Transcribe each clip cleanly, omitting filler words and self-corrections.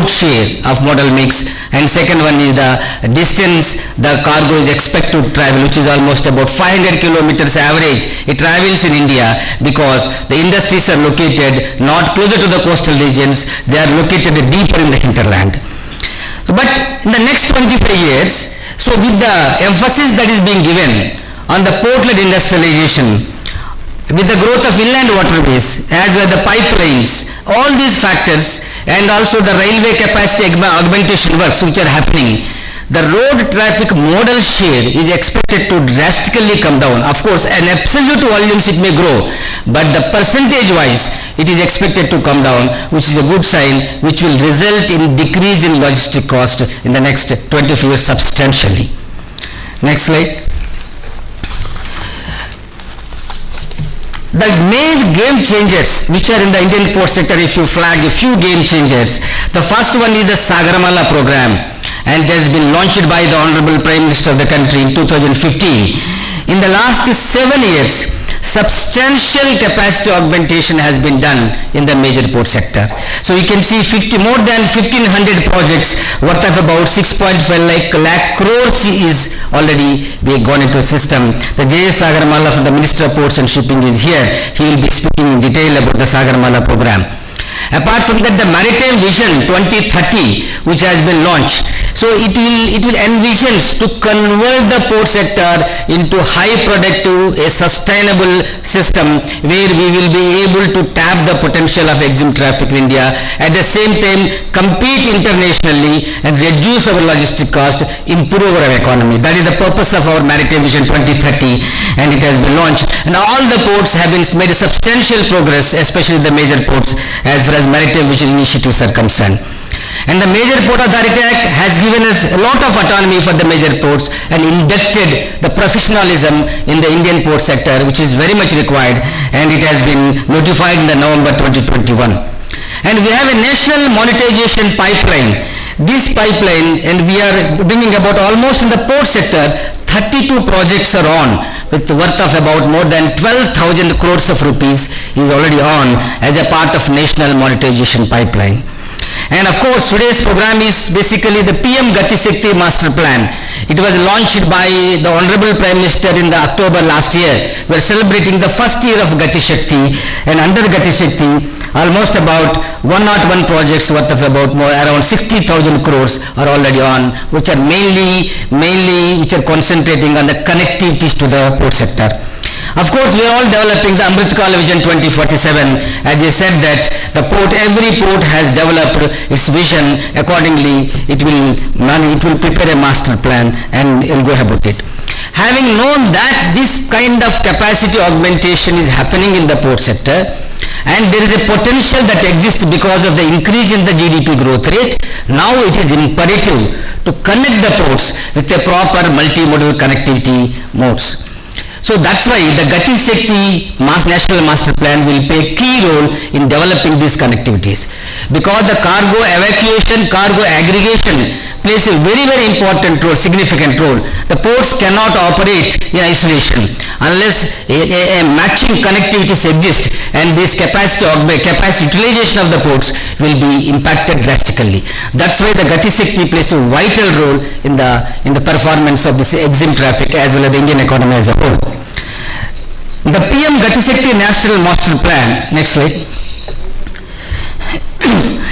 load share of modal mix, and second one is the distance the cargo is expected to travel, which is almost about 500 kilometers average it travels in India, because the industries are located not closer to the coastal regions, they are located deeper in the hinterland. But in the next 25 years, so with the emphasis that is being given on the port-led industrialization, with the growth of inland waterways as well as the pipelines, all these factors, and also the railway capacity augmentation works which are happening, the road traffic modal share is expected to drastically come down. Of course, in absolute volumes it may grow, but the percentage wise it is expected to come down, which is a good sign, which will result in decrease in logistic cost in the next 20 years substantially. Next slide. The main game changers which are in the Indian port sector, if you flag a few game changers, the first one is the Sagarmala program, and it has been launched by the Honorable Prime Minister of the country in 2015. In the last 7 years, substantial capacity augmentation has been done in the major port sector. So you can see more than 1500 projects worth of about 6.5 lakh crores is already gone into the system. The J.S. Sagarmala from the Minister of Ports and Shipping is here. He will be speaking in detail about the Sagarmala program. Apart from that, the Maritime Vision 2030, which has been launched, so it will envisions to convert the port sector into high productive, a sustainable system where we will be able to tap the potential of EXIM traffic in India, at the same time compete internationally and reduce our logistic cost, improve our economy. That is the purpose of our Maritime Vision 2030, and it has been launched. And all the ports have been made a substantial progress, especially the major ports, as far as Maritime Vision initiatives are concerned. And the Major Port Authority Act has given us a lot of autonomy for the major ports and inducted the professionalism in the Indian port sector, which is very much required, and it has been notified in the November 2021. And we have a national monetization pipeline. This pipeline, and we are bringing about almost in the port sector, 32 projects are on, with worth of about more than 12,000 crores of rupees is already on as a part of national monetization pipeline. And of course, today's program is basically the PM Gati Shakti Master Plan. It was launched by the Honorable Prime Minister in the October last year. We are celebrating the first year of Gati Shakti, and under Gati Shakti, almost about 101 projects worth of about around 60,000 crores are already on, which are mainly which are concentrating on the connectivities to the port sector. Of course, we are all developing the Amritkala Vision 2047. As I said that every port has developed its vision. Accordingly, it will prepare a master plan and it will go about it. Having known that this kind of capacity augmentation is happening in the port sector, and there is a potential that exists because of the increase in the GDP growth rate, now it is imperative to connect the ports with a proper multimodal connectivity modes. So that's why the Gati Shakti National Master Plan will play a key role in developing these connectivities, because the cargo evacuation, cargo aggregation plays a very, very important role, significant role. The ports cannot operate in isolation unless a matching connectivities exist, and this capacity utilization of the ports will be impacted drastically. That's why the Gati Shakti plays a vital role in the performance of this EXIM traffic as well as the Indian economy as a whole. The PM Gati Shakti National Master Plan, next slide.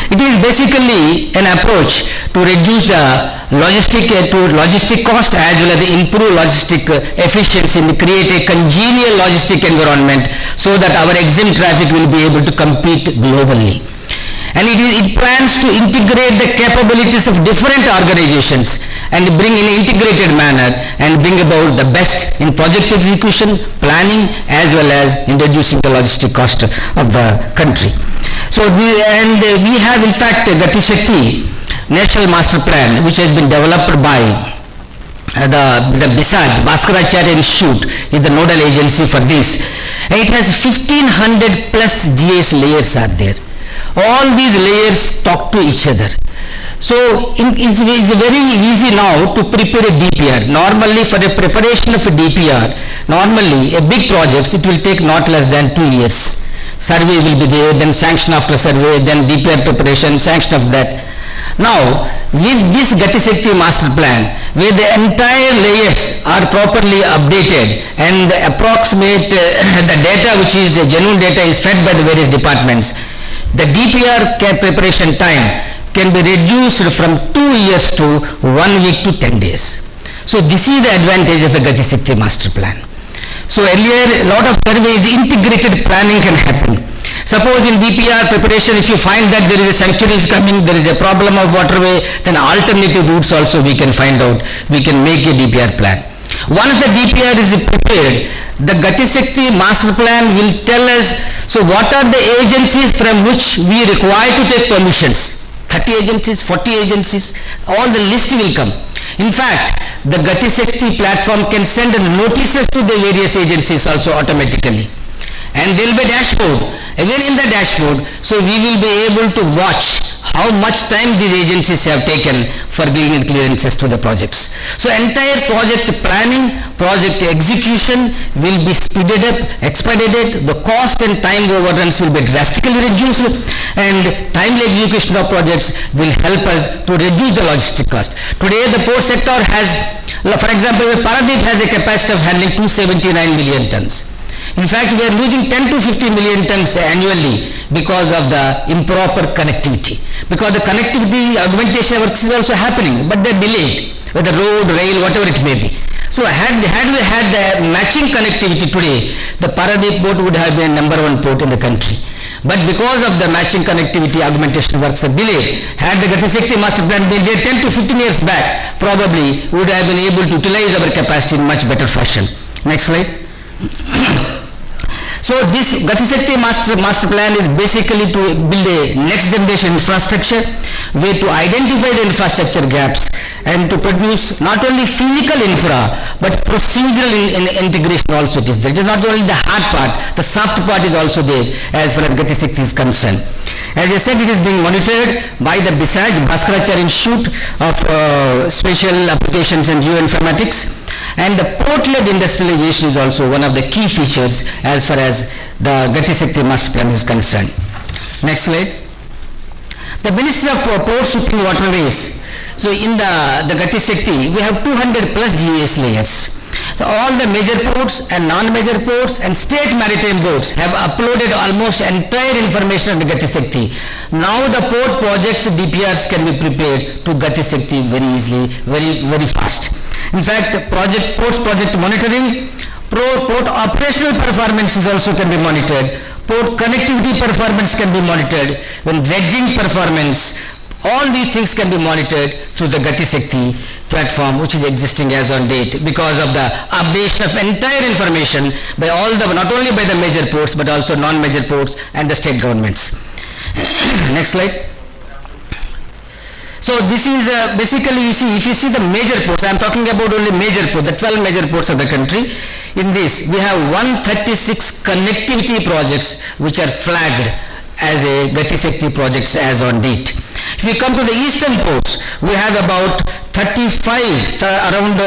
It is basically an approach to reduce the logistic cost as well as improve logistic efficiency and create a congenial logistic environment so that our EXIM traffic will be able to compete globally. And it plans to integrate the capabilities of different organizations and bring in an integrated manner and bring about the best in project execution, planning, as well as in reducing the logistic cost of the country. So we have in fact Gati Shakti National Master Plan, which has been developed by the BISAJ, Bhaskaracharya Institute is the nodal agency for this. And it has 1500 plus GS layers are there. All these layers talk to each other. So it's very easy now to prepare a DPR. Normally for the preparation of a DPR, normally a big project, it will take not less than 2 years. Survey will be there, then sanction after survey, then DPR preparation, sanction of that. Now, with this Gati Shakti master plan, where the entire layers are properly updated and the approximate the data which is genuine data is fed by the various departments, the DPR preparation time can be reduced from 2 years to 1 week to 10 days. So this is the advantage of a Gati Shakti master plan. So earlier, a lot of surveys, integrated planning can happen. Suppose in DPR preparation, if you find that there is a sanctuary is coming, there is a problem of waterway, then alternative routes also we can find out. We can make a DPR plan. Once the DPR is prepared, the Gati Shakti master plan will tell us, so what are the agencies from which we require to take permissions? 30 agencies, 40 agencies, all the list will come. In fact, the Gati Shakti platform can send notices to the various agencies also automatically. And there will be a dashboard. Again in the dashboard, so we will be able to watch how much time these agencies have taken for giving clearances to the projects. So entire project planning, project execution will be speeded up, expedited, the cost and time overruns will be drastically reduced, and timely execution of projects will help us to reduce the logistic cost. Today the port sector has, for example, Paradip has a capacity of handling 279 million tons. In fact, we are losing 10 to 50 million tons annually because of the improper connectivity. Because the connectivity augmentation works is also happening, but they are delayed, whether road, rail, whatever it may be. So had we had the matching connectivity today, the Paradip port would have been #1 port in the country. But because of the matching connectivity, augmentation works are delayed. Had the Gati Shakti master plan been there 10 to 15 years back, probably we would have been able to utilize our capacity in much better fashion. Next slide. So this Gati Shakti master plan is basically to build a next generation infrastructure, where to identify the infrastructure gaps and to produce not only physical infra but procedural integration also it is there. It is not only the hard part, the soft part is also there as far as Gati Shakti is concerned. As I said, it is being monitored by the BISAJ, Bhaskaracharya Institute of Special Applications and Geoinformatics. And the port-led industrialization is also one of the key features as far as the Gati Shakti master plan is concerned. Next slide. The Ministry of Port, Shipping, Waterways. So in the Gati Shakti, we have 200 plus GIS layers. So all the major ports and non-major ports and state maritime boards have uploaded almost entire information of the Gati Shakti. Now the port projects, DPRs can be prepared to Gati Shakti very easily, very fast. In fact, ports project monitoring, port operational performances also can be monitored, port connectivity performance can be monitored, when dredging performance, all these things can be monitored through the Gati Shakti platform, which is existing as on date because of the updation of entire information by all the, not only by the major ports but also non-major ports and the state governments. Next slide. So this is basically, you see, if you see the major ports, I am talking about only major ports, the 12 major ports of the country. In this, we have 136 connectivity projects which are flagged as a Gati Shakti projects as on date. If we come to the eastern ports, we have about 35, around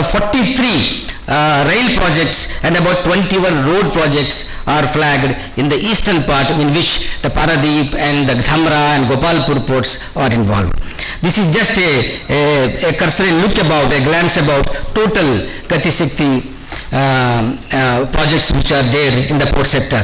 43 rail projects and about 21 road projects are flagged in the eastern part, in which the Paradip and the Dhamra and Gopalpur ports are involved. This is just a cursory look about, a glance about total Gati Shakti projects which are there in the port sector.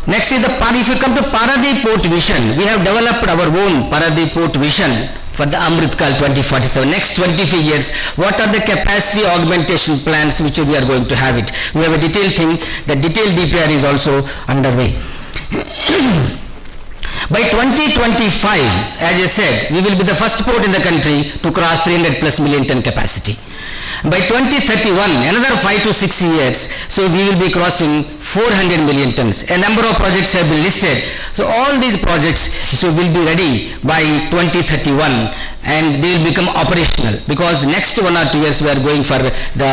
Next is if you come to Paradip Port Vision, we have developed our own Paradip Port Vision for the Amritkal 2047. Next 25 years, what are the capacity augmentation plans which we are going to have it? We have a detailed thing, the detailed DPR is also underway. By 2025, as I said, we will be the first port in the country to cross 300 plus million ton capacity. By 2031, another 5 to 6 years, so we will be crossing 400 million tons. A number of projects have been listed. So all these projects will be ready by 2031 and they will become operational, because next 1 or 2 years we are going for the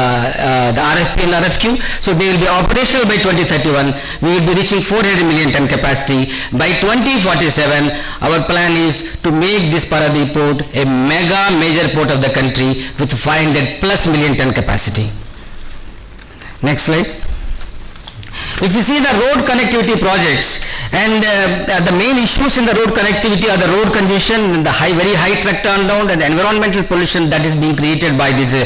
RFP and RFQ. So they will be operational by 2031. We will be reaching 400 million ton capacity. By 2047, our plan is to make this Paradip port a major port of the country with 500 plus million ton capacity. Next slide. If you see the road connectivity projects, and the main issues in the road connectivity are the road congestion, the very high truck turnaround, and the environmental pollution that is being created by these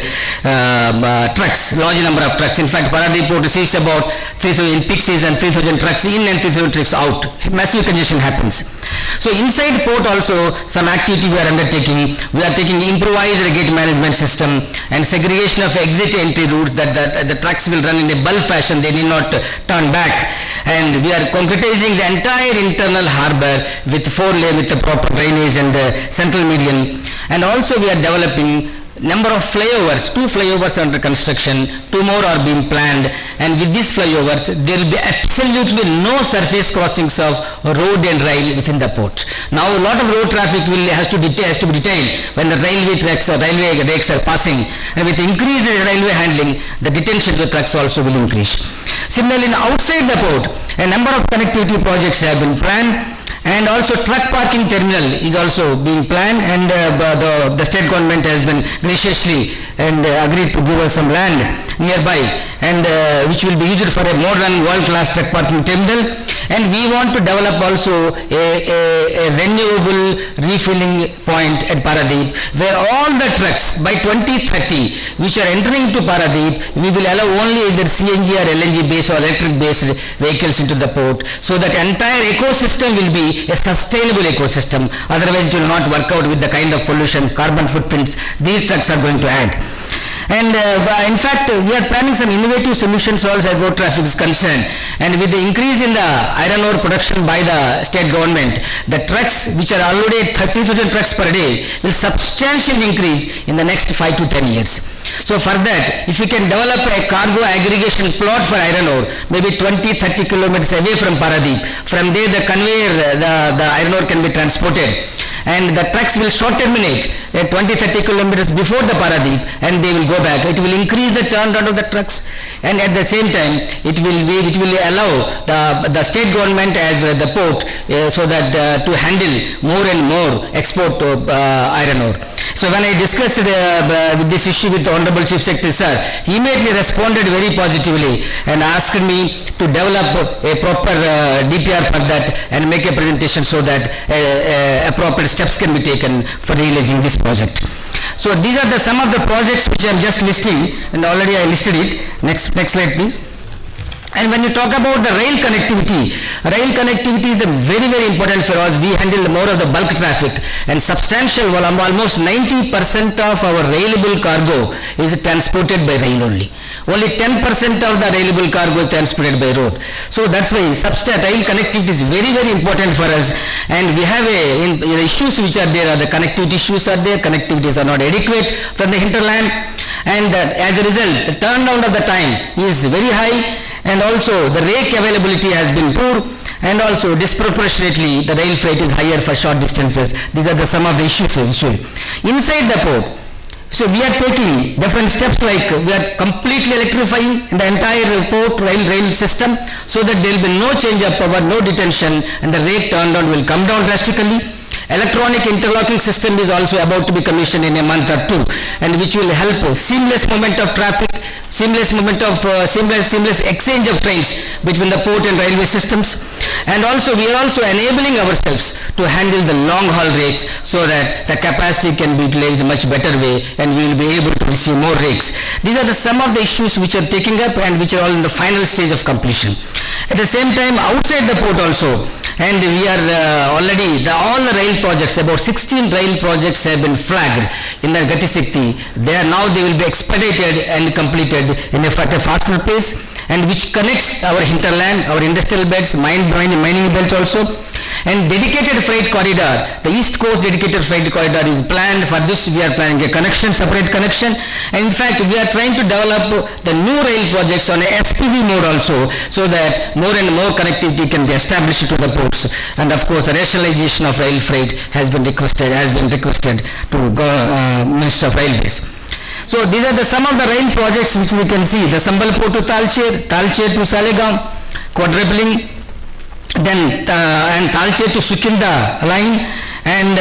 trucks, large number of trucks. In fact, Paradip Port receives about 3,000 in peak season, 3,000 trucks in and 3,000 trucks out. Massive congestion happens. So inside port also some activity we are undertaking. We are taking improvised gate management system and segregation of exit entry routes that the trucks will run in a bulk fashion, they need not turn back. And we are concretizing the entire internal harbour with 4-lane with the proper drainage and central median. And also we are developing number of flyovers, 2 flyovers under construction, 2 more are being planned, and with these flyovers there will be absolutely no surface crossings of road and rail within the port. Now a lot of road traffic has to be detained when the railway tracks or railway rakes are passing, and with increased railway handling, the detention of the trucks also will increase. Similarly, outside the port, a number of connectivity projects have been planned, and also truck parking terminal is also being planned, and the state government has been graciously and agreed to give us some land nearby, and which will be used for a modern world-class truck parking terminal. And we want to develop also a renewable refilling point at Paradip, where all the trucks by 2030 which are entering to Paradip, we will allow only either CNG or LNG based or electric based vehicles into the port, so that entire ecosystem will be a sustainable ecosystem. Otherwise it will not work out with the kind of pollution, carbon footprints these trucks are going to add. And in fact, we are planning some innovative solutions also as road traffic is concerned. And with the increase in the iron ore production by the state government, the trucks which are already 30,000 trucks per day will substantially increase in the next 5 to 10 years. So for that, if we can develop a cargo aggregation plot for iron ore, maybe 20-30 kilometers away from Paradip, from there the conveyor, the iron ore can be transported, and the trucks will short terminate 20-30 kilometers before the Paradip, and they will go back. It will increase the turnaround of the trucks, and at the same time it will allow the state government as well as the port so that to handle more and more export of iron ore. So when I discussed with this issue with the Honorable Chief Secretary Sir, he immediately responded very positively and asked me to develop a proper DPR for that and make a presentation so that appropriate steps can be taken for realizing this project. So these are some of the projects which I am just listing, and already I listed it. Next slide please. And when you talk about the rail connectivity is very, very important for us. We handle more of the bulk traffic, and substantial, almost 90% of our railable cargo is transported by rail only. Only 10% of the railable cargo is transported by road. So that's why rail connectivity is very, very important for us. And we have the issues which are there, the connectivity issues are there, connectivities are not adequate from the hinterland, and as a result, the turnaround of the time is very high, and also the rake availability has been poor, and also disproportionately the rail freight is higher for short distances. These are some of the issues inside the port. So we are taking different steps, like we are completely electrifying the entire port rail system, so that there will be no change of power, no detention, and the rake turnaround will come down drastically. Electronic interlocking system is also about to be commissioned in a month or 2, and which will help seamless movement of traffic, seamless exchange of trains between the port and railway systems. And also we are also enabling ourselves to handle the long haul rakes, so that the capacity can be utilized in a much better way, and we will be able to receive more rakes. These are some of the issues which are taking up and which are all in the final stage of completion. At the same time, outside the port also, and we are already all the rail projects, about 16 rail projects have been flagged in the Gati Shakti. They will be expedited and completed in a faster pace, and which connects our hinterland, our industrial belts, mining belt also. And dedicated freight corridor, the East Coast dedicated freight corridor is planned. For this we are planning a separate connection, and in fact we are trying to develop the new rail projects on a SPV mode also, so that more and more connectivity can be established to the ports. And of course the rationalization of rail freight has been requested to Minister of Railways. So these are some of the rail projects which we can see: the Sambalpur to Talcher to Salegaon, quadrupling, then and Talcher to Sukinda line, and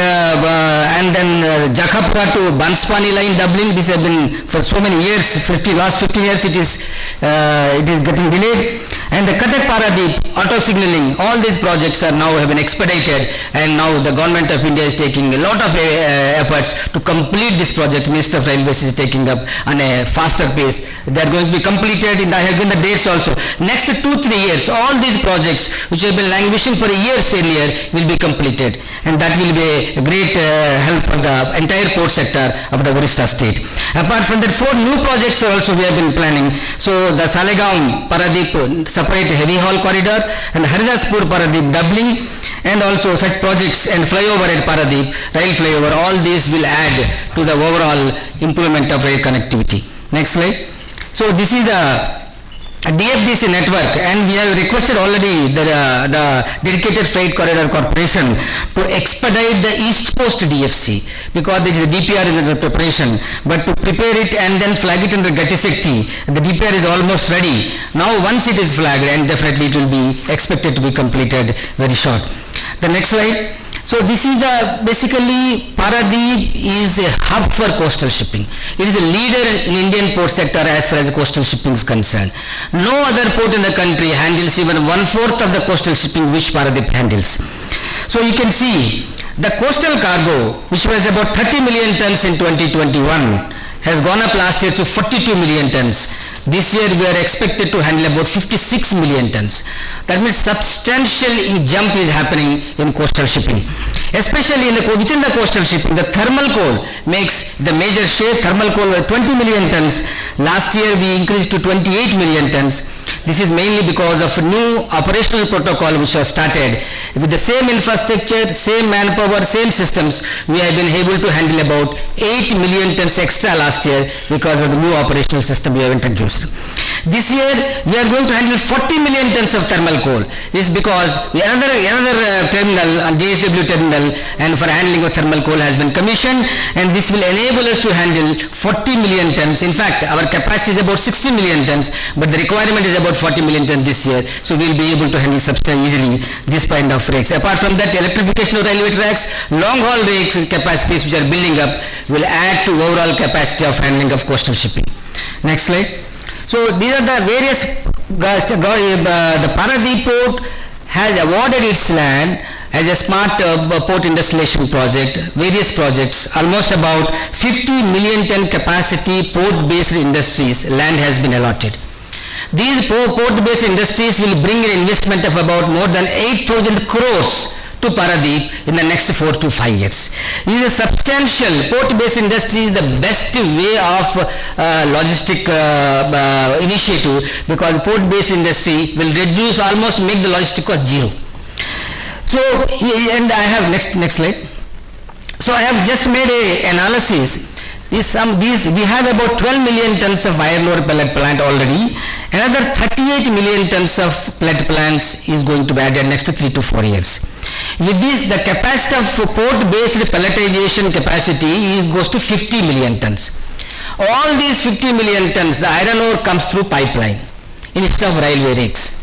then Jakhapura to Banspani line doubling. This has been for so many years, last 15 years it is getting delayed. And the Cuttack Paradip, auto signaling, all these projects are now have been expedited, and now the government of India is taking a lot of efforts to complete this project. Minister of Railways is taking up on a faster pace. They are going to be completed, I have given the dates also. Next 2-3 years, all these projects which have been languishing for years earlier will be completed, and that will be a great help for the entire port sector of the Orissa state. Apart from that, 4 new projects also we have been planning. So the Salegaon Paradip separate heavy haul corridor, and Haridaspur Paradip doubling, and also such projects and flyover at Paradip, rail flyover, all these will add to the overall improvement of rail connectivity. Next slide. So this is the DFDC network, and we have requested already the Dedicated Freight Corridor Corporation to expedite the East Coast DFC, because the DPR is under preparation, but to prepare it and then flag it under Gati Shakti, the DPR is almost ready. Now once it is flagged, and definitely it will be expected to be completed very short. The next slide. So this is the basically Paradip is a hub for coastal shipping. It is a leader in Indian port sector as far as coastal shipping is concerned. No other port in the country handles even 1/4 of the coastal shipping which Paradip handles. So you can see the coastal cargo, which was about 30 million tons in 2021, has gone up last year to 42 million tons. This year we are expected to handle about 56 million tons. That means substantial jump is happening in coastal shipping. Especially within the coastal shipping, the thermal coal makes the major share. Thermal coal were 20 million tons. Last year we increased to 28 million tons. This is mainly because of new operational protocol which was started. With the same infrastructure, same manpower, same systems, we have been able to handle about 8 million tons extra last year because of the new operational system we have introduced. This year we are going to handle 40 million tons of thermal coal. This is because another terminal, JSW terminal, and for handling of thermal coal has been commissioned, and this will enable us to handle 40 million tons. In fact, our capacity is about 60 million tons, but the requirement is about 40 million tons this year, so we will be able to handle substantially easily this kind of rakes. Apart from that, electrification of railway tracks, long haul rakes capacities which are building up will add to overall capacity of handling of coastal shipping. Next slide. So these are the various, the Paradip port has awarded its land as a smart port industrialization project, various projects, almost about 50 million ton capacity port-based industries land has been allotted. These port-based industries will bring an investment of about more than 8,000 crores to Paradip in the next 4 to 5 years. It is a substantial port-based industry is the best way of logistic initiative, because port-based industry will reduce, almost make the logistic cost zero. So, and I have next slide. So I have just made an analysis. We have about 12 million tons of iron ore pellet plant already. Another 38 million tons of pellet plants is going to be added next 3 to 4 years. With this, the capacity of port-based pelletization capacity goes to 50 million tons. All these 50 million tons, the iron ore comes through pipeline instead of railway rakes.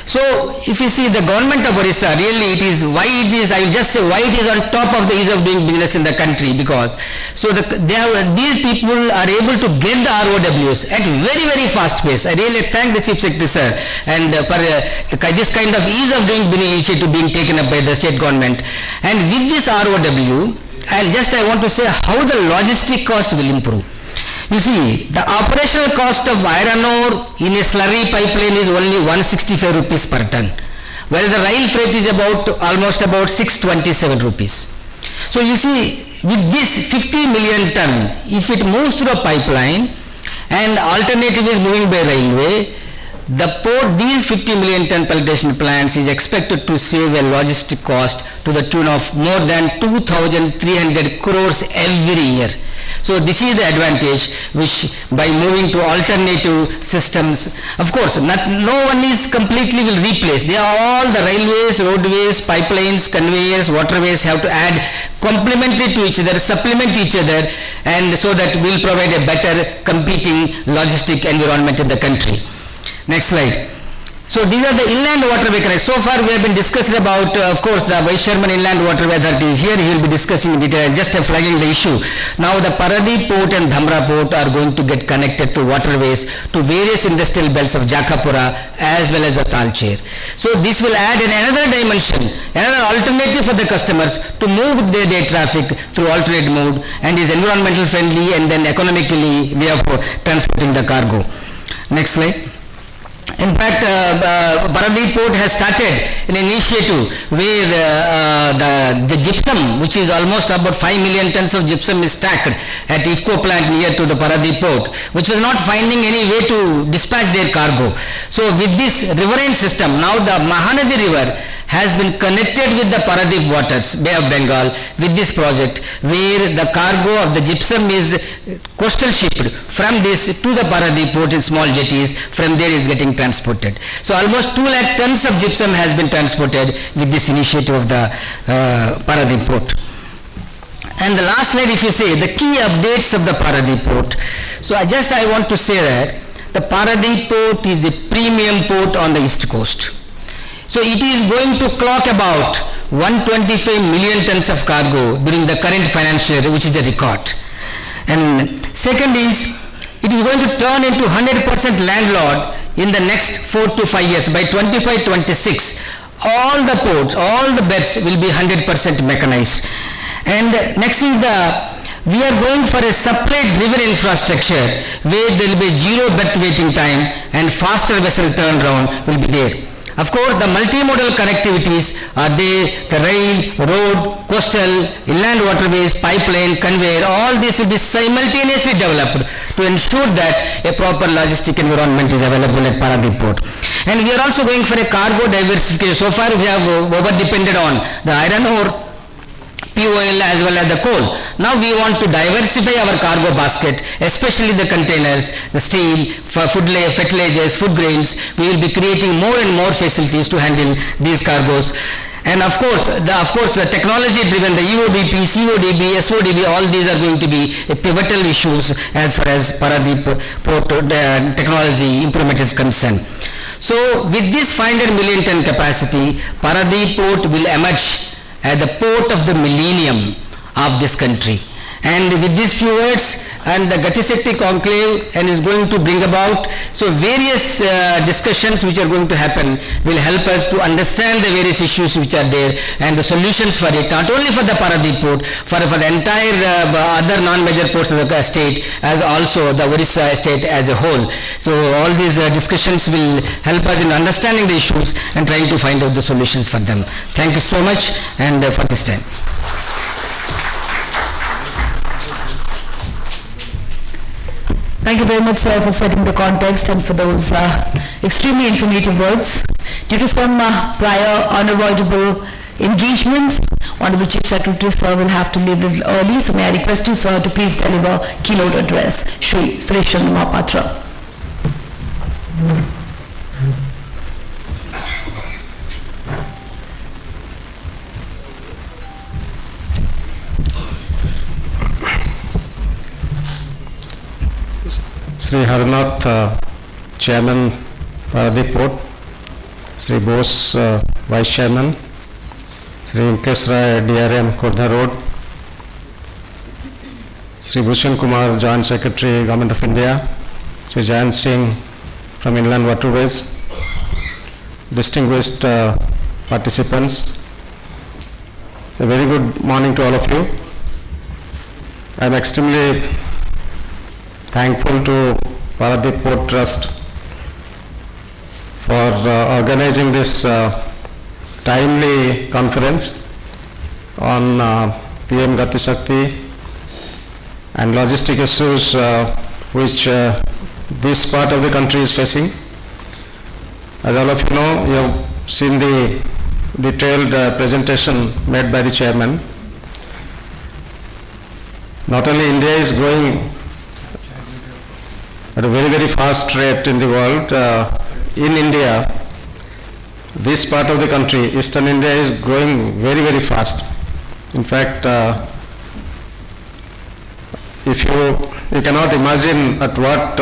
So if you see the government of Orissa, really it is why it is, I will just say why it is on top of the ease of doing business in the country, because so these people are able to get the ROWs at very, very fast pace. I really thank the Chief Secretary sir, and for this kind of ease of doing business initiative being taken up by the state government. And with this ROW, I want to say how the logistic cost will improve. You see, the operational cost of iron ore in a slurry pipeline is only 165 rupees per ton, whereas the rail freight is almost about 627 rupees. So you see, with this 50 million ton, if it moves through a pipeline and alternative is moving by railway, these 50 million ton pelletization plants is expected to save a logistic cost to the tune of more than 2,300 crores every year. So this is the advantage which by moving to alternative systems, of course, no one is completely will replace. They are all the railways, roadways, pipelines, conveyors, waterways have to add complementary to each other, supplement each other, and so that we will provide a better competing logistic environment in the country. Next slide. So these are the inland waterway connections. So far we have been discussing about, of course, the Vice Chairman Inland Waterway Authority is here. He will be discussing in detail, just flagging the issue. Now the Paradip Port and Dhamra Port are going to get connected to waterways to various industrial belts of Jakapura as well as the Talcher. So this will add another dimension, another alternative for the customers to move their traffic through alternate mode, and is environmental friendly and then economically way of transporting the cargo. Next slide. In fact, Paradip Port has started an initiative where the gypsum, which is almost about 5 million tons of gypsum, is stacked at IFCO plant near to the Paradip Port, which was not finding any way to dispatch their cargo. So with this riverine system, now the Mahanadi River has been connected with the Paradip waters, Bay of Bengal, with this project, where the cargo of the gypsum is coastal shipped from this to the Paradip Port in small jetties. From there is getting transported. So almost 2 lakh tons of gypsum has been transported with this initiative of the Paradip Port. And the last slide, if you say, the key updates of the Paradip Port. So I want to say that the Paradip Port is the premium port on the east coast. So it is going to clock about 125 million tons of cargo during the current financial year, which is a record. And second is, it is going to turn into 100% landlord in the next 4 to 5 years. By 25-26, all the ports, all the berths will be 100% mechanized. And next is we are going for a separate river infrastructure where there will be zero berth waiting time and faster vessel turnaround will be there. Of course, the multimodal connectivities are there, the rail, road, coastal, inland waterways, pipeline, conveyor, all this will be simultaneously developed to ensure that a proper logistic environment is available at Paradip Port. And we are also going for a cargo diversification. So far we have over-depended on the iron ore, oil as well as the coal. Now we want to diversify our cargo basket, especially the containers, the steel, for food fertilizers, food grains. We will be creating more and more facilities to handle these cargoes. And of course, the technology driven, the EODP, CODB, SODB, all these are going to be pivotal issues as far as Paradip Port technology improvement is concerned. So with this 500 million ton capacity, Paradip Port will emerge as the port of the millennium of this country. And with these few words, and the Gati Shakti conclave and is going to bring about, so various discussions which are going to happen will help us to understand the various issues which are there and the solutions for it, not only for the Paradip Port, for the entire other non-major ports of the state, as also the Orissa state as a whole. So all these discussions will help us in understanding the issues and trying to find out the solutions for them. Thank you so much and for this time. Thank you very much, sir, for setting the context and for those extremely informative words. Due to some prior unavoidable engagements, Honorable Chief Secretary, sir, will have to leave a little early, so may I request you, sir, to please deliver keynote address. Shri Suresh Chandra Mahapatra. Sri Harnath, Chairman, Paradip Port, Sri Bose, Vice Chairman, Sri Mukesh Rai, DRM, Khordha Road, Sri Bhushan Kumar, Joint Secretary, Government of India, Sri Jayant Singh from Inland Waterways, distinguished participants, a very good morning to all of you. I am extremely thankful to Paradip Port Trust for organizing this timely conference on PM Gati Shakti and logistic issues which this part of the country is facing. As all of you know, you have seen the detailed presentation made by the chairman. Not only India is growing at a very, very fast rate in the world. In India, this part of the country, Eastern India, is growing very, very fast. In fact, if you cannot imagine at what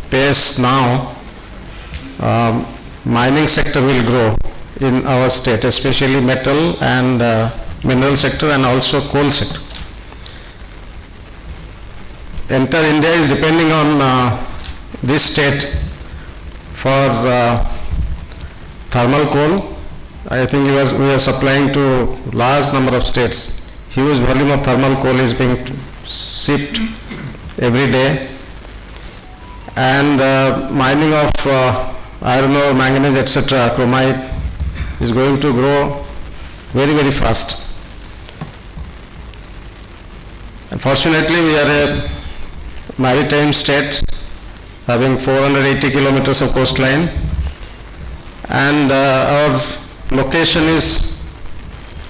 pace now mining sector will grow in our state, especially metal and mineral sector and also coal sector. Entire India is depending on this state for thermal coal. I think we are supplying to large number of states. Huge volume of thermal coal is being shipped every day, and mining of iron ore, manganese, etc., chromite is going to grow very, very fast. Unfortunately, we are a maritime state having 480 kilometers of coastline, and our location is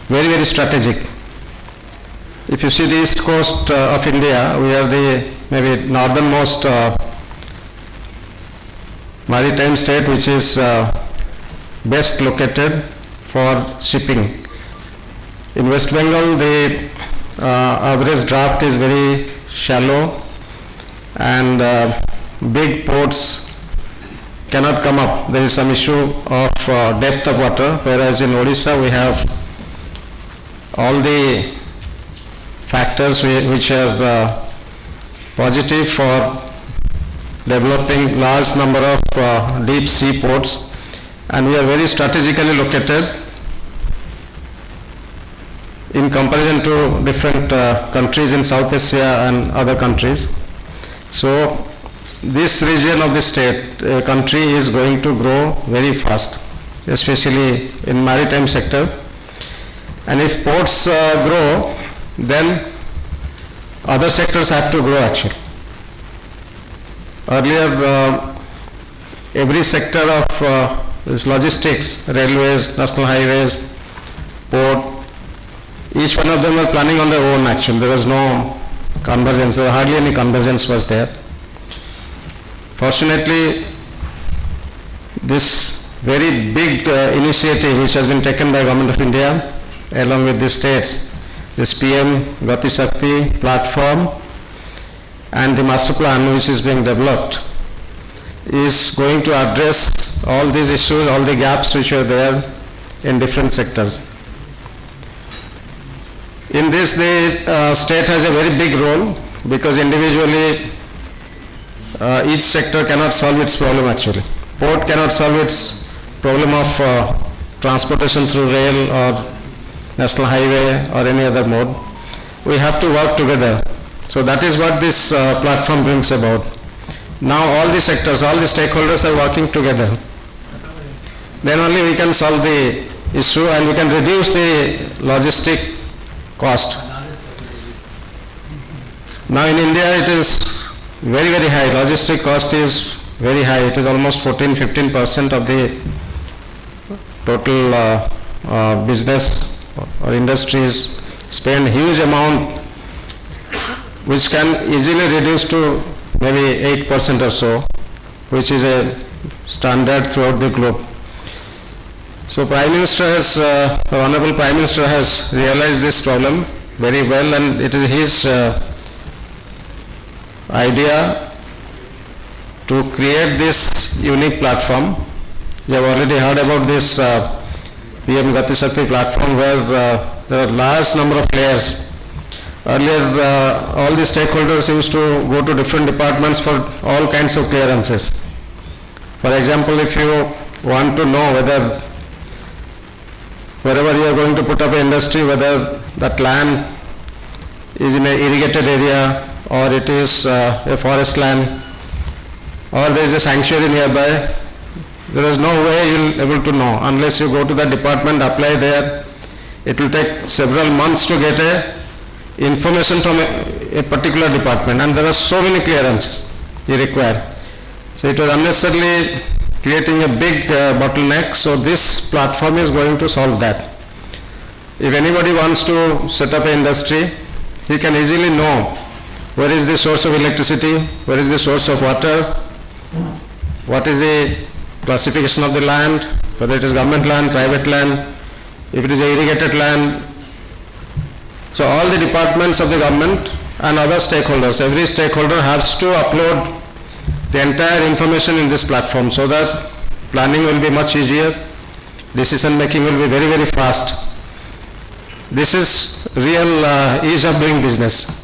very, very strategic. If you see the east coast of India, we are the maybe northernmost maritime state which is best located for shipping. In West Bengal, the average draft is very shallow, and big ports cannot come up. There is some issue of depth of water, whereas in Odisha we have all the factors which are positive for developing large number of deep sea ports, and we are very strategically located in comparison to different countries in South Asia and other countries. So this region of the state, country is going to grow very fast, especially in maritime sector. And if ports grow, then other sectors have to grow actually. Earlier, every sector of this logistics, railways, national highways, port, each one of them were planning on their own actually. There was no convergence, hardly any convergence was there. Fortunately, this very big initiative which has been taken by Government of India along with the states, this PM Gati Shakti platform and the master plan which is being developed, is going to address all these issues, all the gaps which are there in different sectors. In this, the state has a very big role, because individually each sector cannot solve its problem actually. Port cannot solve its problem of transportation through rail or national highway or any other mode. We have to work together. So that is what this platform brings about. Now all the sectors, all the stakeholders are working together. Then only we can solve the issue and we can reduce the logistic cost. Now in India it is very, very high. Logistic cost is very high. It is almost 14-15% of the total business or industries spend huge amount, which can easily reduce to maybe 8% or so, which is a standard throughout the globe. So Prime Minister has, the Honorable Prime Minister has realized this problem very well, and it is his idea to create this unique platform. You have already heard about this PM Gati Shakti platform, where there are large number of players. Earlier, all the stakeholders used to go to different departments for all kinds of clearances. For example, if you want to know whether wherever you are going to put up an industry, whether that land is in an irrigated area or it is a forest land or there is a sanctuary nearby, there is no way you will be able to know unless you go to the department, apply there. It will take several months to get a information from a particular department, and there are so many clearances you require. So it was unnecessarily creating a big bottleneck. So this platform is going to solve that. If anybody wants to set up an industry, he can easily know where is the source of electricity, where is the source of water, what is the classification of the land, whether it is government land, private land, if it is irrigated land. So all the departments of the government and other stakeholders, every stakeholder has to upload the entire information in this platform, so that planning will be much easier, decision making will be very, very fast. This is real ease of doing business.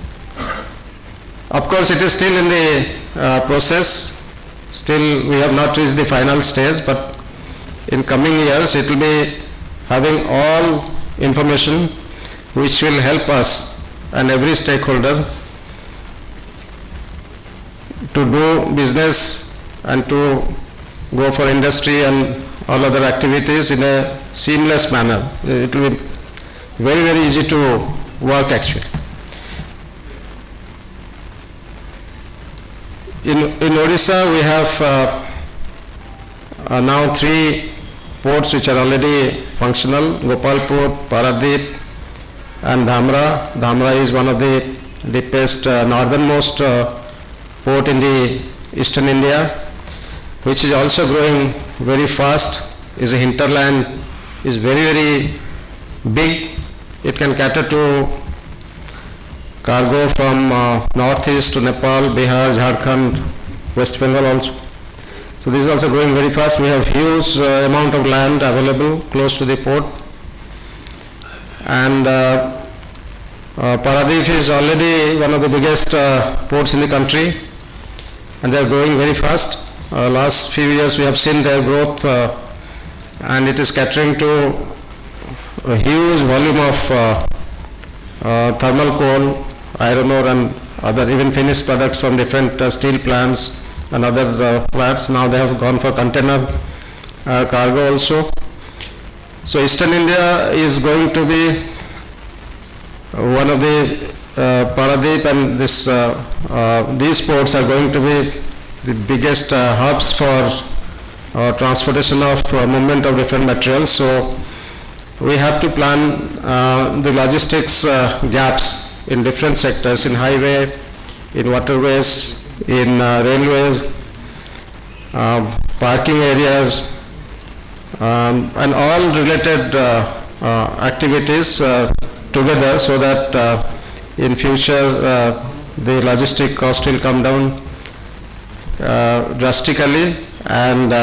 Of course, it is still in the process. Still, we have not reached the final stage, but in coming years, it will be having all information which will help us and every stakeholder to do business and to go for industry and all other activities in a seamless manner. It will be very, very easy to work actually. In Odisha, we have now 3 ports which are already functional: Gopalpur, Paradip, and Dhamra. Dhamra is one of the deepest, northernmost port in the eastern India, which is also growing very fast. Is a hinterland, is very, very big. It can cater to cargo from northeast to Nepal, Bihar, Jharkhand, West Bengal also. So this is also growing very fast. We have huge amount of land available close to the port. And Paradip is already one of the biggest ports in the country, and they are growing very fast. Last few years we have seen their growth, and it is catering to a huge volume of thermal coal, iron ore, and other even finished products from different steel plants and other plants. Now they have gone for container cargo also. So Eastern India is going to be one of the Paradip and these ports are going to be the biggest hubs for transportation of movement of different materials. So we have to plan the logistics gaps in different sectors, in highway, in waterways, in railways, parking areas, and all related activities together, so that in future the logistic cost will come down drastically, and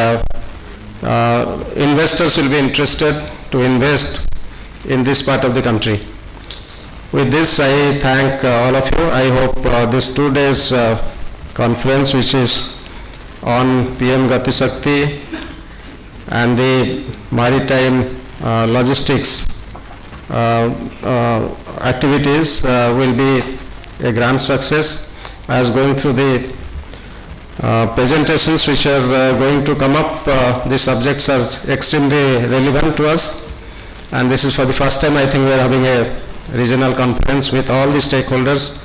investors will be interested to invest in this part of the country. With this, I thank all of you. I hope this 2 days conference, which is on PM Gati Shakti and the maritime logistics activities, will be a grand success. I was going through the presentations which are going to come up. These subjects are extremely relevant to us, and this is for the first time I think we are having a regional conference with all the stakeholders,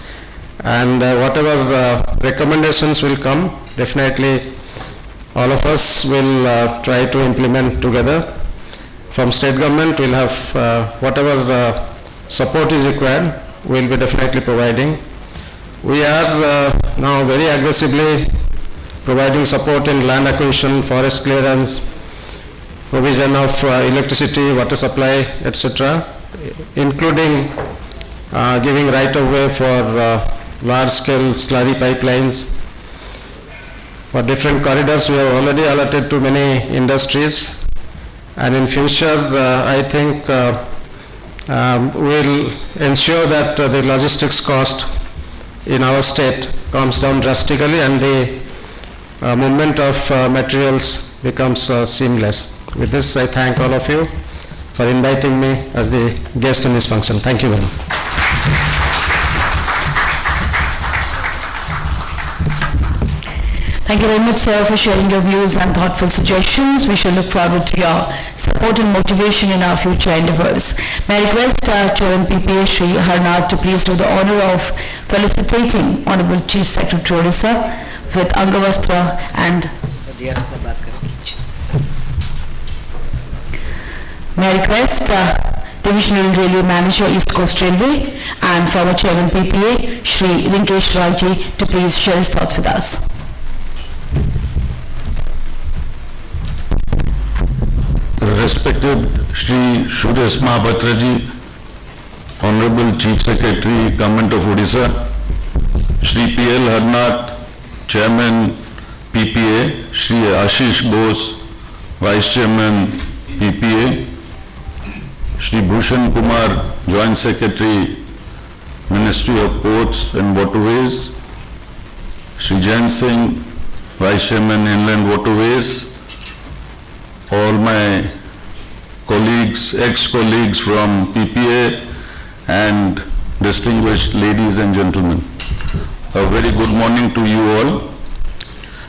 and whatever recommendations will come, definitely all of us will try to implement together. From state government, we'll have whatever support is required, we'll be definitely providing. We are now very aggressively providing support in land acquisition, forest clearance, provision of electricity, water supply, etc., including giving right of way for large-scale slurry pipelines. For different corridors, we have already allotted to many industries, and in future, I think we'll ensure that the logistics cost in our state comes down drastically, and the movement of materials becomes seamless. With this, I thank all of you for inviting me as the guest in this function. Thank you very much. Thank you very much, sir, for sharing your views and thoughtful suggestions. We shall look forward to your support and motivation in our future endeavors. May I request Chairman PPA Shri Harnath to please do the honor of felicitating Honorable Chief Secretary Odisha with Angavastra and may I request Divisional Railway Manager, East Coast Railway, and former Chairman PPA Shri Rinkesh Raji to please share his thoughts with us. Respected Shri Suresh Mahapatra Ji, Honorable Chief Secretary, Government of Odisha, Shri P.L. Harnath, Chairman PPA, Shri Ashish Bose, Vice Chairman, PPA, Shri Bhushan Kumar, Joint Secretary, Ministry of Ports and Waterways, Shri Jain Singh, Vice Chairman, Inland Waterways, all my colleagues, ex-colleagues from PPA, and distinguished ladies and gentlemen. A very good morning to you all.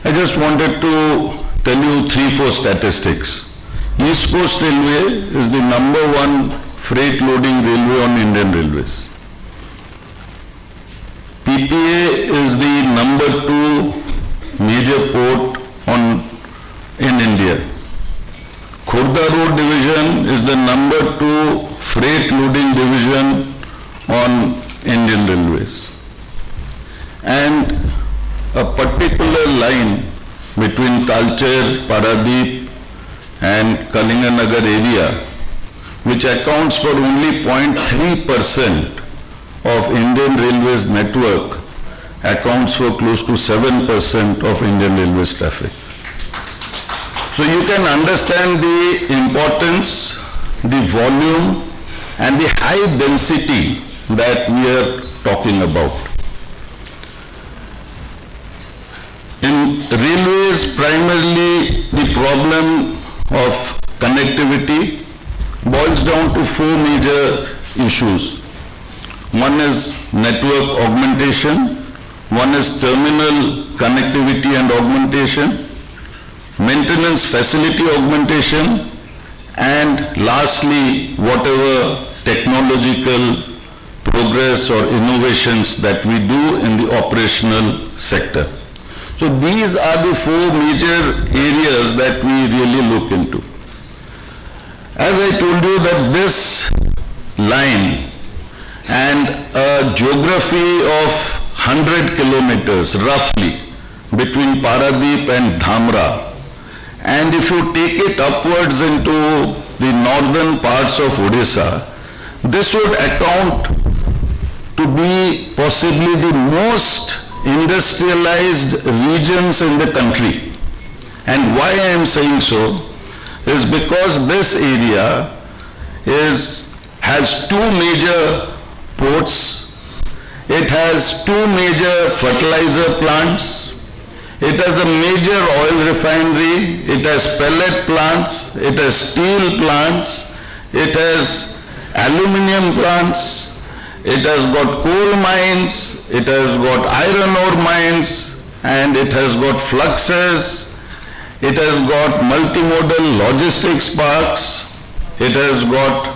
I just wanted to tell you 3-4 statistics. East Coast Railway is the #1 freight loading railway on Indian Railways. PPA is the #2 major port in India. Khurda Road Division is the #2 freight loading division on Indian Railways. And a particular line between Talcher, Paradip and Kalinganagar area, which accounts for only 0.3% of Indian Railways network, accounts for close to 7% of Indian Railways traffic. So you can understand the importance, the volume and the high density that we are talking about. In railways, primarily the problem of connectivity boils down to 4 major issues. One is network augmentation, one is terminal connectivity and augmentation, maintenance facility augmentation, and lastly, whatever technological progress or innovations that we do in the operational sector. So these are the 4 major areas that we really look into. As I told you that this line and a geography of 100 kilometers roughly between Paradip and Dhamra, and if you take it upwards into the northern parts of Odisha, this would account to be possibly the most industrialized regions in the country. And why I am saying so is because this area has 2 major ports, it has 2 major fertilizer plants, it has a major oil refinery, it has pellet plants, it has steel plants, it has aluminium plants, it has got coal mines, it has got iron ore mines, and it has got fluxes, it has got multimodal logistics parks, it has got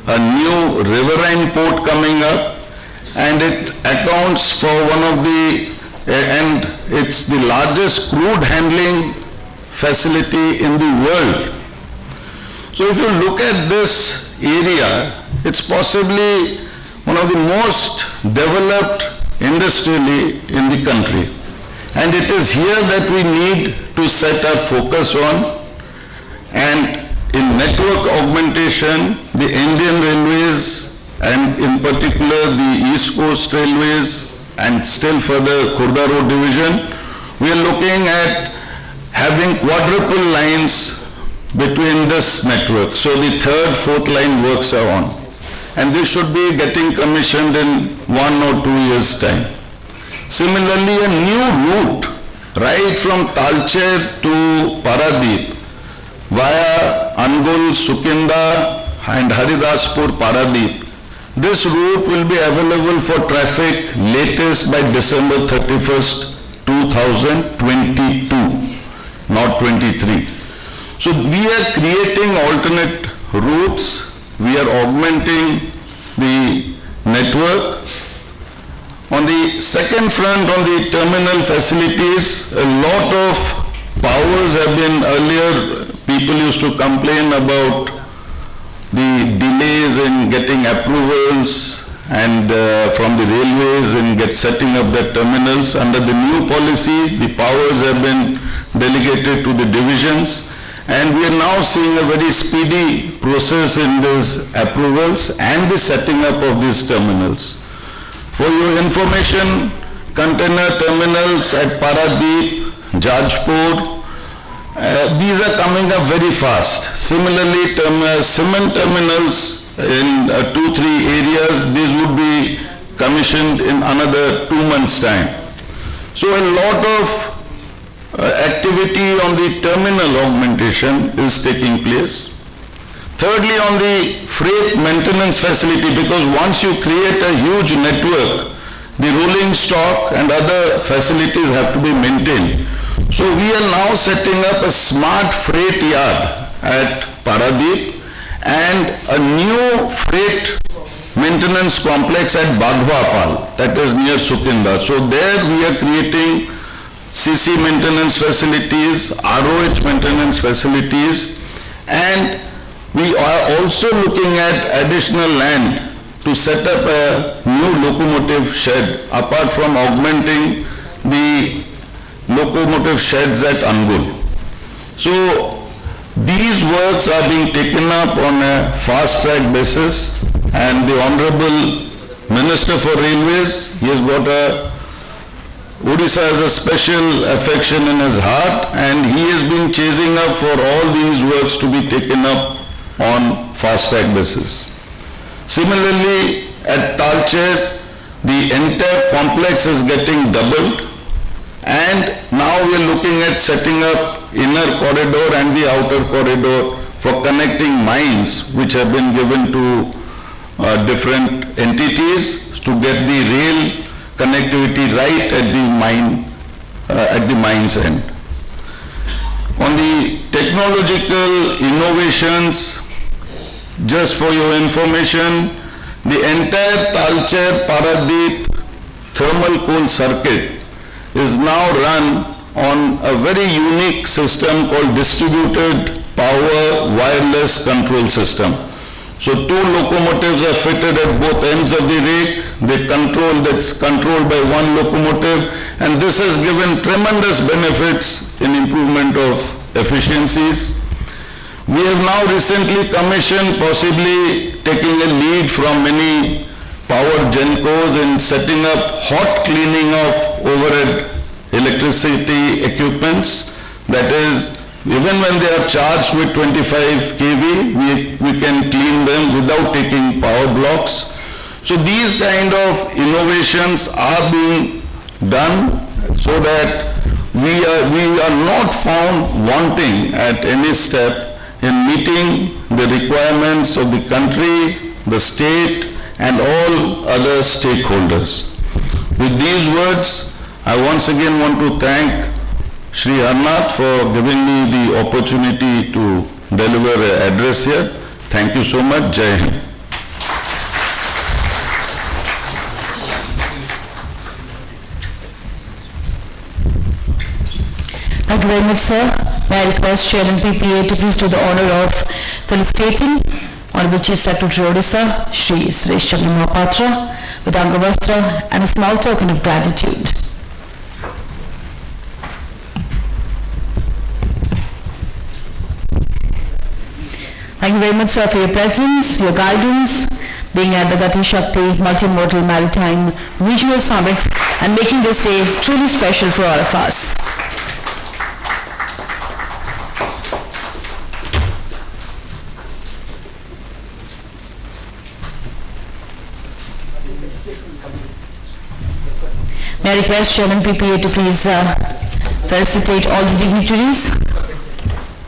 a new riverine port coming up, and it accounts for and it's the largest crude handling facility in the world. So if you look at this area, it's possibly one of the most developed industrially in the country. And it is here that we need to set our focus on. And in network augmentation, the Indian Railways and in particular the East Coast Railways and still further Khurda Road Division, we are looking at having quadruple lines between this network. So the 3rd, 4th line works are on. And this should be getting commissioned in 1 or 2 years' time. Similarly, a new route right from Talcher to Paradip via Angul, Sukinda and Haridaspur, Paradip. This route will be available for traffic latest by December 31st, 2022, not 23. So we are creating alternate routes. We are augmenting the network. On the second front, on the terminal facilities, a lot of powers have been earlier, people used to complain about the delays in getting approvals and from the railways in setting up their terminals. Under the new policy, the powers have been delegated to the divisions. And we are now seeing a very speedy process in these approvals and the setting up of these terminals. For your information, container terminals at Paradip, Jajpur, these are coming up very fast. Similarly, cement terminals in 2-3 areas, these would be commissioned in another 2 months' time. So a lot of activity on the terminal augmentation is taking place. Thirdly, on the freight maintenance facility, because once you create a huge network, the rolling stock and other facilities have to be maintained. So we are now setting up a smart freight yard at Paradip and a new freight maintenance complex at Badhwapal, that is near Sukinda. So there we are creating CC maintenance facilities, ROH maintenance facilities, and we are also looking at additional land to set up a new locomotive shed apart from augmenting the locomotive sheds at Angul. So these works are being taken up on a fast-track basis, and the Honorable Minister for Railways, he has got Odisha has a special affection in his heart, and he has been chasing up for all these works to be taken up on fast-track basis. Similarly, at Talcher, the entire complex is getting doubled, and now we are looking at setting up inner corridor and the outer corridor for connecting mines which have been given to different entities to get the rail connectivity right at the mine's end. On the technological innovations, just for your information, the entire Talcher Paradip thermal coal circuit is now run on a very unique system called distributed power wireless control system. So 2 locomotives are fitted at both ends of the rake. That's controlled by 1 locomotive, and this has given tremendous benefits in improvement of efficiencies. We have now recently commissioned, possibly taking a lead from many power gencos in setting up hot cleaning of overhead electricity equipments. That is, even when they are charged with 25 kV, we can clean them without taking power blocks. So these kind of innovations are being done so that we are not found wanting at any step in meeting the requirements of the country, the state, and all other stakeholders. With these words, I once again want to thank Shri Harnath for giving me the opportunity to deliver an address here. Thank you so much. Jai Hind. Thank you very much, sir. May I request Chairman PPA to please do the honor of felicitating Honorable Chief Secretary Odisha, Shri Suresh Chandra Mahapatra, with Angavastra and a small token of gratitude. Thank you very much, sir, for your presence, your guidance, being at the Gati Shakti Multimodal Maritime Regional Summit and making this day truly special for all of us. May I request Chairman PPA to please felicitate all the dignitaries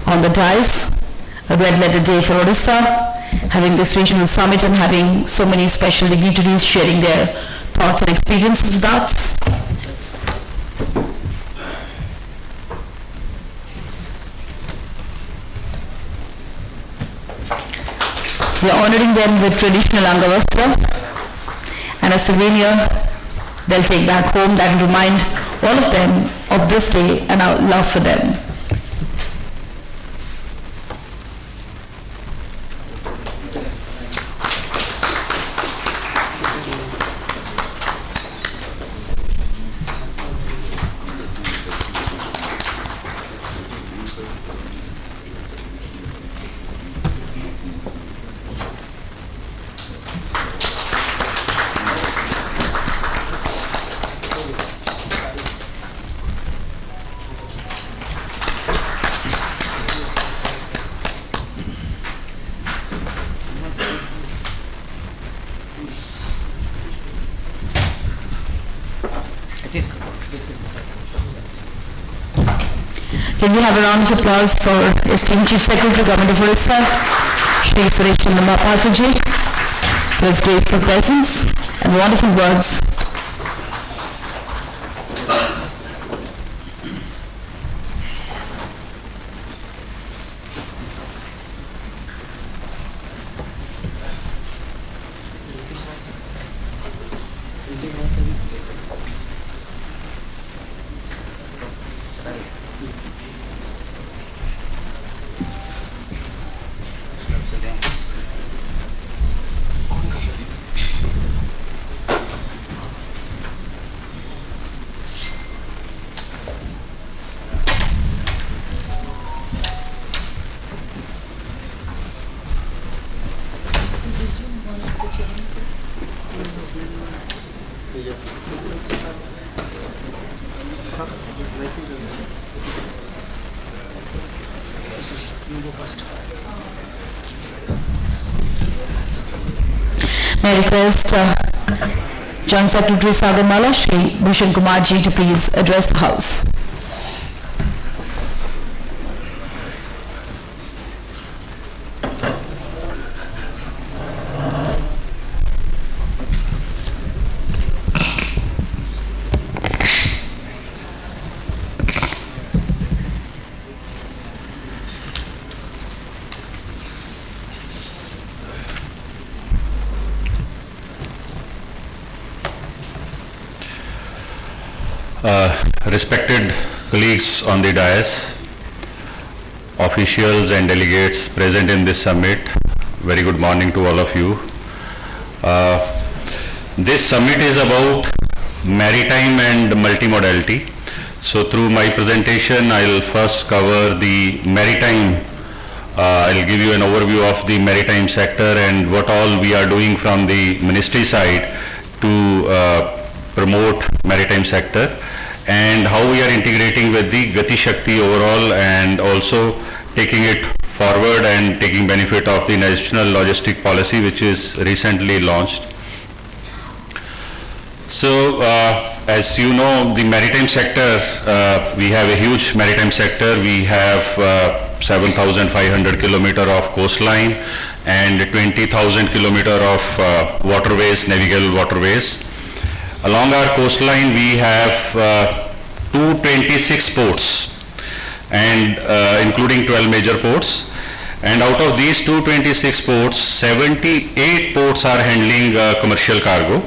on the dais. A red letter day for Odisha, having this regional summit and having so many special dignitaries sharing their thoughts and experiences with us. We are honoring them with traditional Angavastra and a souvenir they'll take back home that will remind all of them of this day and our love for them. Can we have a round of applause for esteemed Chief Secretary, Government of Orissa, Shri Suresh Chandra Mahapatraji, for his graceful presence and wonderful words. May I request Joint Secretary Sagarmala, Shri Bhushan Kumar ji, to please address the House. Respected colleagues on the dais, officials and delegates present in this summit, very good morning to all of you. This summit is about maritime and multimodality. So through my presentation, I'll first cover the maritime. I'll give you an overview of the maritime sector and what all we are doing from the ministry side to promote maritime sector, and how we are integrating with the Gati Shakti overall and also taking it forward and taking benefit of the national logistic policy which is recently launched. So as you know, the maritime sector, we have a huge maritime sector. We have 7,500 kilometer of coastline and 20,000 kilometer of waterways, navigable waterways. Along our coastline, we have 226 ports, and including 12 major ports. And out of these 226 ports, 78 ports are handling commercial cargo.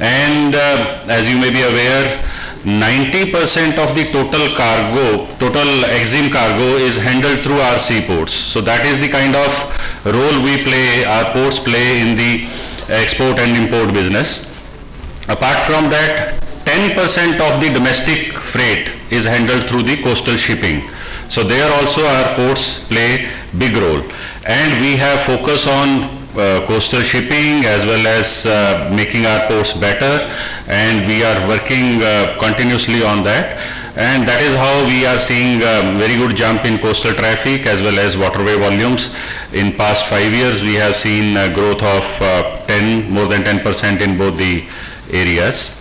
And as you may be aware, 90% of the total cargo, total EXIM cargo is handled through our seaports. So that is the kind of role we play, our ports play in the export and import business. Apart from that, 10% of the domestic freight is handled through the coastal shipping. So there also our ports play big role. And we have focus on coastal shipping as well as making our ports better, and we are working continuously on that. And that is how we are seeing very good jump in coastal traffic as well as waterway volumes. In past 5 years, we have seen a growth of more than 10% in both the areas.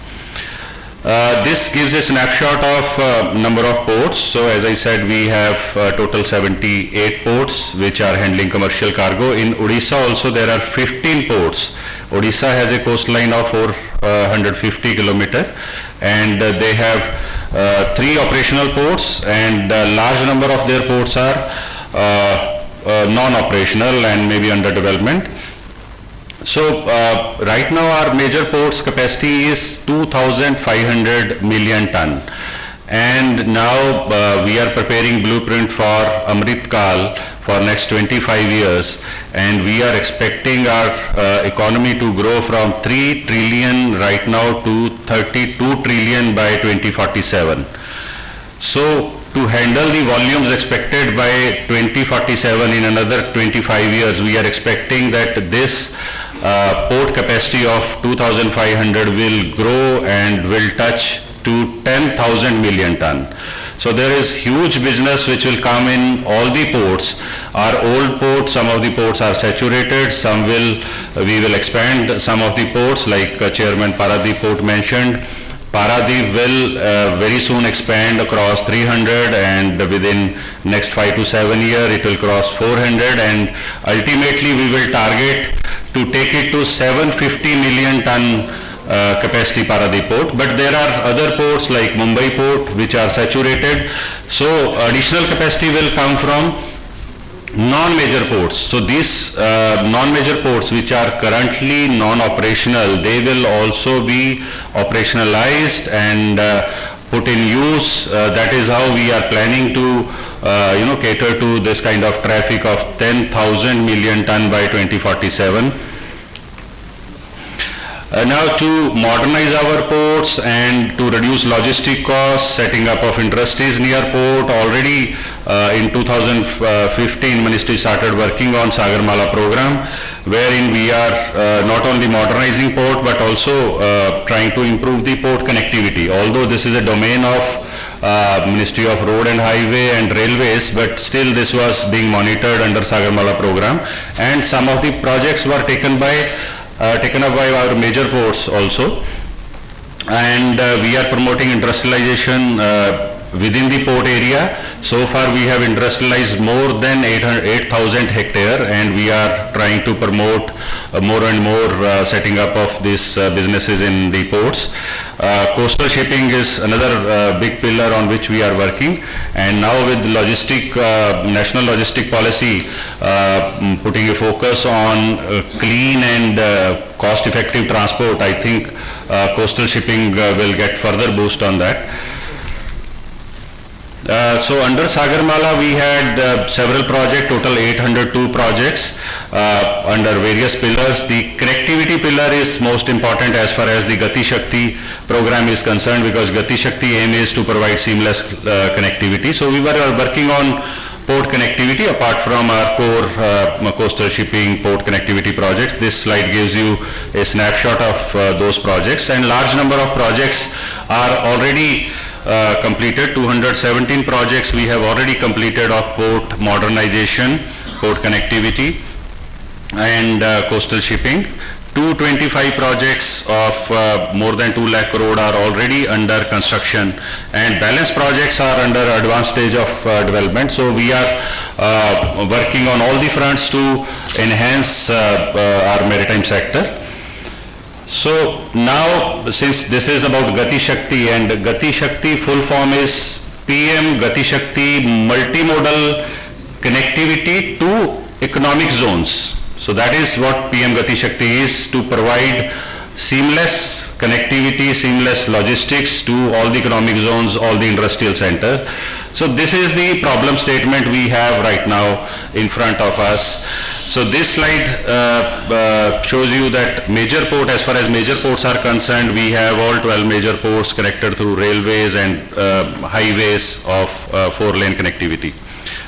This gives a snapshot of number of ports. So as I said, we have total 78 ports which are handling commercial cargo. In Odisha also there are 15 ports. Odisha has a coastline of 450 kilometer, and they have 3 operational ports, and a large number of their ports are non-operational and maybe under development. So right now our major ports capacity is 2,500 million ton, and now we are preparing blueprint for Amrit Kal for next 25 years, and we are expecting our economy to grow from 3 trillion right now to 32 trillion by 2047. So to handle the volumes expected by 2047 in another 25 years, we are expecting that this port capacity of 2,500 will grow and will touch to 10,000 million ton. So there is huge business which will come in all the ports. Our old ports, some of the ports are saturated, we will expand some of the ports like Chairman Paradip Port mentioned, Paradip will very soon expand across 300, and within next 5 to 7 years it will cross 400, and ultimately we will target to take it to 750 million ton capacity Paradip port. But there are other ports like Mumbai port which are saturated, so additional capacity will come from non-major ports. So these non-major ports which are currently non-operational, they will also be operationalized and put in use. That is how we are planning to cater to this kind of traffic of 10,000 million ton by 2047. Now to modernize our ports and to reduce logistic costs, setting up of industries near port. Already in 2015 Ministry started working on Sagarmala program, wherein we are not only modernizing port but also trying to improve the port connectivity. Although this is a domain of Ministry of Road and Highway and Railways, but still this was being monitored under Sagarmala program, and some of the projects were taken up by our major ports also, and we are promoting industrialization within the port area. So far we have industrialized more than 8,000 hectare, and we are trying to promote more and more setting up of these businesses in the ports. Coastal shipping is another big pillar on which we are working, and now with national logistic policy putting a focus on clean and cost effective transport, I think coastal shipping will get further boost on that. So under Sagarmala we had several projects, total 802 projects under various pillars. The connectivity pillar is most important as far as the Gati Shakti program is concerned, because Gati Shakti aim is to provide seamless connectivity. So we were working on port connectivity apart from our core coastal shipping port connectivity projects. This slide gives you a snapshot of those projects, and large number of projects are already completed. 217 projects we have already completed of port modernization, port connectivity and coastal shipping. 225 projects of more than 2 lakh crore are already under construction, and balance projects are under advanced stage of development. So we are working on all the fronts to enhance our maritime sector. So now, since this is about Gati Shakti, and Gati Shakti full form is PM Gati Shakti Multimodal Connectivity to Economic Zones. So that is what PM Gati Shakti is, to provide seamless connectivity, seamless logistics to all the economic zones, all the industrial center. So this is the problem statement we have right now in front of us. So this slide shows you that major port, as far as major ports are concerned, we have all 12 major ports connected through railways and highways of 4-lane connectivity.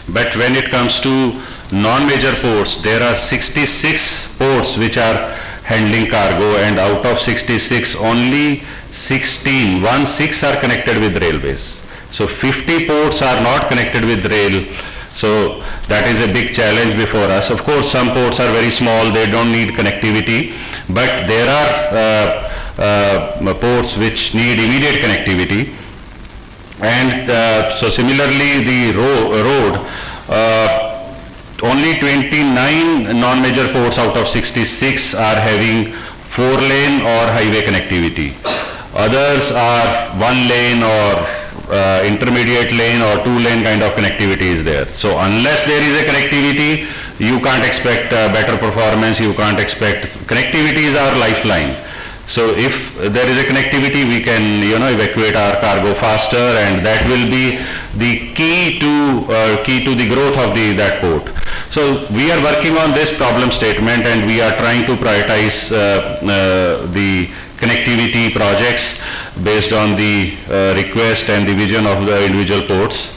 But when it comes to non-major ports, there are 66 ports which are handling cargo, and out of 66, only 16 are connected with railways. So 50 ports are not connected with rail. So that is a big challenge before us. Of course, some ports are very small, they don't need connectivity, but there are ports which need immediate connectivity. And so similarly, the road, only 29 non-major ports out of 66 are having 4-lane or highway connectivity. Others are 1-lane or intermediate lane or 2-lane kind of connectivity is there. So unless there is a connectivity, you can't expect better performance, you can't expect, connectivity is our lifeline. So if there is a connectivity, we can evacuate our cargo faster, and that will be the key to the growth of that port. So we are working on this problem statement, and we are trying to prioritize the connectivity projects based on the request and the vision of the individual ports.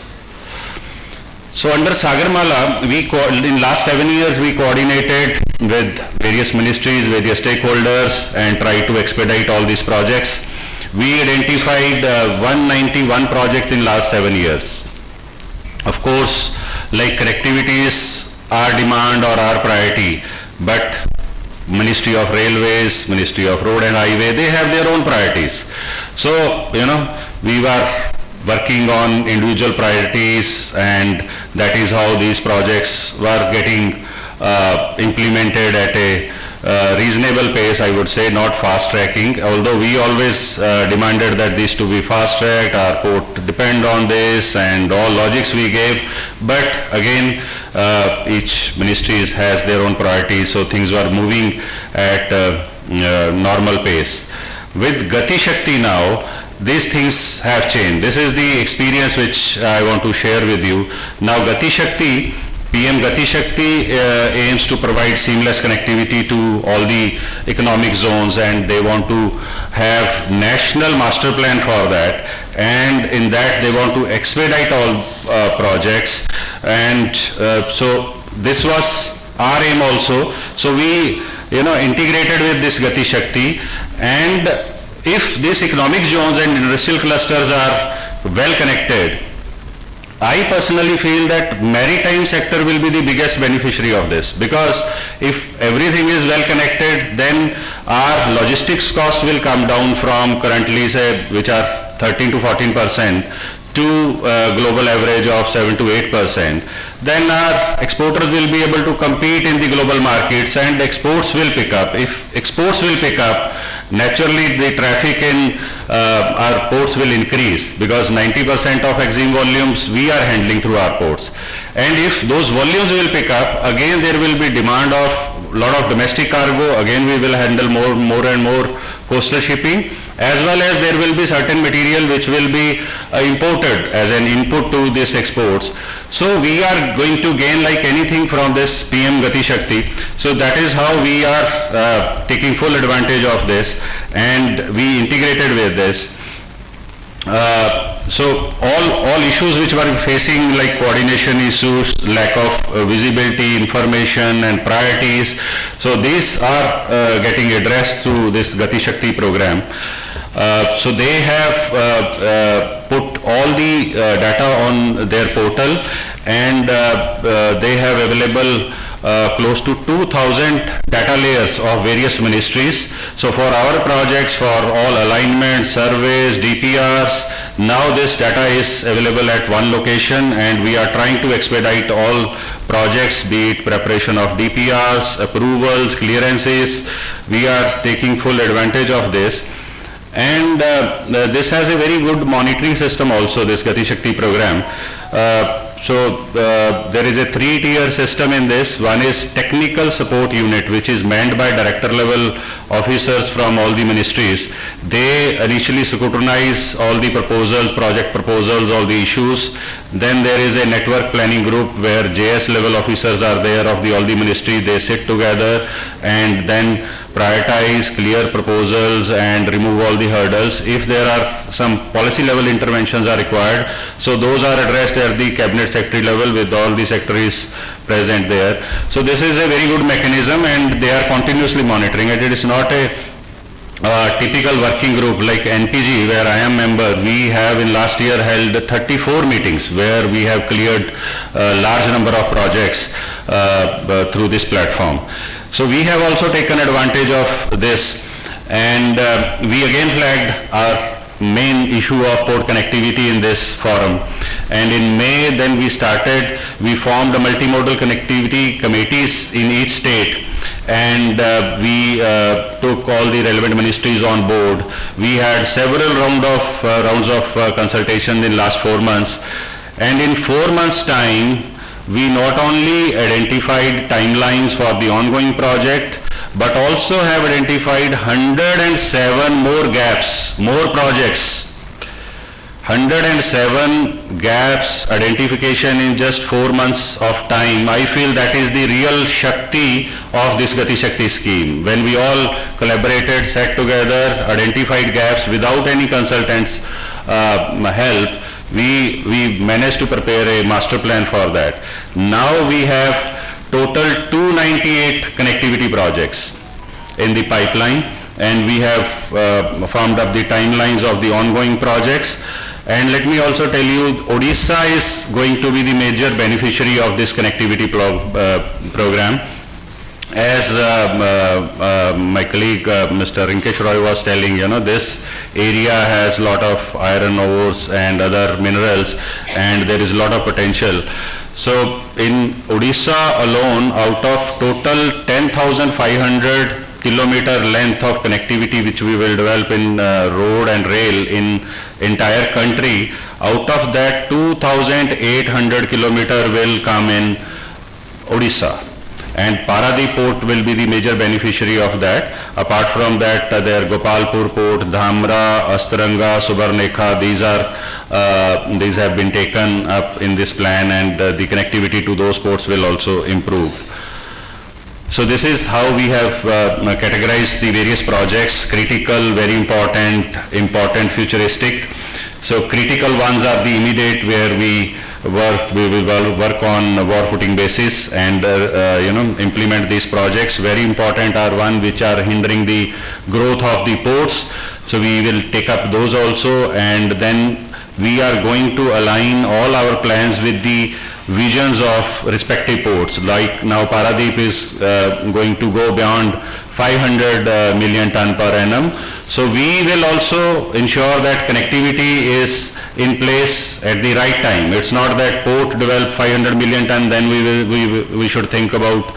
So under Sagarmala, in last 7 years we coordinated with various ministries, various stakeholders, and tried to expedite all these projects. We identified 191 projects in last 7 years. Of course, like connectivity is our demand or our priority, but Ministry of Railways, Ministry of Road and Highway, they have their own priorities. So, we were working on individual priorities, and that is how these projects were getting implemented at a reasonable pace, I would say, not fast tracking, although we always demanded that these to be fast tracked, our port depend on this, and all logics we gave, but again, each ministry has their own priorities, so things were moving at normal pace. With Gati Shakti now, these things have changed. This is the experience which I want to share with you. Now Gati Shakti, PM Gati Shakti aims to provide seamless connectivity to all the economic zones, and they want to have national master plan for that, and in that they want to expedite all projects, and so this was our aim also. So we integrated with this Gati Shakti, and if these economic zones and industrial clusters are well connected, I personally feel that maritime sector will be the biggest beneficiary of this, because if everything is well connected, then our logistics cost will come down from currently, say, which are 13 to 14% to global average of 7 to 8%. Then our exporters will be able to compete in the global markets, and exports will pick up. If exports will pick up, naturally the traffic in our ports will increase, because 90% of EXIM volumes we are handling through our ports. And if those volumes will pick up, again there will be demand of lot of domestic cargo, again we will handle more and more coastal shipping, as well as there will be certain material which will be imported as an input to these exports. So we are going to gain like anything from this PM Gati Shakti. So that is how we are taking full advantage of this, and we integrated with this. So all issues which were facing, like coordination issues, lack of visibility, information and priorities, so these are getting addressed through this Gati Shakti program. So they have put all the data on their portal, and they have available close to 2,000 data layers of various ministries. So for our projects, for all alignment, surveys, DPRs, now this data is available at one location, and we are trying to expedite all projects, be it preparation of DPRs, approvals, clearances. We are taking full advantage of this. And this has a very good monitoring system also, this Gati Shakti program. So there is a three-tier system in this. One is technical support unit, which is manned by director level officers from all the ministries. They initially scrutinize all the proposals, project proposals, all the issues. Then there is a network planning group where JS level officers are there of all the ministry. They sit together and then prioritize, clear proposals and remove all the hurdles. If there are some policy level interventions are required, so those are addressed at the cabinet secretary level with all the secretaries present there. So this is a very good mechanism, and they are continuously monitoring it. It is not a typical working group like NPG, where I am member. We have in last year held 34 meetings where we have cleared a large number of projects through this platform. So we have also taken advantage of this, and we again flagged our main issue of port connectivity in this forum. And in May then we formed a multimodal connectivity committees in each state, and we took all the relevant ministries on board. We had several rounds of consultation in last 4 months, and in 4 months time we not only identified timelines for the ongoing project, but also have identified 107 more gaps, more projects. 107 gaps identification in just 4 months of time. I feel that is the real Shakti of this Gati Shakti scheme. When we all collaborated, sat together, identified gaps without any consultants' help, we managed to prepare a master plan for that. Now we have total 298 connectivity projects in the pipeline, and we have formed up the timelines of the ongoing projects. And let me also tell you, Odisha is going to be the major beneficiary of this connectivity program. as my colleague Mr. Rinkesh Roy was telling, this area has lot of iron ores and other minerals, and there is a lot of potential. So in Odisha alone, out of total 10,500 kilometer length of connectivity which we will develop in road and rail in entire country, out of that 2,800 kilometer will come in Odisha. And Paradip port will be the major beneficiary of that. Apart from that, there Gopalpur port, Dhamra, Astranga, Subarnekha, these have been taken up in this plan, and the connectivity to those ports will also improve. So this is how we have categorized the various projects: critical, very important, futuristic. So critical ones are the immediate, where we will work on war footing basis and implement these projects. Very important are one which are hindering the growth of the ports. So we will take up those also, and then we are going to align all our plans with the visions of respective ports. Like now Paradip is going to go beyond 500 million ton per annum. So we will also ensure that connectivity is in place at the right time. It's not that port develop 500 million ton, then we should think about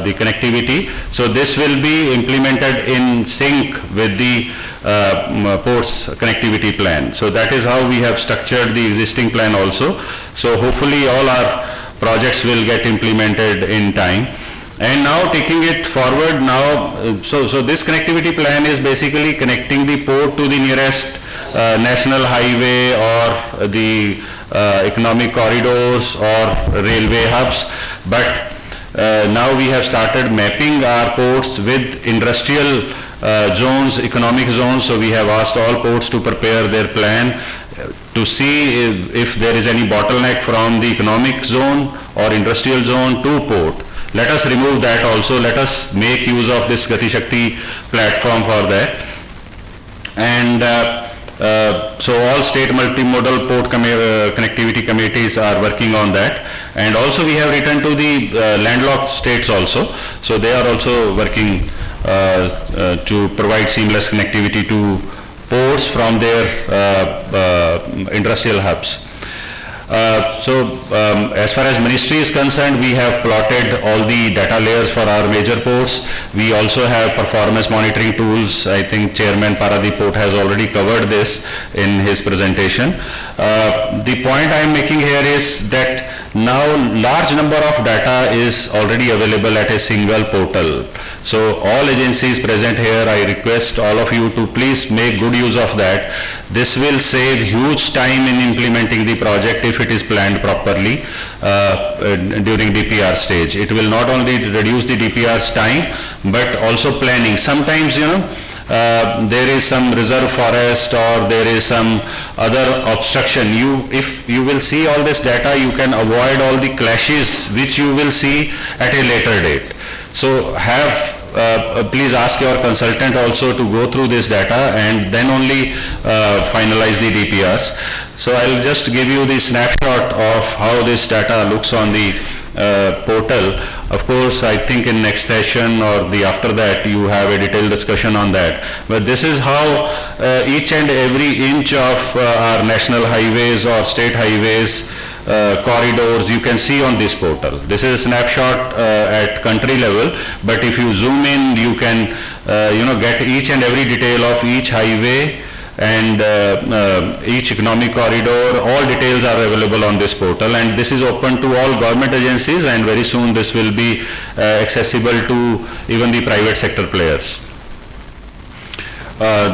the connectivity. So this will be implemented in sync with the ports connectivity plan. So that is how we have structured the existing plan also. So hopefully all our projects will get implemented in time. And now taking it forward now, so this connectivity plan is basically connecting the port to the nearest national highway or the economic corridors or railway hubs. But now we have started mapping our ports with industrial zones, economic zones. So we have asked all ports to prepare their plan to see if there is any bottleneck from the economic zone or industrial zone to port. Let us remove that also. Let us make use of this Gati Shakti platform for that. And so all state multimodal port connectivity committees are working on that. And also we have written to the landlocked states also. So they are also working to provide seamless connectivity to ports from their industrial hubs. As far as ministry is concerned, we have plotted all the data layers for our major ports. We also have performance monitoring tools. I think Chairman Paradip Port has already covered this in his presentation. The point I am making here is that now large number of data is already available at a single portal. So all agencies present here, I request all of you to please make good use of that. This will save huge time in implementing the project if it is planned properly during DPR stage. It will not only reduce the DPR's time, but also planning. Sometimes, there is some reserve forest or there is some other obstruction. If you will see all this data, you can avoid all the clashes which you will see at a later date. So please ask your consultant also to go through this data and then only finalize the DPRs. So I'll just give you the snapshot of how this data looks on the portal. Of course, I think in next session or the after that you have a detailed discussion on that. But this is how each and every inch of our national highways or state highways corridors you can see on this portal. This is a snapshot at country level, but if you zoom in, you can get each and every detail of each highway and each economic corridor. All details are available on this portal, and this is open to all government agencies, and very soon this will be accessible to even the private sector players.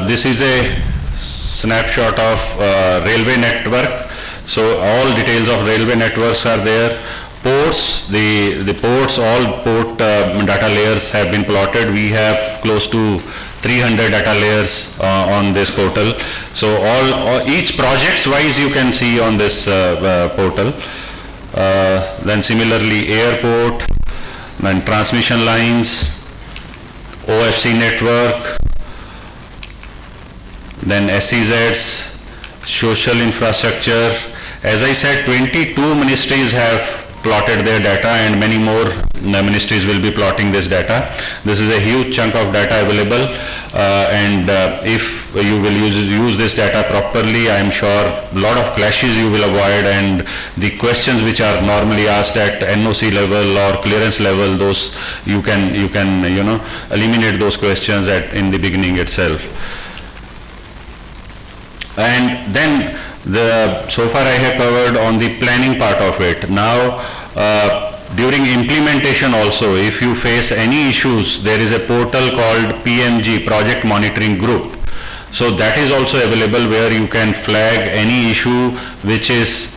This is a snapshot of railway network. So all details of railway networks are there. Ports, the ports, all port data layers have been plotted. We have close to 300 data layers on this portal. So each projects wise you can see on this portal. Then similarly airport, then transmission lines, OFC network, then SEZs, social infrastructure. As I said, 22 ministries have plotted their data, and many more ministries will be plotting this data. This is a huge chunk of data available, and if you will use this data properly, I am sure a lot of clashes you will avoid, and the questions which are normally asked at NOC level or clearance level, those you can eliminate those questions in the beginning itself. And then so far I have covered on the planning part of it. Now during implementation also, if you face any issues, there is a portal called PMG, Project Monitoring Group. So that is also available, where you can flag any issue which is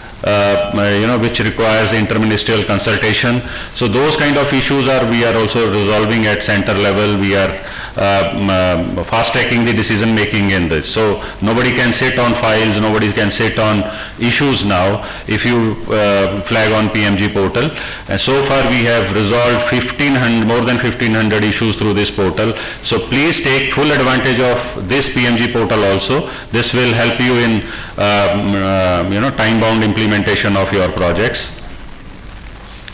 which requires interministerial consultation. So those kind of issues we are also resolving at center level. We are fast tracking the decision making in this. So nobody can sit on files, nobody can sit on issues now if you flag on PMG portal. And so far we have resolved more than 1500 issues through this portal. So please take full advantage of this PMG portal also. This will help you in time-bound implementation of your projects.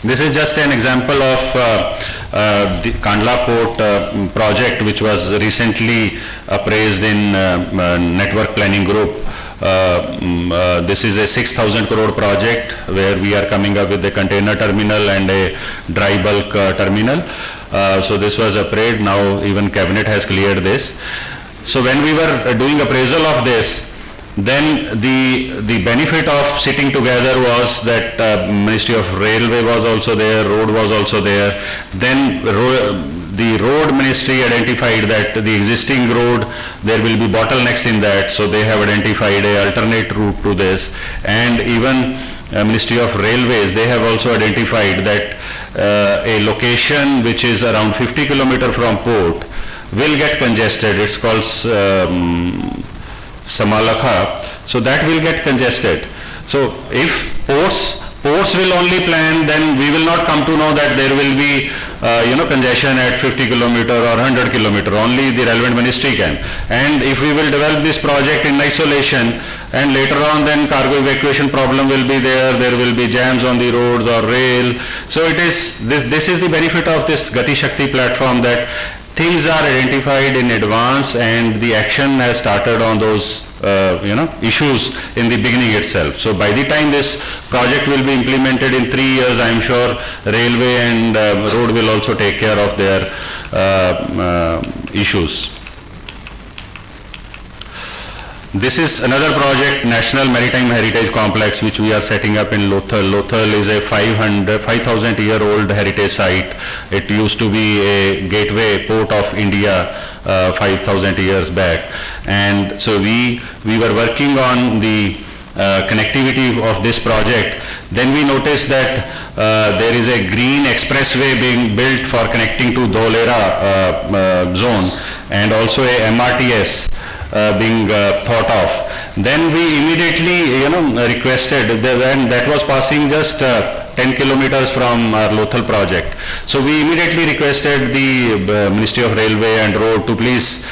This is just an example of the Kandla Port project, which was recently appraised in Network Planning Group. This is a 6,000 crore project where we are coming up with a container terminal and a dry bulk terminal. So this was appraised. Now even Cabinet has cleared this. So when we were doing appraisal of this, then the benefit of sitting together was that Ministry of Railway was also there, road was also there. Then the road ministry identified that the existing road, there will be bottlenecks in that, so they have identified a alternate route to this. And even Ministry of Railways, they have also identified that a location which is around 50 kilometers from port will get congested. It's called Samalakha, so that will get congested. So if ports will only plan, then we will not come to know that there will be congestion at 50 kilometer or 100 kilometer. Only the relevant ministry can. And if we will develop this project in isolation, and later on then cargo evacuation problem will be there, there will be jams on the roads or rail. So it is this is the benefit of this Gati Shakti platform, that things are identified in advance and the action has started on those issues in the beginning itself. So by the time this project will be implemented in 3 years, I am sure railway and road will also take care of their issues. This is another project, National Maritime Heritage Complex, which we are setting up in Lothal. Lothal is a 5,000-year-old heritage site. It used to be a gateway port of India 5,000 years back. And so we were working on the connectivity of this project. Then we noticed that there is a green expressway being built for connecting to Dholera zone, and also a MRTS being thought of. Then we immediately requested, and that was passing just 10 kilometers from our Lothal project. So we immediately requested the Ministry of Railway and Road to please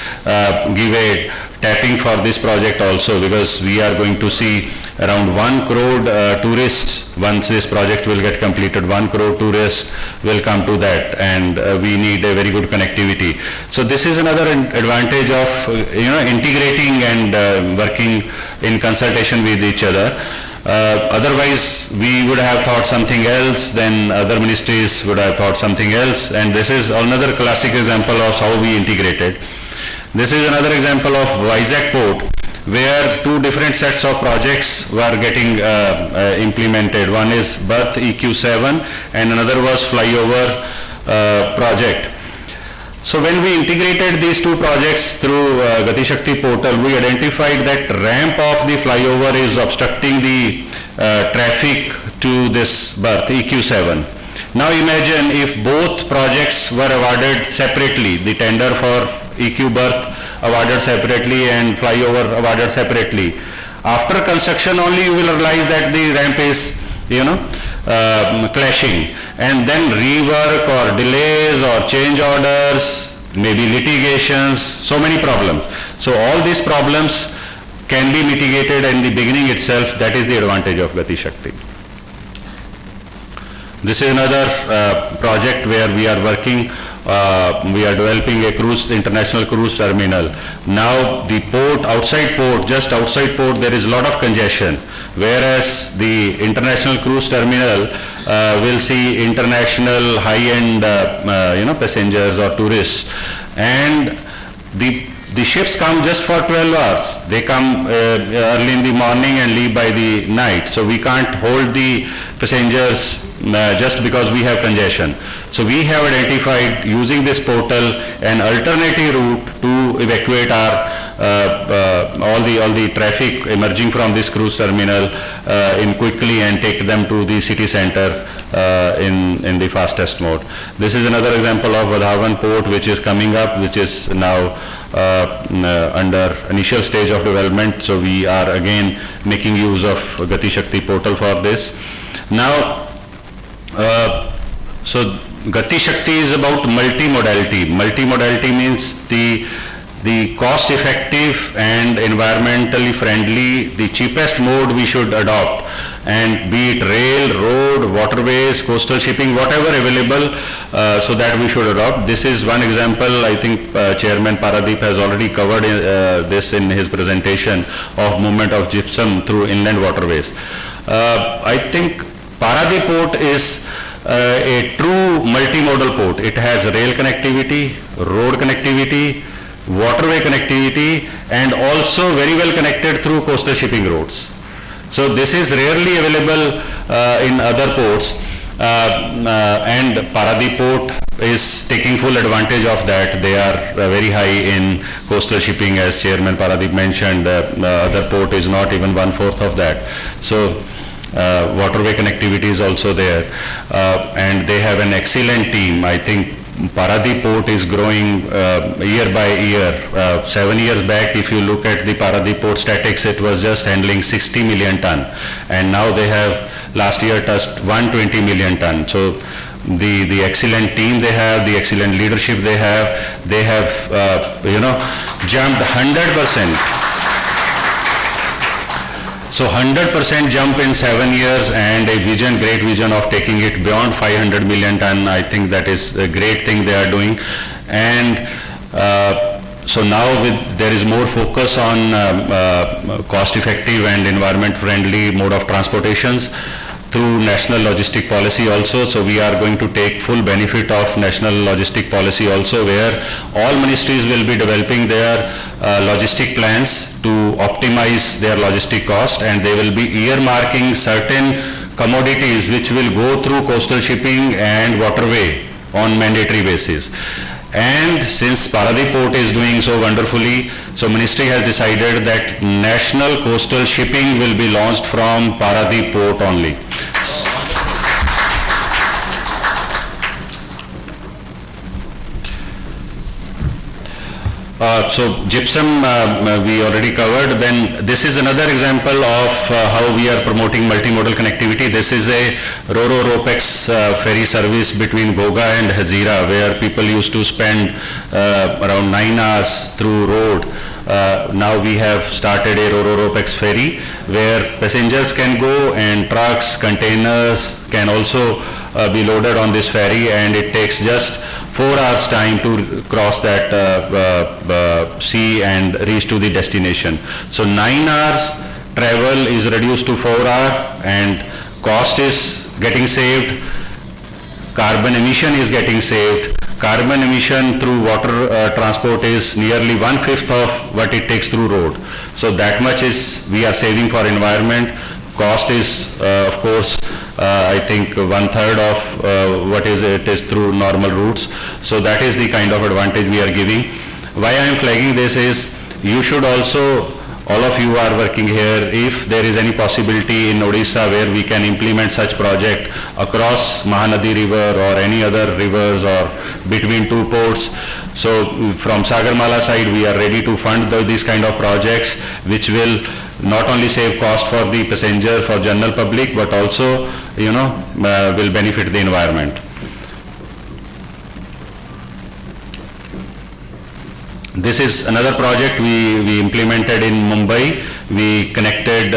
give a tapping for this project also, because we are going to see around 1 crore tourists once this project will get completed. 1 crore tourists will come to that, and we need a very good connectivity. So this is another advantage of integrating and working in consultation with each other. Otherwise we would have thought something else, then other ministries would have thought something else, and this is another classic example of how we integrated. This is another example of Vizag Port, where two different sets of projects were getting implemented. One is Berth EQ7 and another was flyover project. So when we integrated these two projects through Gati Shakti portal, we identified that ramp of the flyover is obstructing the traffic to this Berth EQ7. Now imagine if both projects were awarded separately, the tender for EQ berth awarded separately and flyover awarded separately. After construction only you will realize that the ramp is clashing, and then rework or delays or change orders, maybe litigations, so many problems. So all these problems can be mitigated in the beginning itself. That is the advantage of Gati Shakti. This is another project where we are working, we are developing a international cruise terminal. Now the port, just outside port, there is a lot of congestion, whereas the international cruise terminal will see international high-end, passengers or tourists. And the ships come just for 12 hours. They come early in the morning and leave by the night. So we can't hold the passengers just because we have congestion. So we have identified, using this portal, an alternative route to evacuate our all the traffic emerging from this cruise terminal in quickly and take them to the city center in the fastest mode. This is another example of Vadhavan port, which is coming up, which is now under initial stage of development. So we are again making use of Gati Shakti portal for this. Now, so Gati Shakti is about multimodality. Multimodality means the cost effective and environmentally friendly, the cheapest mode we should adopt, and be it rail, road, waterways, coastal shipping, whatever available, so that we should adopt. This is one example. I think Chairman Paradeep has already covered this in his presentation of movement of gypsum through inland waterways. I think Paradeep port is a true multimodal port. It has rail connectivity, road connectivity, waterway connectivity, and also very well connected through coastal shipping routes. So this is rarely available in other ports, and Paradeep port is taking full advantage of that. They are very high in coastal shipping, as Chairman Paradeep mentioned. Other port is not even 1/4 of that. So waterway connectivity is also there, and they have an excellent team. I think Paradeep port is growing year by year. 7 years back, if you look at the Paradeep port statics, it was just handling 60 million ton, and now they have last year touched 120 million ton. So the excellent team they have, the excellent leadership they have jumped 100%. So 100% jump in 7 years, and a vision, great vision of taking it beyond 500 million ton. I think that is a great thing they are doing. And so now there is more focus on cost effective and environment friendly mode of transportations through national logistic policy also. So we are going to take full benefit of national logistic policy also, where all ministries will be developing their logistic plans to optimize their logistic cost, and they will be earmarking certain commodities which will go through coastal shipping and waterway on mandatory basis. And since Paradeep port is doing so wonderfully, so ministry has decided that national coastal shipping will be launched from Paradeep port only. So gypsum we already covered. Then this is another example of how we are promoting multimodal connectivity. This is a Ro-Ro-Ropex ferry service between Goga and Hazira, where people used to spend around 9 hours through road. Now we have started a Ro-Ro-Ropex ferry where passengers can go, and trucks, containers can also be loaded on this ferry, and it takes just 4 hours time to cross that sea and reach to the destination. So 9 hours travel is reduced to 4 hours, and cost is getting saved, carbon emission is getting saved. Carbon emission through water transport is nearly 1/5 of what it takes through road. So that much is we are saving for environment. Cost is of course I think 1/3 of what it is through normal routes. So that is the kind of advantage we are giving. Why I am flagging this is, you should also, all of you are working here, if there is any possibility in Odisha where we can implement such project across Mahanadi river or any other rivers or between two ports. So from Sagarmala side, we are ready to fund these kind of projects, which will not only save cost for the passenger, for general public, but also, will benefit the environment. This is another project we implemented in Mumbai, We connected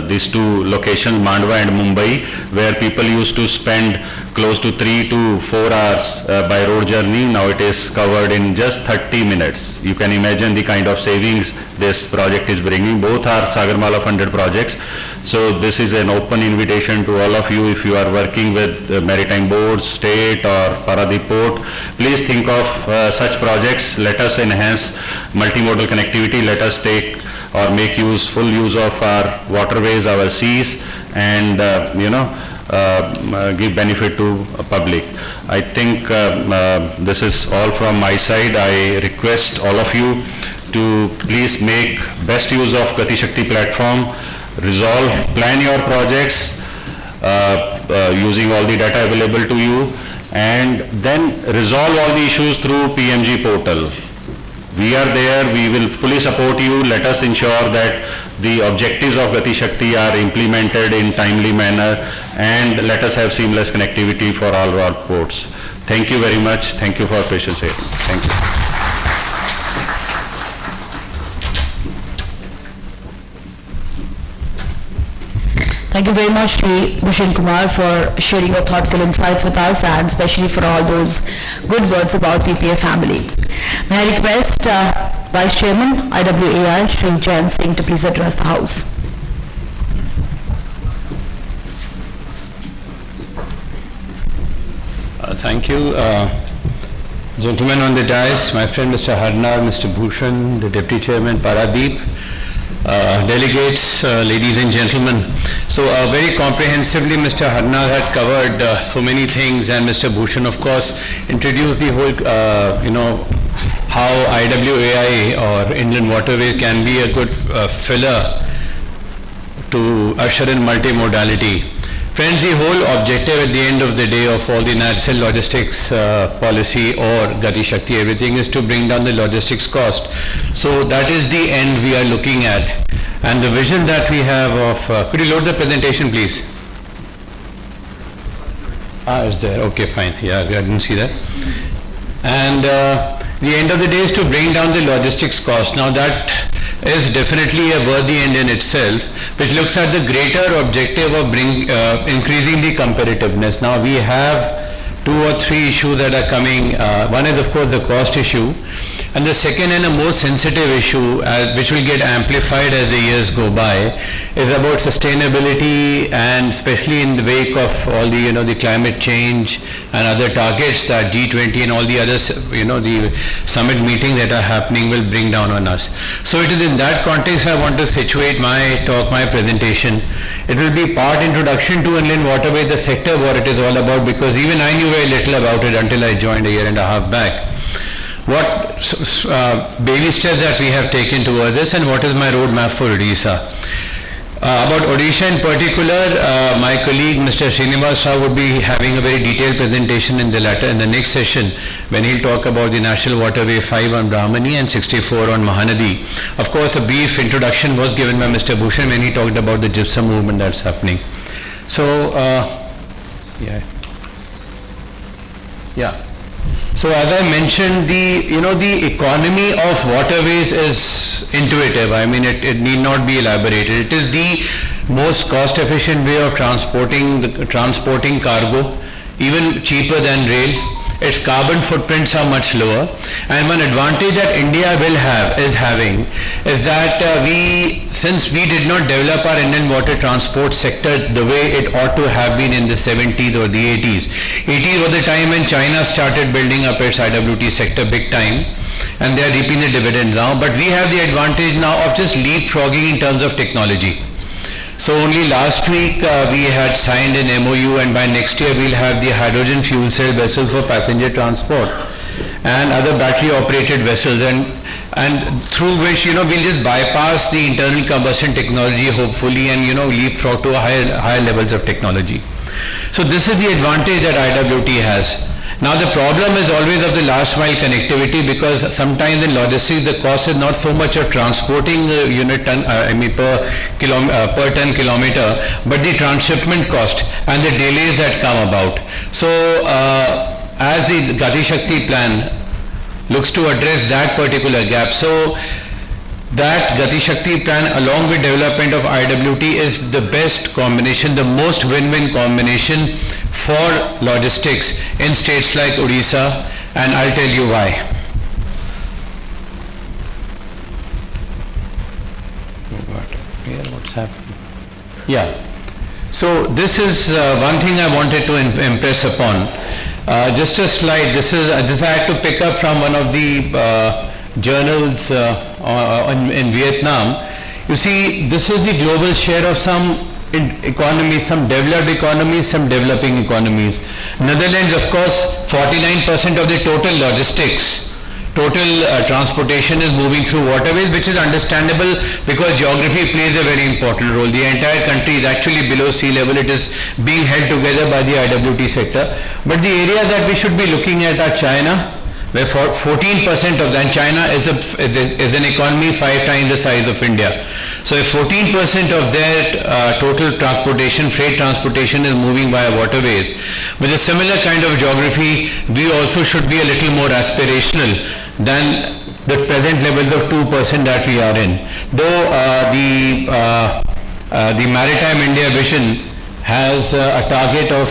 these two locations, Mandwa and Mumbai, where people used to spend close to 3 to 4 hours by road journey. Now it is covered in just 30 minutes. You can imagine the kind of savings this project is bringing. Both are Sagarmala funded projects. So this is an open invitation to all of you. If you are working with maritime boards, state or Paradip Port, please think of such projects. Let us enhance multimodal connectivity. Let us take or make full use of our waterways, our seas, and give benefit to public. I think this is all from my side. I request all of you to please make best use of Gati Shakti platform, plan your projects using all the data available to you, and then resolve all the issues through PMG portal. We are there, we will fully support you. Let us ensure that the objectives of Gati Shakti are implemented in timely manner, and let us have seamless connectivity for all our ports. Thank you very much. Thank you for patience hearing. Thank you. Thank you very much, Sri Bhushan Kumar, for sharing your thoughtful insights with us, and especially for all those good words about PPA family. May I request Vice Chairman, IWAI, Sri Jain Singh, to please address the House. Thank you. Gentlemen on the dais, my friend Mr. Harnar, Mr. Bhushan, the Deputy Chairman, Paradip, delegates, ladies and gentlemen. So very comprehensively Mr. Harnar had covered so many things, and Mr. Bhushan of course introduced the whole, how IWAI or Inland Waterway can be a good filler to usher in multimodality. Friends, the whole objective at the end of the day of all the national logistics policy or Gati Shakti, everything is to bring down the logistics cost. So that is the end we are looking at. And the vision that we have of, could you load the presentation please? It's there, okay fine, yeah, I didn't see that. And the end of the day is to bring down the logistics cost. Now that is definitely a worthy end in itself, which looks at the greater objective of increasing the competitiveness. Now we have 2 or 3 issues that are coming. One is of course the cost issue, and the second and a more sensitive issue which will get amplified as the years go by is about sustainability, and especially in the wake of all the the climate change and other targets that G20 and all the other the summit meetings that are happening will bring down on us. So it is in that context I want to situate my talk, my presentation. It will be part introduction to Inland Waterway, the sector, what it is all about, because even I knew very little about it until I joined a year and a half back. What baby steps that we have taken towards this, and what is my roadmap for Odisha. About Odisha in particular, my colleague Mr. Srinivas Rao would be having a very detailed presentation in the next session, when he'll talk about the National Waterway 5 on Brahmani and 64 on Mahanadi. Of course, a brief introduction was given by Mr. Bhushan when he talked about the gypsum movement that's happening. So, So as I mentioned, the economy of waterways is intuitive. I mean, it need not be elaborated. It is the most cost-efficient way of transporting cargo, even cheaper than rail. Its carbon footprints are much lower, and one advantage that India is having is that since we did not develop our inland water transport sector the way it ought to have been in the 70s or the 80s. 80s was the time when China started building up its IWT sector big time, and they are reaping the dividends now. But we have the advantage now of just leapfrogging in terms of technology. So only last week we had signed an MOU, and by next year we'll have the hydrogen fuel cell vessels for passenger transport and other battery operated vessels, and through which we'll just bypass the internal combustion technology hopefully, and leapfrog to higher levels of technology. So this is the advantage that IWT has. Now the problem is always of the last mile connectivity, because sometimes in logistics the cost is not so much of transporting the unit ton, per ton kilometer, but the transshipment cost and the delays that come about. So as the Gati Shakti plan looks to address that particular gap. So that Gati Shakti plan along with development of IWT is the best combination, the most win-win combination for logistics in states like Odisha, and I'll tell you why. What's happening? Yeah. So this is one thing I wanted to impress upon. Just a slide. This I had to pick up from one of the journals in Vietnam. You see, this is the global share of some economies, some developed economies, some developing economies. Netherlands, of course, 49% of the total logistics, total transportation is moving through waterways, which is understandable because geography plays a very important role. The entire country is actually below sea level. It is being held together by the IWT sector. But the area that we should be looking at are China, where 14% of that, China is an economy 5 times the size of India. So if 14% of their total transportation, freight transportation is moving via waterways, with a similar kind of geography, we also should be a little more aspirational than the present levels of 2% that we are in. Though the Maritime India Vision has a target of,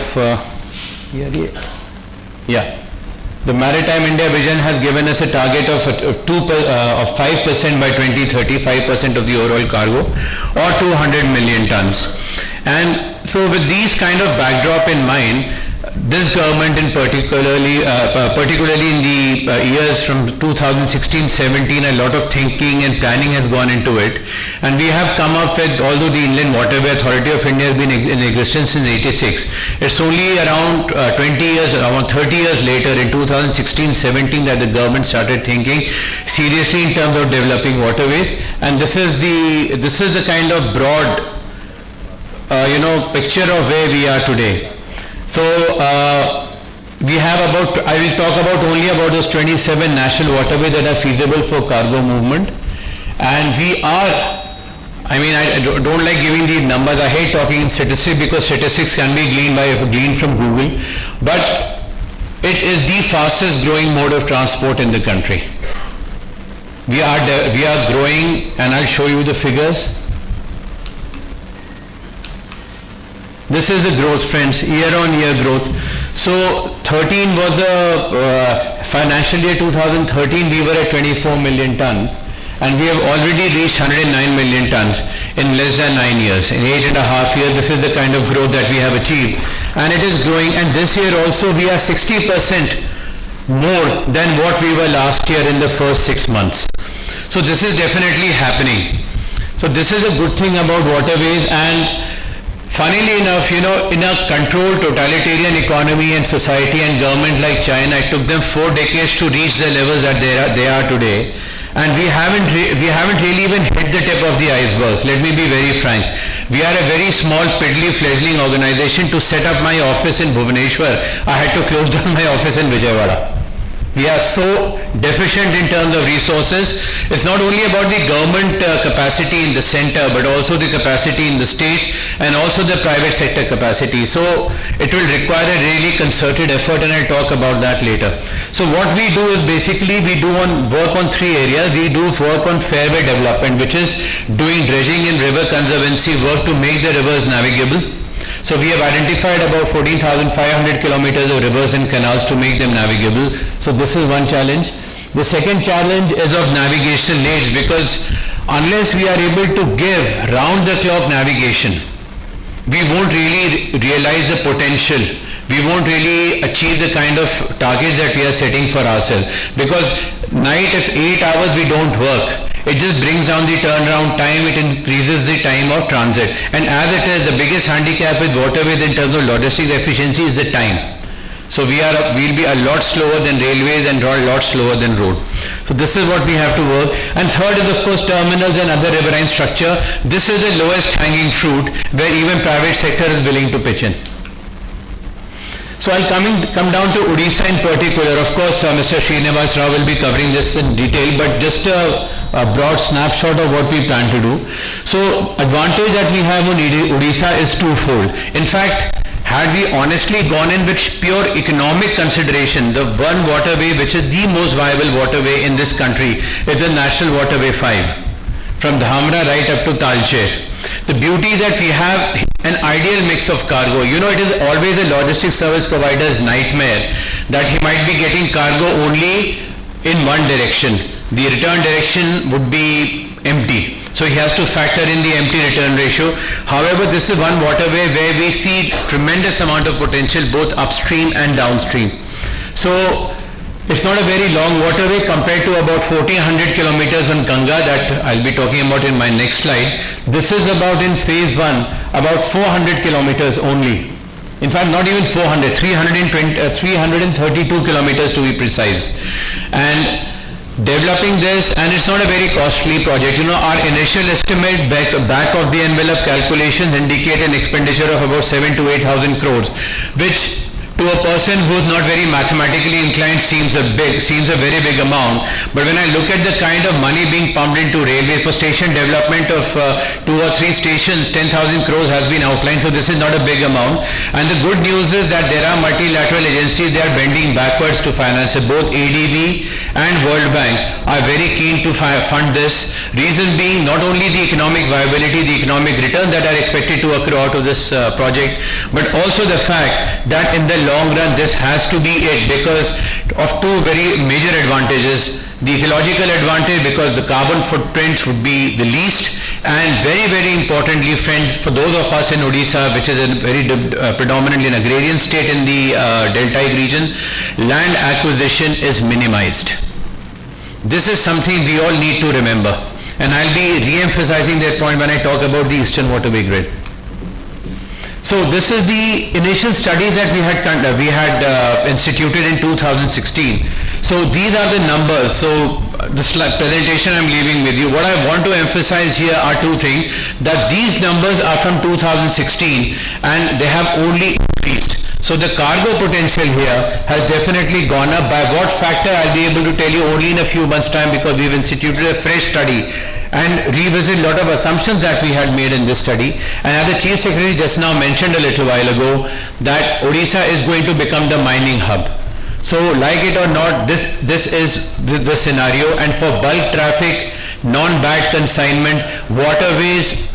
the Maritime India Vision has given us a target of 5% by 2030, 5% of the overall cargo, or 200 million tons. And so with these kind of backdrop in mind, this government in particularly in the years from 2016-17, a lot of thinking and planning has gone into it, and we have come up with, although the Inland Waterway Authority of India has been in existence since 86, it's only around 20 years, around 30 years later in 2016-17 that the government started thinking seriously in terms of developing waterways, and this is the kind of broad picture of where we are today. So we have I will talk only about those 27 national waterways that are feasible for cargo movement, and we are, I don't like giving these numbers. I hate talking in statistics because statistics can be gleaned from Google, but it is the fastest growing mode of transport in the country. We are growing, and I'll show you the figures. This is the growth, friends, year-on-year growth. So 13 was the financial year 2013, we were at 24 million ton, and we have already reached 109 million tons in less than 9 years. In 8.5 years, this is the kind of growth that we have achieved, and it is growing. And this year also we are 60% more than what we were last year in the first 6 months. So this is definitely happening. So this is a good thing about waterways. And funnily enough, in a controlled totalitarian economy and society and government like China, it took them 4 decades to reach the levels that they are today. And we haven't really even hit the tip of the iceberg. Let me be very frank. We are a very small, piddly, fledgling organization. To set up my office in Bhubaneswar, I had to close down my office in Vijayawada. We are so deficient in terms of resources. It's not only about the government capacity in the center, but also the capacity in the states and also the private sector capacity. So it will require a really concerted effort, and I'll talk about that later. So what we do is basically we do work on 3 areas. We do work on fairway development, which is doing dredging and river conservancy work to make the rivers navigable. So we have identified about 14,500 kilometers of rivers and canals to make them navigable. So this is one challenge. The second challenge is of navigational aids, because unless we are able to give round-the-clock navigation, we won't really realize the potential. We won't really achieve the kind of targets that we are setting for ourselves. Because night, if 8 hours we don't work, it just brings down the turnaround time, it increases the time of transit. And as it is, the biggest handicap with waterways in terms of logistics efficiency is the time. So we'll be a lot slower than railways and a lot slower than road. So this is what we have to work. And third is of course terminals and other riverine structure. This is the lowest hanging fruit where even private sector is willing to pitch in. So I'll come down to Odisha in particular. Of course, Mr. Srinivas Rao will be covering this in detail, but just a broad snapshot of what we plan to do. So advantage that we have on Odisha is twofold. In fact, had we honestly gone in with pure economic consideration, the one waterway which is the most viable waterway in this country is the National Waterway 5. from Dhamra right up to Talcher. The beauty that we have an ideal mix of cargo. You know, it is always a logistics service provider's nightmare that he might be getting cargo only in one direction. The return direction would be empty. So he has to factor in the empty return ratio. However, this is one waterway where we see tremendous amount of potential both upstream and downstream. So it's not a very long waterway compared to about 1400 kilometers on Ganga that I'll be talking about in my next slide. This is about in phase 1, about 400 kilometers only. In fact, not even 400, 332 kilometers to be precise. And developing this, and it's not a very costly project. You know, our initial estimate back of the envelope calculations indicate an expenditure of about 7,000 to 8,000 crores, which to a person who is not very mathematically inclined seems a very big amount. But when I look at the kind of money being pumped into railway for station development of 2 or 3 stations, 10,000 crores has been outlined, so this is not a big amount. And the good news is that there are multilateral agencies, they are bending backwards to finance it. Both ADB and World Bank are very keen to fund this. Reason being not only the economic viability, the economic return that are expected to accrue out of this project, but also the fact that in the long run this has to be it because of 2 very major advantages. The ecological advantage because the carbon footprint would be the least, and very, very importantly, friends, for those of us in Odisha, which is a very predominantly an agrarian state in the deltaic region, land acquisition is minimized. This is something we all need to remember, and I'll be re-emphasizing that point when I talk about the Eastern Waterway Grid. So this is the initial studies that we had instituted in 2016. So these are the numbers. So this presentation I'm leaving with you. What I want to emphasize here are 2 things, that these numbers are from 2016 and they have only increased. So the cargo potential here has definitely gone up. By what factor I'll be able to tell you only in a few months' time because we've instituted a fresh study and revisit a lot of assumptions that we had made in this study. And as the Chief Secretary just now mentioned a little while ago, that Odisha is going to become the mining hub. So like it or not, this is the scenario, and for bulk traffic, non-BAT consignment, waterways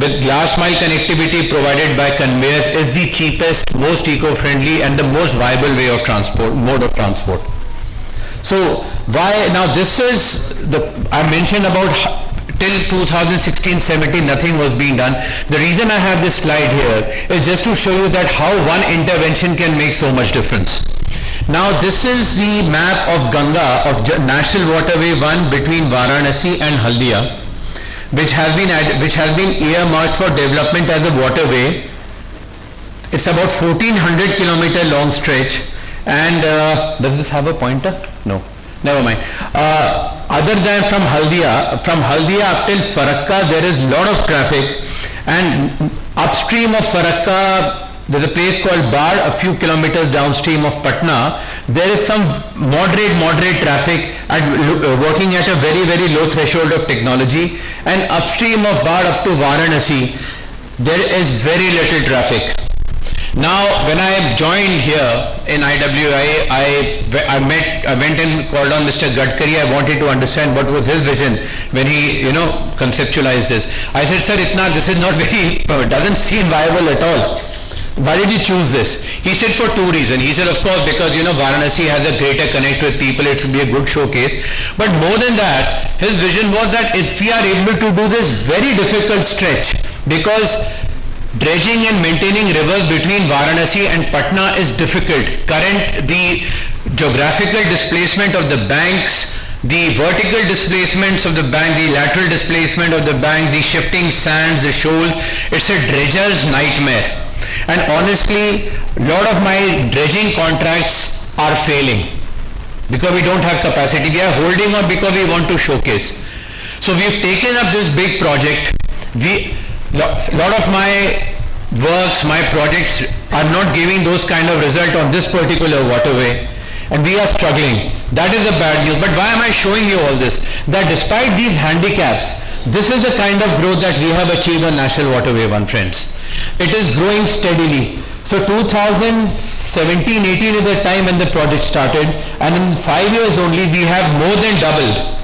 with last mile connectivity provided by conveyors is the cheapest, most eco-friendly and the most viable way of transport, mode of transport. So why, now this is I mentioned about till 2016-17 nothing was being done. The reason I have this slide here is just to show you that how one intervention can make so much difference. Now this is the map of Ganga, of National Waterway 1 between Varanasi and Haldia, which has been earmarked for development as a waterway. It's about 1400 kilometer long stretch, and does this have a pointer? No, never mind. Other than from Haldia up till Farakka, there is lot of traffic, and upstream of Farakka, there's a place called Bar, a few kilometers downstream of Patna. There is some moderate traffic working at a very, very low threshold of technology. And upstream of Bar up to Varanasi, there is very little traffic. Now, when I joined here in IWI, I went and called on Mr. Gadkari. I wanted to understand what was his vision when he, conceptualized this. I said, sir, this is not very, doesn't seem viable at all. Why did you choose this? He said for 2 reasons. He said, of course, because, Varanasi has a greater connect with people, it should be a good showcase. But more than that, his vision was that if we are able to do this very difficult stretch, because dredging and maintaining rivers between Varanasi and Patna is difficult. The geographical displacement of the banks, the vertical displacements of the bank, the lateral displacement of the bank, the shifting sands, the shoals, it's a dredger's nightmare. And honestly, a lot of my dredging contracts are failing because we don't have capacity. We are holding on because we want to showcase. So we've taken up this big project. A lot of my works, my projects are not giving those kind of result on this particular waterway, and we are struggling. That is the bad news. But why am I showing you all this? That despite these handicaps, this is the kind of growth that we have achieved on National Waterway 1, friends. It is growing steadily. So 2017-18 is the time when the project started, and in 5 years only we have more than doubled.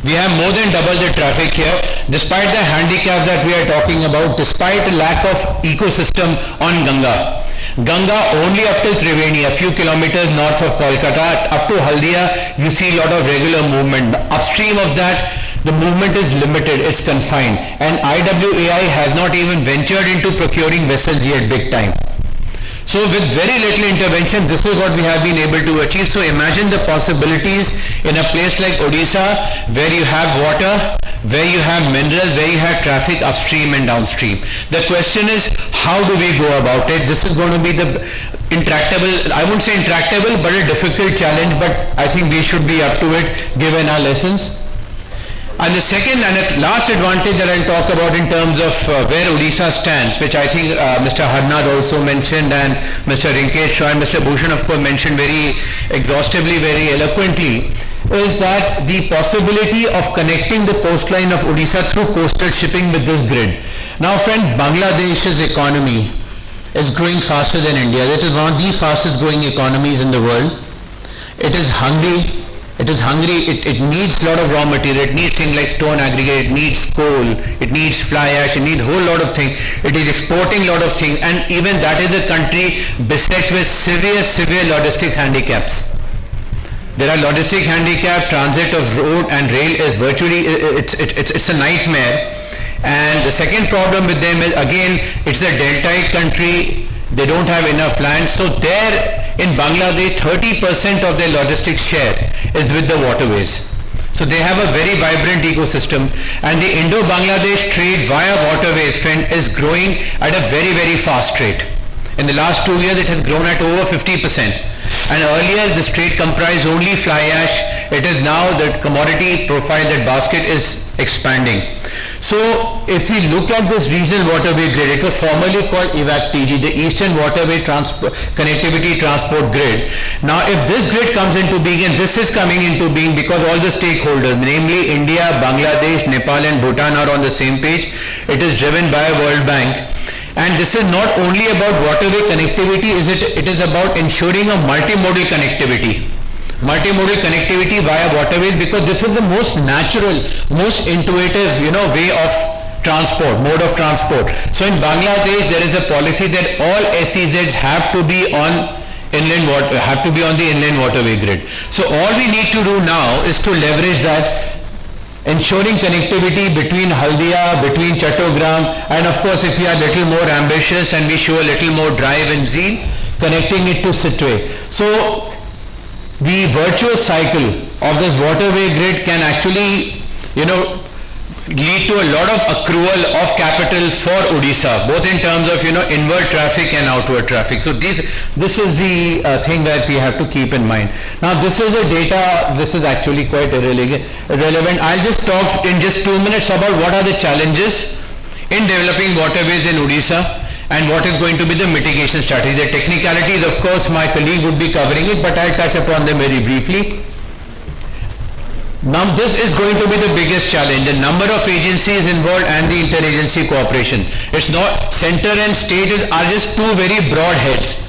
We have more than double the traffic here, despite the handicaps that we are talking about, despite the lack of ecosystem on Ganga. Ganga only up till Triveni, a few kilometers north of Kolkata, up to Haldia, you see a lot of regular movement. Upstream of that, the movement is limited, it's confined. And IWAI has not even ventured into procuring vessels yet big time. So with very little intervention, this is what we have been able to achieve. So imagine the possibilities in a place like Odisha, where you have water, where you have minerals, where you have traffic upstream and downstream. The question is, how do we go about it? This is going to be the intractable, I wouldn't say intractable, but a difficult challenge, but I think we should be up to it given our lessons. And the second and last advantage that I'll talk about in terms of where Odisha stands, which I think Mr. Harnad also mentioned, and Mr. Rinkesh and Mr. Bhushan of course mentioned very exhaustively, very eloquently, is that the possibility of connecting the coastline of Odisha through coastal shipping with this grid. Now friend, Bangladesh's economy is growing faster than India. It is one of the fastest growing economies in the world. It is hungry. It needs a lot of raw material, it needs things like stone aggregate, it needs coal, it needs fly ash, it needs a whole lot of things. It is exporting a lot of things, and even that is a country beset with severe logistics handicaps. There are logistic handicap, transit of road and rail is virtually, it's a nightmare. And the second problem with them is, again, it's a deltaic country, they don't have enough land, so there in Bangladesh, 30% of their logistics share is with the waterways. So they have a very vibrant ecosystem, and the Indo-Bangladesh trade via waterways, friend, is growing at a very fast rate. In the last 2 years, it has grown at over 50%. And earlier, this trade comprised only fly ash. It is now the commodity profile, that basket is expanding. So if we look at this regional waterway grid, it was formerly called EVAC-TG, the Eastern Waterway Connectivity Transport Grid. Now if this grid comes into being, and this is coming into being because all the stakeholders, namely India, Bangladesh, Nepal and Bhutan are on the same page, it is driven by World Bank. And this is not only about waterway connectivity, it is about ensuring a multimodal connectivity. Multimodal connectivity via waterways, because this is the most natural, most intuitive, way of transport, mode of transport. So in Bangladesh, there is a policy that all SEZs have to be on inland water, have to be on the inland waterway grid. So all we need to do now is to leverage that, ensuring connectivity between Haldia, between Chattogram, and of course if we are a little more ambitious and we show a little more drive and zeal, connecting it to Sitwe. So the virtuous cycle of this waterway grid can actually, lead to a lot of accrual of capital for Odisha, both in terms of, inward traffic and outward traffic. So this is the thing that we have to keep in mind. Now this is the data, this is actually quite irrelevant. I'll just talk in just 2 minutes about what are the challenges in developing waterways in Odisha, and what is going to be the mitigation strategy. The technicalities, of course, my colleague would be covering it, but I'll touch upon them very briefly. Now, this is going to be the biggest challenge, the number of agencies involved and the interagency cooperation. It's not, center and state are just two very broad heads.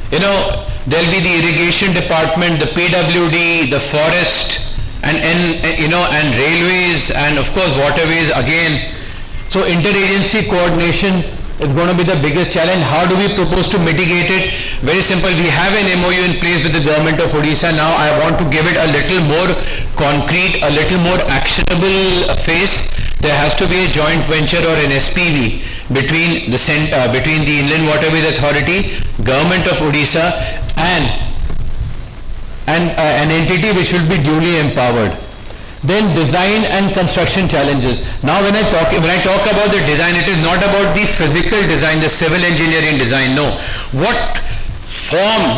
There'll be the irrigation department, the PWD, the forest, and railways, and of course waterways again. So interagency coordination is going to be the biggest challenge. How do we propose to mitigate it? Very simple. We have an MOU in place with the government of Odisha. Now I want to give it a little more concrete, a little more actionable face. There has to be a joint venture or an SPV between the Inland Waterways Authority, government of Odisha, and an entity which will be duly empowered. Then design and construction challenges. Now when I talk about the design, it is not about the physical design, the civil engineering design. No, what form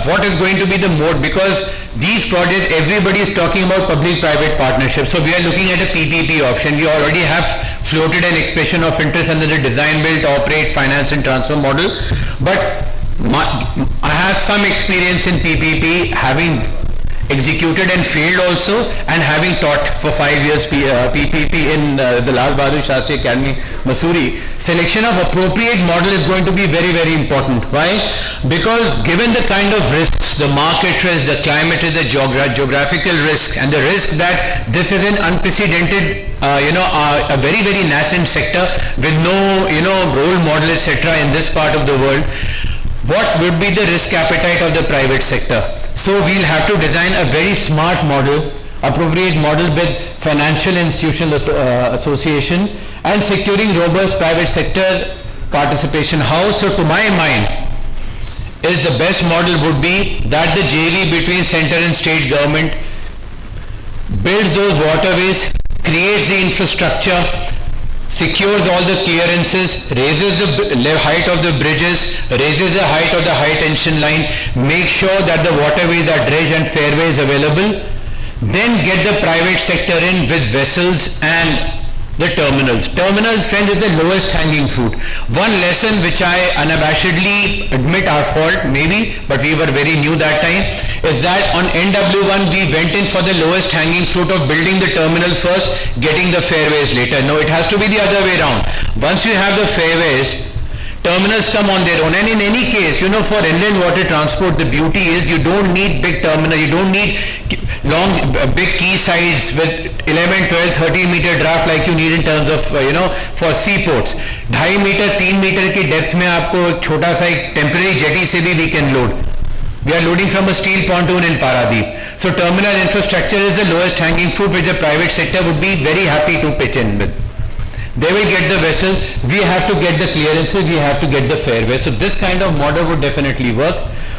what is going to be the mode, because these projects, everybody is talking about public-private partnerships. So we are looking at a PPP option. We already have floated an expression of interest under the design, build, operate, finance and transfer model. But I have some experience in PPP, having executed and failed also, and having taught for 5 years PPP in the Lal Bahadur Shastri Academy, Mussoorie. Selection of appropriate model is going to be very important. Why? Because given the kind of risks risks, the market risk, the climate risk, the geographical risk, and the risk that this is an unprecedented, a very, very nascent sector with no, role model, etc. in this part of the world. What would be the risk appetite of the private sector? So we'll have to design a very smart model, appropriate model with financial institutional association and securing robust private sector participation. How? So to my mind, is the best model would be that the JV between center and state government builds those waterways, creates the infrastructure, secures all the clearances, raises the height of the bridges, raises the height of the high tension line, make sure that the waterways are dredge and fairways available, then get the private sector in with vessels and the terminals. Terminals, friends, is the lowest hanging fruit. One lesson which I unabashedly admit our fault, maybe, but we were very new that time, is that on NW1 we went in for the lowest hanging fruit of building the terminal first, getting the fairways later. No, it has to be the other way around. Once you have the fairways, terminals come on their own. And in any case, for inland water transport, the beauty is you don't need big terminal, you don't need long, big quaysides with 11, 12, 13 meter draft like you need in terms of, for seaports. 2.5 meter, 3 meter की depth में आपको एक छोटा सा एक temporary jetty से भी we can load. We are loading from a steel pontoon in Paradip. So terminal infrastructure is the lowest hanging fruit which the private sector would be very happy to pitch in with. They will get the vessel, we have to get the clearances, we have to get the fairway. So this kind of model would definitely work.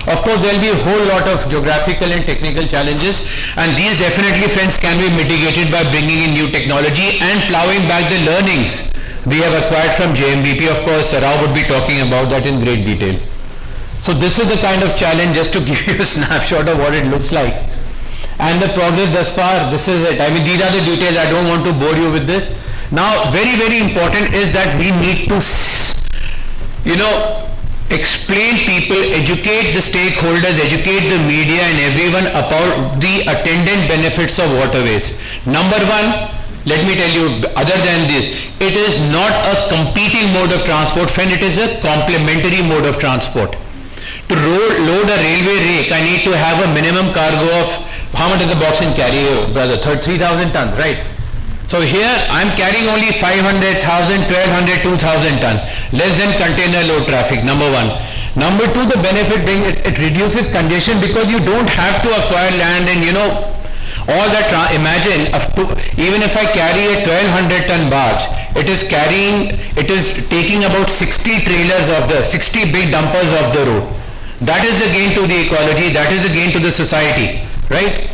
Of course, there will be a whole lot of geographical and technical challenges, and these definitely, friends, can be mitigated by bringing in new technology and plowing back the learnings we have acquired from JMBP. Of course, Rao would be talking about that in great detail. So this is the kind of challenge, just to give you a snapshot of what it looks like. And the progress thus far, this is it. I mean, these are the details, I don't want to bore you with this. Now, very, very important is that we need to, explain people, educate the stakeholders, educate the media and everyone about the attendant benefits of waterways. Number one, let me tell you, other than this, it is not a competing mode of transport, friend, it is a complementary mode of transport. To load a railway rake, I need to have a minimum cargo of, how much does the box can carry, brother? 3,000 tons, right? So here I'm carrying only 500, 1,000, 1,200, 2,000 ton, less than container load traffic, number one. Number two, the benefit being it reduces congestion because you don't have to acquire land and all that. Imagine even if I carry a 1,200 ton barge, it is taking about 60 trailers of the 60 big dumpers of the road. That is the gain to the ecology, that is the gain to the society, right?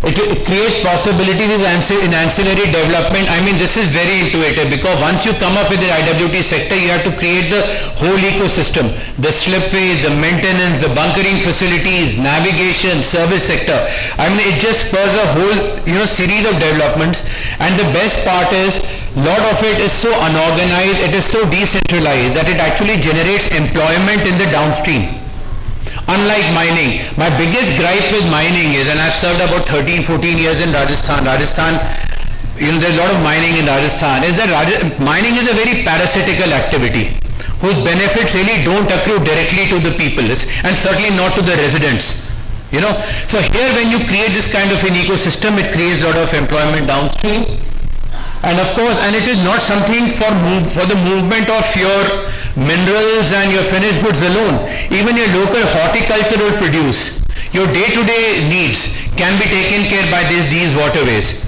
It creates possibilities in ancillary development. I mean, this is very intuitive because once you come up with the IWT sector, you have to create the whole ecosystem, the slipways, the maintenance, the bunkering facilities, navigation, service sector. I mean, it just spurs a whole, series of developments. And the best part is, lot of it is so unorganized, it is so decentralized that it actually generates employment in the downstream. Unlike mining, my biggest gripe with mining is, and I've served about 13, 14 years in Rajasthan, there's a lot of mining in Rajasthan, is that mining is a very parasitical activity whose benefits really don't accrue directly to the people and certainly not to the residents. So here when you create this kind of an ecosystem, it creates a lot of employment downstream. And of course, and it is not something for the movement of your minerals and your finished goods alone. Even your local horticultural produce, your day-to-day needs can be taken care by these waterways.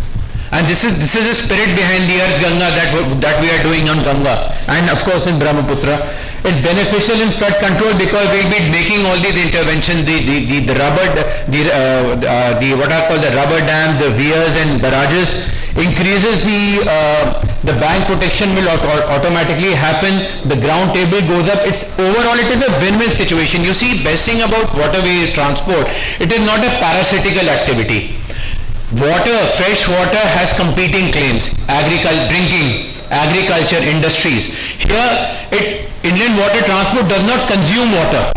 And this is the spirit behind the earth Ganga that we are doing on Ganga and of course in Brahmaputra. It's beneficial in flood control because we'll be making all these interventions, the rubber, what are called the rubber dams, the weirs and barrages, increases the bank protection will automatically happen, the ground table goes up. Overall it is a win-win situation. You see, best thing about waterway transport, it is not a parasitical activity. Fresh water has competing claims, drinking, agriculture, industries. Here, inland water transport does not consume water,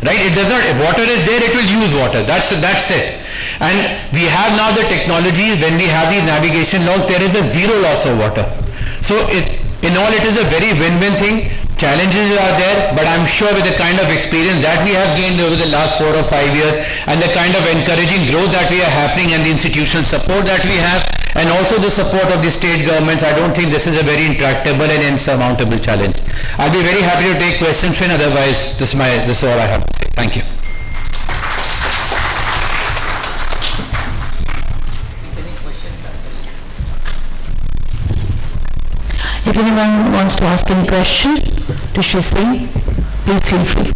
right? It does not, if water is there, it will use water, that's it. And we have now the technologies, when we have these navigation laws, there is a zero loss of water. So in all, it is a very win-win thing. Challenges are there, but I'm sure with the kind of experience that we have gained over the last 4 or 5 years and the kind of encouraging growth that we are happening and the institutional support that we have and also the support of the state governments, I don't think this is a very intractable and insurmountable challenge. I'll be very happy to take questions, Finn, otherwise this is all I have to say. Thank you. If anyone wants to ask any question to Shri Singh, please feel free.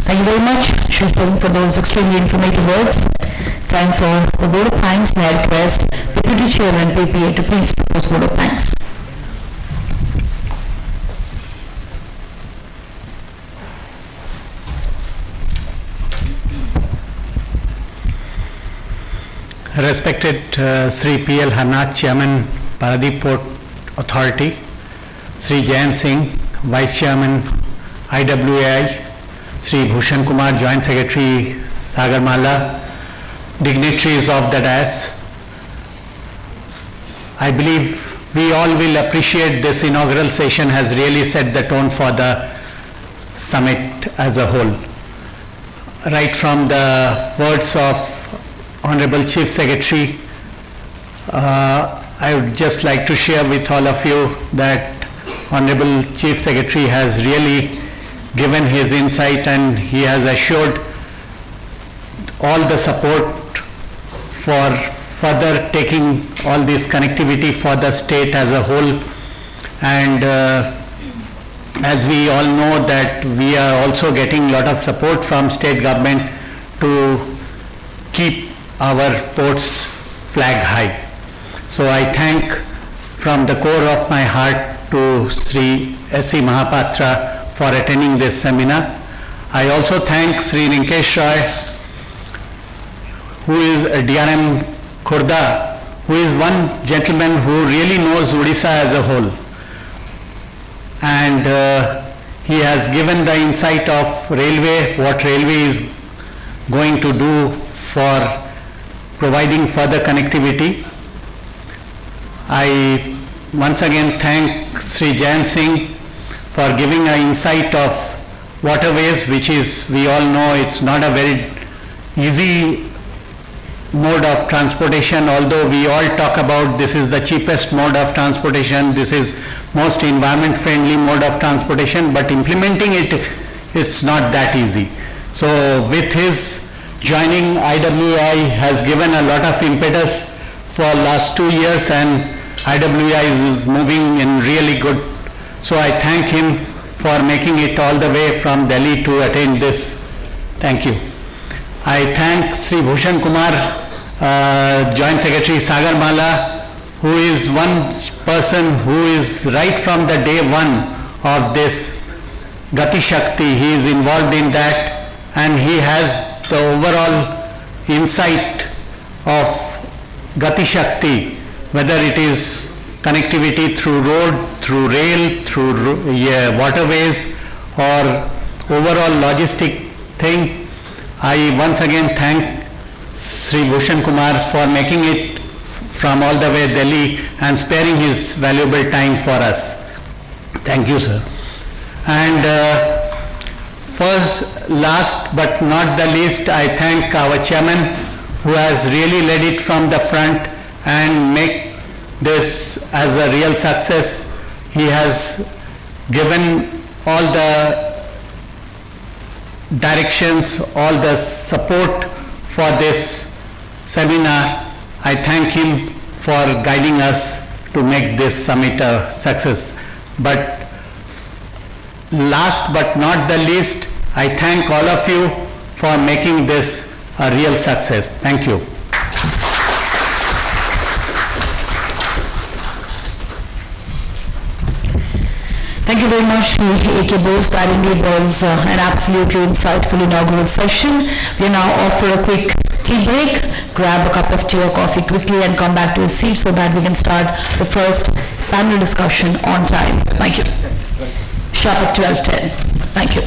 Thank you very much, Shri Singh, for those extremely informative words. Time for the vote of thanks. May I request Deputy Chairman PPA to please propose vote of thanks. Respected Sri P.L. Harnath, Chairman, Paradip Port Authority, Sri Jayan Singh, Vice Chairman, IWAI, Sri Bhushan Kumar, Joint Secretary, Sagarmala, dignitaries of the dais. I believe we all will appreciate this inaugural session has really set the tone for the summit as a whole. Right from the words of Honorable Chief Secretary, I would just like to share with all of you that Honorable Chief Secretary has really given his insight and he has assured all the support for further taking all this connectivity for the state as a whole. And as we all know that we are also getting a lot of support from state government to keep our port's flag high. So I thank from the core of my heart to Sri S.C. Mahapatra for attending this seminar. I also thank Sri Rinkesh Roy, who is a DRM Khurda, who is one gentleman who really knows Odisha as a whole. And he has given the insight of railway, what railway is going to do for providing further connectivity. I once again thank Sri Jayan Singh for giving an insight of waterways, which is, we all know, it's not a very easy mode of transportation, although we all talk about this is the cheapest mode of transportation, this is most environment friendly mode of transportation, but implementing it, it's not that easy. So with his joining, IWI has given a lot of impetus for last 2 years and IWI is moving in really good. So I thank him for making it all the way from Delhi to attend this. Thank you. I thank Sri Bhushan Kumar, Joint Secretary Sagarmala, who is one person who is right from the day one of this Gati Shakti. He is involved in that and he has the overall insight of Gati Shakti, whether it is connectivity through road, through rail, through waterways or overall logistic thing. I once again thank Sri Bhushan Kumar for making it from all the way Delhi and sparing his valuable time for us. Thank you, sir. And first, last but not the least, I thank our chairman who has really led it from the front and make this as a real success. He has given all the directions, all the support for this seminar. I thank him for guiding us to make this summit a success. But last but not the least, I thank all of you for making this a real success. Thank you. Thank you very much, A.K. Bose. I think it was an absolutely insightful inaugural session. We are now off for a quick tea break. Grab a cup of tea or coffee quickly and come back to your seat so that we can start the first panel discussion on time. Thank you. Sharp at 12:10. Thank you.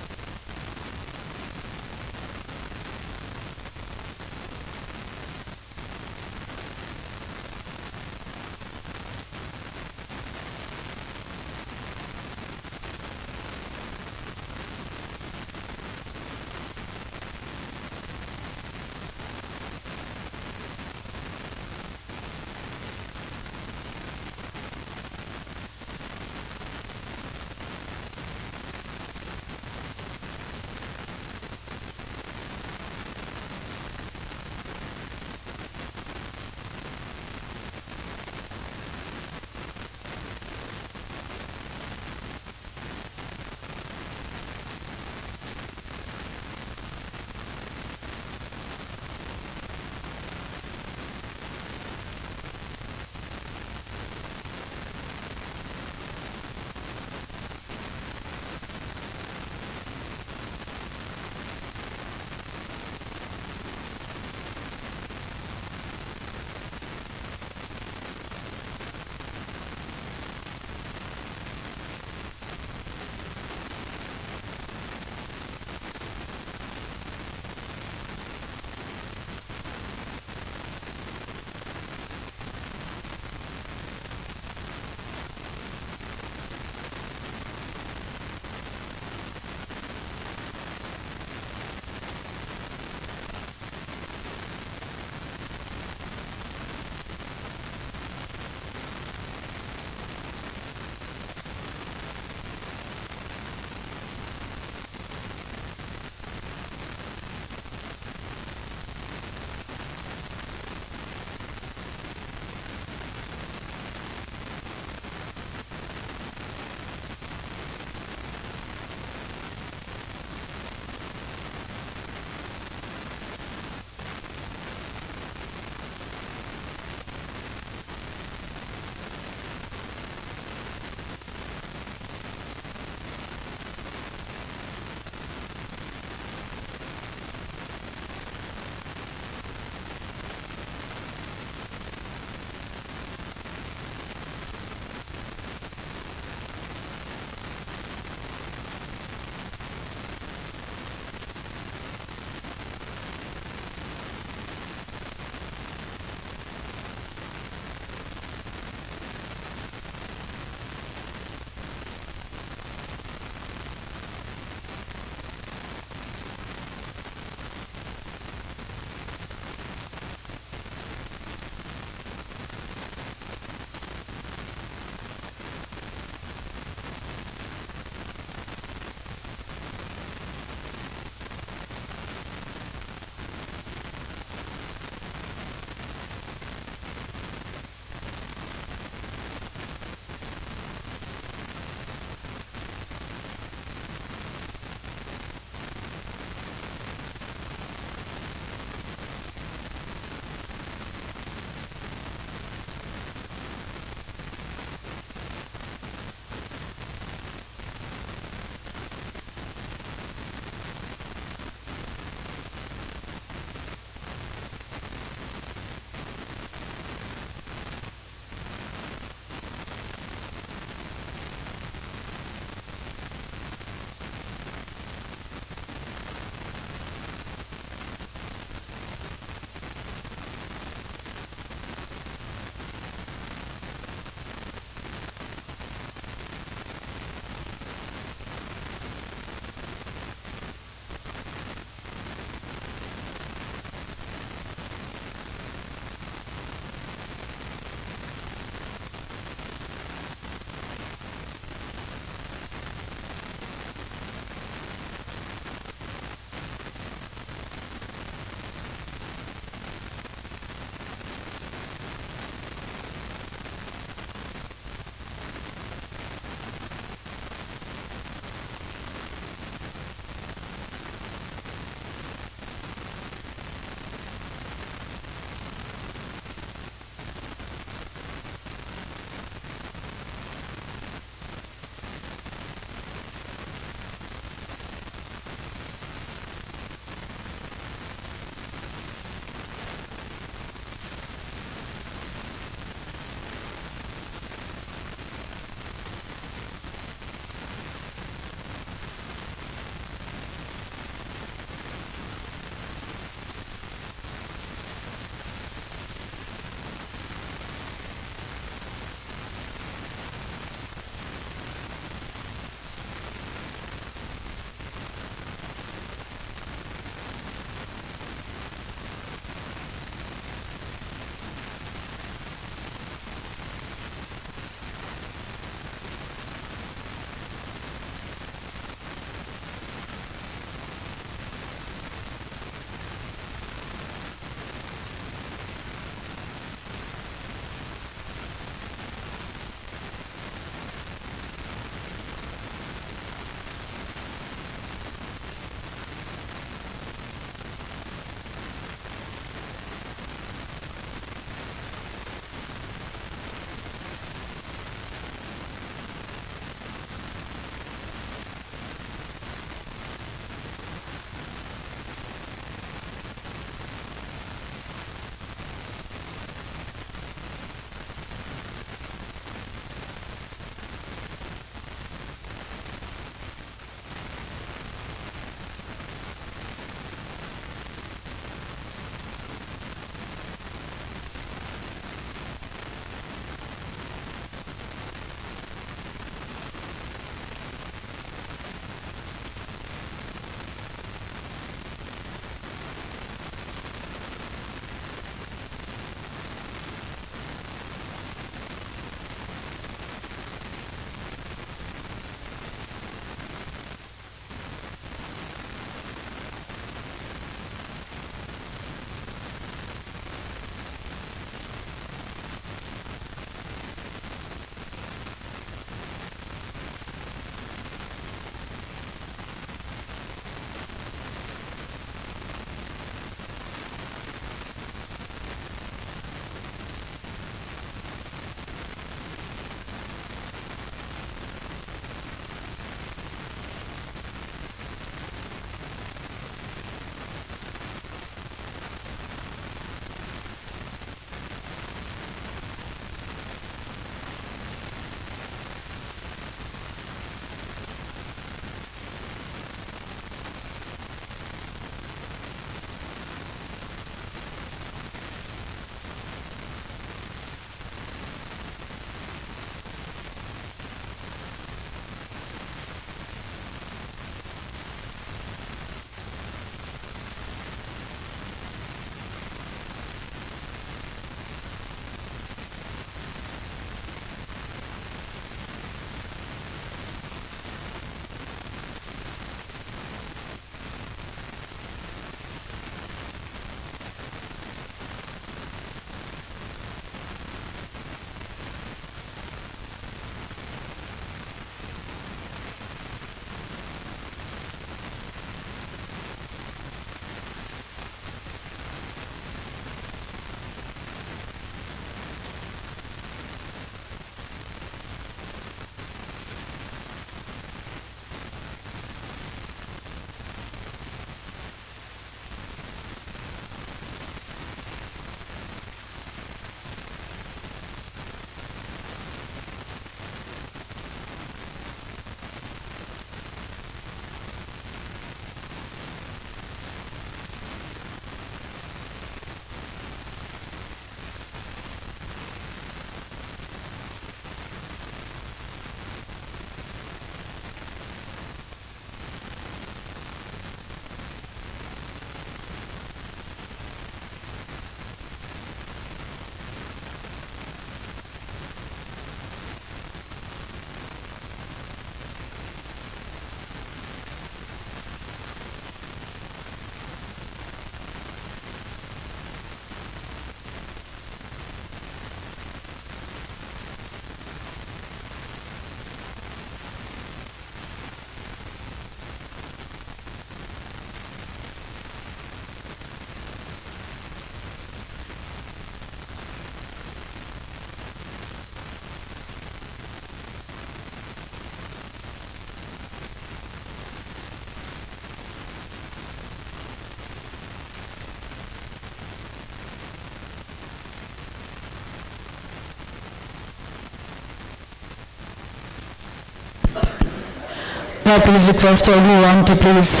May I please request everyone to please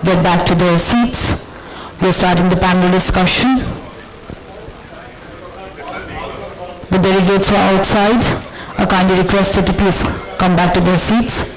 get back to their seats. We are starting the panel discussion. The delegates who are outside are kindly requested to please come back to their seats.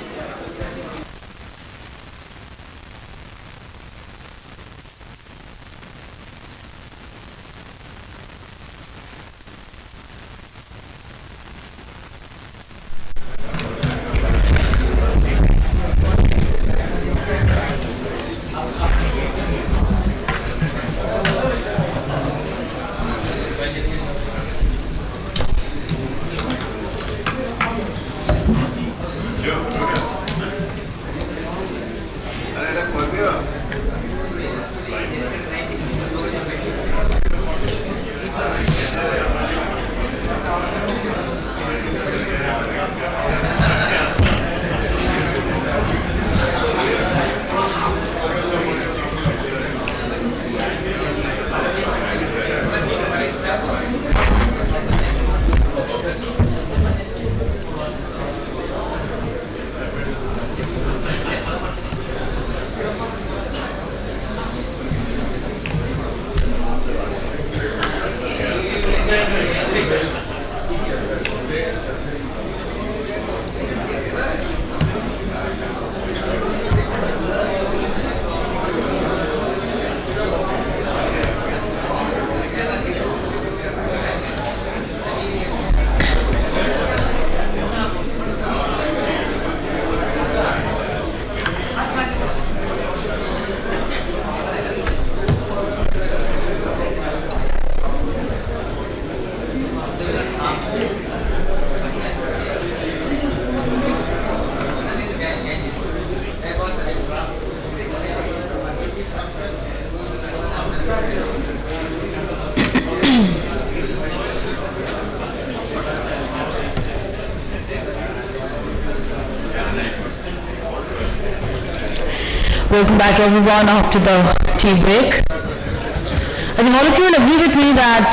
Welcome back everyone after the tea break. I think all of you will agree with me that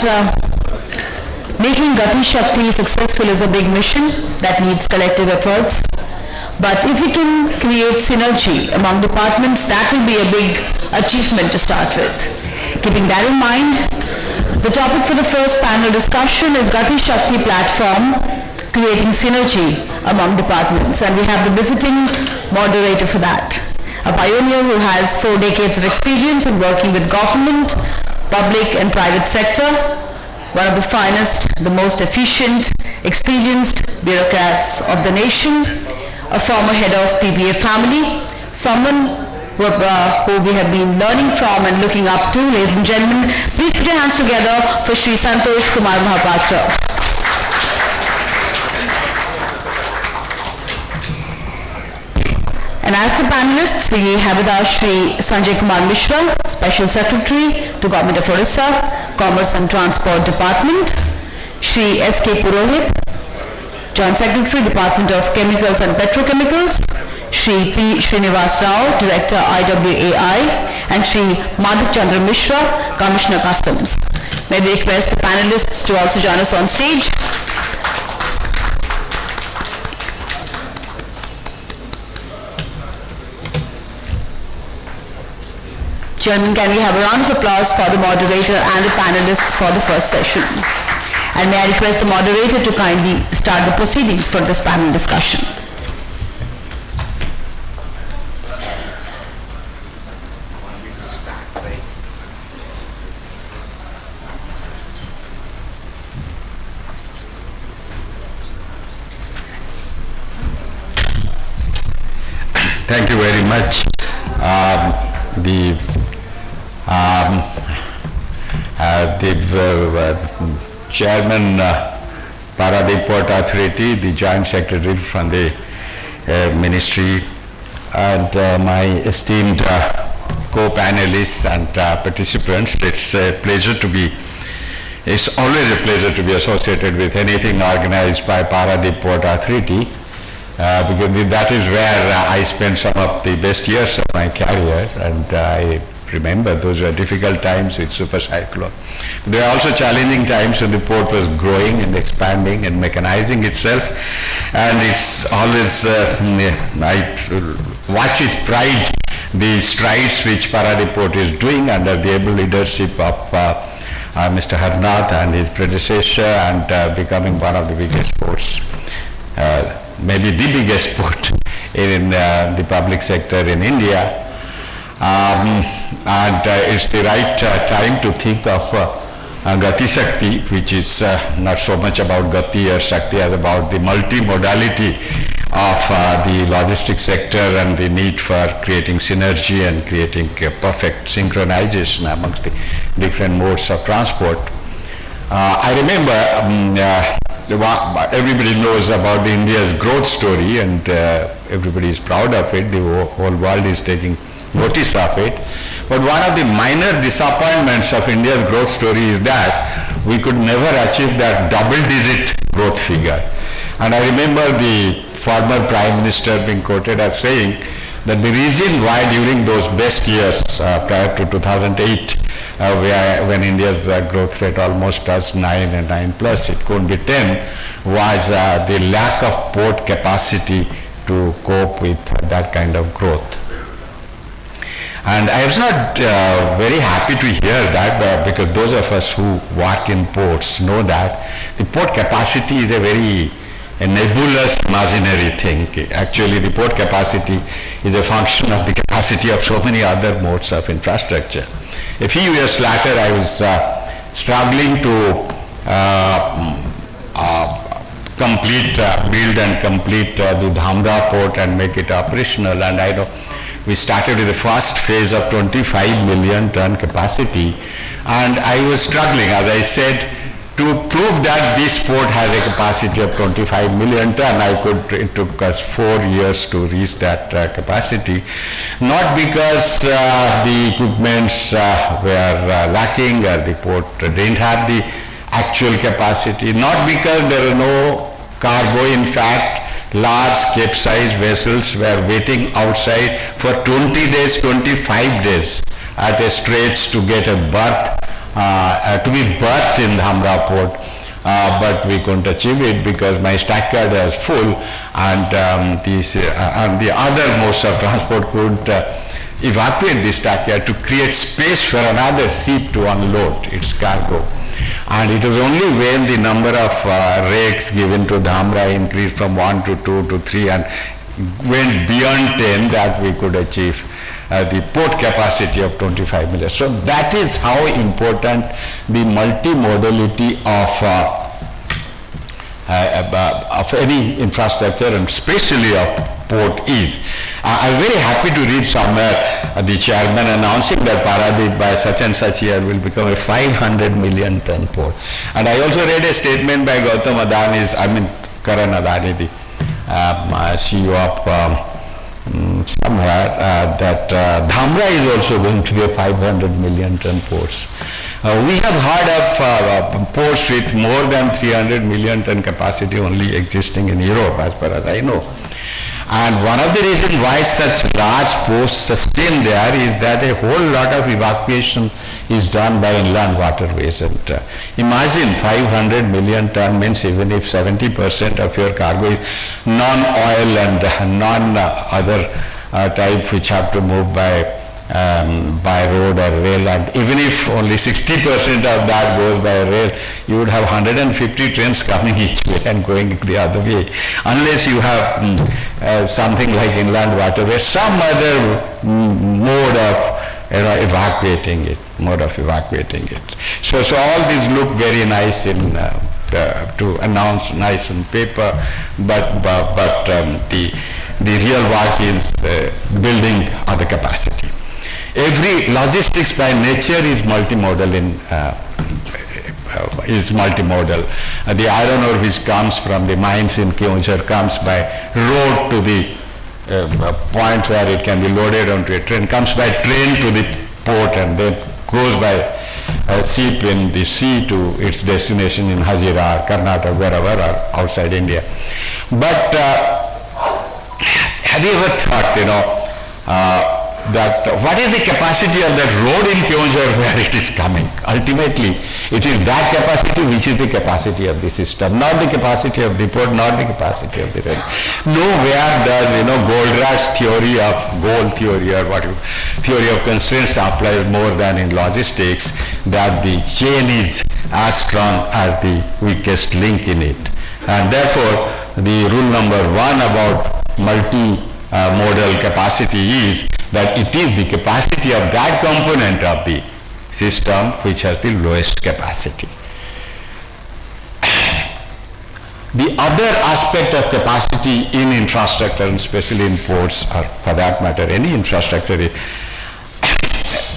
making Gati Shakti successful is a big mission that needs collective efforts. But if we can create synergy among departments, that will be a big achievement to start with. Keeping that in mind, the topic for the first panel discussion is Gati Shakti platform, creating synergy among departments, and we have the befitting moderator for that. A pioneer who has 4 decades of experience in working with government, public and private sector, one of the finest, the most efficient, experienced bureaucrats of the nation, a former head of PBA family, someone who we have been learning from and looking up to. Ladies and gentlemen, please put your hands together for Shri Santosh Kumar Mahapatra. And as the panelists, we have with us Shri Sanjay Kumar Mishra, Special Secretary to Government of Orissa, Commerce and Transport Department, Shri S.K. Purohit, Joint Secretary, Department of Chemicals and Petrochemicals, Shri P. Srinivas Rao, Director IWAI, and Shri Madhav Chandra Mishra, Commissioner Customs. May we request the panelists to also join us on stage. Chairman, can we have a round of applause for the moderator and the panelists for the first session? And may I request the moderator to kindly start the proceedings for this panel discussion. Thank you very much. The Chairman, Paradip Port Authority, the Joint Secretary from the Ministry, and my esteemed co-panelists and participants. It's always a pleasure to be associated with anything organized by Paradip Port Authority, because that is where I spent some of the best years of my career, and I remember. Those were difficult times with super cyclone. There are also challenging times when the port was growing and expanding and mechanizing itself. And it's always, I watch with pride the strides which Paradip Port is doing under the able leadership of Mr. Harnath and his predecessor, and becoming one of the biggest ports, maybe the biggest port in the public sector in India. It's the right time to think of Gati Shakti, which is not so much about Gati or Shakti as about the multimodality of the logistics sector and the need for creating synergy and creating a perfect synchronization amongst the different modes of transport. I remember everybody knows about India's growth story, and everybody is proud of it. The whole world is taking notice of it. But one of the minor disappointments of India's growth story is that we could never achieve that double-digit growth figure. And I remember the former Prime Minister being quoted as saying that the reason why during those best years prior to 2008, when India's growth rate almost touched 9 and 9 plus, it couldn't be 10, was the lack of port capacity to cope with that kind of growth. And I was not very happy to hear that, because those of us who work in ports know that the port capacity is a nebulous imaginary thing. Actually, the port capacity is a function of the capacity of so many other modes of infrastructure. A few years later, I was struggling to build and complete the Dhamra port and make it operational. And I know we started with the first phase of 25 million ton capacity, and I was struggling, as I said, to prove that this port has a capacity of 25 million ton. It took us 4 years to reach that capacity, not because the equipments were lacking or the port didn't have the actual capacity, not because there are no cargo. In fact, large Capesize vessels were waiting outside for 20 days, 25 days at a stretch to get a berth, to be berthed in Dhamra port. But we couldn't achieve it because my stackyard was full, and the other modes of transport couldn't evacuate the stackyard to create space for another ship to unload its cargo. And it was only when the number of rakes given to Dhamra increased from 1 to 2 to 3 and went beyond 10 that we could achieve the port capacity of 25 million. So that is how important the multimodality of any infrastructure, and especially of port, is. I'm very happy to read somewhere the chairman announcing that Paradip by such and such year will become a 500 million ton port. And I also read a statement by Karan Adani, the CEO of somewhere, that Dhamra is also going to be a 500 million ton ports. We have heard of ports with more than 300 million ton capacity only existing in Europe, as far as I know. And one of the reasons why such large ports sustain there is that a whole lot of evacuation is done by inland waterways. And imagine 500 million ton means even if 70% of your cargo is non-oil and non-other type which have to move by road or rail, and even if only 60% of that goes by rail, you would have 150 trains coming each way and going the other way, unless you have something like inland waterway, some other mode of evacuating it. So all these look very nice in to announce nice on paper, but the real work is building other capacity. Every logistics by nature is multimodal. The iron ore which comes from the mines in Keonjhar comes by road to the point where it can be loaded onto a train, comes by train to the port, and then goes by ship in the sea to its destination in Hazira or Karnataka, wherever, or outside India. But have you ever thought, that what is the capacity of that road in Kyonjhar where it is coming. Ultimately, it is that capacity which is the capacity of the system, not the capacity of the port, not the capacity of the rail. Nowhere does, Goldratt's theory of goal theory or what theory of constraints applies more than in logistics, that the chain is as strong as the weakest link in it. And therefore, the rule number 1 about multimodal capacity is that it is the capacity of that component of the system which has the lowest capacity. The other aspect of capacity in infrastructure, and especially in ports, or for that matter any infrastructure,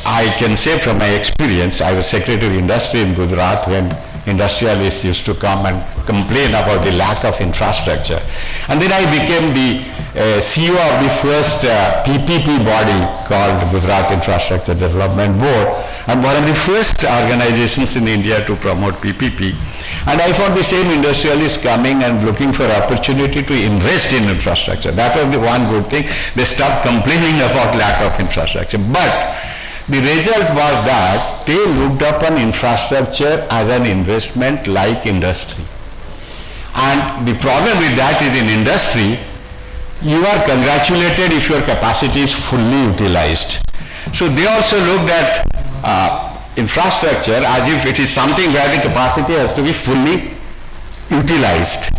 I can say from my experience, I was Secretary of Industry in Gujarat when industrialists used to come and complain about the lack of infrastructure. And then I became the CEO of the first PPP body called Gujarat Infrastructure Development Board, and one of the first organizations in India to promote PPP. And I found the same industrialists coming and looking for opportunity to invest in infrastructure. That was the one good thing. They stopped complaining about lack of infrastructure. But the result was that they looked upon infrastructure as an investment like industry. And the problem with that is in industry, you are congratulated if your capacity is fully utilized. So they also looked at infrastructure as if it is something where the capacity has to be fully utilized.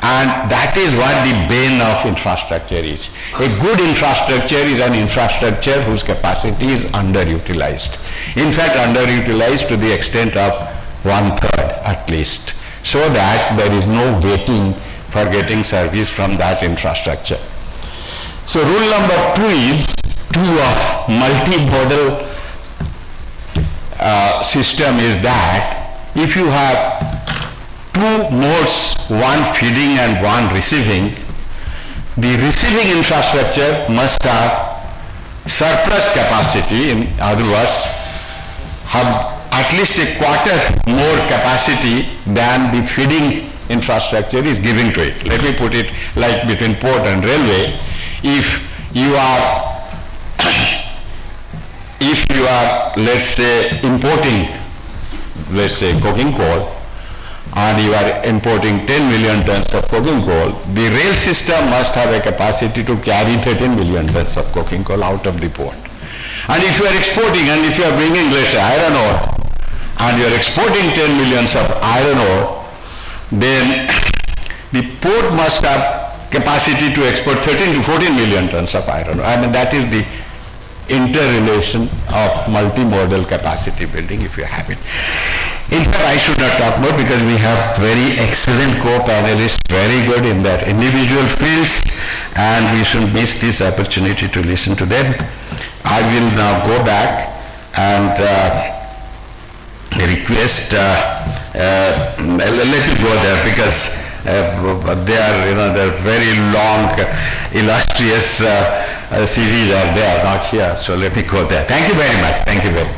And that is what the bane of infrastructure is. A good infrastructure is an infrastructure whose capacity is underutilized. In fact, underutilized to the extent of 1/3 at least, so that there is no waiting for getting service from that infrastructure. So rule number 2 is 2 of multimodal system is that if you have 2 modes, one feeding and one receiving, the receiving infrastructure must have surplus capacity, in other words, have at least a quarter more capacity than the feeding infrastructure is giving to it. Let me put it like between port and railway. If you are, let's say, importing, let's say, coking coal, and you are importing 10 million tons of coking coal, the rail system must have a capacity to carry 13 million tons of coking coal out of the port. And if you are exporting, and if you are bringing, let's say, iron ore, and you are exporting 10 millions of iron ore, then the port must have capacity to export 13 to 14 million tons of iron ore. I mean, that is the interrelation of multimodal capacity building, if you have it. In fact, I should not talk more because we have very excellent co-panelists, very good in their individual fields, and we should miss this opportunity to listen to them. I will now go back and request, let me go there because they are, they're very long, illustrious CVs are there, not here, so let me go there. Thank you very much. Thank you very much.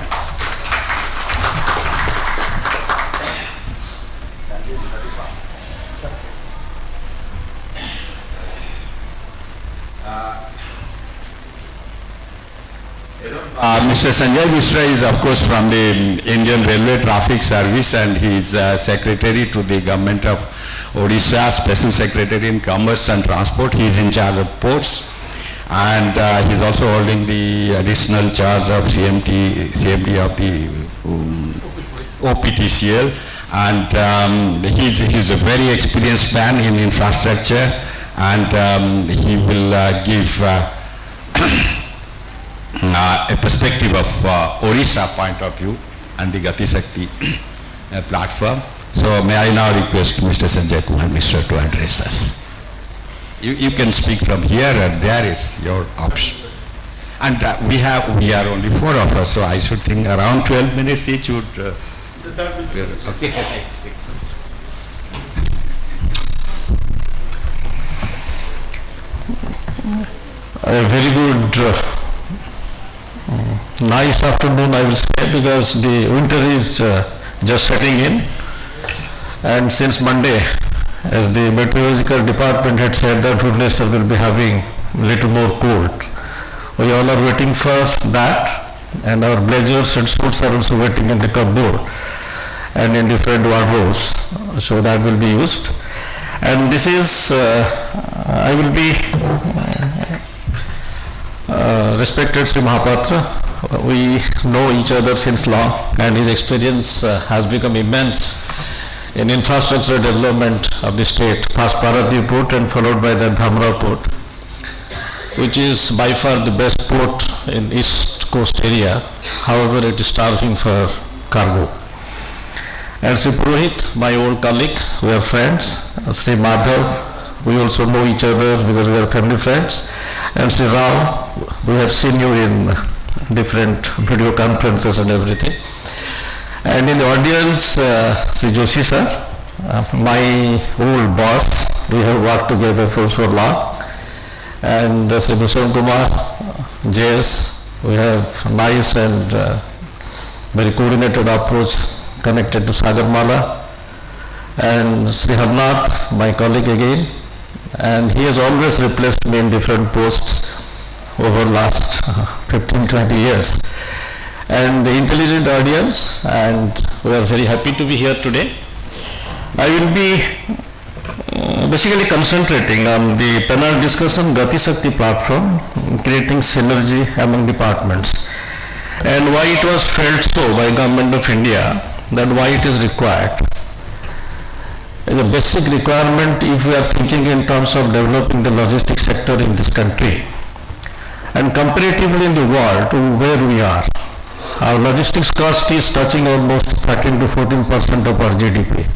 Mr. Sanjay Mishra is of course from the Indian Railway Traffic Service, and he is Secretary to the Government of Odisha, Special Secretary in Commerce and Transport. He is in charge of ports, and he is also holding the additional charge of CMD of the OPTCL, and he is a very experienced man in infrastructure, and he will give a perspective of Odisha point of view and the Gati Shakti platform. So may I now request Mr. Sanjay Kumar Mishra to address us. You can speak from here, and there is your option. And we are only 4 of us, so I should think around 12 minutes each would... okay. A very good, nice afternoon, I will say, because the winter is just setting in, and since Monday, as the meteorological department had said that Bhubaneswar will be having little more cold, We all are waiting for that, and our blazers and suits are also waiting in the cupboard and in different wardrobes, so that will be used. And this is, I will be respected Sri Mahapatra. We know each other since long, and his experience has become immense in infrastructure development of the state, past Paradip port and followed by the Dhamra port, which is by far the best port in east coast area. However, it is starving for cargo. And Sri Purohit, my old colleague, we are friends. Sri Madhav, we also know each other because we are family friends. And Sri Rao, we have seen you in different video conferences and everything. And in the audience, Sri Joshi sir, my old boss, we have worked together for so long. And Sri Bhushan Kumar, JS, we have nice and very coordinated approach connected to Sagarmala. And Sri Harnath, my colleague again, and he has always replaced me in different posts over last 15-20 years. And the intelligent audience, and we are very happy to be here today. I will be basically concentrating on the panel discussion Gati Shakti platform, creating synergy among departments, and why it was felt so by Government of India, that why it is required. As a basic requirement if we are thinking in terms of developing the logistics sector in this country, and comparatively in the world to where we are. Our logistics cost is touching almost 13 to 14% of our GDP.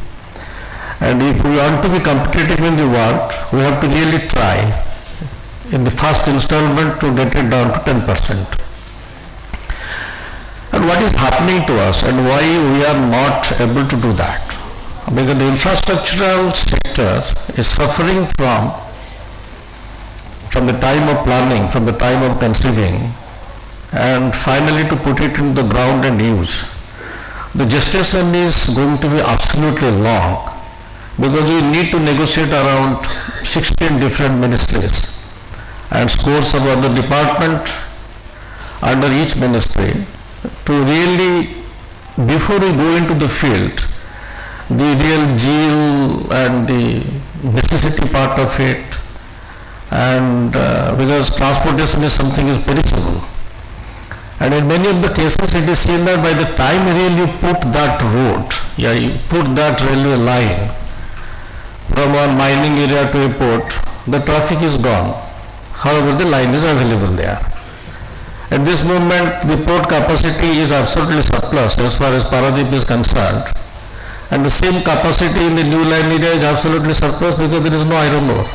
And if we want to be competitive in the world, we have to really try in the first installment to get it down to 10%. And what is happening to us and why we are not able to do that? Because the infrastructural sector is suffering from the time of planning, from the time of conceiving, and finally to put it in the ground and use. The gestation is going to be absolutely long, because we need to negotiate around 16 different ministries and scores of other departments under each ministry to really, before we go into the field, the real zeal and the necessity part of it, and because transportation is something is perishable. And in many of the cases it is seen that by the time really you put that road, you put that railway line from a mining area to a port, the traffic is gone. However, the line is available there. At this moment, the port capacity is absolutely surplus as far as Paradip is concerned. And the same capacity in the new line area is absolutely surplus because there is no iron ore.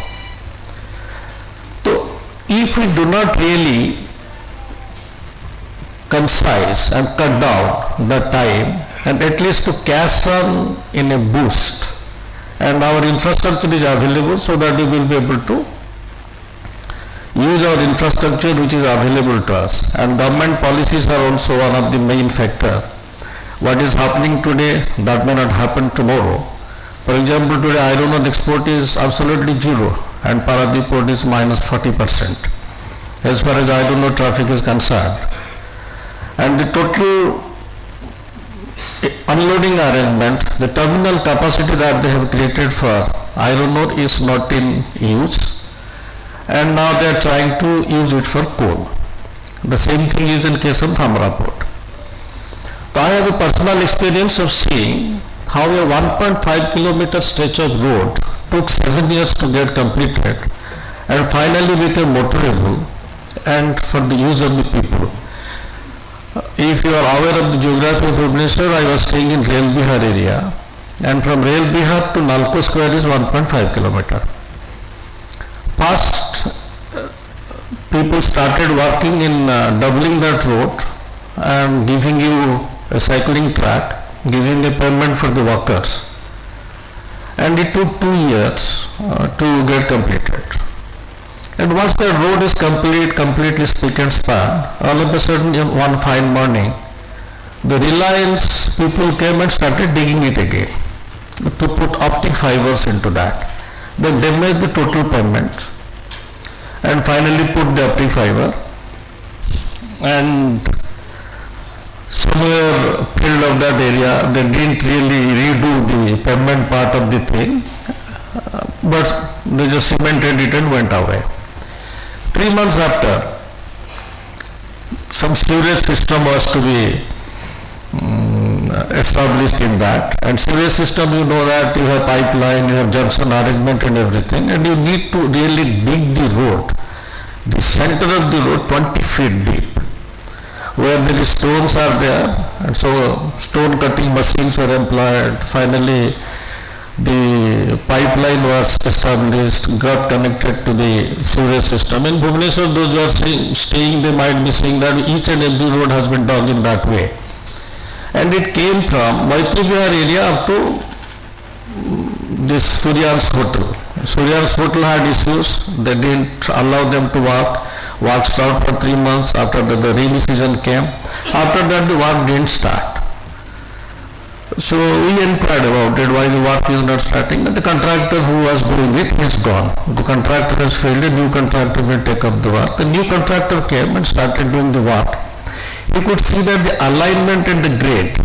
So, if we do not really concise and cut down the time and at least to cash on in a boost, and our infrastructure is available so that we will be able to use our infrastructure which is available to us. And government policies are also one of the main factor. What is happening today, that may not happen tomorrow. For example, today iron ore export is absolutely zero and Paradip port is minus 40% as far as iron ore traffic is concerned. And the total unloading arrangement, the terminal capacity that they have created for iron ore is not in use, and now they are trying to use it for coal. The same thing is in case of Dhamra port. So I have a personal experience of seeing how a 1.5 kilometer stretch of road took 7 years to get completed and finally became motorable and for the use of the people. If you are aware of the geography of Bhubaneswar, I was staying in Rail Bihar area, and from Rail Bihar to Nalco Square is 1.5 kilometer. Past people started working in doubling that road and giving you a cycling track, giving a payment for the workers, and it took 2 years to get completed. And once the road is completely spick and span, all of a sudden one fine morning, the Reliance people came and started digging it again to put optic fibers into that. They damaged the total payment and finally put the optic fiber and somewhere field of that area, they didn't really redo the pavement part of the thing, but they just cemented it and went away. 3 months after, some sewage system was to be established in that, and sewage system, you know that you have pipeline, you have junction arrangement and everything, and you need to really dig the road, the center of the road 20 feet deep, where the stones are there, and so stone cutting machines were employed. Finally, the pipeline was established, got connected to the sewage system. In Bhubaneswar, those who are staying, they might be saying that each and every road has been dug in that way. And it came from Maitri Vihar area up to this Suryan's Hotel. Suryan's Hotel had issues, they didn't allow them to work stopped for 3 months. After that the rainy season came. After that the work didn't start. So we inquired about it, why the work is not starting, and the contractor who was doing it is gone. The contractor has failed, a new contractor will take up the work. The new contractor came and started doing the work. You could see that the alignment and the grade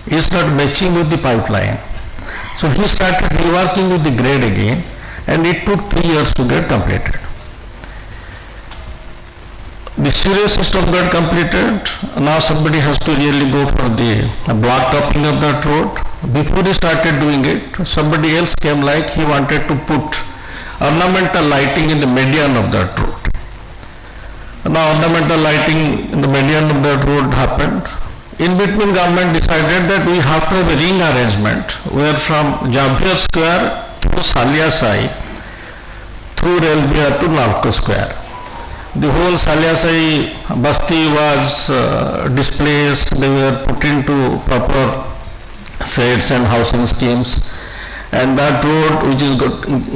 is not matching with the pipeline. So he started reworking with the grade again, and it took 3 years to get completed. The sewage system got completed. Now somebody has to really go for the block topping of that road. Before he started doing it, somebody else came, like he wanted to put ornamental lighting in the median of that road. Now ornamental lighting in the median of that road happened. In between, government decided that we have to have a ring arrangement where from Jampier Square through Saliasai, through Railway to Nalco Square. The whole Saliasai Basti was displaced, they were put into proper sheds and housing schemes, and that road which is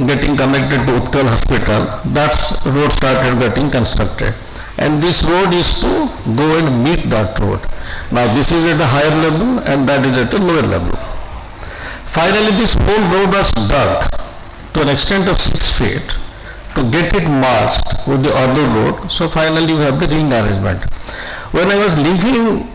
getting connected to Utkal Hospital, that road started getting constructed. And this road is to go and meet that road. Now this is at a higher level and that is at a lower level. Finally this whole road was dug to an extent of 6 feet to get it merged with the other road. So finally you have the ring arrangement. When I was leaving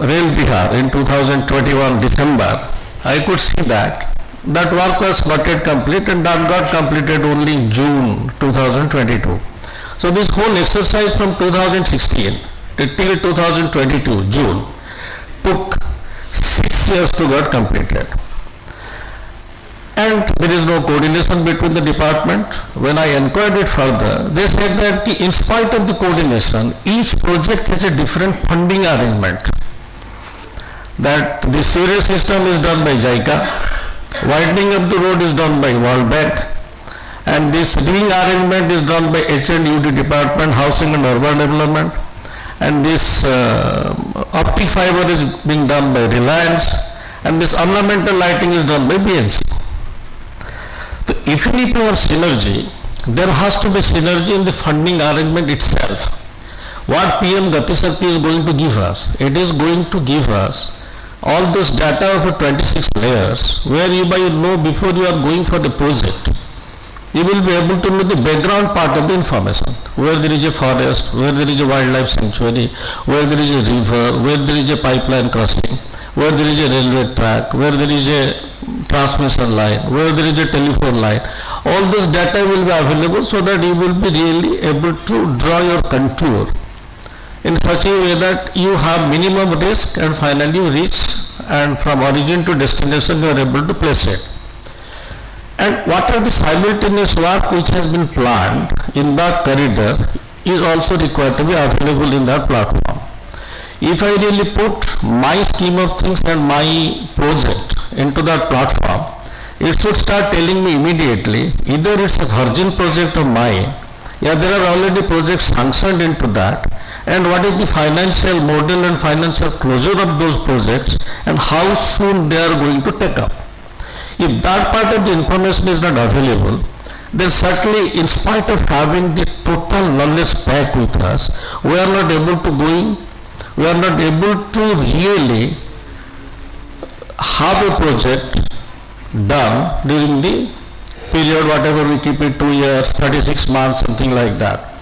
Rail Bihar in 2021 December, I could see that work was not yet complete, and that got completed only in June 2022. So this whole exercise from 2016 till 2022 June took 6 years to get completed. And there is no coordination between the department. When I inquired it further, they said that in spite of the coordination, each project has a different funding arrangement. That the sewage system is done by JICA, widening of the road is done by World Bank, and this ring arrangement is done by H&UD Department, Housing and Urban Development, and this optic fiber is being done by Reliance, and this ornamental lighting is done by BMC. So even if you have synergy, there has to be synergy in the funding arrangement itself. What PM Gati Shakti is going to give us? It is going to give us all this data of 26 layers, where you know before you are going for the project, you will be able to know the background part of the information, where there is a forest, where there is a wildlife sanctuary, where there is a river, where there is a pipeline crossing, where there is a railway track, where there is a transmission line, where there is a telephone line. All this data will be available so that you will be really able to draw your contour in such a way that you have minimum risk and finally you reach, and from origin to destination you are able to place it. And what are the simultaneous work which has been planned in that corridor is also required to be available in that platform. If I really put my scheme of things and my project into that platform, it should start telling me immediately either it's a virgin project of mine, yeah, there are already projects sanctioned into that, and what is the financial model and financial closure of those projects and how soon they are going to take up. If that part of the information is not available, then certainly in spite of having the total knowledge pack with us, we are not able to really have a project done during the period, whatever we keep it, 2 years, 36 months, something like that.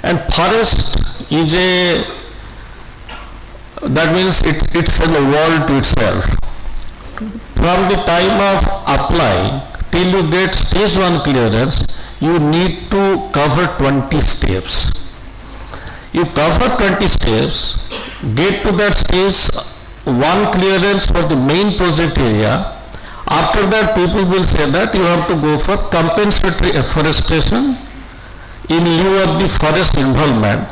And forest is that means it's a wall to itself. From the time of applying till you get stage 1 clearance, you need to cover 20 steps. You cover 20 steps, get to that stage 1 clearance for the main project area. After that, people will say that you have to go for compensatory afforestation in lieu of the forest involvement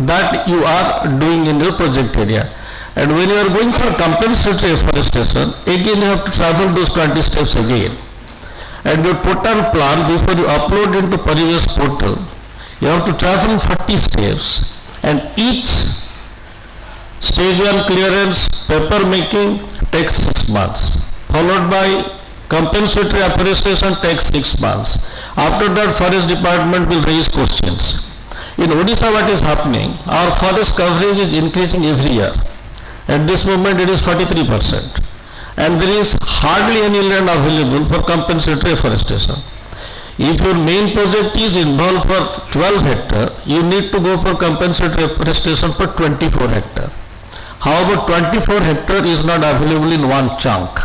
that you are doing in your project area. And when you are going for compensatory afforestation, again you have to travel those 20 steps again. And your total plan, before you upload into Parivesh portal, you have to travel 40 steps, and each stage 1 clearance paper making takes 6 months, followed by compensatory afforestation takes 6 months. After that, forest department will raise questions. In Odisha, what is happening? Our forest coverage is increasing every year. At this moment, it is 43%. And there is hardly any land available for compensatory afforestation. If your main project is involved for 12 hectare, you need to go for compensatory afforestation for 24 hectare. However, 24 hectare is not available in one chunk.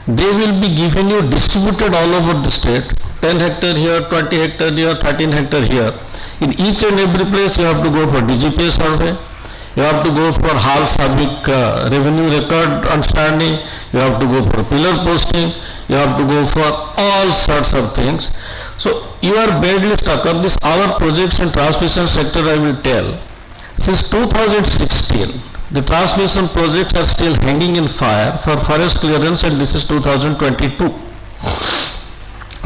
They will be given you distributed all over the state, 10 hectare here, 20 hectare here, 13 hectare here. In each and every place you have to go for DGPA survey, you have to go for Hal Sabik revenue record understanding, you have to go for pillar posting, you have to go for all sorts of things. So you are badly stuck on this. Our projects in transmission sector, I will tell, since 2016, the transmission projects are still hanging in fire for forest clearance, and this is 2022.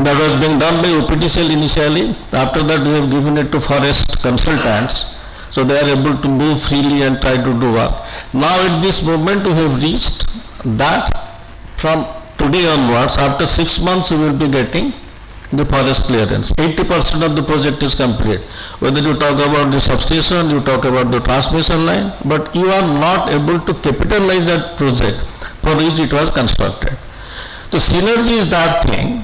That was being done by OPTCL initially. After that, we have given it to forest consultants, so they are able to move freely and try to do work. Now at this moment, we have reached that from today onwards, after 6 months, we will be getting the forest clearance. 80% of the project is complete. Whether you talk about the substation, you talk about the transmission line, but you are not able to capitalize that project for which it was constructed. The synergy is that thing,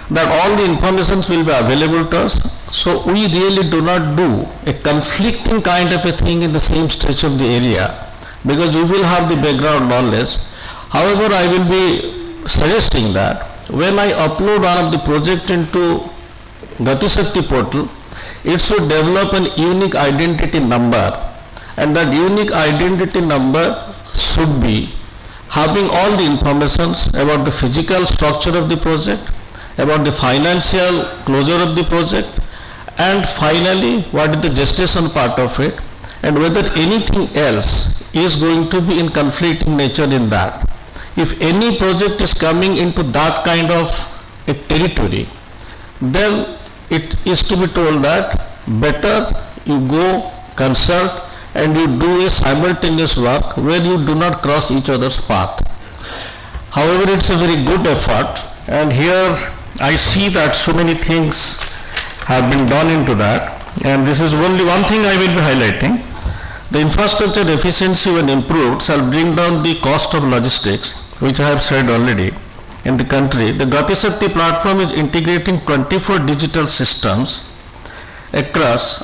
that all the informations will be available to us, so we really do not do a conflicting kind of a thing in the same stretch of the area, because we will have the background knowledge. However, I will be suggesting that when I upload one of the project into Gati Shakti portal, it should develop an unique identity number, and that unique identity number should be having all the informations about the physical structure of the project, about the financial closure of the project, and finally what is the gestation part of it, and whether anything else is going to be in conflicting nature in that. If any project is coming into that kind of a territory, then it is to be told that better you go consult and you do a simultaneous work where you do not cross each other's path. However, it's a very good effort, and here I see that so many things have been done into that, and this is only one thing I will be highlighting. The infrastructure efficiency when improved shall bring down the cost of logistics, which I have said already. In the country, the Gati Shakti platform is integrating 24 digital systems across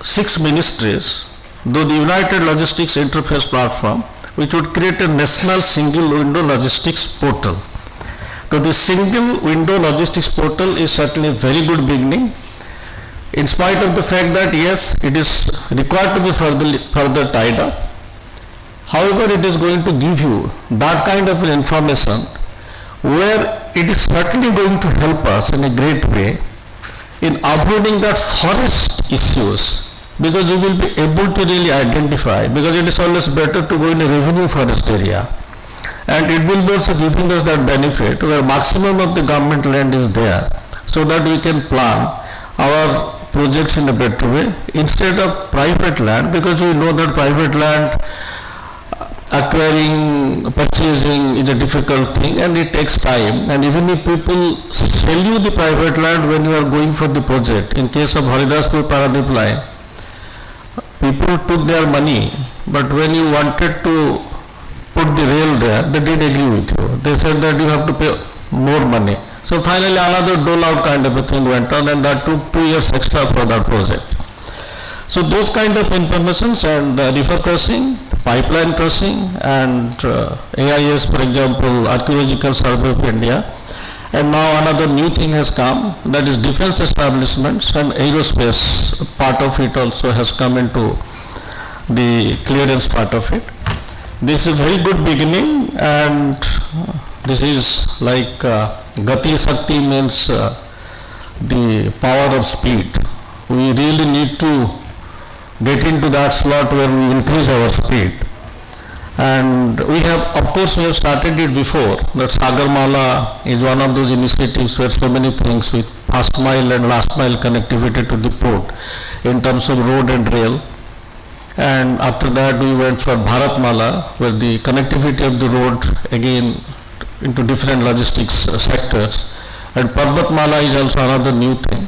6 ministries, though the United Logistics Interface platform, which would create a national single window logistics portal. So the single window logistics portal is certainly a very good beginning, in spite of the fact that yes, it is required to be further tied up. However, it is going to give you that kind of information where it is certainly going to help us in a great way in avoiding that forest issues, because we will be able to really identify, because it is always better to go in a revenue forest area, and it will be also giving us that benefit where maximum of the government land is there, so that we can plan our projects in a better way instead of private land, because we know that private land acquiring, purchasing is a difficult thing and it takes time, and even if people sell you the private land when you are going for the project, in case of Haridaspur Paradip line, people took their money, but when you wanted to put the rail there, they didn't agree with you. They said that you have to pay more money. So finally another dole out kind of a thing went on, and that took 2 years extra for that project. So those kind of informations and river crossing, pipeline crossing and AIS, for example, Archaeological Survey of India. And now another new thing has come, that is defense establishments and aerospace part of it also has come into the clearance part of it. This is a very good beginning, and this is like Gati Sakti means the power of speed. We really need to get into that slot where we increase our speed. And we have, of course, we have started it before. That Sagarmala is one of those initiatives where so many things with first mile and last mile connectivity to the port in terms of road and rail. And after that we went for Bharatmala, where the connectivity of the road again into different logistics sectors. And Parvatmala is also another new thing.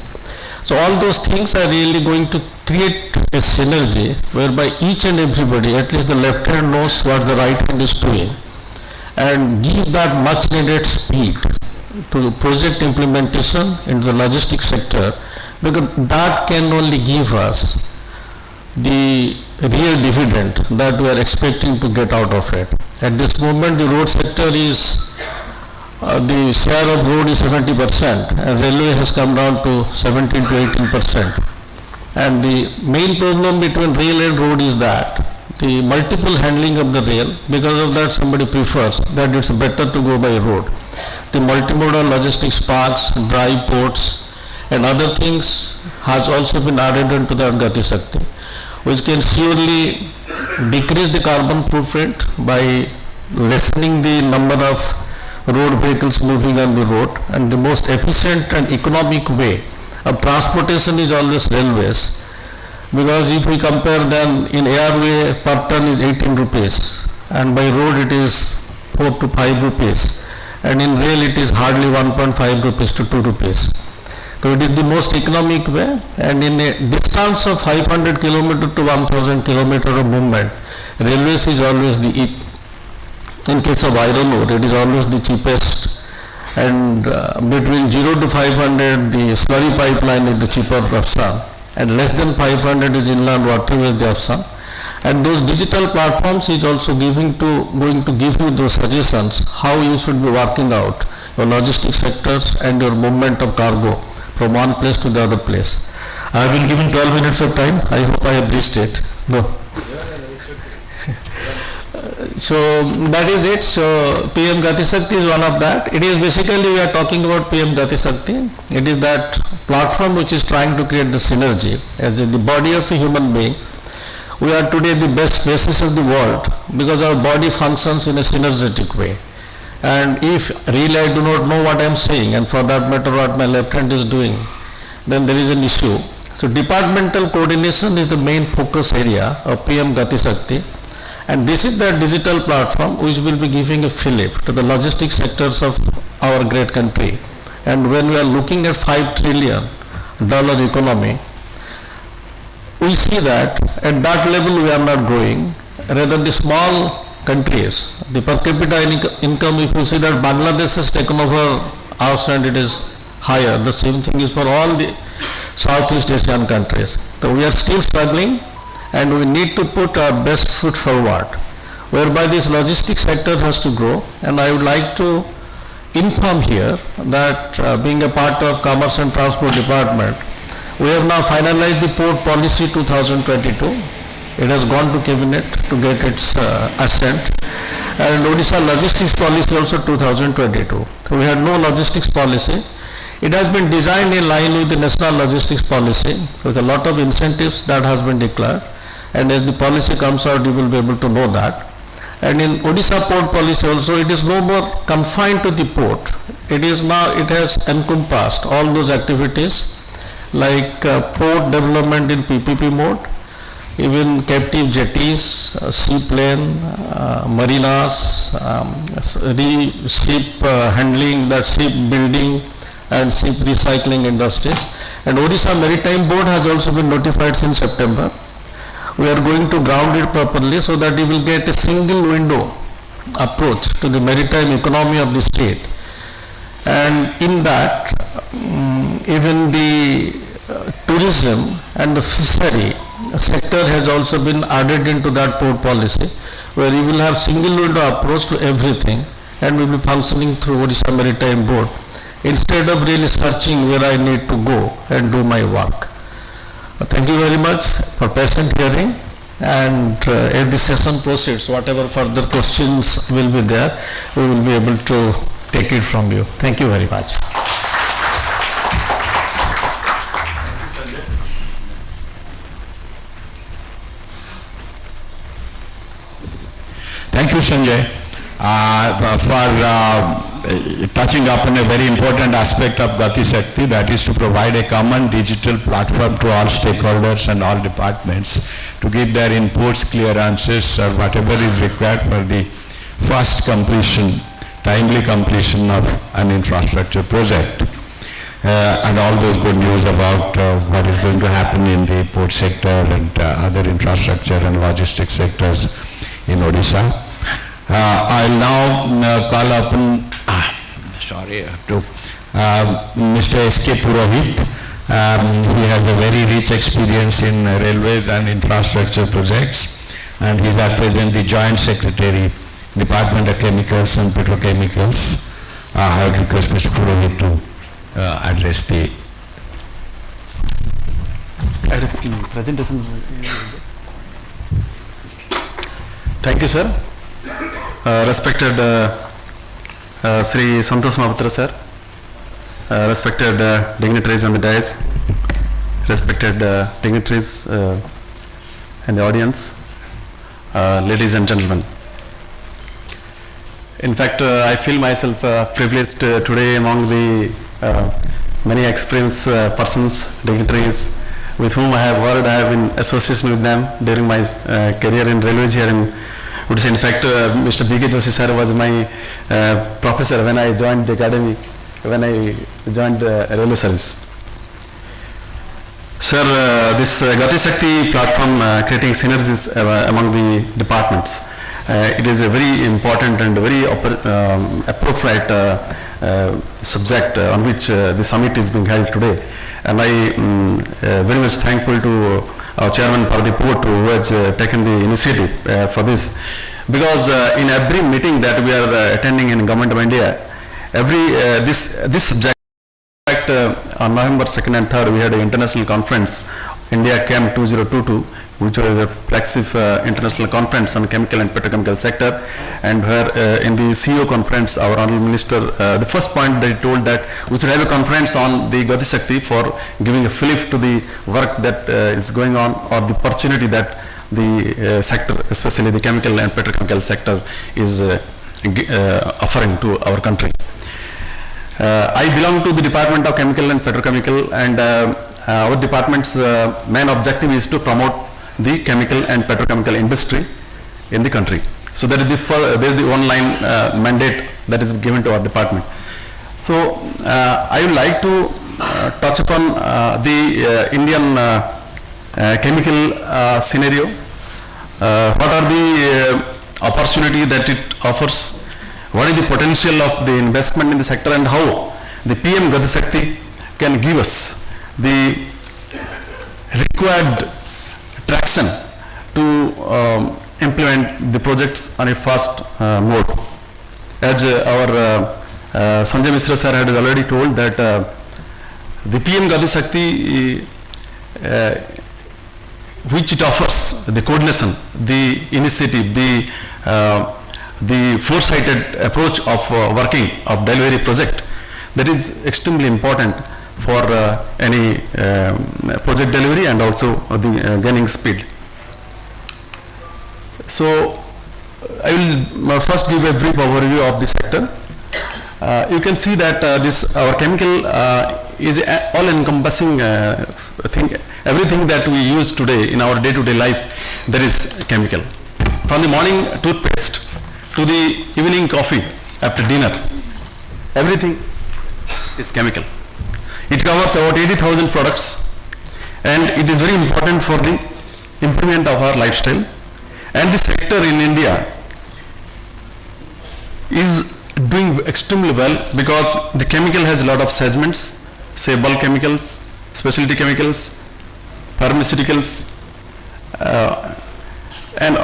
So all those things are really going to create a synergy whereby each and everybody, at least the left hand knows what the right hand is doing, and give that much needed speed to the project implementation into the logistics sector, because that can only give us the real dividend that we are expecting to get out of it. At this moment the road sector is the share of road is 70% and railway has come down to 17 to 18%. And the main problem between rail and road is that the multiple handling of the rail, because of that somebody prefers that it's better to go by road. The multimodal logistics parks, dry ports and other things has also been added into the Gati Sakti, which can surely decrease the carbon footprint by lessening the number of road vehicles moving on the road. And the most efficient and economic way of transportation is always railways, because if we compare them, in airway per ton is 18 rupees and by road it is 4 to 5 rupees, and in rail it is hardly 1.5 rupees to 2 rupees. So it is the most economic way, and in a distance of 500 km to 1000 km of movement, railways is always in case of iron ore, it is always the cheapest, and between 0 to 500 the slurry pipeline is the cheaper option, and less than 500 is inland waterways the option. And those digital platforms is also going to give you those suggestions how you should be working out your logistics sectors and your movement of cargo from one place to the other place. I have been given 12 minutes of time. I hope I have reached it. No. So that is it. So PM Gati Sakti is one of that. It is basically, we are talking about PM Gati Sakti. It is that platform which is trying to create the synergy. As the body of a human being, we are today the best species of the world because our body functions in a synergetic way. And if really I do not know what I am saying, and for that matter what my left hand is doing, then there is an issue. So departmental coordination is the main focus area of PM Gati Sakti. And this is the digital platform which will be giving a fillip to the logistics sectors of our great country. And when we are looking at $5 trillion economy, we see that at that level we are not growing. Rather the small countries, the per capita income, if you see that Bangladesh has taken over us and it is higher, the same thing is for all the Southeast Asian countries. So we are still struggling, and we need to put our best foot forward, whereby this logistics sector has to grow. And I would like to inform here that being a part of Commerce and Transport Department, we have now finalized the Port Policy 2022. It has gone to Cabinet to get its assent. And Odisha Logistics Policy also 2022. So we had no logistics policy. It has been designed in line with the National Logistics Policy with a lot of incentives that has been declared. And as the policy comes out, you will be able to know that. And in Odisha Port Policy also, it is no more confined to the port. It is now, it has encompassed all those activities like port development in PPP mode, even captive jetties, seaplane, marinas, ship handling, that ship building and ship recycling industries. And Odisha Maritime Board has also been notified since September. We are going to ground it properly so that you will get a single window approach to the maritime economy of the state. And in that, even the tourism and the fishery sector has also been added into that port policy, where you will have single window approach to everything and will be functioning through Odisha Maritime Board instead of really searching where I need to go and do my work. Thank you very much for patient hearing, and as the session proceeds, whatever further questions will be there, we will be able to take it from you. Thank you very much. Thank you, Sanjay, for touching upon a very important aspect of Gati Shakti, that is to provide a common digital platform to all stakeholders and all departments to give their inputs, clearances, or whatever is required for the fast completion, timely completion of an infrastructure project. And all those good news about what is going to happen in the port sector and other infrastructure and logistics sectors in Odisha. I'll now call upon, Mr. S.K. Purohit. He has a very rich experience in railways and infrastructure projects, and he is at present the Joint Secretary, Department of Chemicals and Petrochemicals. I would request Mr. Purohit to address the presentation. Thank you, sir. Respected Sri Santosh Mahapatra, sir. Respected dignitaries on the dais. Respected dignitaries and the audience. Ladies and gentlemen. In fact, I feel myself privileged today among the many experienced persons, dignitaries, with whom I have worked. I have been association with them during my career in railways here in Odisha. In fact, Mr. B.K. Joshi sir was my professor when I joined the academy, when I joined the railway service. Sir, this Gati Shakti platform creating synergies among the departments. It is a very important and very appropriate subject on which the summit is being held today. And I am very much thankful to our chairman for the port who has taken the initiative for this. Because in every meeting that we are attending in Government of India, this subject, in fact, on November 2nd and 3rd, we had an international conference, India Chem 2022, which was a flagship international conference on chemical and petrochemical sector, and where in the CEO conference, our Honorable Minister, the first point they told that we should have a conference on the Gati Shakti for giving a fillip to the work that is going on, or the opportunity that the sector, especially the chemical and petrochemical sector, is offering to our country. I belong to the Department of Chemical and Petrochemical, and our department's main objective is to promote the chemical and petrochemical industry in the country. So that is the one line mandate that is given to our department. So I would like to touch upon the Indian chemical scenario. What are the opportunity that it offers? What is the potential of the investment in the sector, and how the PM Gati Shakti can give us the required traction to implement the projects on a fast mode. As our Sanjay Mishra sir had already told that the PM Gati Shakti, which it offers, the coordination, the initiative, the foresighted approach of working of delivery project, that is extremely important for any project delivery and also the gaining speed. So I will first give a brief overview of the sector. You can see that our chemical is all-encompassing thing. Everything that we use today in our day-to-day life, there is chemical. From the morning toothpaste to the evening coffee after dinner, everything is chemical. It covers about 80,000 products, and it is very important for the improvement of our lifestyle. And the sector in India is doing extremely well because the chemical has a lot of segments, say bulk chemicals, specialty chemicals, pharmaceuticals, and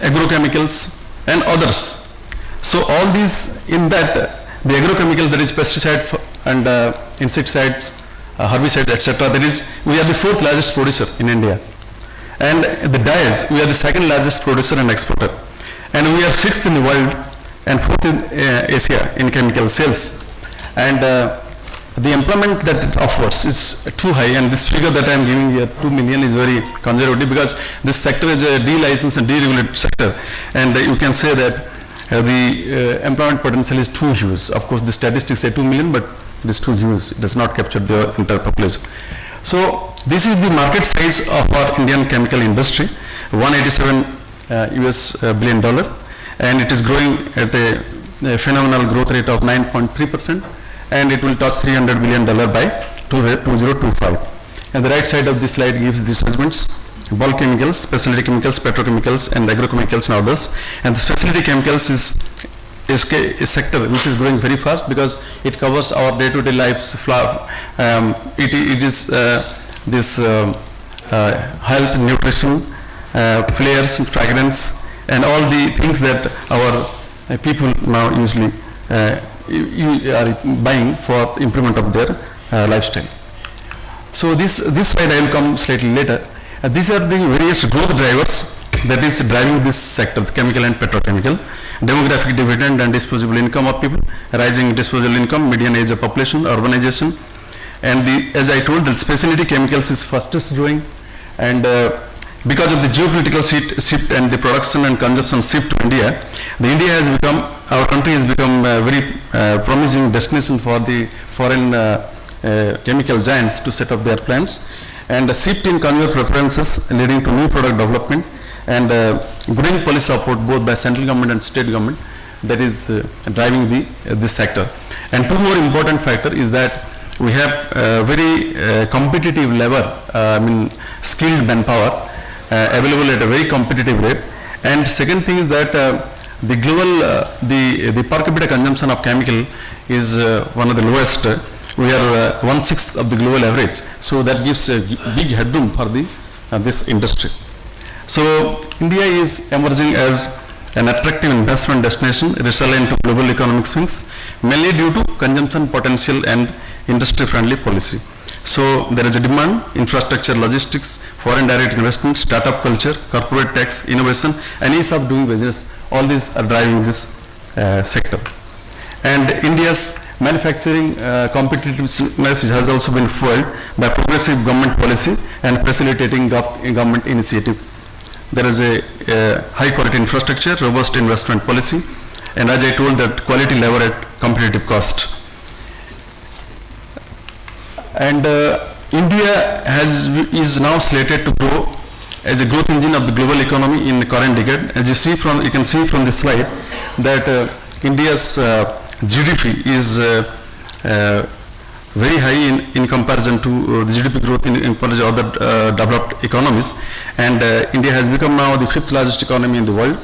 agrochemicals and others. So all these, in that, the agrochemical, that is pesticide and insecticides, herbicides, etc. That is, we are the fourth largest producer in India. And the dyes, we are the second largest producer and exporter. And we are fifth in the world and fourth in Asia in chemical sales. And the employment that it offers is too high, and this figure that I am giving here, 2 million, is very conservative, because this sector is a delicensed and deregulated sector. And you can say that the employment potential is too huge. Of course, the statistics say 2 million, but it is too huge. It does not capture the entire population. So this is the market size of our Indian chemical industry, $187 billion, and it is growing at a phenomenal growth rate of 9.3%, and it will touch $300 billion by 2025. And the right side of this slide gives the segments: bulk chemicals, specialty chemicals, petrochemicals, and agrochemicals and others. And the specialty chemicals is a sector which is growing very fast, because it covers our day-to-day lives. It is this health, nutrition, flavors, fragrance, and all the things that our people now usually are buying for improvement of their lifestyle. So this slide I will come slightly later. These are the various growth drivers that is driving this sector, the chemical and petrochemical. Demographic dividend and disposable income of people, rising disposable income, median age of population, urbanization, and as I told, the specialty chemicals is fastest growing, and because of the geopolitical shift and the production and consumption shift to India, our country has become a very promising destination for the foreign chemical giants to set up their plants, and a shift in consumer preferences leading to new product development, and growing policy support both by central government and state government, that is driving this sector. And two more important factors is that we have very competitive labor, skilled manpower available at a very competitive rate. And second thing is that the global, the per capita consumption of chemical is one of the lowest. We are 1/6 of the global average. So that gives a big headroom for this industry. So India is emerging as an attractive investment destination resilient to global economic swings, mainly due to consumption potential and industry-friendly policy. So there is a demand, infrastructure, logistics, foreign direct investment, startup culture, corporate tax, innovation, and ease of doing business. All these are driving this sector. And India's manufacturing competitiveness has also been fueled by progressive government policy and facilitating government initiative. There is a high quality infrastructure, robust investment policy, and as I told, that quality labor at competitive cost. And India is now slated to grow as a growth engine of the global economy in the current decade. As you can see from this slide that India's GDP is very high in comparison to the GDP growth in other developed economies, and India has become now the 5th largest economy in the world.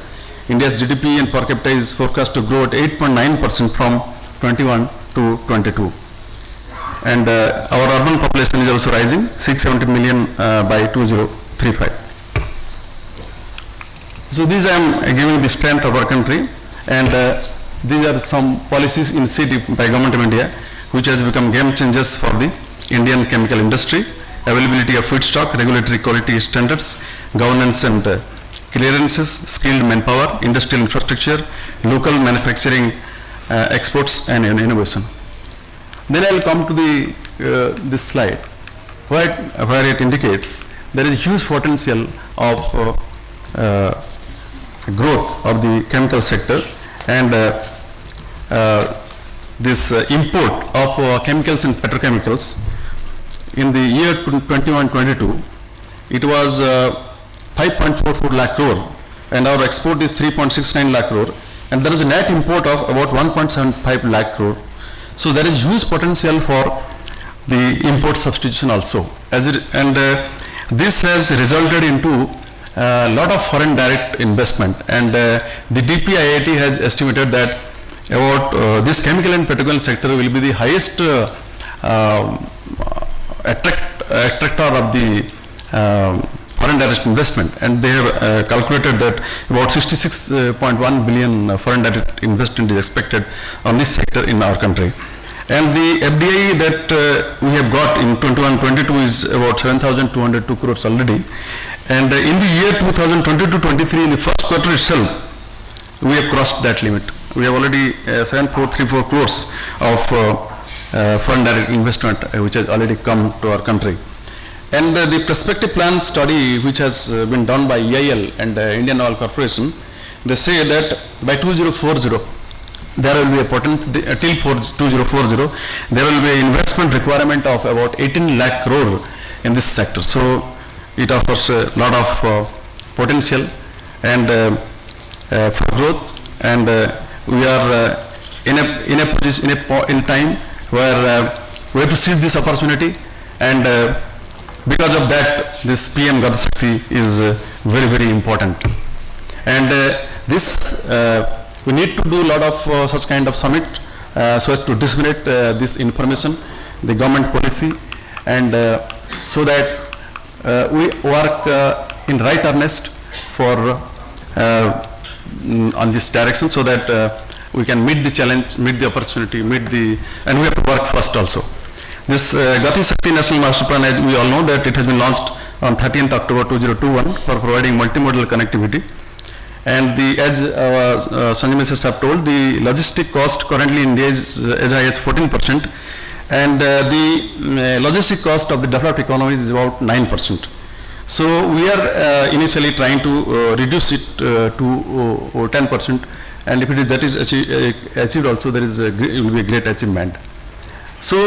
India's GDP and per capita is forecast to grow at 8.9% from 21 to 22. And our urban population is also rising, 670 million by 2035. So these I am giving the strength of our country, and these are some policies initiated by Government of India which has become game changers for the Indian chemical industry: availability of feedstock, regulatory quality standards, governance and clearances, skilled manpower, industrial infrastructure, local manufacturing, exports and innovation. Then I will come to this slide where it indicates there is huge potential of growth of the chemical sector, and this import of chemicals and petrochemicals in the year 21-22, it was 5.44 lakh crore, and our export is 3.69 lakh crore, and there is a net import of about 1.75 lakh crore. So there is huge potential for the import substitution also. This has resulted into a lot of foreign direct investment, and the DPIIT has estimated that about this chemical and petrochemical sector will be the highest attractor of the foreign direct investment, and they have calculated that about 66.1 billion foreign direct investment is expected on this sector in our country. And the FDI that we have got in 21-22 is about 7,202 crores already. And in the year 2022-23, in the first quarter itself, we have crossed that limit. We have already 7,434 crores of foreign direct investment which has already come to our country. And the prospective plan study which has been done by EIL and Indian Oil Corporation, they say that by 2040, there will be a potential, till 2040, there will be investment requirement of about 18 lakh crore in this sector. So it offers a lot of potential and for growth, and we are in a time where we have to seize this opportunity, and because of that, this PM Gati Shakti is very, very important. And this we need to do a lot of such kind of summit so as to disseminate this information, the government policy, and so that we work in right earnest for on this direction, so that we can meet the challenge, meet the opportunity, and we have to work first also. This Gati Shakti National Master Plan, as we all know, that it has been launched on 13th October 2021 for providing multimodal connectivity. And as Sanjay Mishra have told, the logistic cost currently in India is as high as 14%, and the logistic cost of the developed economies is about 9%. So we are initially trying to reduce it to 10%, and if that is achieved also, there is it will be a great achievement. So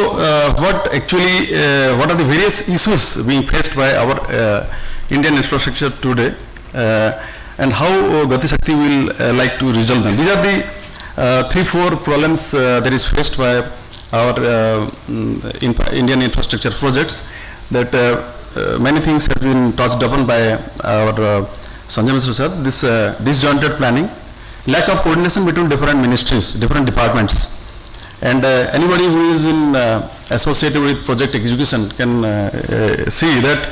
what are the various issues being faced by our Indian infrastructure today, and how Gati Shakti will like to resolve them? These are the 3-4 problems that is faced by our Indian infrastructure projects, that many things have been touched upon by our Sanjay Mishra sir. This disjointed planning, lack of coordination between different ministries, different departments, and anybody who has been associated with project execution can see that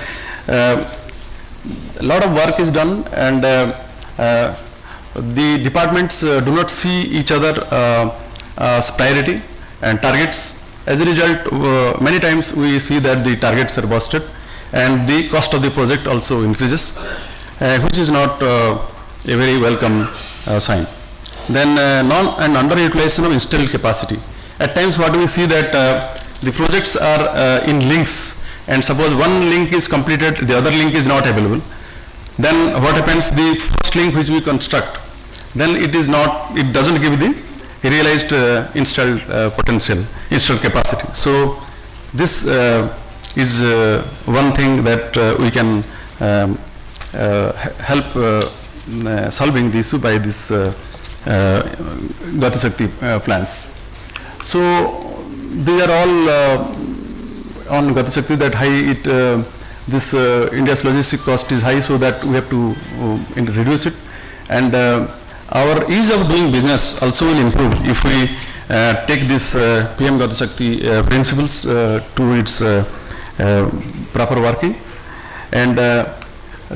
a lot of work is done, and the departments do not see each other as priority and targets. As a result, many times we see that the targets are busted and the cost of the project also increases, which is not a very welcome sign. Then non and underutilization of installed capacity. At times what we see that the projects are in links, and suppose one link is completed, the other link is not available. Then what happens, the first link which we construct, then it doesn't give the realized installed potential, installed capacity. So this is one thing that we can help solving the issue by this Gati Shakti plans. So they are all on Gati Shakti that this India's logistic cost is high, so that we have to reduce it, and our ease of doing business also will improve if we take this PM Gati Shakti principles to its proper working. And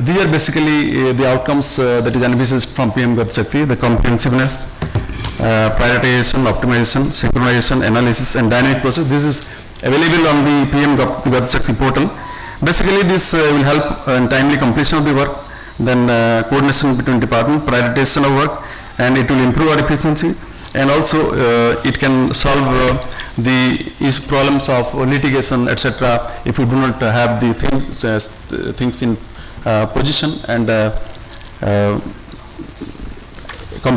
these are basically the outcomes that is envisaged from PM Gati Shakti: the comprehensiveness, prioritization, optimization, synchronization, analysis, and dynamic process. This is available on the PM Gati Shakti portal. Basically, this will help in timely completion of the work, then coordination between department, prioritization of work, and it will improve our efficiency, and also it can solve the problems of litigation, etc. if we do not have the things in position, and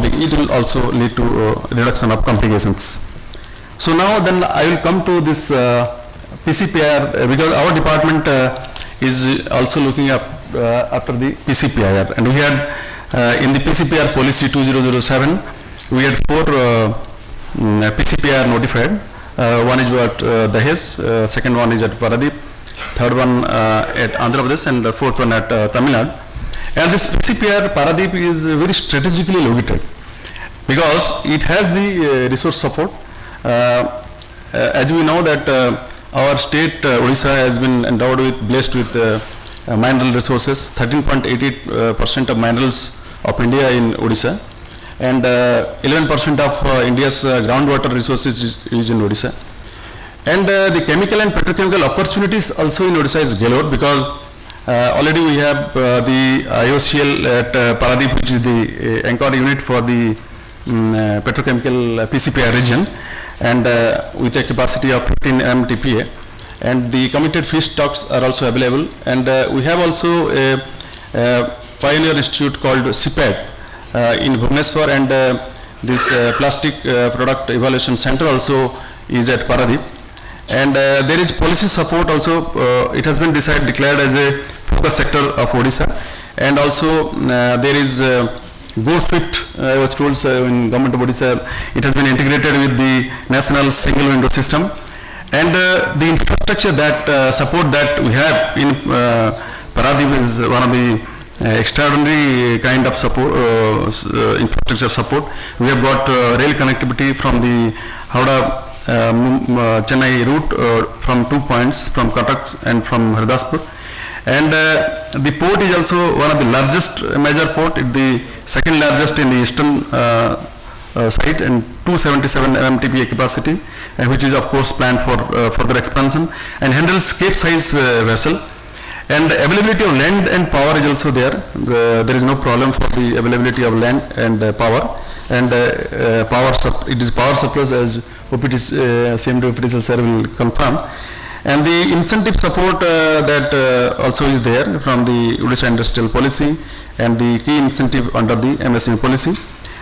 it will also lead to reduction of complications. So now then I will come to this PCPIR, because our department is also looking up after the PCPIR, and we had in the PCPIR policy 2007, we had 4 PCPIR notified. One is at Dahej, second one is at Paradip, third one at Andhra Pradesh, and the fourth one at Tamil Nadu. And this PCPIR Paradip is very strategically located because it has the resource support. As we know that our state Odisha has been blessed with mineral resources, 13.88% of minerals of India in Odisha, and 11% of India's groundwater resources is in Odisha. And the chemical and petrochemical opportunities also in Odisha is galore, because already we have the IOCL at Paradip, which is the anchor unit for the petrochemical PCPI region, and with a capacity of 15 MTPA. And the committed fish stocks are also available. And we have also a pioneer institute called CPAD in Bhubaneswar, and this plastic product evaluation center also is at Paradip. And there is policy support also. It has been declared as a focus sector of Odisha. And also there is Go Swift, I was told in government of Odisha, it has been integrated with the national single window system. And the infrastructure that support that we have in Paradip is one of the extraordinary kind of support, infrastructure support. We have got rail connectivity from the Howrah Chennai route from 2 points, from Cuttack and from Hardaspur. And the port is also one of the largest major port, the second largest in the eastern site, and 277 MTPA capacity, which is of course planned for further expansion, and handles Cape size vessel. And availability of land and power is also there. There is no problem for the availability of land and power. And it is power surplus, as OPT, CMD OPT sir will confirm. And the incentive support that also is there from the Odisha Industrial Policy and the key incentive under the MSME policy.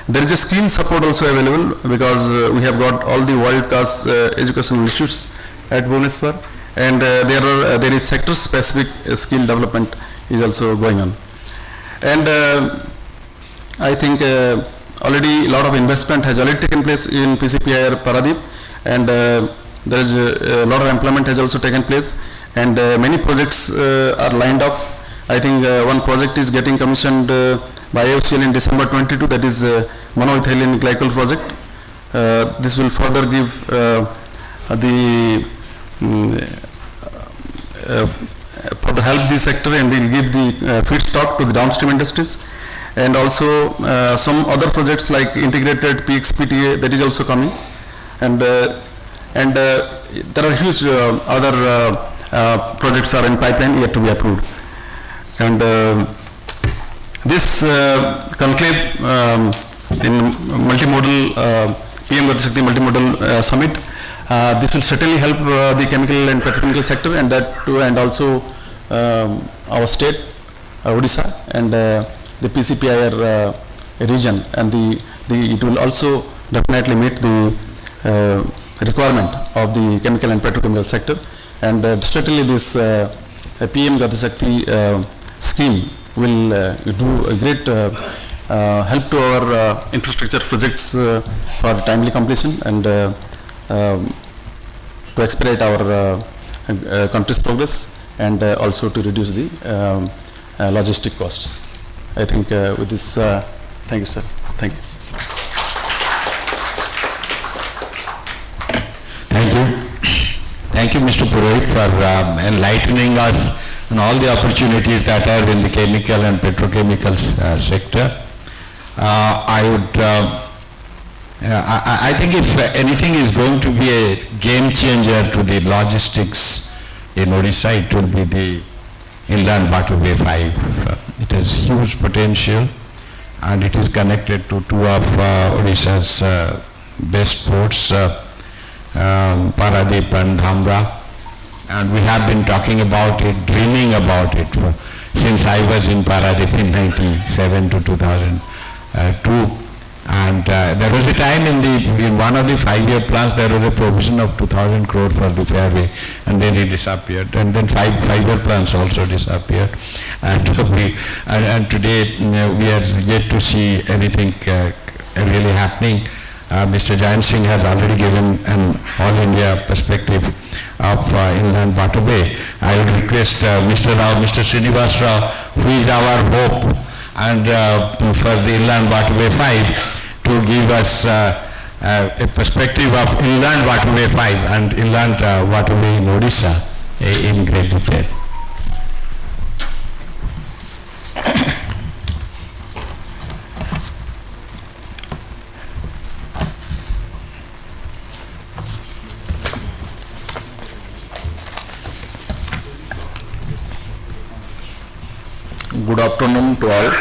There is a skill support also available, because we have got all the world-class educational institutes at Bhubaneswar, and there is sector-specific skill development is also going on. And I think already a lot of investment has already taken place in PCPI Paradip, and there is a lot of employment has also taken place, and many projects are lined up. I think one project is getting commissioned by IOCL in December 22, that is monoethylene glycol project. This will further give further help the sector, and will give the feedstock to the downstream industries. And also some other projects like integrated PXPTA, that is also coming. And there are huge other projects are in pipeline yet to be approved. And this conclave in multimodal PM Gati Shakti multimodal summit, this will certainly help the chemical and petrochemical sector, and that too, and also our state, Odisha, and the PCPIR region, and it will also definitely meet the requirement of the chemical and petrochemical sector. And certainly this PM Gati Shakti scheme will do a great help to our infrastructure projects for timely completion, and to expedite our country's progress, and also to reduce the logistic costs. I think with this, thank you, sir. Thank you. Thank you. Thank you, Mr. Purohit, for enlightening us on all the opportunities that are in the chemical and petrochemical sector. I think if anything is going to be a game changer to the logistics in Odisha, it will be the Inland Waterway 5. It has huge potential, and it is connected to two of Odisha's best ports, Paradip and Dhamra. And we have been talking about it, dreaming about it since I was in Paradip in 1997 to 2002. And there was a time in one of the 5-year plans, there was a provision of 2,000 crore for the fairway, and then it disappeared. And then 5-year plans also disappeared. And today we are yet to see anything really happening. Mr. Jayan Singh has already given an all-India perspective of Inland Waterway. I would request Mr. Rao, Mr. Srinivas Rao, who is our hope and for the Inland Waterway 5, to give us a perspective of Inland Waterway 5 and Inland Waterway in Odisha in great detail. Good afternoon to all.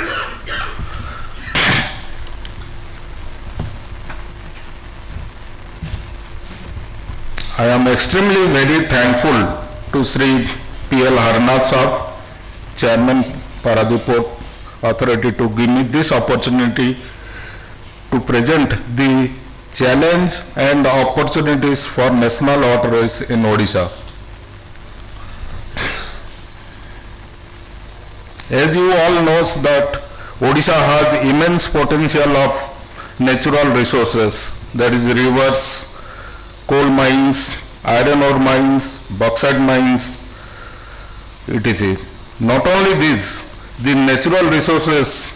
I am extremely very thankful to Sri P.L. Harnath Saab, Chairman Paradip Port Authority, to give me this opportunity to present the challenge and opportunities for national waterways in Odisha. As you all know that Odisha has immense potential of natural resources, that is rivers, coal mines, iron ore mines, bauxite mines, etc. Not only these, the natural resources,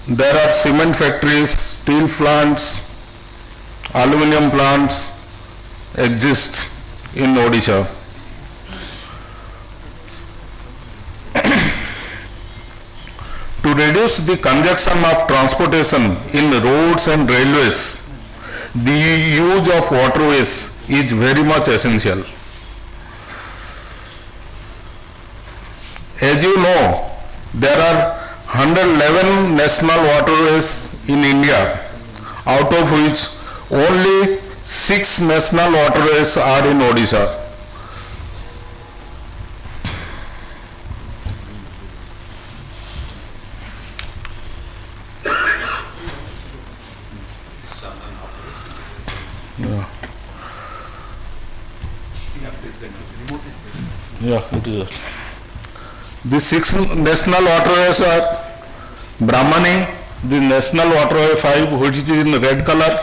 there are cement factories, steel plants, aluminum plants exist in Odisha. To reduce the congestion of transportation in roads and railways, the use of waterways is very much essential. As you know, there are 111 national waterways in India, out of which only 6 national waterways are in Odisha. Yeah, it is. The 6 national waterways are Brahmani, the national waterway 5, which is in red color,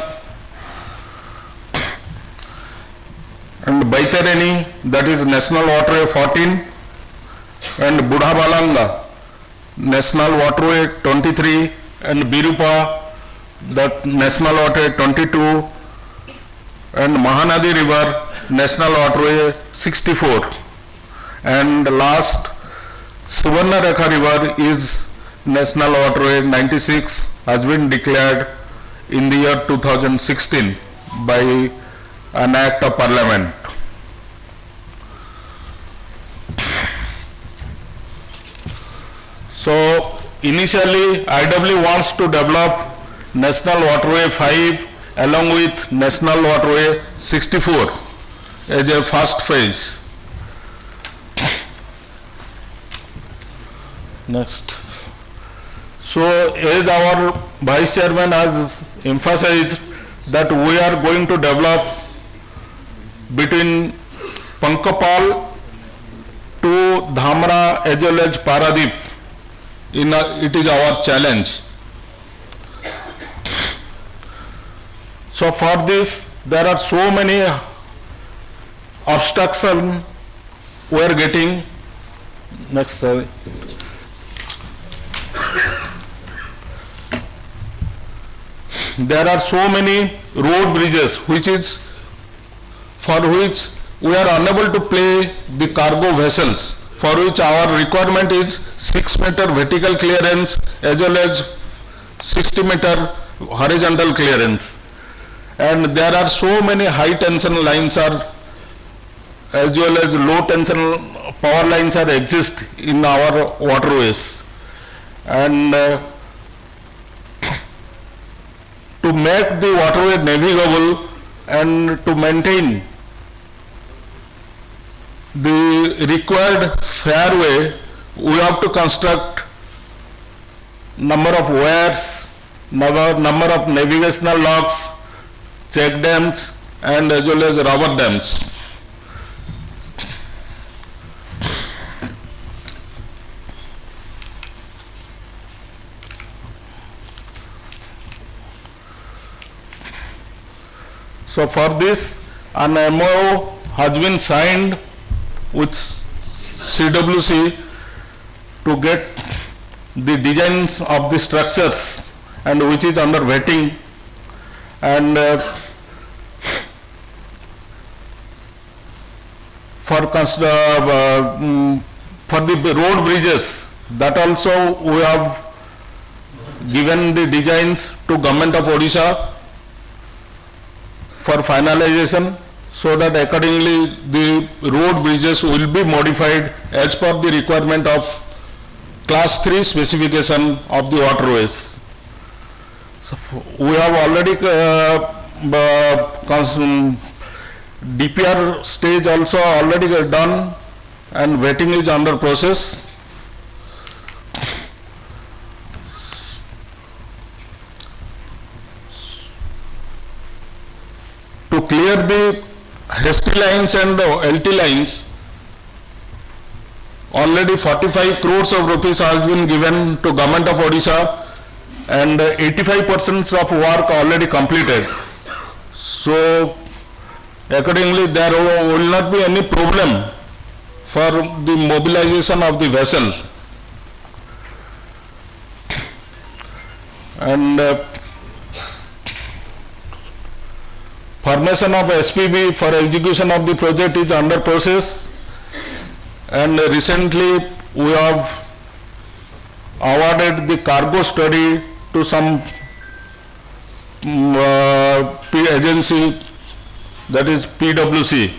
and Baitarani, that is national waterway 14, and Budhabalanga, national waterway 23, and Birupa, that national waterway 22, and Mahanadi River, national waterway 64. And last, Suvarnarekha River is national waterway 96, has been declared in the year 2016 by an act of parliament. So initially IW wants to develop national waterway 5 along with national waterway 64 as a first phase. Next. So as our Vice Chairman has emphasized that we are going to develop between Pankapal to Dhamra as well as Paradip. It is our challenge. So for this there are so many obstructions we are getting. Next, sorry. There are so many road bridges for which we are unable to play the cargo vessels, for which our requirement is 6 meter vertical clearance as well as 60 meter horizontal clearance. And there are so many high tension lines as well as low tension power lines exist in our waterways. And to make the waterway navigable and to maintain the required fairway, we have to construct number of weirs, number of navigational locks, check dams, and as well as rubber dams. So for this, an MOU has been signed with CWC to get the designs of the structures, and which is under vetting. And for the road bridges, that also we have given the designs to Government of Odisha for finalization. so that accordingly the road bridges will be modified as per the requirement of class 3 specification of the waterways. So we have already DPR stage also already done and waiting is under process. To clear the HT lines and LT lines, already 45 crores of rupees has been given to Government of Odisha and 85% of work already completed. So accordingly there will not be any problem for the mobilization of the vessel. And formation of SPV for execution of the project is under process, and recently we have awarded the cargo study to some agency, that is PwC.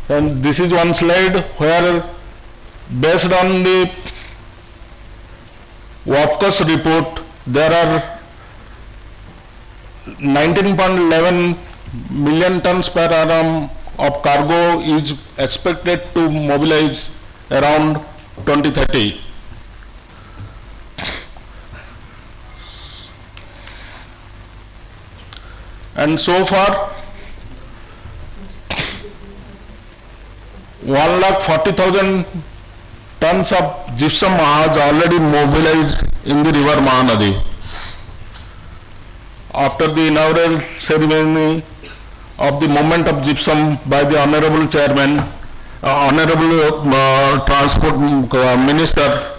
And this is one slide where, based on the WAFCOS report, there are 19.11 million tons per annum of cargo is expected to mobilize around 2030. And so far 1,40,000 tons of gypsum has already mobilized in the river Mahanadi. After the inaugural ceremony of the movement of gypsum by the Honorable Chairman, Honorable Transport Minister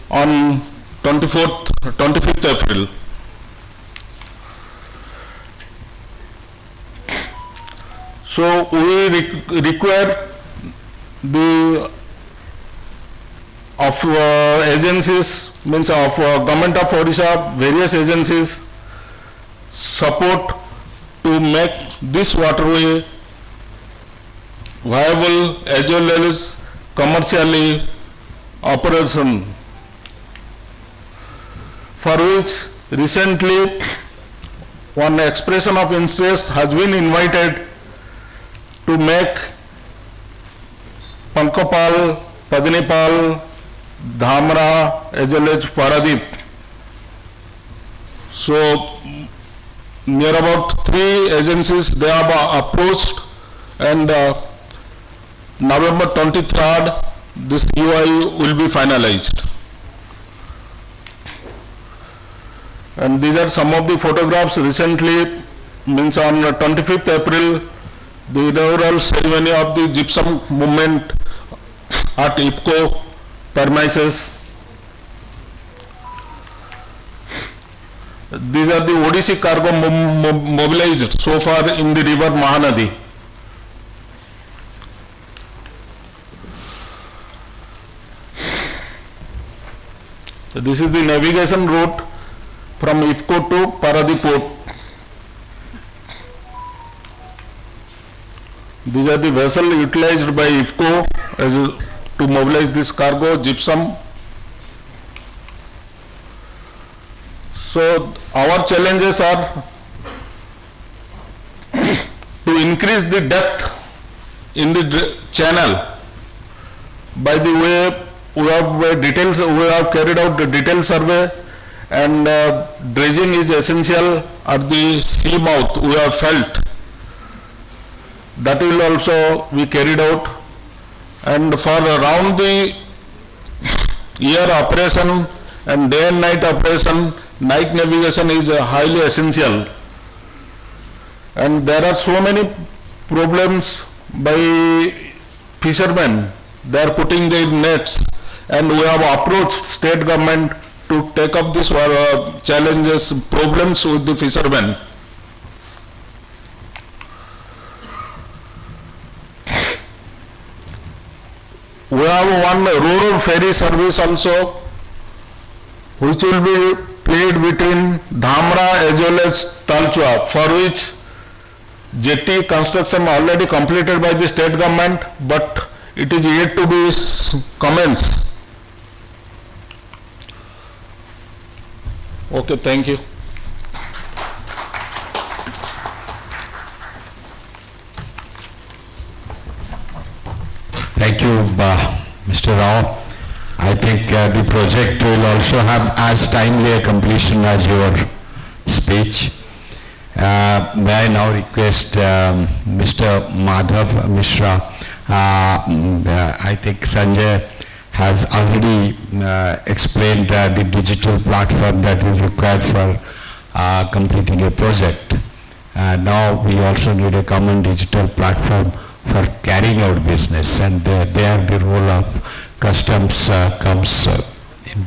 on 25th April. So we require the of agencies, means of Government of Odisha, various agencies support to make this waterway viable as well as commercially operation, for which recently one expression of interest has been invited to make Pankapal, Padinipal, Dhamra as well as Paradip. So near about 3 agencies they have approached, and November 23rd this UI will be finalized. And these are some of the photographs recently, means on 25th April, the inaugural ceremony of the gypsum movement at IPCO premises. These are the Odissi cargo mobilized so far in the river Mahanadi. So this is the navigation route from IFCO to Paradip port. These are the vessels utilized by IFCO to mobilize this cargo, gypsum. So our challenges are to increase the depth in the channel. By the way, we have carried out the detailed survey, and dredging is essential at the sea mouth. We have felt that will also be carried out, and for around the year operation and day and night operation, night navigation is highly essential. And there are so many problems by fishermen. They are putting their nets, and we have approached state government to take up these challenges, problems with the fishermen. We have one rural ferry service also, which will be played between Dhamra as well as Talchua, for which jetty construction already completed by the state government, but it is yet to be commenced. Okay, thank you. Thank you, Mr. Rao. I think the project will also have as timely a completion as your speech. May I now request Mr. Madhav Mishra. I think Sanjay has already explained the digital platform that is required for completing a project. Now we also need a common digital platform for carrying out business, and there the role of customs comes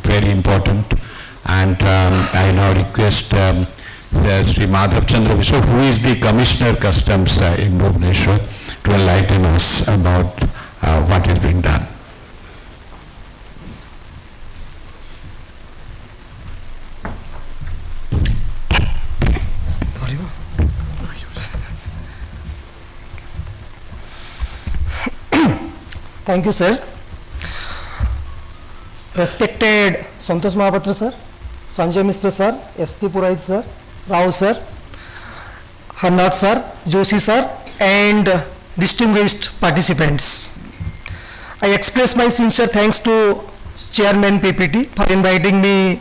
very important. And I now request Sri Madhav Chandra Mishra, who is the Commissioner Customs in Bhubaneswar, to enlighten us about what is being done. Thank you, sir. Respected Santosh Mahapatra sir, Sanjay Mishra sir, S.T. Purohit sir, Rao sir, Harnath sir, Joshi sir, and distinguished participants. I express my sincere thanks to Chairman PPT for inviting me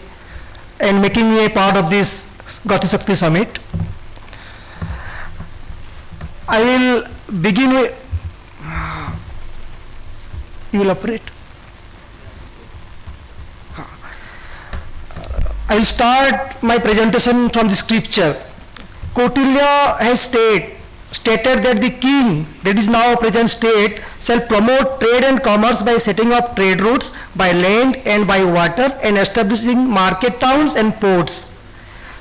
and making me a part of this Gati Shakti Summit. I will begin with, you will operate. I will start my presentation from the scripture. Kautilya has stated that the king, that is now present state, shall promote trade and commerce by setting up trade routes by land and by water and establishing market towns and ports.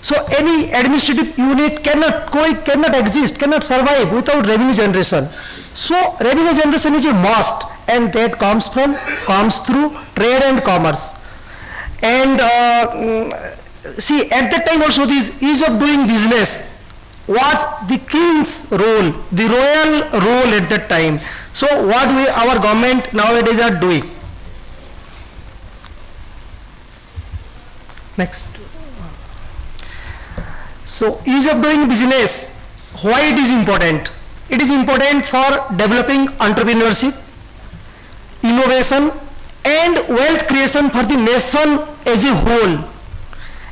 So any administrative unit cannot exist, cannot survive without revenue generation. So revenue generation is a must, and that comes through trade and commerce. And see, at that time also this ease of doing business was the king's role, the royal role at that time. So what our government nowadays are doing. Next. So ease of doing business, why it is important? It is important for developing entrepreneurship, innovation, and wealth creation for the nation as a whole.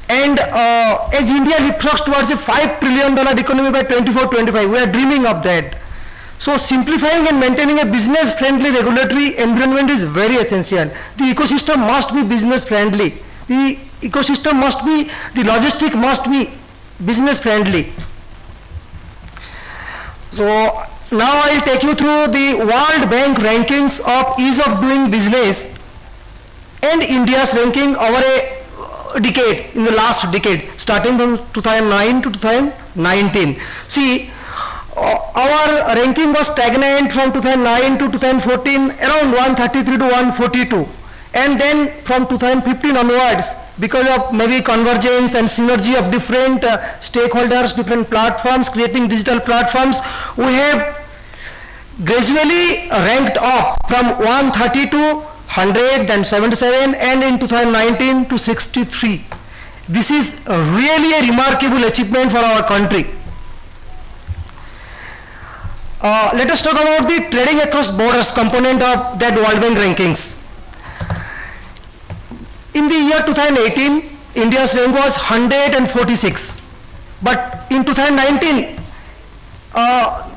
And as India leapfrogs towards a $5 trillion economy by 24-25, we are dreaming of that. So simplifying and maintaining a business-friendly regulatory environment is very essential. The ecosystem must be business-friendly. The ecosystem must be, the logistic must be business-friendly. So now I will take you through the World Bank rankings of ease of doing business and India's ranking over a decade, in the last decade, starting from 2009 to 2019. See, our ranking was stagnant from 2009 to 2014, around 133 to 142. And then from 2015 onwards, because of maybe convergence and synergy of different stakeholders, different platforms, creating digital platforms, we have gradually ranked up from 130 to 100, then 77, and in 2019 to 63. This is really a remarkable achievement for our country. Let us talk about the trading across borders component of that World Bank rankings. In the year 2018, India's rank was 146. But in 2019,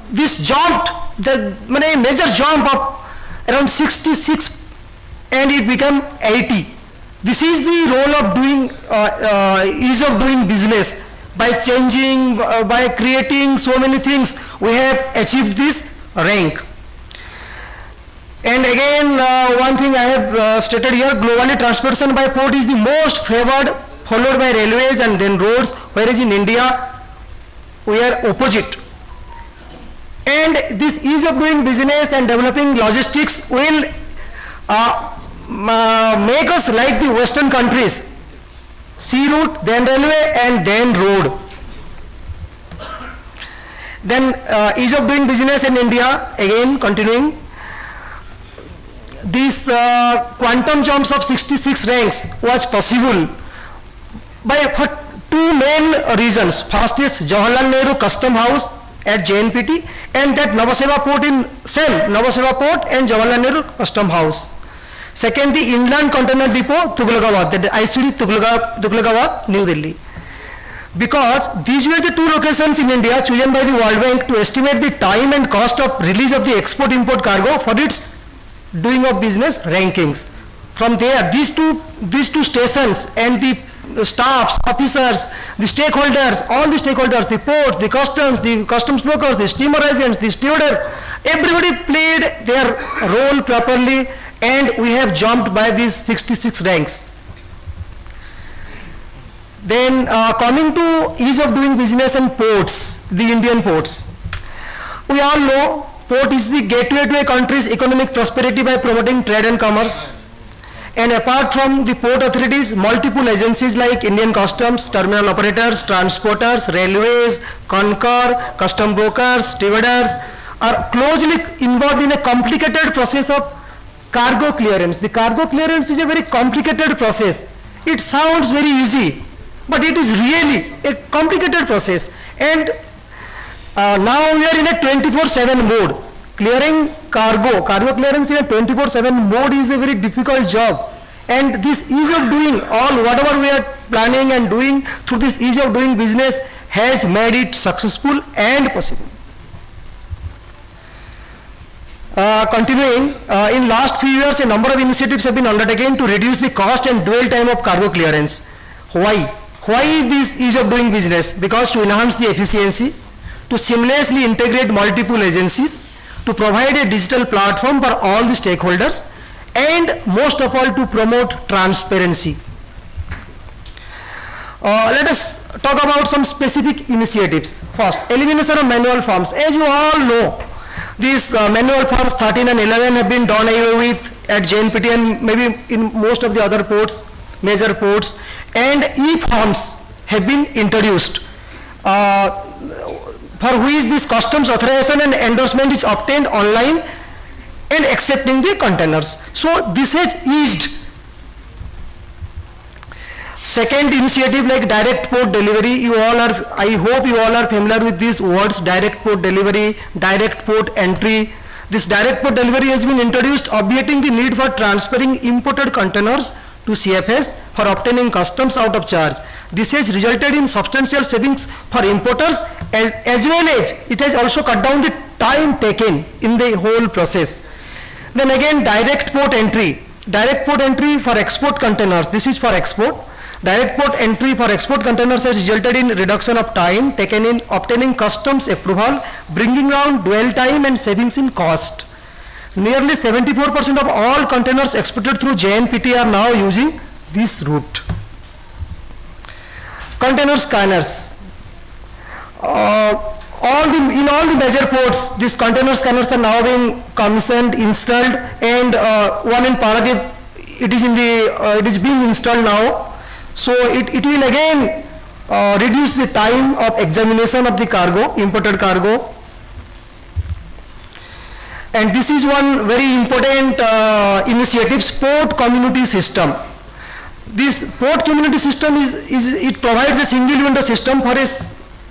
this jumped, the major jump of around 66, and it became 80. This is the role of doing, ease of doing business. By changing, by creating so many things, we have achieved this rank. And again, one thing I have stated here, globally transportation by port is the most favored, followed by railways and then roads, whereas in India, we are opposite. And this ease of doing business and developing logistics will make us like the Western countries. sea route, then railway, and then road. Then ease of doing business in India, again continuing. This quantum jumps of 66 ranks was possible by for two main reasons. First is Jawaharlal Nehru Custom House at JNPT, and that Navaseva Port in same Navaseva Port and Jawaharlal Nehru Custom House. Second, the Inland Container Depot, Tughlakabad, that ICD Tughlakabad, New Delhi. Because these were the two locations in India chosen by the World Bank to estimate the time and cost of release of the export-import cargo for its doing of business rankings. From there, these two stations and the staffs, officers, the stakeholders, all the stakeholders, the ports, the customs brokers, the steamer agents, the stewarder, everybody played their role properly, and we have jumped by these 66 ranks. Then coming to ease of doing business and ports, the Indian ports. We all know port is the gateway to a country's economic prosperity by promoting trade and commerce. And apart from the port authorities, multiple agencies like Indian Customs, terminal operators, transporters, railways, Concor, custom brokers, stewarders are closely involved in a complicated process of cargo clearance. The cargo clearance is a very complicated process. It sounds very easy, but it is really a complicated process. And now we are in a 24/7 mode. Clearing cargo clearance in a 24/7 mode is a very difficult job. And this ease of doing whatever we are planning and doing through this ease of doing business has made it successful and possible. Continuing, in last few years a number of initiatives have been undertaken to reduce the cost and dwell time of cargo clearance. Why? Why this ease of doing business? Because to enhance the efficiency, to seamlessly integrate multiple agencies, to provide a digital platform for all the stakeholders, and most of all to promote transparency. Let us talk about some specific initiatives. First, elimination of manual forms. As you all know, these manual forms 13 and 11 have been done away with at JNPT and maybe in most of the other ports, major ports, and e-forms have been introduced, for which this customs authorization and endorsement is obtained online and accepting the containers. So this has eased. Second initiative like direct port delivery, I hope you all are familiar with these words, direct port delivery, direct port entry. This direct port delivery has been introduced, obviating the need for transferring imported containers to CFS for obtaining customs out of charge. This has resulted in substantial savings for importers as well as it has also cut down the time taken in the whole process. Then again, direct port entry. Direct port entry for export containers, this is for export. Direct port entry for export containers has resulted in reduction of time taken in obtaining customs approval, bringing down dwell time and savings in cost. Nearly 74% of all containers exported through JNPT are now using this route. Container scanners. In all the major ports, these container scanners are now being commissioned, installed, and one in Paradip, it is being installed now. So it will again reduce the time of examination of the cargo, imported cargo. And this is one very important initiative, port community system. This port community system it provides a single window system for a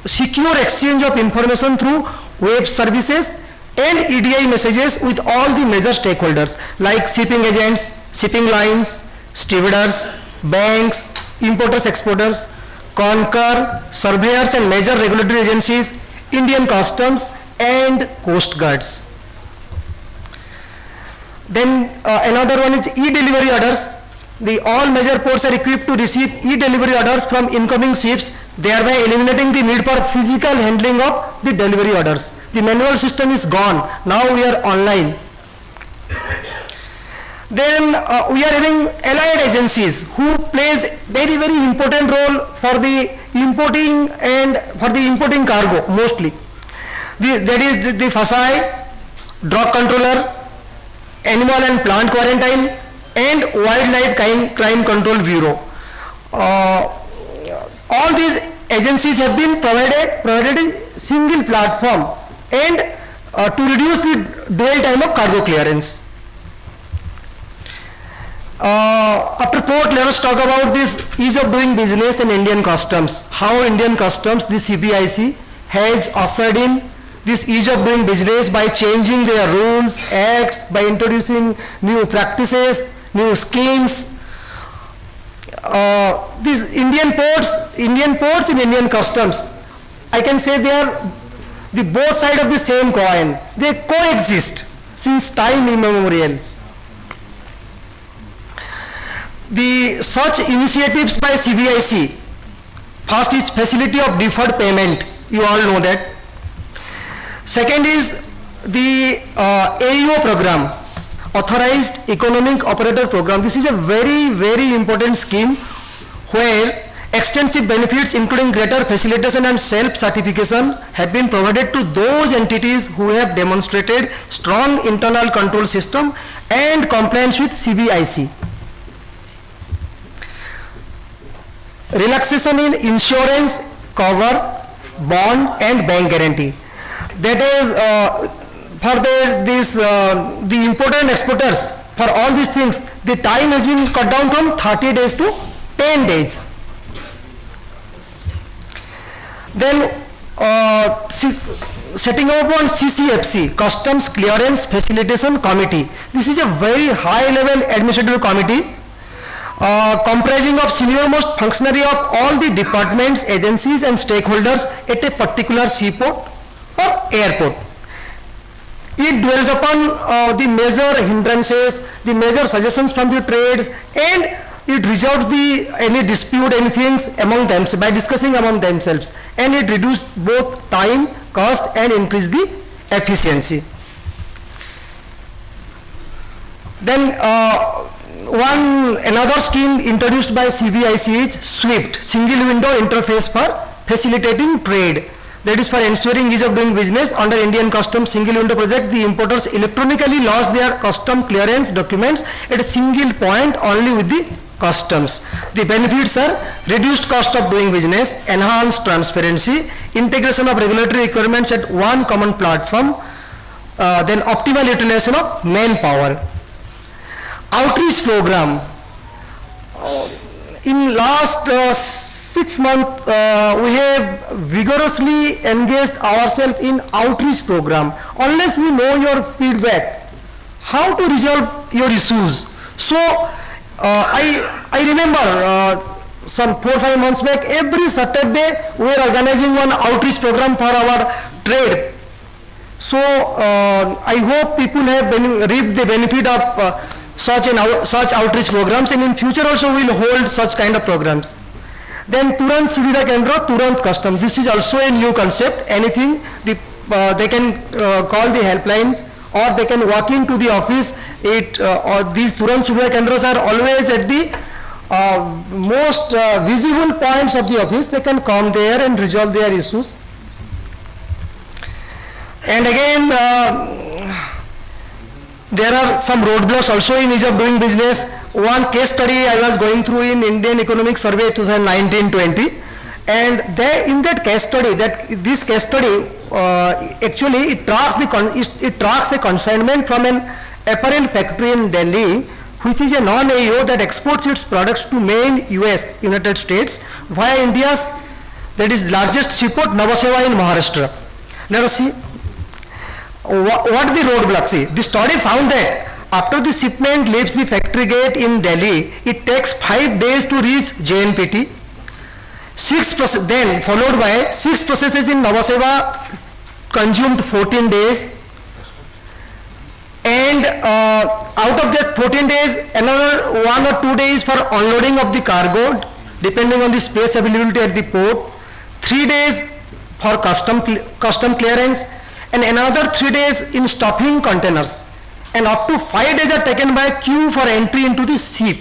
secure exchange of information through web services and EDI messages with all the major stakeholders like shipping agents, shipping lines, stewarders, banks, importers, exporters, Concor, surveyors and major regulatory agencies, Indian Customs and Coast Guards. Then another one is e-delivery orders. All major ports are equipped to receive e-delivery orders from incoming ships, thereby eliminating the need for physical handling of the delivery orders. The manual system is gone. Now we are online. Then we are having allied agencies who plays very important role for the importing and for the importing cargo mostly. That is the FSI, drug controller, animal and plant quarantine, and wildlife crime control bureau. all these agencies have been provided a single platform and to reduce the dwell time of cargo clearance. After port, let us talk about this ease of doing business in Indian customs. How Indian customs, the CBIC, has ushered in this ease of doing business by changing their rules, acts, by introducing new practices, new schemes. These Indian ports in Indian customs, I can say they are the both sides of the same coin. They coexist since time immemorial. The such initiatives by CBIC, first is facility of deferred payment, you all know that. Second is the AEO program, Authorized Economic Operator Program. This is a very important scheme where extensive benefits including greater facilitation and self-certification have been provided to those entities who have demonstrated strong internal control system and compliance with CBIC. Relaxation in insurance cover, bond and bank guarantee. That is further the important exporters, for all these things, the time has been cut down from 30 days to 10 days. Then setting up on CCFC, Customs Clearance Facilitation Committee. This is a very high level administrative committee comprising of senior most functionary of all the departments, agencies and stakeholders at a particular seaport or airport. It dwells upon the major hindrances, the major suggestions from the trades, and it resolves any dispute, anything among them by discussing among themselves, and it reduces both time, cost and increase the efficiency. Then another scheme introduced by CBIC is SWIFT, Single Window Interface for Facilitating Trade. That is for ensuring ease of doing business. Under Indian Customs Single Window Project, the importers electronically lodge their custom clearance documents at a single point only with the customs. The benefits are reduced cost of doing business, enhanced transparency, integration of regulatory requirements at one common platform, then optimal utilization of manpower. Outreach program. In last 6 months, we have vigorously engaged ourselves in outreach program. Unless we know your feedback, how to resolve your issues. So I remember some 4 or 5 months back, every Saturday we were organizing one outreach program for our trade. So I hope people have reaped the benefit of such outreach programs, and in future also we will hold such kind of programs. Then Turant Suvidha Kendra, Turant Custom. This is also a new concept. Anything they can call the helplines or they can walk into the office. Or these Turant Suvidha Kendras are always at the most visible points of the office. They can come there and resolve their issues. And again, there are some roadblocks also in ease of doing business. One case study I was going through in Indian Economic Survey 2019-20, and there in that case study, this case study actually it tracks a consignment from an apparel factory in Delhi, which is a non-AO that exports its products to main United States via India's that is largest seaport Navaseva in Maharashtra. Let us see what the roadblocks is. The study found that after the shipment leaves the factory gate in Delhi, it takes 5 days to reach JNPT. Then followed by 6 processes in Navaseva consumed 14 days. And out of that 14 days, another 1 or 2 days for unloading of the cargo, depending on the space availability at the port. 3 days for custom clearance, and another 3 days in stuffing containers. And up to 5 days are taken by queue for entry into the ship.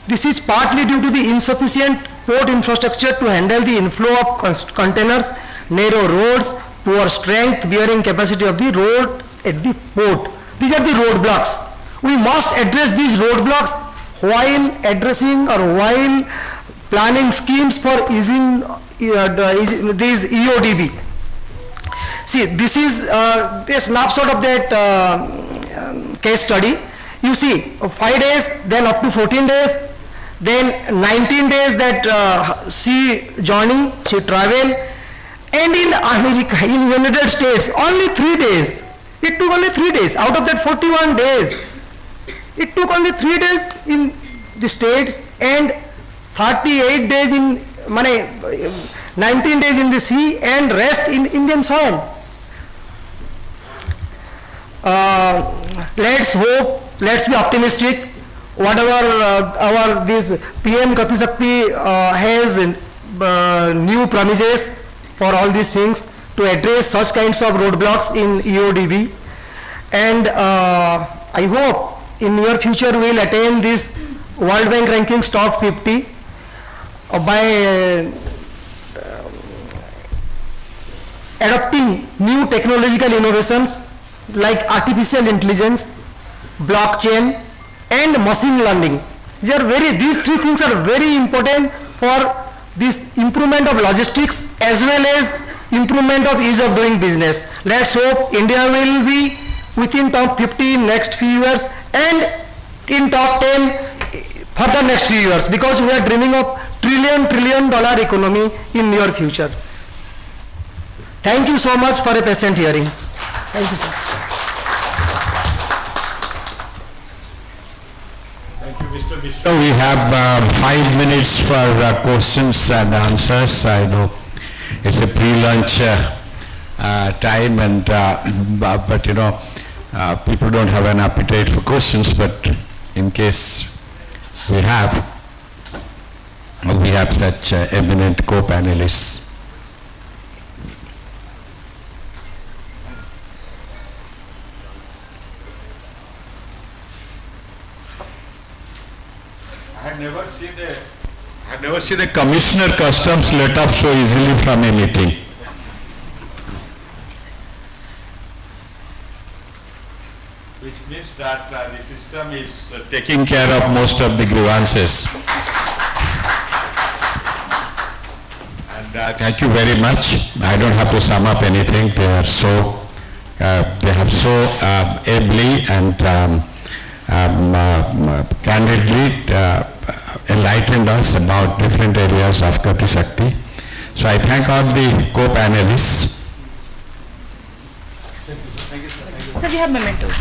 This is partly due to the insufficient port infrastructure to handle the inflow of containers, narrow roads, poor strength bearing capacity of the roads at the port. These are the roadblocks. We must address these roadblocks while addressing or while planning schemes for easing these EODB. See, this is a snapshot of that case study. You see, 5 days, then up to 14 days, then 19 days that she journey, she travel, and in America, in United States, only 3 days. It took only 3 days. Out of that 41 days, it took only 3 days in the States and 38 days in, 19 days in the sea and rest in Indian soil. Let's hope, let's be optimistic. Whatever this PM Gati Shakti has new promises for all these things to address such kinds of roadblocks in EODB, and I hope in near future we will attain this World Bank rankings top 50 by adopting new technological innovations like artificial intelligence, blockchain, and machine learning. These three things are very important for this improvement of logistics as well as improvement of ease of doing business. Let's hope India will be within top 50 in next few years and in top 10 for the next few years, because we are dreaming of trillion dollar economy in near future. Thank you so much for a patient hearing. Thank you, sir. So we have 5 minutes for questions and answers. I know it's a pre-lunch time, and but you know, people don't have an appetite for questions, but in case we have such eminent co-panelists. I had never seen a commissioner customs let off so easily from a meeting. Which means that the system is taking care of most of the grievances. And thank you very much. I don't have to sum up anything. They have so ably and candidly enlightened us about different areas of Gati Shakti. So I thank all the co-panelists. So we have mementos.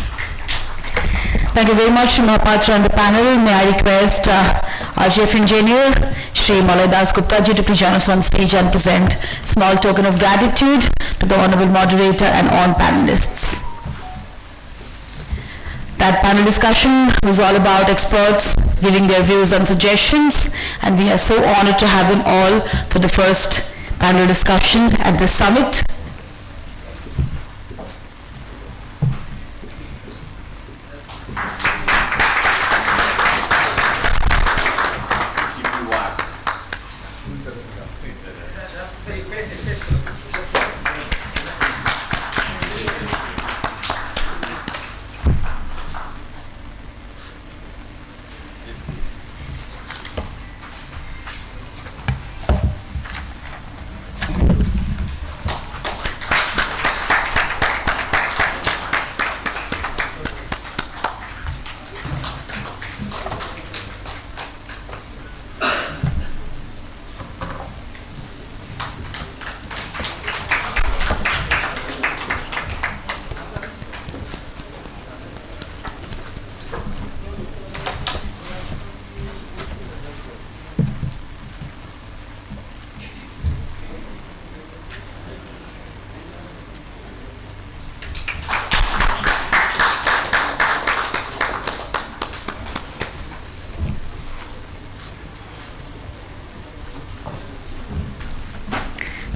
Thank you very much, Mahapatra and the panel. May I request our chief engineer, Shri Malay Das Gupta ji, to please join us on stage and present small token of gratitude to the honorable moderator and all panelists. That panel discussion was all about experts giving their views and suggestions, and we are so honored to have them all for the first panel discussion at this summit.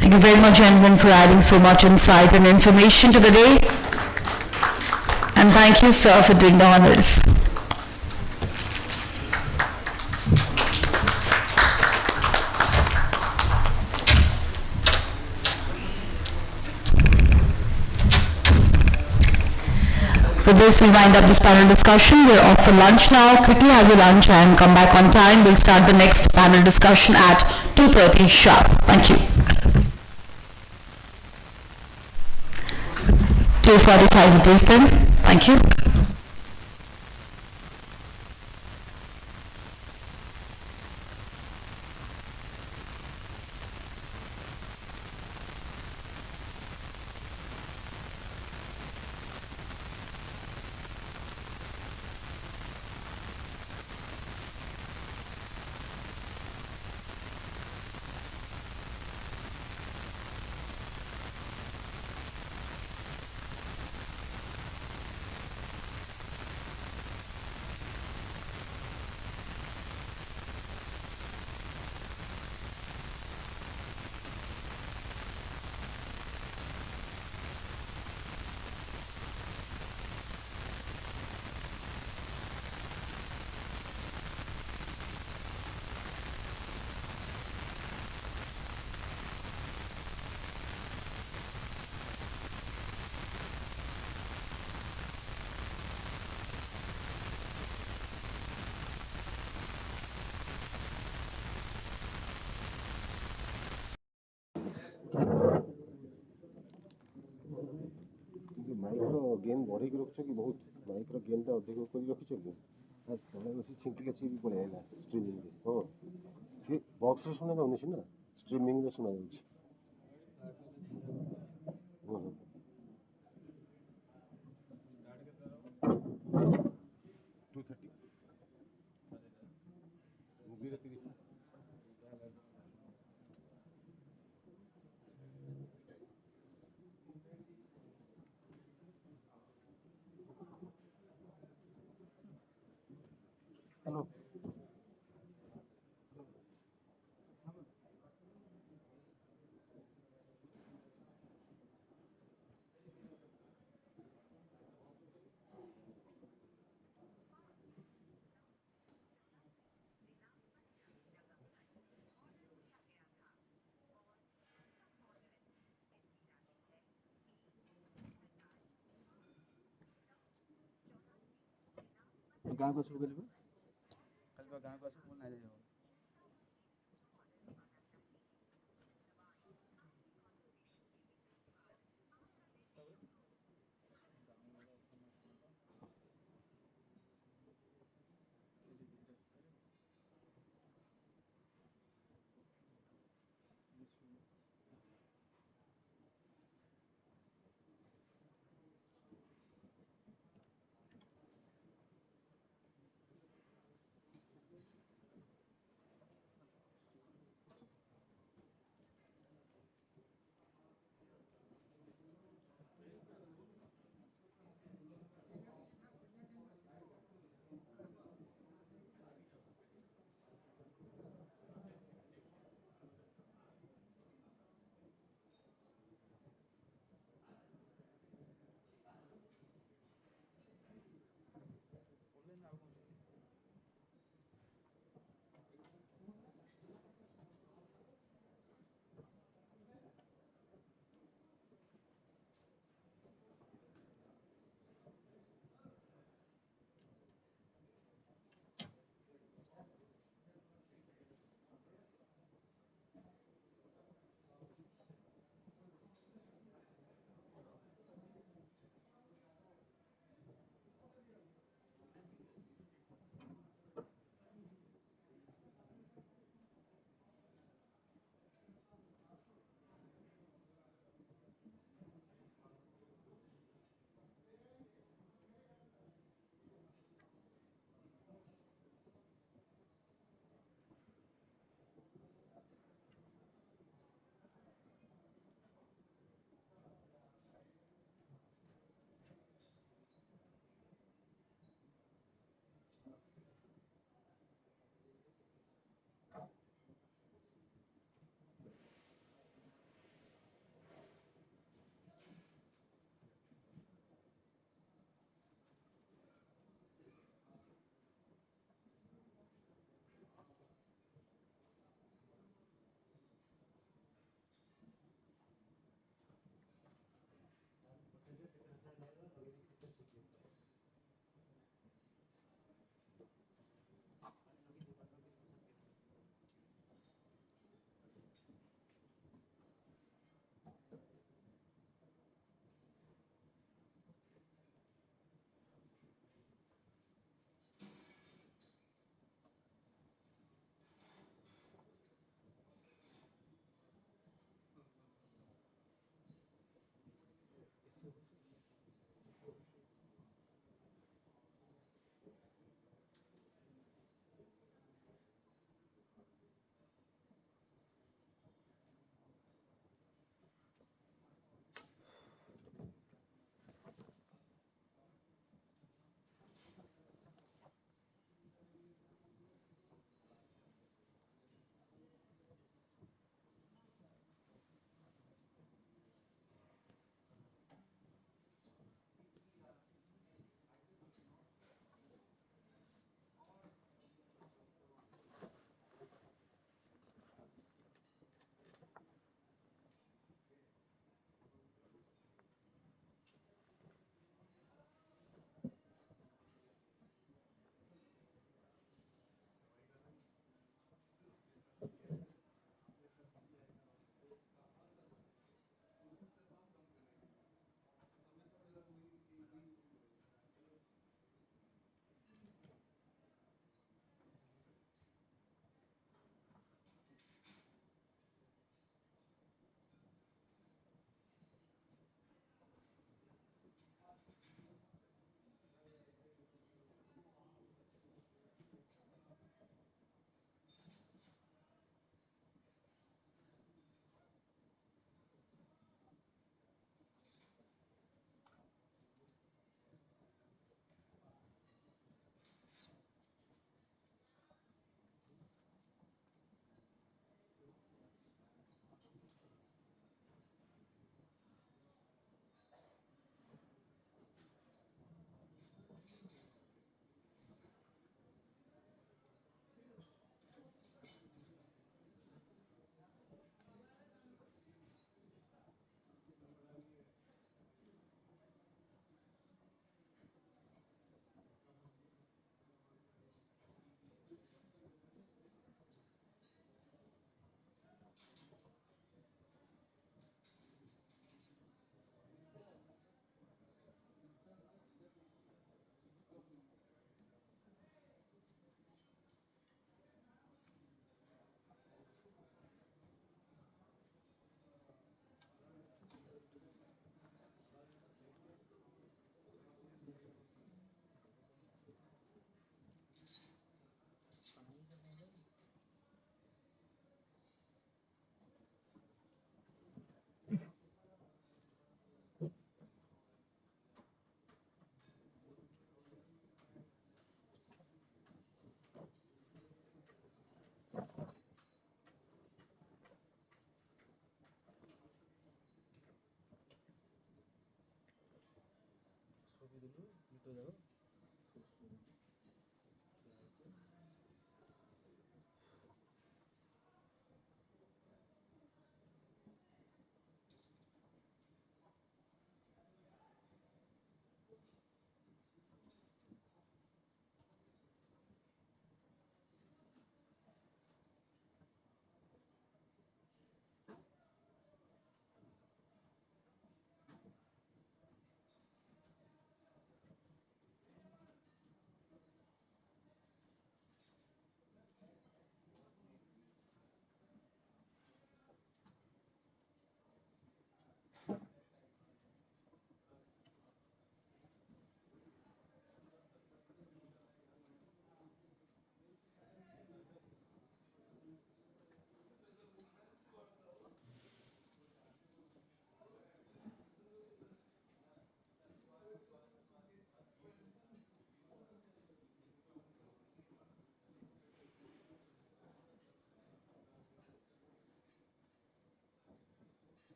Thank you very much, gentlemen, for adding so much insight and information to the day. And thank you, sir, for doing the honors. With this, we wind up this panel discussion. We're off for lunch now. Quickly have your lunch and come back on time. We'll start the next panel discussion at 2:30 sharp. Thank you. 2:45 it is then. Thank you. ମାଇକ୍ର game ବଢ଼େଇକି ରଖୁଛ କି ବହୁତ ମାଇକ୍ର ଗେମ୍ଟା ଅଧିକ କରି ରଖିଛ କି ତଳେ ବସି ଛିଙ୍କି କାଚିକି ପଳେଇ ଆସିଲା ଷ୍ଟ୍ରିମିଂରେ ହଁ ସେ ବକ୍ସରେ ଶୁଣାଯାଉନି ସିନା ଷ୍ଟ୍ରିମିଂରେ ଶୁଣାଯାଉଛି ହଁ ହଁ 2:30 2:30 ହ୍ୟାଲୋ ଗାଁକୁ ଆସିବୁ କାଲି ବା ଗାଁକୁ ଆସିବୁ ନାଇଁ ଯାଇ ହେବ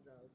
Adult.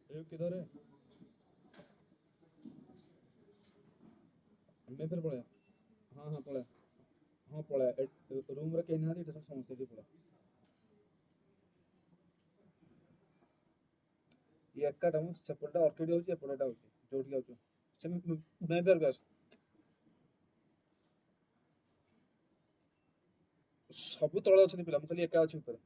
ये किधर है? मैं फिर पळया हाँ हाँ पळया हाँ पळया रूम रे केही नाହାନ୍ତି ଏଠି ସମସ୍ତେ ଏଠି ପଳା ये एकाटा ମୁଁ ସେପଟଟା ଅର୍କିଡ୍ ହଉଛି ଏପଟଟା ହଉଛି ଯୋଉଠି ଯାଉଛୁ ସେ ମେମ୍ବର ବାସ ସବୁ ତଳେ ଅଛନ୍ତି ପିଲା ମୁଁ ଖାଲି ଏକା ଅଛି ଉପରେ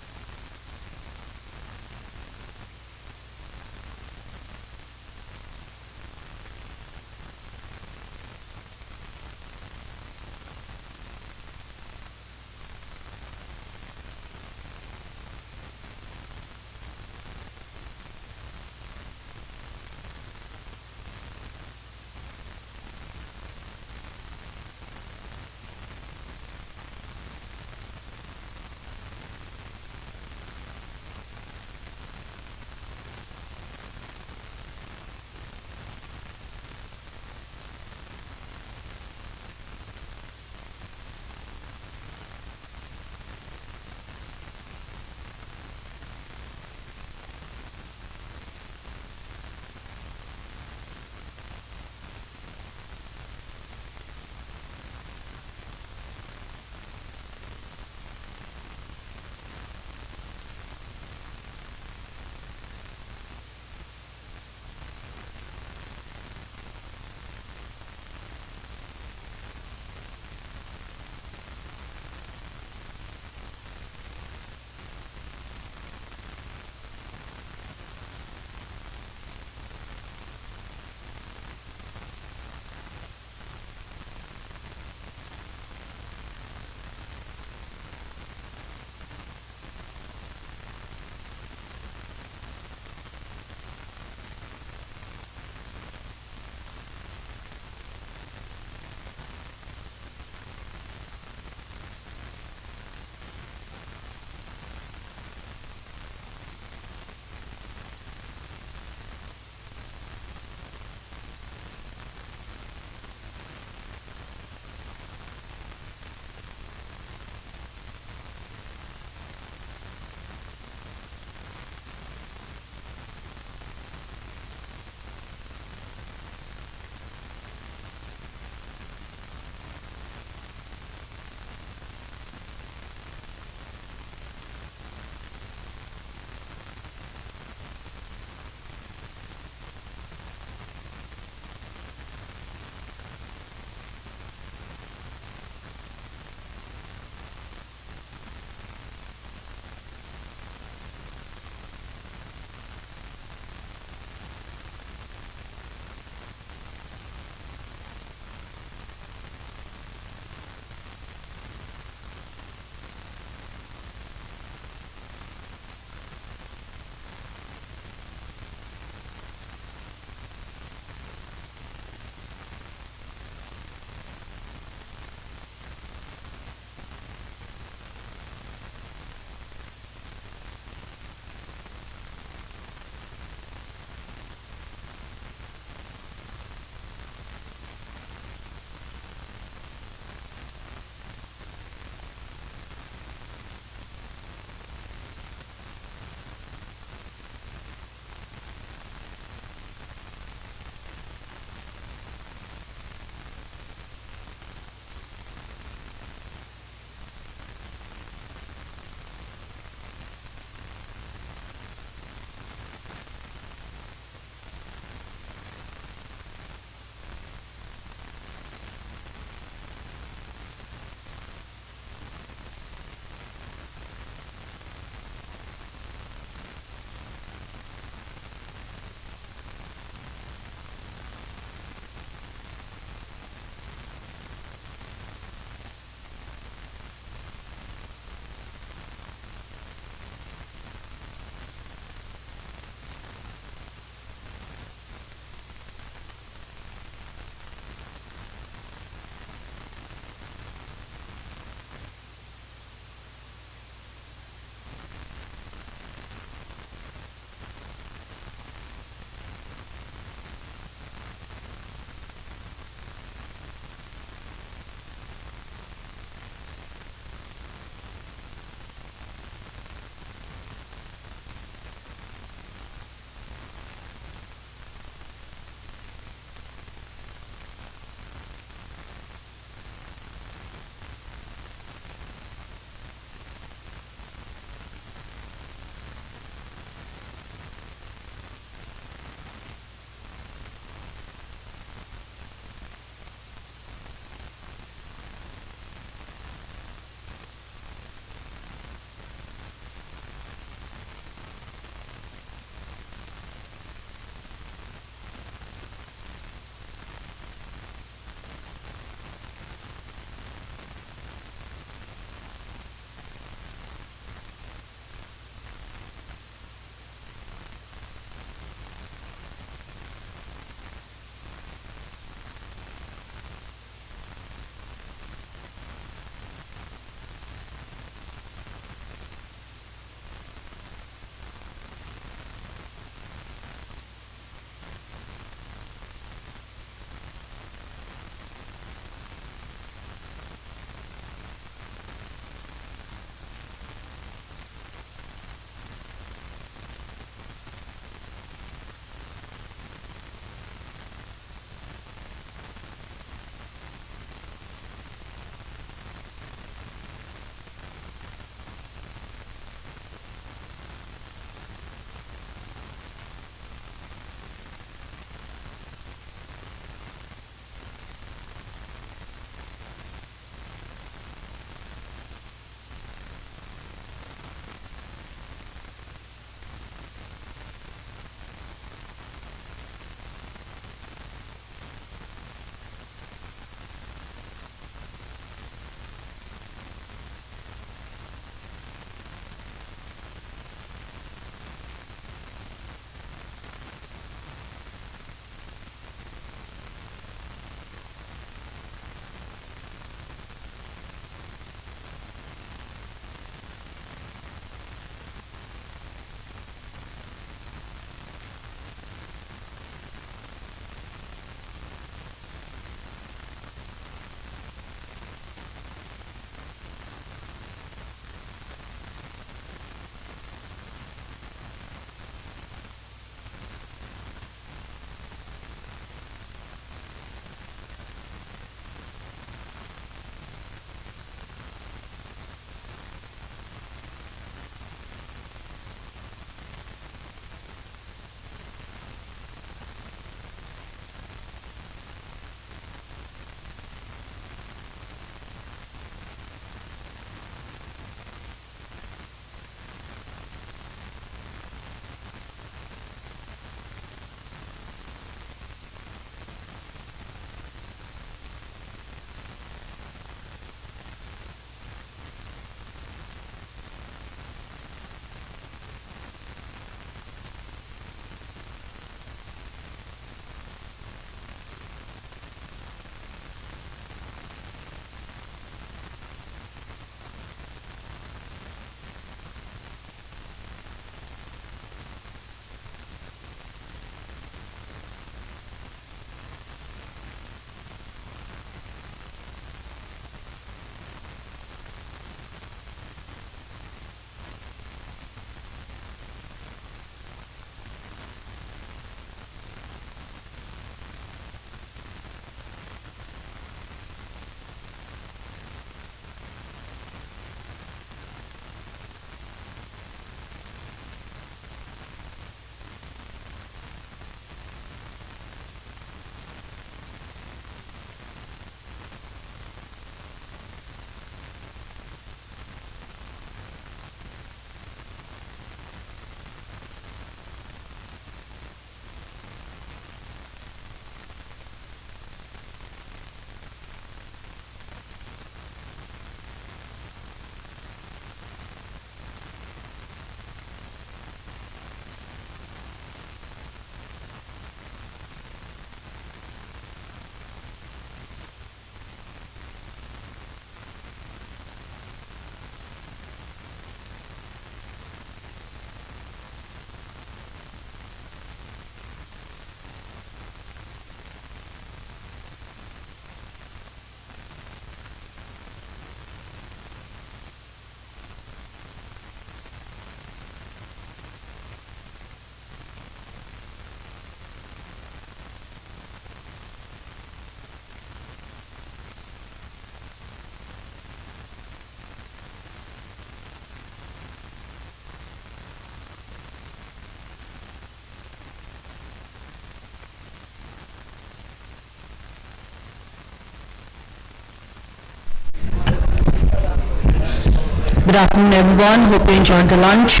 Good afternoon, everyone. Hope you enjoyed the lunch.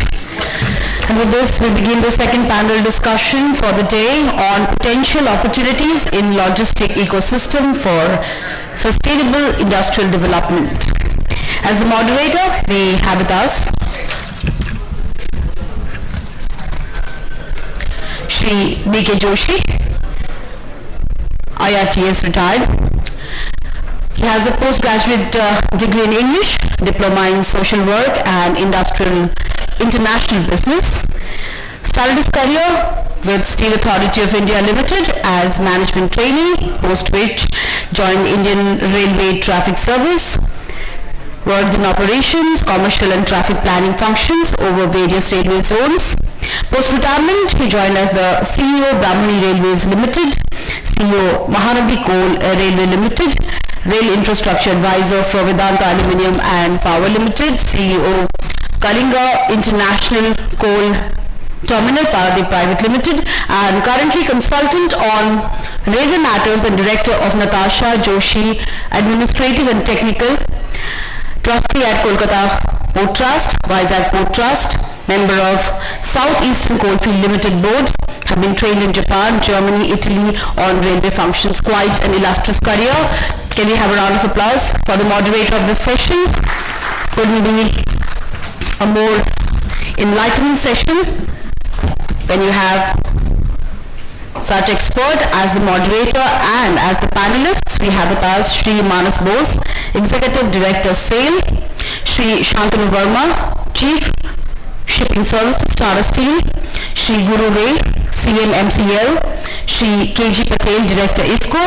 And with this, we begin the second panel discussion for the day on potential opportunities in logistic ecosystem for sustainable industrial development. As the moderator, we have with us Shri B.K. Joshi, IRTS retired. He has a postgraduate degree in English, diploma in social work and industrial international business. Started his career with Steel Authority of India Limited as management trainee, post which joined Indian Railway Traffic Service. Worked in operations, commercial and traffic planning functions over various railway zones. Post-retirement, he joined as the CEO Brahmani Railways Limited, CEO Mahanadi Coal Railway Limited, Rail Infrastructure Advisor for Vedanta Aluminium and Power Limited, CEO Kalinga International Coal Terminal Paradip Private Limited, and currently consultant on railway matters and director of Natasha Joshi Administrative and Technical, trustee at Kolkata Port Trust, Vizag Port Trust, member of South Eastern Coalfield Limited Board, have been trained in Japan, Germany, Italy on railway functions. Quite an illustrious career. Can we have a round of applause for the moderator of this session? Couldn't be a more enlightening session when you have such expert as the moderator and as the panelists. We have with us Shri Manas Bose, Executive Director SAIL, Shri Shantanu Verma, Chief Shipping Services, Tata Steel, Shri Guru Ray, CM MCL, Shri KG Patel, Director IFCO,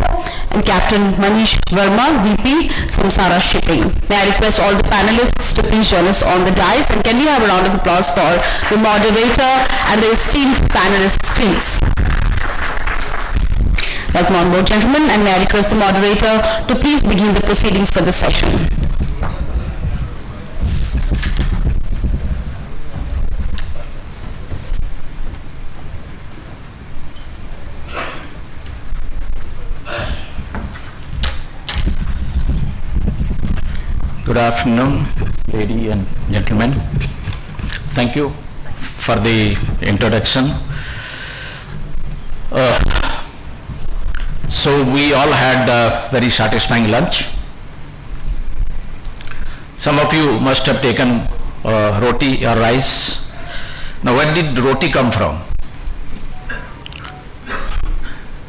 and Captain Manish Verma, VP, Samsara Shipping. May I request all the panelists to please join us on the dais, and can we have a round of applause for the moderator and the esteemed panelists, please. Welcome on board, gentlemen, and may I request the moderator to please begin the proceedings for the session. Good afternoon, ladies and gentlemen. Thank you for the introduction. So we all had a very satisfying lunch. Some of you must have taken roti or rice. Now, where did roti come from?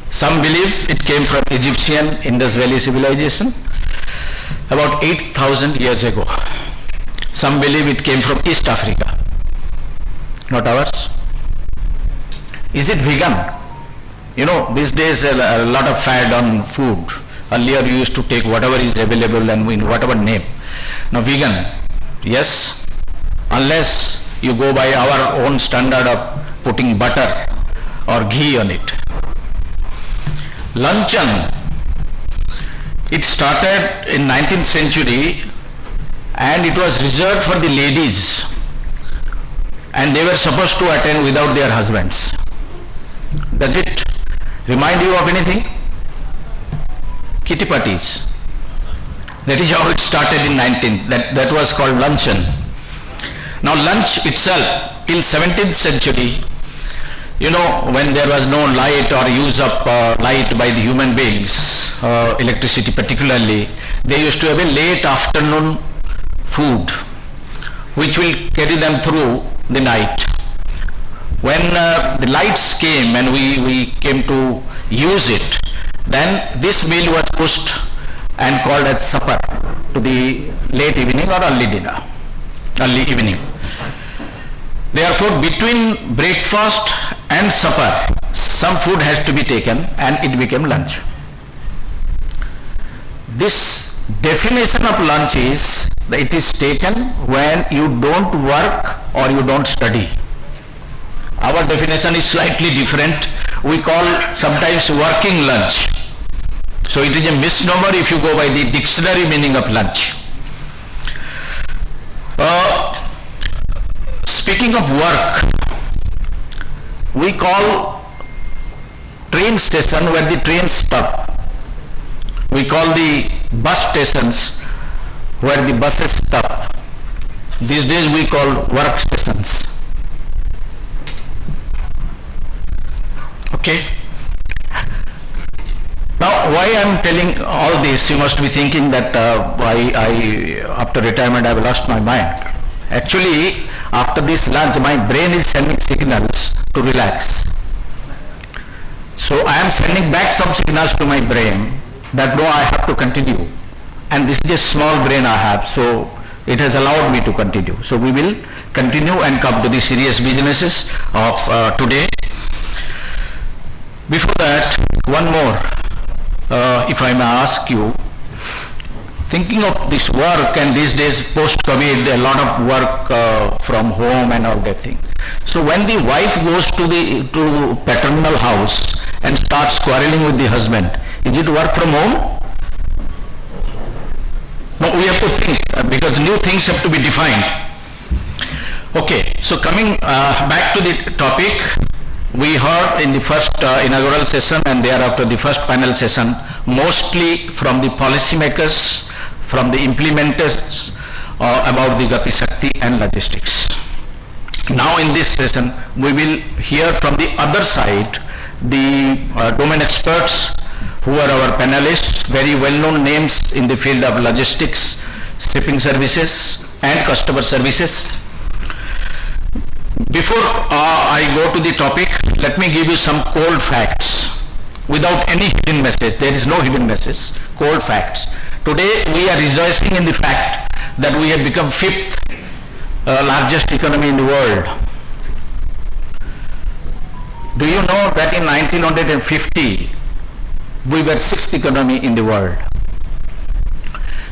Some believe it came from Egyptian Indus Valley civilization about 8,000 years ago. Some believe it came from East Africa, not ours. Is it vegan? You know, these days a lot of fad on food. Earlier you used to take whatever is available and in whatever name. Now vegan, yes, unless you go by our own standard of putting butter or ghee on it. Luncheon, it started in 19th century and it was reserved for the ladies and they were supposed to attend without their husbands. Does it remind you of anything? Kitty parties. That is how it started in 19th. That was called luncheon. Now lunch itself, till 17th century, you know, when there was no light or use of light by the human beings, electricity particularly, they used to have a late afternoon food which will carry them through the night. When the lights came and we came to use it, then this meal was pushed and called as supper to the late evening or early dinner, early evening. Therefore, between breakfast and supper, some food has to be taken and it became lunch. This definition of lunch is that it is taken when you don't work or you don't study. Our definition is slightly different. We call sometimes working lunch. So it is a misnomer if you go by the dictionary meaning of lunch. Speaking of work, we call train station where the trains stop. We call the bus stations where the buses stop. These days we call workstations. Okay. Now, why I am telling all this, you must be thinking that after retirement I have lost my mind. Actually, after this lunch, my brain is sending signals to relax. So I am sending back some signals to my brain that no, I have to continue. And this is a small brain I have, so it has allowed me to continue. So we will continue and come to the serious businesses of today. Before that, one more, if I may ask you, thinking of this work and these days post-COVID, a lot of work from home and all that thing. So when the wife goes to paternal house and starts quarreling with the husband, is it work from home? No, we have to think because new things have to be defined. Okay, so coming back to the topic, we heard in the first inaugural session and thereafter the first panel session mostly from the policymakers, from the implementers about the Gati Shakti and logistics. Now in this session we will hear from the other side the domain experts who are our panelists, very well-known names in the field of logistics, shipping services and customer services. Before I go to the topic, let me give you some cold facts without any hidden message. There is no hidden message, cold facts. Today we are rejoicing in the fact that we have become fifth largest economy in the world. Do you know that in 1950 we were sixth economy in the world?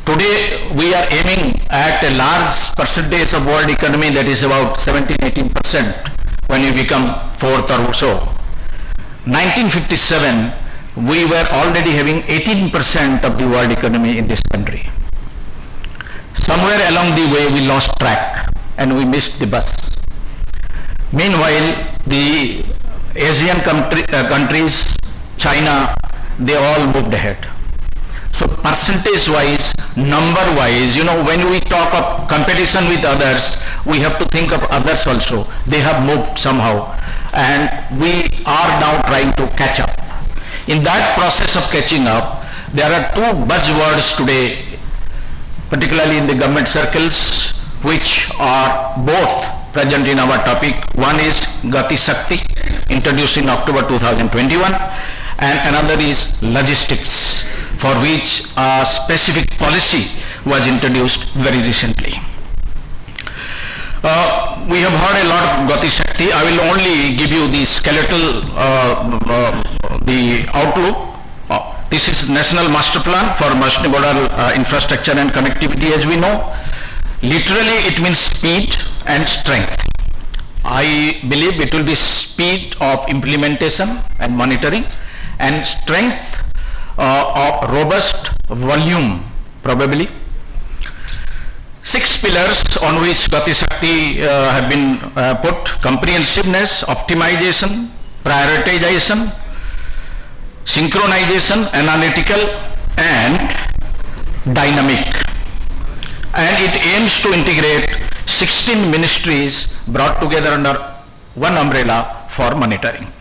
Today we are aiming at a large percentage of world economy, that is about 17-18% when we become fourth or so. 1957 we were already having 18% of the world economy in this country. Somewhere along the way we lost track and we missed the bus. Meanwhile, the Asian countries, China, they all moved ahead. So percentage wise, number wise, when we talk of competition with others, we have to think of others also. They have moved somehow and we are now trying to catch up. In that process of catching up, there are two buzzwords today, particularly in the government circles, which are both present in our topic. One is Gati Shakti, introduced in October 2021, and another is logistics, for which a specific policy was introduced very recently. We have heard a lot of Gati Shakti. I will only give you the skeletal, the outlook. This is National Master Plan for Multimodal Infrastructure and Connectivity, as we know. Literally it means speed and strength. I believe it will be speed of implementation and monitoring and strength of robust volume, probably. 6 pillars on which Gati Shakti have been put: comprehensiveness, optimization, prioritization, synchronization, analytical and dynamic. And it aims to integrate 16 ministries brought together under one umbrella for monitoring.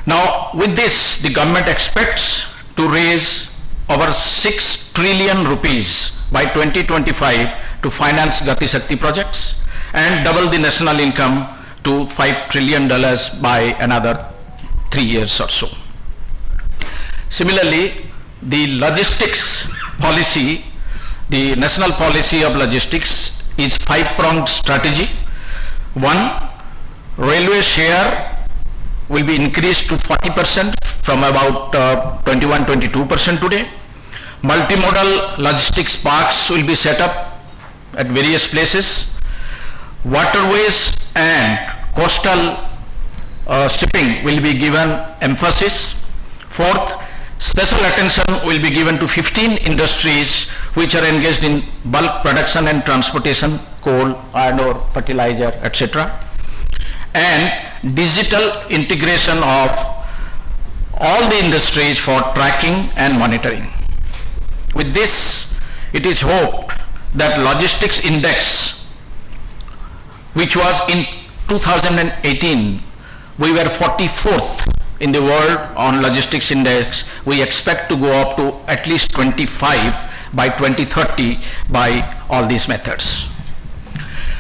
Now with this, the government expects to raise over 6 trillion rupees by 2025 to finance Gati Shakti projects and double the national income to $5 trillion by another 3 years or so. Similarly, the logistics policy, the national policy of logistics is 5-pronged strategy. 1, railway share will be increased to 40% from about 21-22% today. Multimodal logistics parks will be set up at various places. Waterways and coastal shipping will be given emphasis. 4th, special attention will be given to 15 industries which are engaged in bulk production and transportation, coal, iron ore, fertilizer, etc. And digital integration of all the industries for tracking and monitoring. With this, it is hoped that logistics index, which was in 2018, we were 44th in the world on logistics index. We expect to go up to at least 25 by 2030 by all these methods.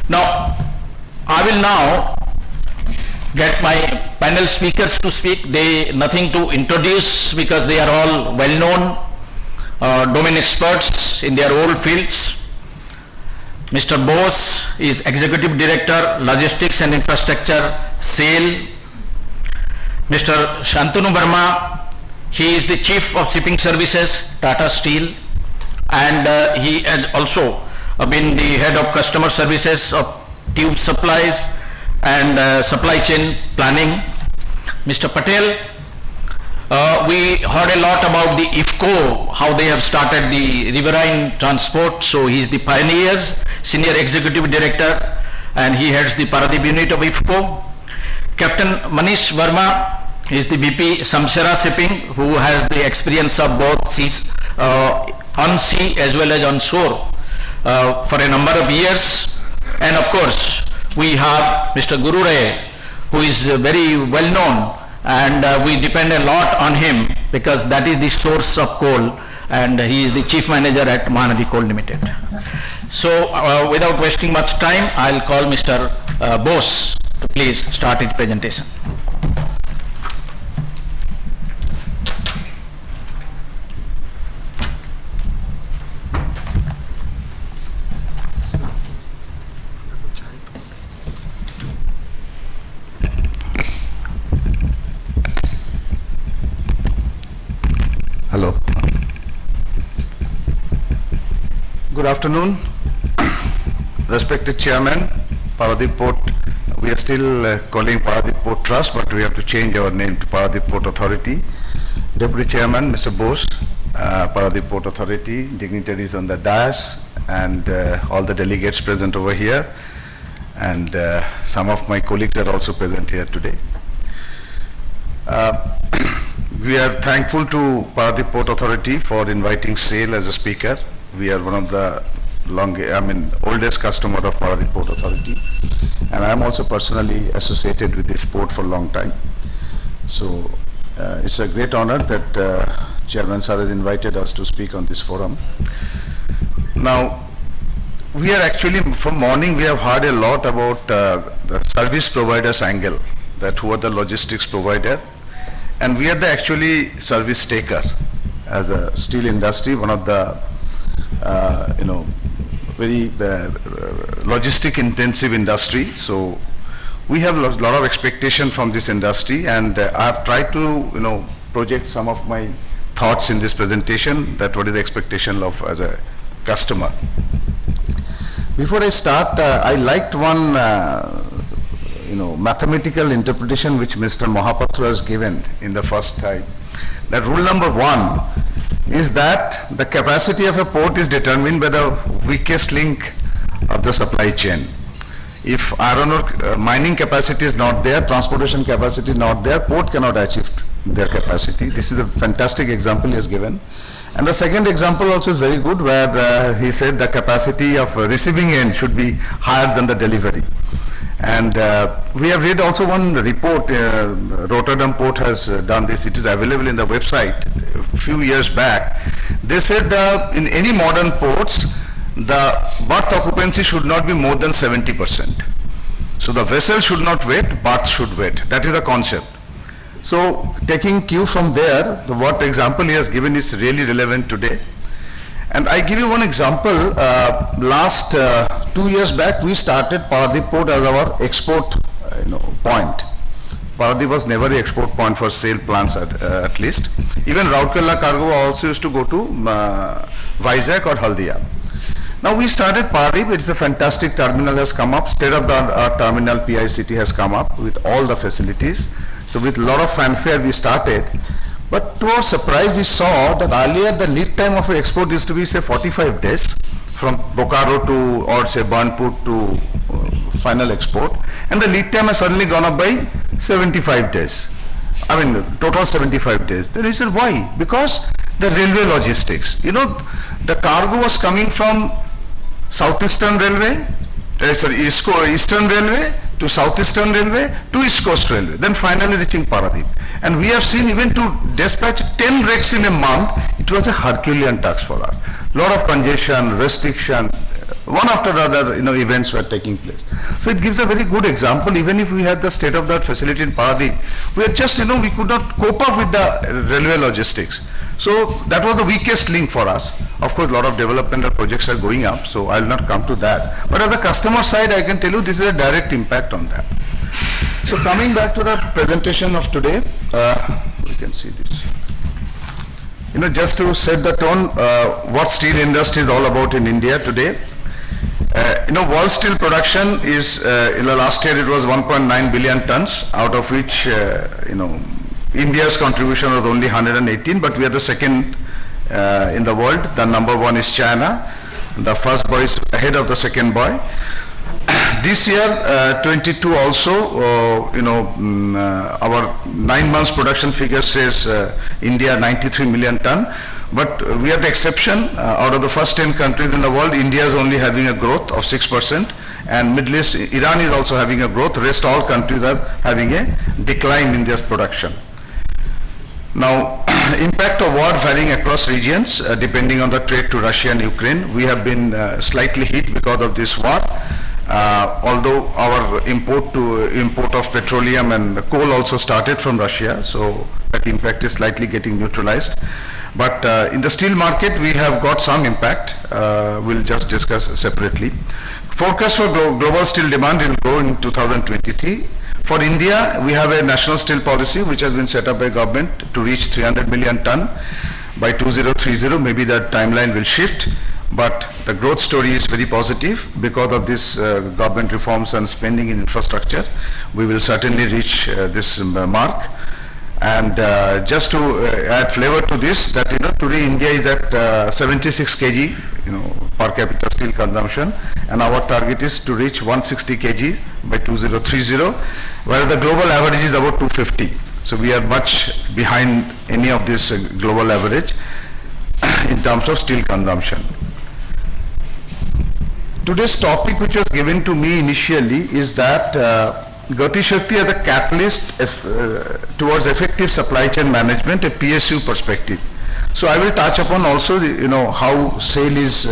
Now, I will now get my panel speakers to speak. They nothing to introduce because they are all well-known domain experts in their own fields. Mr. Bose is Executive Director, Logistics and Infrastructure, SAIL. Mr. Shantanu Verma, he is the Chief of Shipping Services, Tata Steel, and he has also been the Head of Customer Services of Tube Supplies and Supply Chain Planning. Mr. Patel, we heard a lot about the IFCO, how they have started the riverine transport, so he is the pioneers, Senior Executive Director, and he heads the Paradip unit of IFCO. Captain Manish Verma is the VP Samsara Shipping, who has the experience of both seas, on sea as well as on shore for a number of years. And of course, we have Mr. Guru Ray, who is very well known, and we depend a lot on him because that is the source of coal, and he is the Chief Manager at Mahanadi Coal Limited. So without wasting much time, I'll call Mr. Bose to please start his presentation. Hello. Good afternoon. Respected Chairman, Paradip Port, we are still calling Paradip Port Trust, but we have to change our name to Paradip Port Authority. Deputy Chairman, Mr. Bose, Paradip Port Authority, dignitaries on the dais, and all the delegates present over here, and some of my colleagues are also present here today. We are thankful to Paradip Port Authority for inviting SAIL as a speaker. We are one of the oldest customer of Paradip Port Authority, and I am also personally associated with this port for a long time. So it's a great honor that Chairman Sir has invited us to speak on this forum. Now, we are actually, from morning we have heard a lot about the service providers angle, that who are the logistics provider, and we are the actually service taker as a steel industry, one of the very logistic intensive industry. So we have a lot of expectation from this industry, and I have tried to project some of my thoughts in this presentation, that what is the expectation of as a customer. Before I start, I liked one mathematical interpretation which Mr. Mohapatra has given in the first time. That rule number 1 is that the capacity of a port is determined by the weakest link of the supply chain. If iron ore mining capacity is not there, transportation capacity is not there, port cannot achieve their capacity. This is a fantastic example he has given. And the second example also is very good, where he said the capacity of receiving end should be higher than the delivery. And we have read also one report, Rotterdam Port has done this, it is available in the website a few years back. They said that in any modern ports, the berth occupancy should not be more than 70%. So the vessel should not wait, berth should wait. That is the concept. So taking cue from there, what example he has given is really relevant today. And I give you one example. Last 2 years back, we started Paradip Port as our export point. Paradip was never an export point for SAIL plants at least. Even Rourkela cargo also used to go to Vizag or Haldia. Now we started Paradip. It's a fantastic terminal has come up. State-of-the-art terminal PICT has come up with all the facilities. So with a lot of fanfare we started. But to our surprise, we saw that earlier the lead time of an export used to be say 45 days from Bokaro to, or say Burnpur to final export, and the lead time has suddenly gone up by 75 days. I mean total 75 days. Then we said why? Because the railway logistics. The cargo was coming from Southeastern Railway, Eastern Railway to Southeastern Railway to East Coast Railway, then finally reaching Paradip. And we have seen even to dispatch 10 rakes in a month, it was a Herculean task for us. Lot of congestion, restriction, one after the other, events were taking place. So it gives a very good example. Even if we had the state-of-the-art facility in Paradip, we are just, we could not cope up with the railway logistics. So that was the weakest link for us. Of course, a lot of developmental projects are going up, so I will not come to that. But at the customer side, I can tell you this is a direct impact on that. So coming back to the presentation of today, we can see this. Just to set the tone, what steel industry is all about in India today. World steel production is, in the last year it was 1.9 billion tons, out of which, India's contribution was only 118, but we are the second in the world. The number one is China. The first boy is ahead of the second boy. This year, 22 also, our 9 months production figure says India 93 million ton. But we are the exception. Out of the first 10 countries in the world, India is only having a growth of 6%. And Middle East, Iran is also having a growth. Rest all countries are having a decline in their production. Now, impact of war varying across regions depending on the trade to Russia and Ukraine. We have been slightly hit because of this war. Although our import of petroleum and coal also started from Russia, so that impact is slightly getting neutralized. But in the steel market, we have got some impact. We'll just discuss separately. Forecast for global steel demand will grow in 2023. For India, we have a national steel policy which has been set up by government to reach 300 million ton by 2030. Maybe that timeline will shift, but the growth story is very positive because of this government reforms and spending in infrastructure. We will certainly reach this mark. And just to add flavor to this, that today India is at 76 kg per capita steel consumption, and our target is to reach 160 kg by 2030, whereas the global average is about 250. So we are much behind any of this global average in terms of steel consumption. Today's topic, which was given to me initially, is that Gati Shakti as a catalyst towards effective supply chain management, a PSU perspective. So I will touch upon also how SAIL is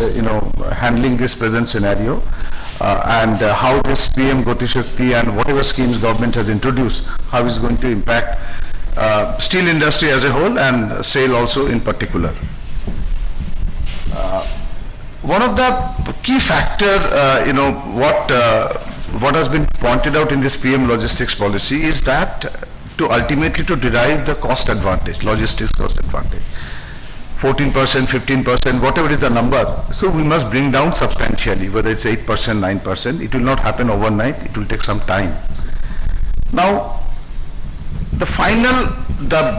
handling this present scenario and how this PM Gati Shakti and whatever schemes government has introduced, how is going to impact steel industry as a whole and SAIL also in particular. One of the key factor, what has been pointed out in this PM logistics policy is that to ultimately to derive the cost advantage, logistics cost advantage, 14%, 15%, whatever is the number. So we must bring down substantially, whether it's 8%, 9%. It will not happen overnight. It will take some time. Now, the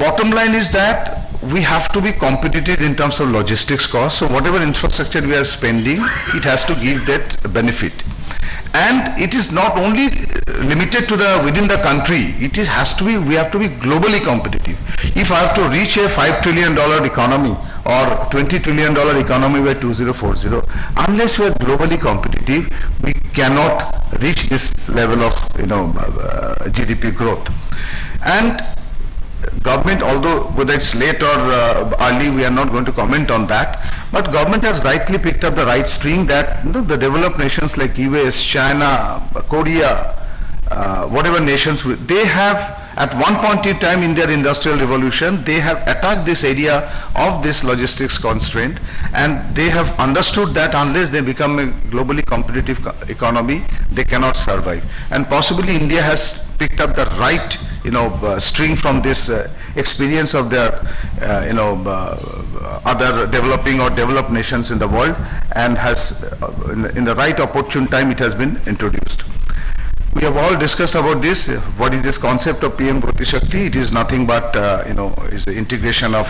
bottom line is that we have to be competitive in terms of logistics costs. So whatever infrastructure we are spending, it has to give that benefit. And it is not only limited to within the country. We have to be globally competitive. If I have to reach a $5 trillion economy or $20 trillion economy by 2040, unless we are globally competitive, we cannot reach this level of GDP growth. And government, although whether it's late or early, we are not going to comment on that, but government has rightly picked up the right string that the developed nations like US, China, Korea, whatever nations, they have at one point in time in their industrial revolution, they have attacked this area of this logistics constraint, and they have understood that unless they become a globally competitive economy, they cannot survive. And possibly India has picked up the right string from this experience of their other developing or developed nations in the world, and has in the right opportune time it has been introduced. We have all discussed about this. What is this concept of PM Gati Shakti? It is nothing but is the integration of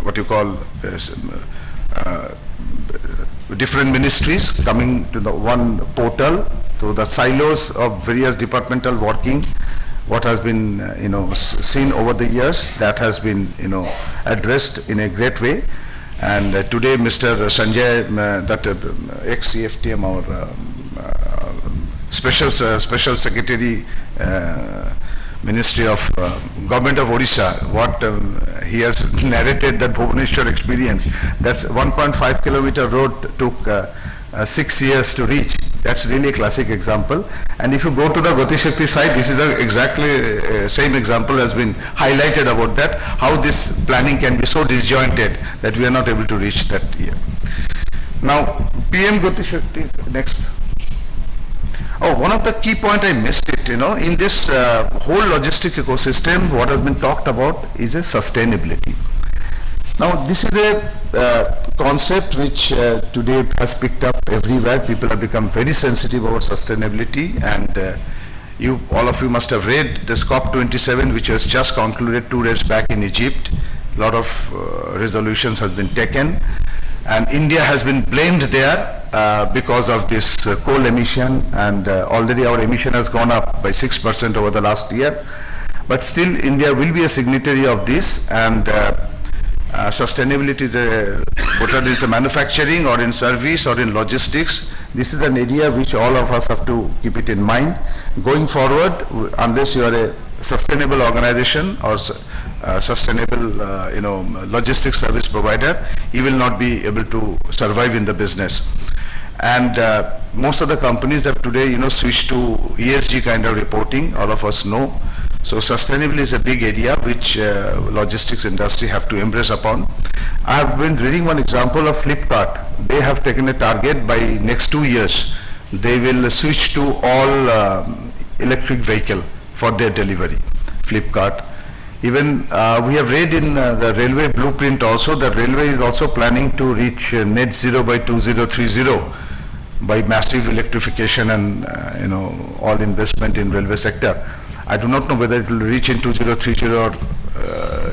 what you call different ministries coming to the one portal, to the silos of various departmental working. What has been seen over the years, that has been addressed in a great way. And today Mr. Sanjay, that ex-CFTM, our Special Secretary, Ministry of Government of Odisha, what he has narrated that Bhubaneswar experience, that's 1.5 kilometer road took 6 years to reach. That's really a classic example. And if you go to the Gati Shakti side, this is exactly same example has been highlighted about that, how this planning can be so disjointed that we are not able to reach that year. Now, PM Gati Shakti, next. Oh, one of the key point I missed it, in this whole logistic ecosystem, what has been talked about is a sustainability. Now, this is a concept which today has picked up everywhere. People have become very sensitive about sustainability, and all of you must have read this COP27, which was just concluded 2 days back in Egypt. A lot of resolutions have been taken, and India has been blamed there because of this coal emission, and already our emission has gone up by 6% over the last year. But still, India will be a signatory of this, and sustainability, whether it is a manufacturing or in service or in logistics, this is an area which all of us have to keep it in mind. Going forward, unless you are a sustainable organization or sustainable logistics service provider, you will not be able to survive in the business. And most of the companies have today switched to ESG kind of reporting, all of us know. So sustainability is a big area which logistics industry have to embrace upon. I have been reading one example of Flipkart. They have taken a target by next 2 years. They will switch to all electric vehicle for their delivery, Flipkart. Even we have read in the railway blueprint also that railway is also planning to reach net zero by 2030 by massive electrification and all investment in railway sector. I do not know whether it will reach in 2030 or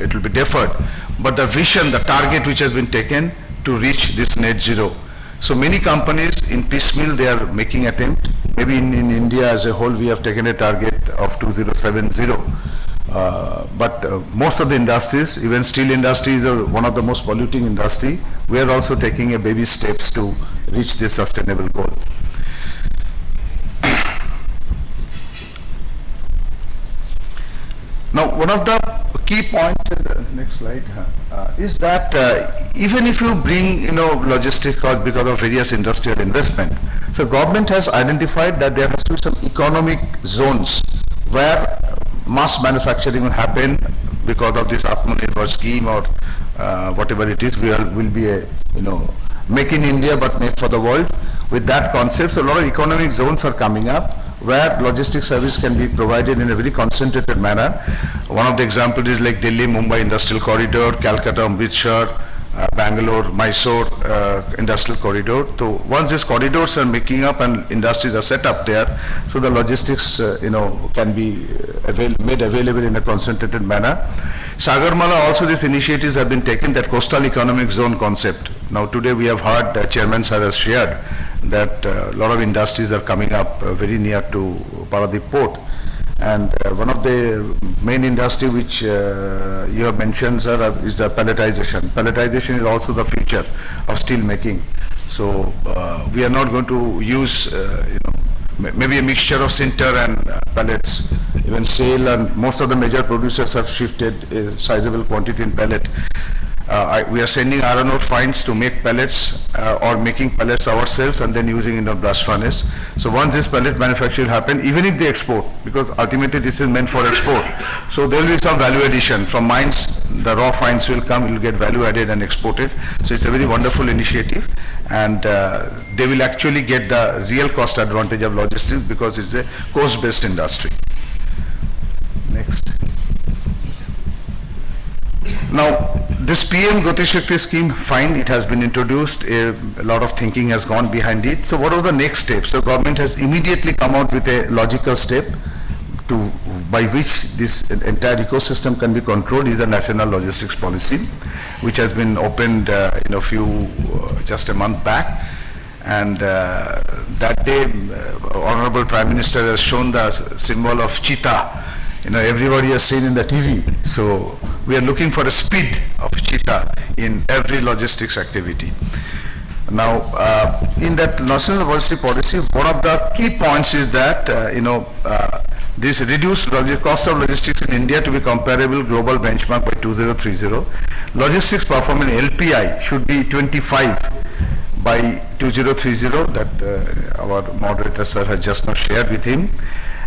it will be deferred, but the vision, the target which has been taken to reach this net zero. So many companies in piecemeal they are making attempt. Maybe in India as a whole we have taken a target of 2070. But most of the industries, even steel industry is one of the most polluting industry, we are also taking a baby steps to reach this sustainable goal. Now, one of the key points in the next slide is that even if you bring logistic cost because of various industrial investment, so government has identified that there has to be some economic zones where mass manufacturing will happen because of this Atmanirbhar scheme or whatever it is. Will be a make in India but make for the world. With that concept, so a lot of economic zones are coming up where logistics service can be provided in a very concentrated manner. One of the examples is like Delhi, Mumbai Industrial Corridor, Calcutta, Amritsar, Bangalore, Mysore Industrial Corridor. So once these corridors are making up and industries are set up there, so the logistics can be made available in a concentrated manner. Sagarmala also these initiatives have been taken, that coastal economic zone concept. Now today we have heard Chairman Sir has shared that a lot of industries are coming up very near to Paradip Port. And one of the main industry which you have mentioned, sir, is the pelletization. Pelletization is also the future of steel making. So we are not going to use maybe a mixture of sinter and pellets. Even SAIL and most of the major producers have shifted a sizable quantity in pellet. We are sending iron ore fines to make pellets or making pellets ourselves and then using in a blast furnace. So once this pellet manufacture happen, even if they export, because ultimately this is meant for export, so there will be some value addition from mines. The raw fines will come, will get value added and exported. So it's a very wonderful initiative, and they will actually get the real cost advantage of logistics because it's a coast-based industry. Next. Now, this PM Gati Shakti scheme, fine, it has been introduced, a lot of thinking has gone behind it. So what was the next step? So government has immediately come out with a logical step by which this entire ecosystem can be controlled is a national logistics policy, which has been opened just a month back. And that day, Honorable Prime Minister has shown the symbol of cheetah. Everybody has seen in the TV. So we are looking for a speed of cheetah in every logistics activity. Now, in that national policy, one of the key points is that, this reduced cost of logistics in India to be comparable global benchmark by 2030. Logistics performance LPI should be 25 by 2030, that our moderator sir has just now shared with him,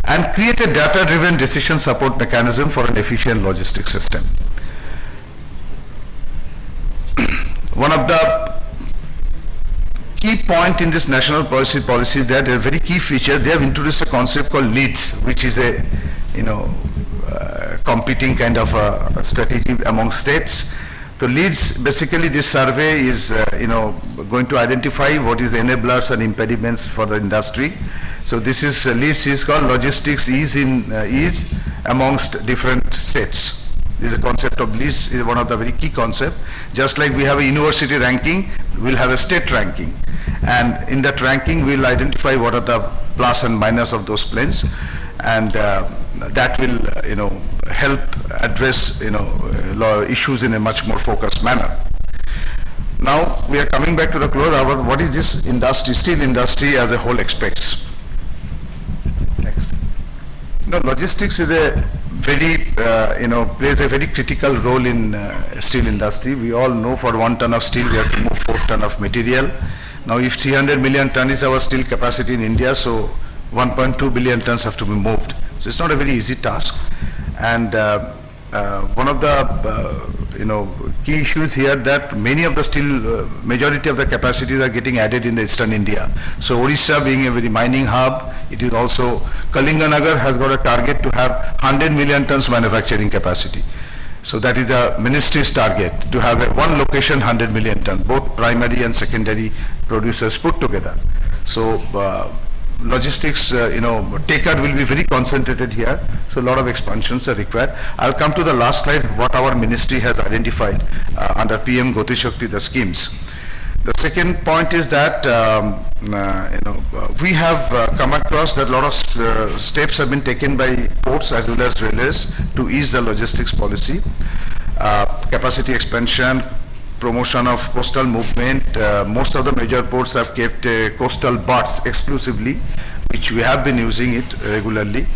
and create a data-driven decision support mechanism for an efficient logistics system. One of the key point in this national policy is that a very key feature, they have introduced a concept called leads, which is a, competing kind of a strategy among states. So leads, basically this survey is, going to identify what is the enablers and impediments for the industry. So this is, leads is called logistics ease amongst different states. This is a concept of leads is one of the very key concepts. Just like we have a university ranking, we'll have a state ranking. And in that ranking, we'll identify what are the plus and minus of those planes. And that will, help address, issues in a much more focused manner. Now, we are coming back to the close. What is this industry, steel industry as a whole expects? Next. Logistics is a very, plays a very critical role in steel industry. We all know for 1 ton of steel, we have to move 4 ton of material. Now, if 300 million ton is our steel capacity in India, so 1.2 billion tons have to be moved. So it's not a very easy task. And one of the, key issues here that many of the steel, majority of the capacities are getting added in the eastern India. So Odisha being a very mining hub, it is also, Kalinganagar has got a target to have 100 million tons manufacturing capacity. So that is the ministry's target, to have a one location 100 million ton, both primary and secondary producers put together. So logistics, takeout will be very concentrated here. So a lot of expansions are required. I'll come to the last slide, what our ministry has identified under PM Gati Shakti, the schemes. The second point is that, we have come across that a lot of steps have been taken by ports as well as railways to ease the logistics policy. Capacity expansion, promotion of coastal movement. Most of the major ports have kept coastal berths exclusively, which we have been using it regularly.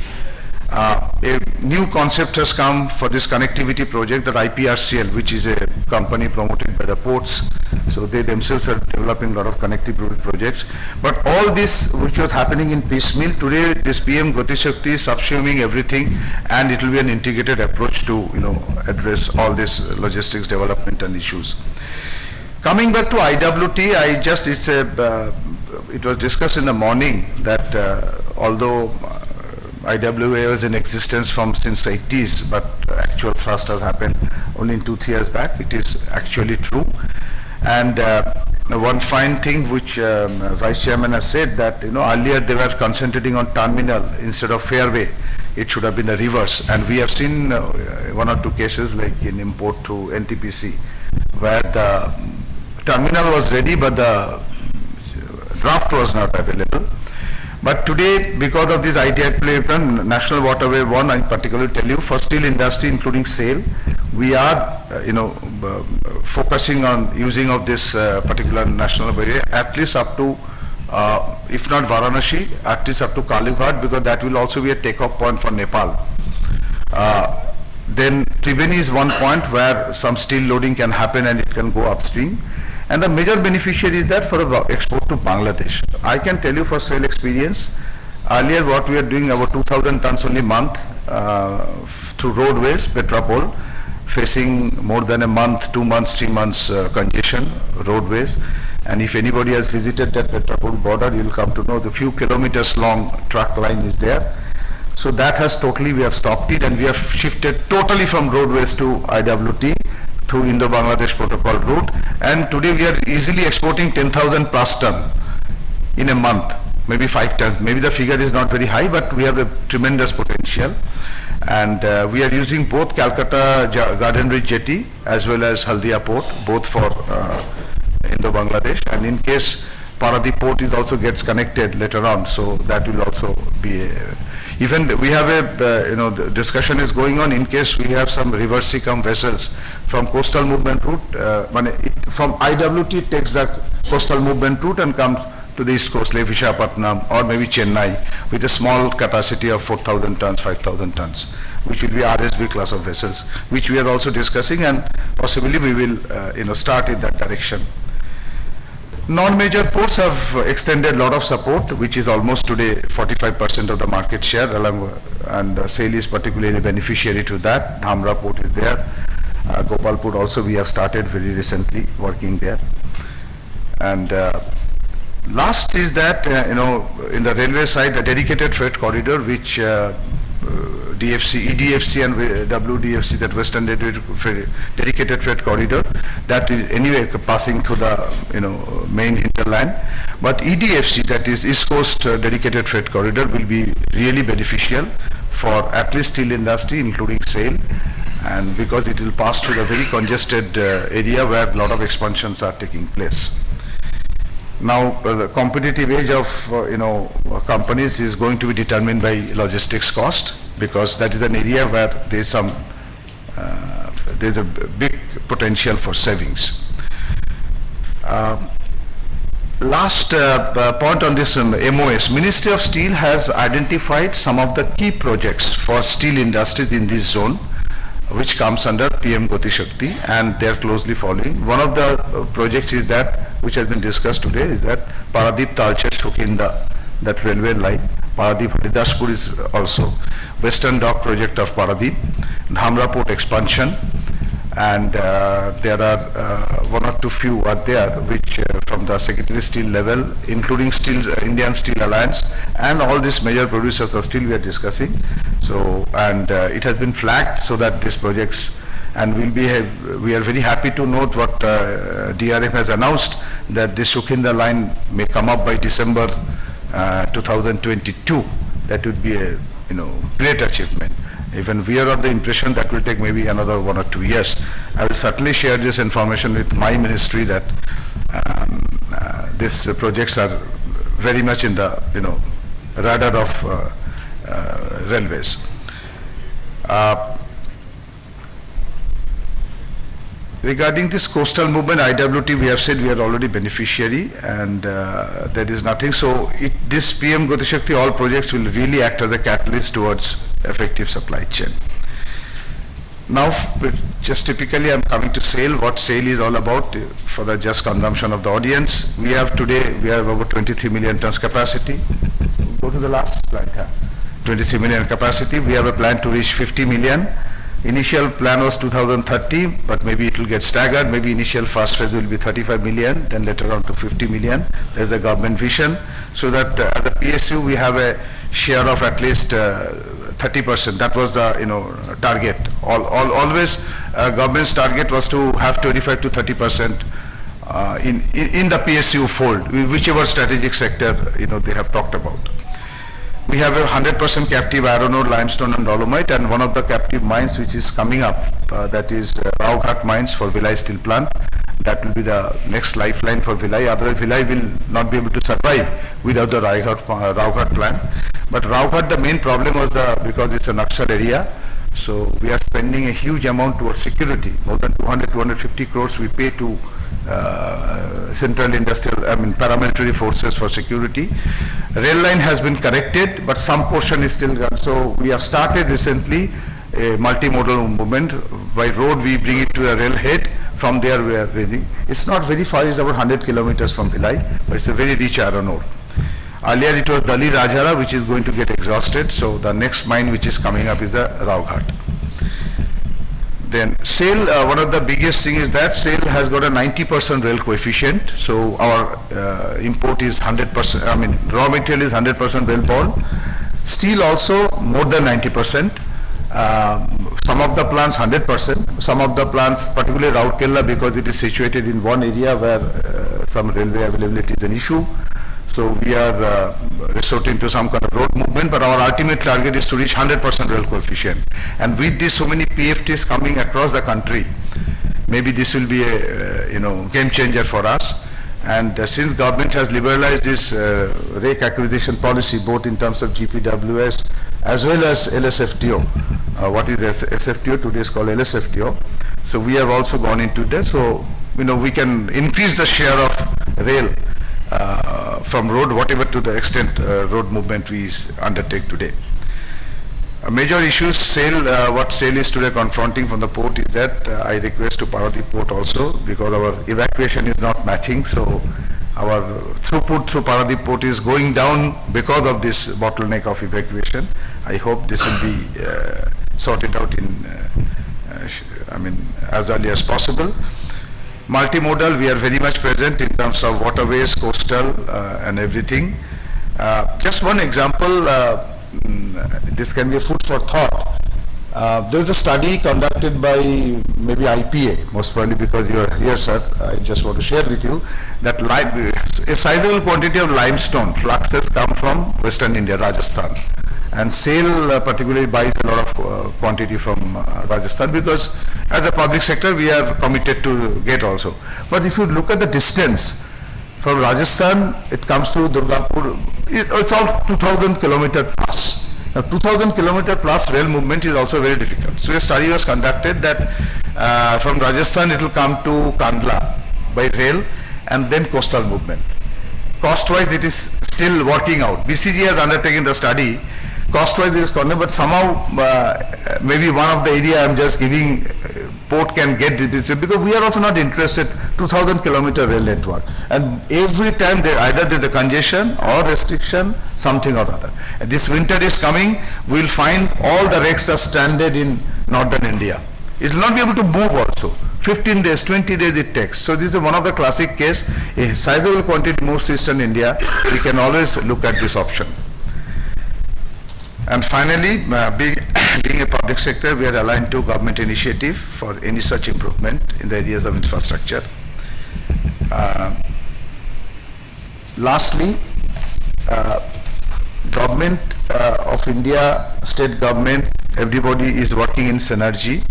A new concept has come for this connectivity project, that IPRCL, which is a company promoted by the ports. So they themselves are developing a lot of connectivity projects. But all this which was happening in piecemeal, today this PM Gati Shakti is subsuming everything, and it will be an integrated approach to address all this logistics development and issues. Coming back to IWT, it was discussed in the morning that although IWA was in existence since the 80s, but actual thrust has happened only in 2-3 years back. It is actually true. And one fine thing which Vice Chairman has said, that earlier they were concentrating on terminal instead of fairway. It should have been the reverse. And we have seen 1 or 2 cases like in import to NTPC, where the terminal was ready but the draft was not available. But today, because of this ITI National Waterway 1, I particularly tell you, for steel industry, including SAIL, we are, focusing on using of this particular national way, at least up to, if not Varanasi, at least up to Kalighat, because that will also be a takeoff point for Nepal. Then Tribeni is one point where some steel loading can happen and it can go upstream. And the major beneficiary is that for the export to Bangladesh. I can tell you for SAIL experience, earlier what we are doing, about 2,000 tons only month through roadways, Petrapol, facing more than a month, 2 months, 3 months congestion, roadways. And if anybody has visited that Petrapol border, you will come to know the few kilometers long truck line is there. So that has totally, we have stopped it, and we have shifted totally from roadways to IWT through Indo-Bangladesh Protocol route. And today we are easily exporting 10,000 plus ton in a month, maybe 5 tons. Maybe the figure is not very high, but we have a tremendous potential. And we are using both Calcutta Garden Ridge Jetty as well as Haldia Port, both for Indo-Bangladesh. And in case Paradip Port is also gets connected later on, so that will also be Even we have a, the discussion is going on in case we have some reverse come vessels from coastal movement route, from IWT it takes the coastal movement route and comes to the east coast, like Visakhapatnam or maybe Chennai, with a small capacity of 4,000 tons, 5,000 tons, which will be RSV class of vessels, which we are also discussing, and possibly we will, start in that direction. Non-major ports have extended a lot of support, which is almost today 45% of the market share, and SAIL is particularly the beneficiary to that. Dhamra port is there. Gopalpur also we have started very recently working there. And last is that, in the railway side, the dedicated freight corridor, which DFC, EDFC and WDFC, that Western Dedicated Freight Corridor, that is anyway passing through the, main hinterland. But EDFC, that is East Coast Dedicated Freight Corridor, will be really beneficial for at least steel industry, including SAIL, and because it will pass through the very congested area where a lot of expansions are taking place. Now, the competitive edge of, companies is going to be determined by logistics cost, because that is an area where there is there's a big potential for savings. Last point on this MOS, Ministry of Steel has identified some of the key projects for steel industries in this zone, which comes under PM Gati Shakti, and they are closely following. One of the projects is that, which has been discussed today, is that Paradip Talcher Sukinda, that railway line. Paradip Haridaspur is also Western Dock project of Paradip, Dhamra port expansion, and there are one or two few are there which from the Secretary Steel level, including Indian Steel Alliance, and all these major producers of steel we are discussing. So, and it has been flagged so that these projects, and we are very happy to note what DRF has announced, that this Sukinda line may come up by December 2022. That would be a great achievement. Even we are of the impression that will take maybe another 1 or 2 years. I will certainly share this information with my ministry that these projects are very much in the radar of railways. Regarding this coastal movement, IWT, we have said we are already beneficiary, and there is nothing. So this PM Gati Shakti, all projects will really act as a catalyst towards effective supply chain. Now, just typically I'm coming to SAIL, what SAIL is all about for the just consumption of the audience. We have today, we have over 23 million tons capacity. Go to the last slide. 23 million capacity. We have a plan to reach 50 million. Initial plan was 2030, but maybe it will get staggered. Maybe initial first phase will be 35 million, then later on to 50 million. There's a government vision, so that as a PSU we have a share of at least 30%. That was the target. Always government's target was to have 25 to 30% in the PSU fold, whichever strategic sector they have talked about. We have a 100% captive iron ore, limestone and dolomite, and one of the captive mines which is coming up, that is Raughat mines for Vilai steel plant. That will be the next lifeline for Vilai. Otherwise Vilai will not be able to survive without the Raughat plant. But Raughat, the main problem was because it's a Naxal area, so we are spending a huge amount towards security. More than 200-250 crores we pay to central industrial, paramilitary forces for security. Rail line has been corrected, but some portion is still gone. So we have started recently a multimodal movement. By road we bring it to the rail head. From there we are raising. It's not very far, it's about 100 kilometers from Vilai, but it's a very rich iron ore. Earlier it was Dali Rajhara, which is going to get exhausted, so the next mine which is coming up is the Raughat. Then SAIL, one of the biggest thing is that SAIL has got a 90% rail coefficient, so our import is 100%, raw material is 100% rail borne. Steel also more than 90%. Some of the plants 100%, some of the plants, particularly Rourkela, because it is situated in one area where some railway availability is an issue. So we are resorting to some kind of road movement, but our ultimate target is to reach 100% rail coefficient. And with this, so many PFTs coming across the country, maybe this will be a game changer for us. And since government has liberalized this rake acquisition policy, both in terms of GPWS, as well as LSFTO. What is SFTO? Today is called LSFTO. So we have also gone into that. So, we can increase the share of rail from road, whatever to the extent road movement we undertake today. A major issue, what SAIL is today confronting from the port is that I request to Paradip Port also, because our evacuation is not matching, so our throughput through Paradip Port is going down because of this bottleneck of evacuation. I hope this will be sorted out as early as possible. Multimodal, we are very much present in terms of waterways, coastal, and everything. Just one example, this can be a food for thought. There is a study conducted by maybe IPA, most probably because you are here, sir. I just want to share with you that a sizable quantity of limestone fluxes come from Western India, Rajasthan. And SAIL particularly buys a lot of quantity from Rajasthan, because as a public sector we are committed to get also. But if you look at the distance from Rajasthan, it comes to Durgapur, it's all 2000 kilometer plus. Now 2000 kilometer plus rail movement is also very difficult. So a study was conducted that from Rajasthan it will come to Kandla by rail and then coastal movement. Cost-wise it is still working out. BCG has undertaken the study. Cost-wise it is corner, but somehow maybe one of the area I'm just giving port can get this, because we are also not interested 2000 kilometer rail network, and every time either there's a congestion or restriction, something or other. And this winter is coming, we'll find all the rakes are stranded in northern India. It will not be able to move also. 15 days, 20 days it takes. So this is one of the classic case. A sizable quantity moves to eastern India, we can always look at this option. And finally, being a public sector, we are aligned to government initiative for any such improvement in the areas of infrastructure. Lastly, government of India, state government, everybody is working in synergy,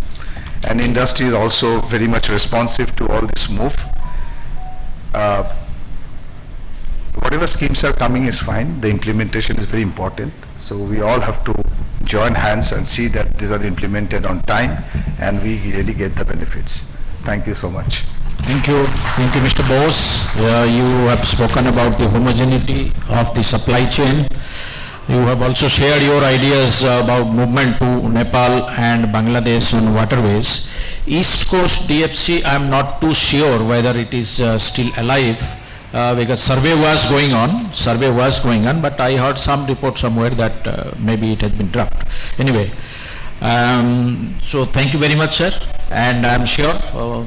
and industry is also very much responsive to all this move. Whatever schemes are coming is fine, the implementation is very important. So we all have to join hands and see that these are implemented on time and we really get the benefits. Thank you so much. Thank you, Mr. Bose. You have spoken about the homogeneity of the supply chain. You have also shared your ideas about movement to Nepal and Bangladesh on waterways. East Coast DFC, I am not too sure whether it is still alive. Because survey was going on, but I heard some report somewhere that maybe it has been dropped. Anyway, so thank you very much, sir, and I am sure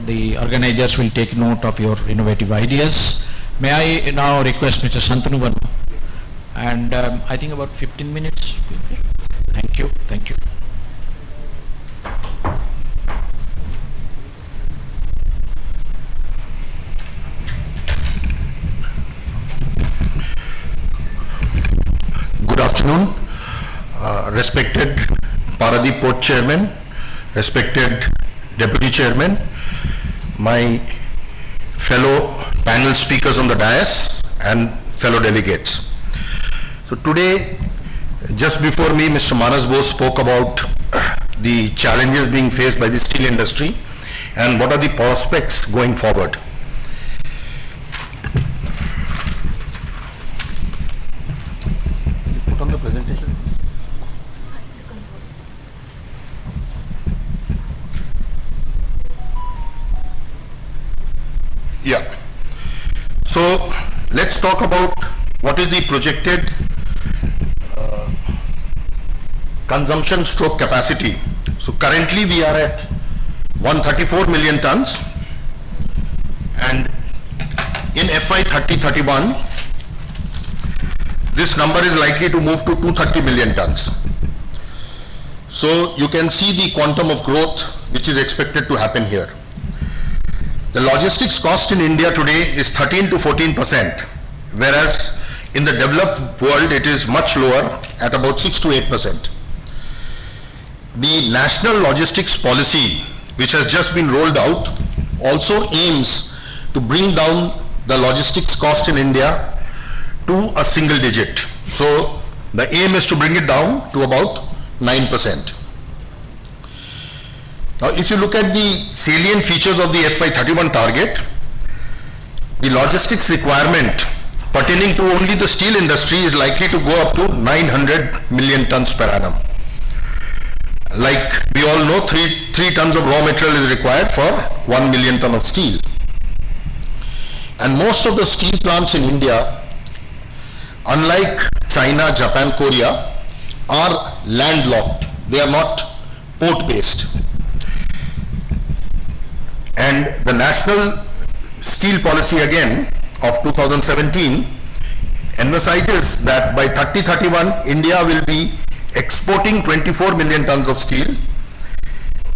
the organizers will take note of your innovative ideas. May I now request Mr. Santanu Verma, and I think about 15 minutes. Thank you. Good afternoon, respected Paradip Port Chairman, respected Deputy Chairman, my fellow panel speakers on the dais and fellow delegates. So today, just before me, Mr. Manas Bose spoke about the challenges being faced by the steel industry and what are the prospects going forward. On the presentation. Yeah. So let's talk about what is the projected consumption stroke capacity. So currently we are at 134 million tons, and in FY 30-31 this number is likely to move to 230 million tons. So you can see the quantum of growth which is expected to happen here. The logistics cost in India today is 13 to 14%, whereas in the developed world it is much lower at about 6 to 8%. The national logistics policy, which has just been rolled out, also aims to bring down the logistics cost in India to a single digit. So The aim is to bring it down to about 9%. Now, if you look at the salient features of the FY31 target, the logistics requirement pertaining to only the steel industry is likely to go up to 900 million tons per annum. Like we all know, 3 tons of raw material is required for 1 million ton of steel. And most of the steel plants in India, unlike China, Japan, Korea, are landlocked. They are not port-based. And the National Steel Policy again of 2017 emphasizes that by 2031 India will be exporting 24 million tons of steel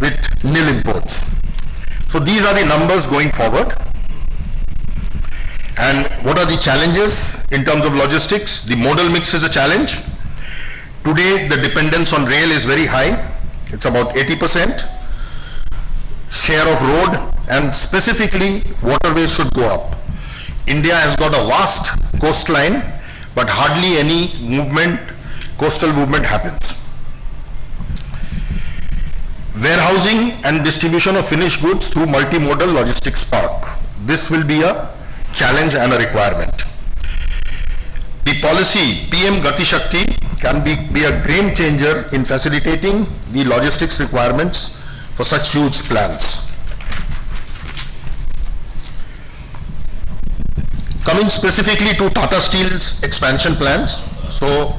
with nil imports. So these are the numbers going forward. And what are the challenges in terms of logistics? The modal mix is a challenge. Today the dependence on rail is very high. It's about 80%. Share of road and specifically waterways should go up. India has got a vast coastline, but hardly any movement, coastal movement happens. Warehousing and distribution of finished goods through multimodal logistics park. This will be a challenge and a requirement. The policy PM Gati Shakti can be a game changer in facilitating the logistics requirements for such huge plans. Coming specifically to Tata Steel's expansion plans, so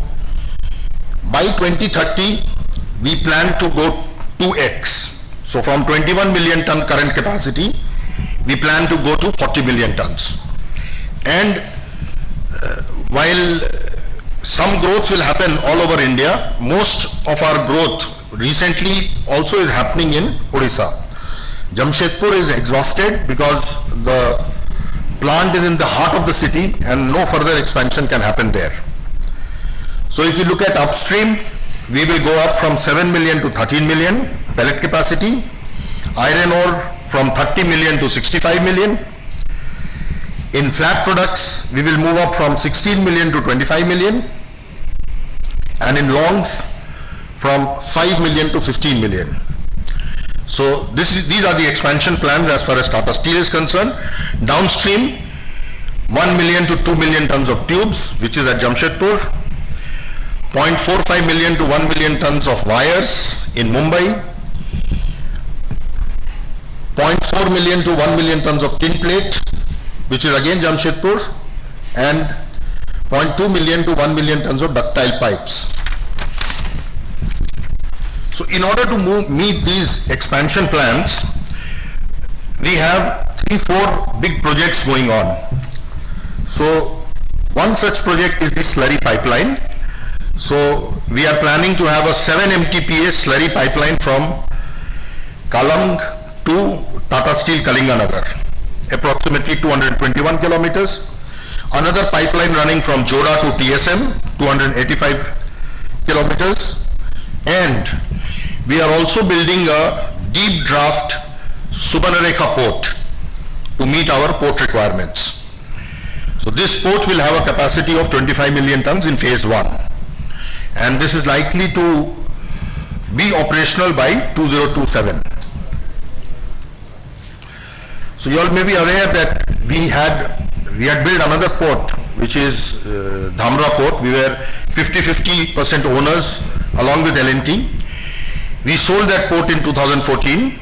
by 2030 we plan to go 2x. So from 21 million ton current capacity, we plan to go to 40 million tons. And while some growth will happen all over India, most of our growth recently also is happening in Odisha. Jamshedpur is exhausted because the plant is in the heart of the city and no further expansion can happen there. So if you look at upstream, we will go up from 7 million to 13 million pellet capacity, iron ore from 30 million to 65 million. In flat products, we will move up from 16 million to 25 million, and in longs from 5 million to 15 million. So these are the expansion plans as far as Tata Steel is concerned. Downstream, 1 million to 2 million tons of tubes, which is at Jamshedpur, 0.45 million to 1 million tons of wires in Mumbai, 0.4 million to 1 million tons of tin plate, which is again Jamshedpur, and 0.2 million to 1 million tons of ductile pipes. So in order to meet these expansion plans, we have 3-4 big projects going on. So one such project is the slurry pipeline. So we are planning to have a 7 MTPA slurry pipeline from Kalang to Tata Steel Kalinganagar, approximately 221 kilometers. Another pipeline running from Joda to TSM, 285 kilometers. And we are also building a deep draft Subarnarekha port to meet our port requirements. So this port will have a capacity of 25 million tons in phase 1. And this is likely to be operational by 2027. So you all may be aware that we had built another port, which is Dhamra port. We were 50-50% owners along with L&T. We sold that port in 2014,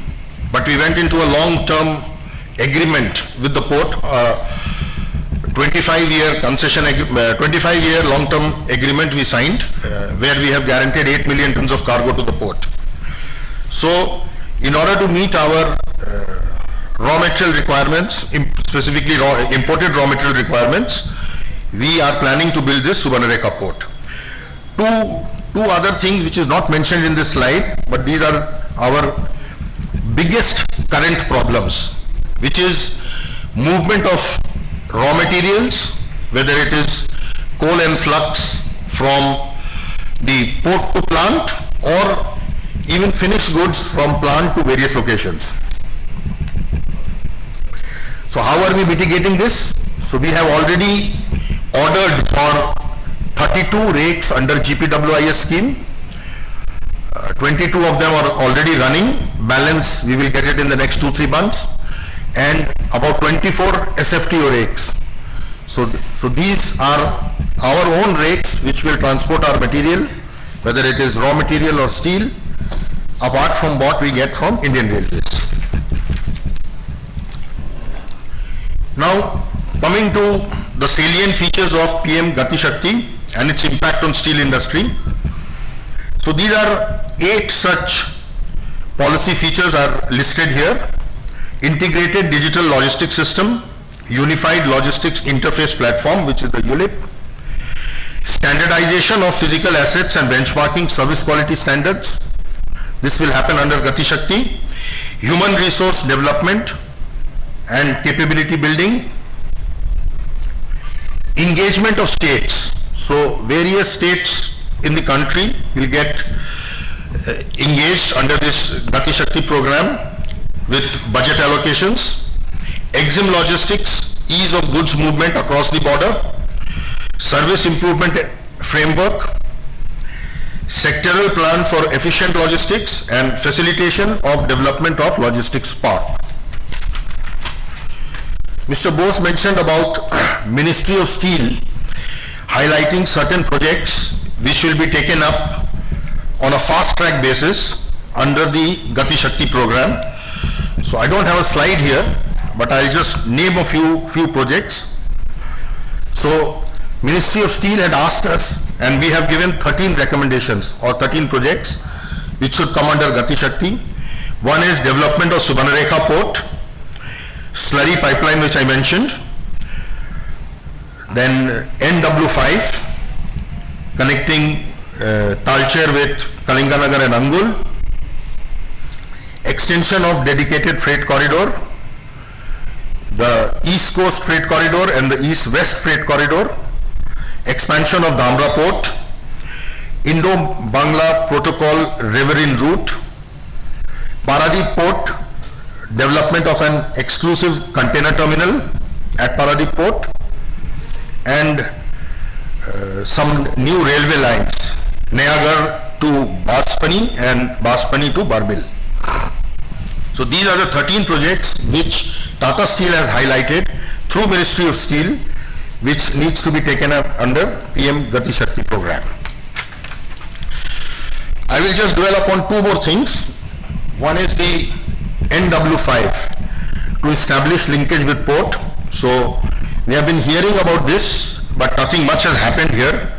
but we went into a long-term agreement with the port, 25-year concession, 25-year long-term agreement we signed, where we have guaranteed 8 million tons of cargo to the port. So in order to meet our raw material requirements, specifically imported raw material requirements, we are planning to build this Subarnarekha port. Two other things which is not mentioned in this slide, but these are our biggest current problems, which is movement of raw materials, whether it is coal and flux from the port to plant, or even finished goods from plant to various locations. So how are we mitigating this? So we have already ordered for 32 rakes under GPWIS scheme. 22 of them are already running. Balance, we will get it in the next 2-3 months. And about 24 SFTO rakes. So these are our own rakes which will transport our material, whether it is raw material or steel, apart from what we get from Indian Railways. Now, coming to the salient features of PM Gati Shakti and its impact on steel industry. So these are 8 such policy features are listed here. Integrated digital logistics system, unified logistics interface platform, which is the ULIP, standardization of physical assets and benchmarking service quality standards. This will happen under Gati Shakti. Human resource development and capability building. Engagement of states. So various states in the country will get engaged under this Gati Shakti program with budget allocations. EXIM logistics, ease of goods movement across the border. Service improvement framework. Sectoral plan for efficient logistics and facilitation of development of logistics park. Mr. Bose mentioned about Ministry of Steel highlighting certain projects which will be taken up on a fast-track basis under the Gati Shakti program. So I don't have a slide here, but I'll just name a few projects. So Ministry of Steel had asked us, and we have given 13 recommendations or 13 projects which should come under Gati Shakti. One is development of Subarnarekha Port, slurry pipeline which I mentioned, then NW5 connecting Talcher with Kalinganagar and Angul, extension of dedicated freight corridor, the East Coast Freight Corridor and the East-West Freight Corridor, expansion of Dhamra Port, Indo-Bangla Protocol riverine route, Paradip Port, development of an exclusive container terminal at Paradip Port, and some new railway lines, Nayagar to Baspani and Baspani to Barbil. So these are the 13 projects which Tata Steel has highlighted through Ministry of Steel, which needs to be taken up under PM Gati Shakti program. I will just dwell upon 2 more things. One is the NW5 to establish linkage with port. So we have been hearing about this, but nothing much has happened here.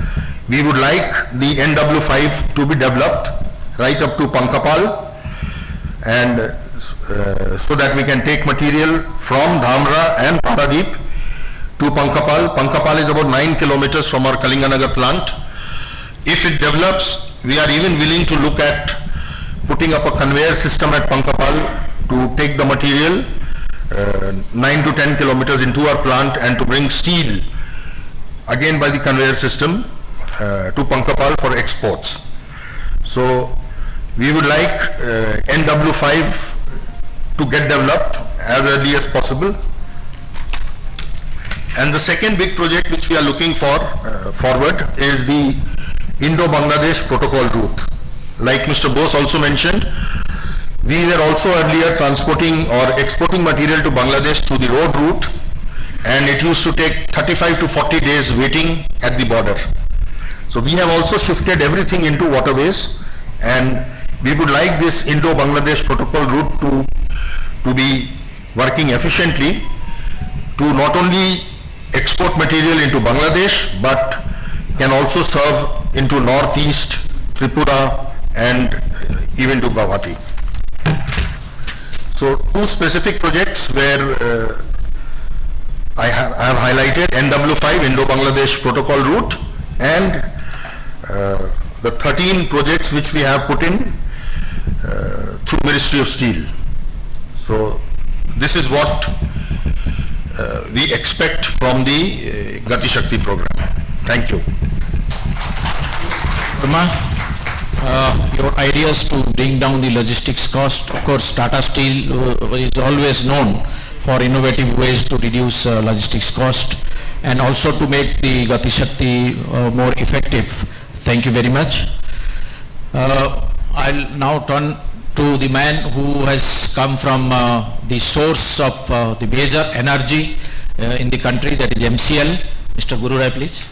We would like the NW5 to be developed right up to Pankapal, and so that we can take material from Dhamra and Paradip to Pankapal. Pankapal is about 9 kilometers from our Kalinganagar plant. If it develops, we are even willing to look at putting up a conveyor system at Pankapal to take the material 9 to 10 kilometers into our plant and to bring steel again by the conveyor system to Pankapal for exports. So we would like NW5 to get developed as early as possible. And the second big project which we are looking for forward is the Indo-Bangladesh protocol route. Like Mr. Bose also mentioned, we were also earlier transporting or exporting material to Bangladesh through the road route, and it used to take 35 to 40 days waiting at the border. So we have also shifted everything into waterways, and we would like this Indo-Bangladesh protocol route to be working efficiently to not only export material into Bangladesh, but can also serve into northeast, Tripura, and even to Guwahati. So 2 specific projects where I have highlighted NW5, Indo-Bangladesh protocol route, and the 13 projects which we have put in through Ministry of Steel. So this is what we expect from the Gati Shakti program. Thank you. Your ideas to bring down the logistics cost. Of course, Tata Steel is always known for innovative ways to reduce logistics cost. and also to make the Gati Shakti more effective. Thank you very much. I'll now turn to the man who has come from the source of the major energy in the country, that is MCL. Mr. Guru Rai, please.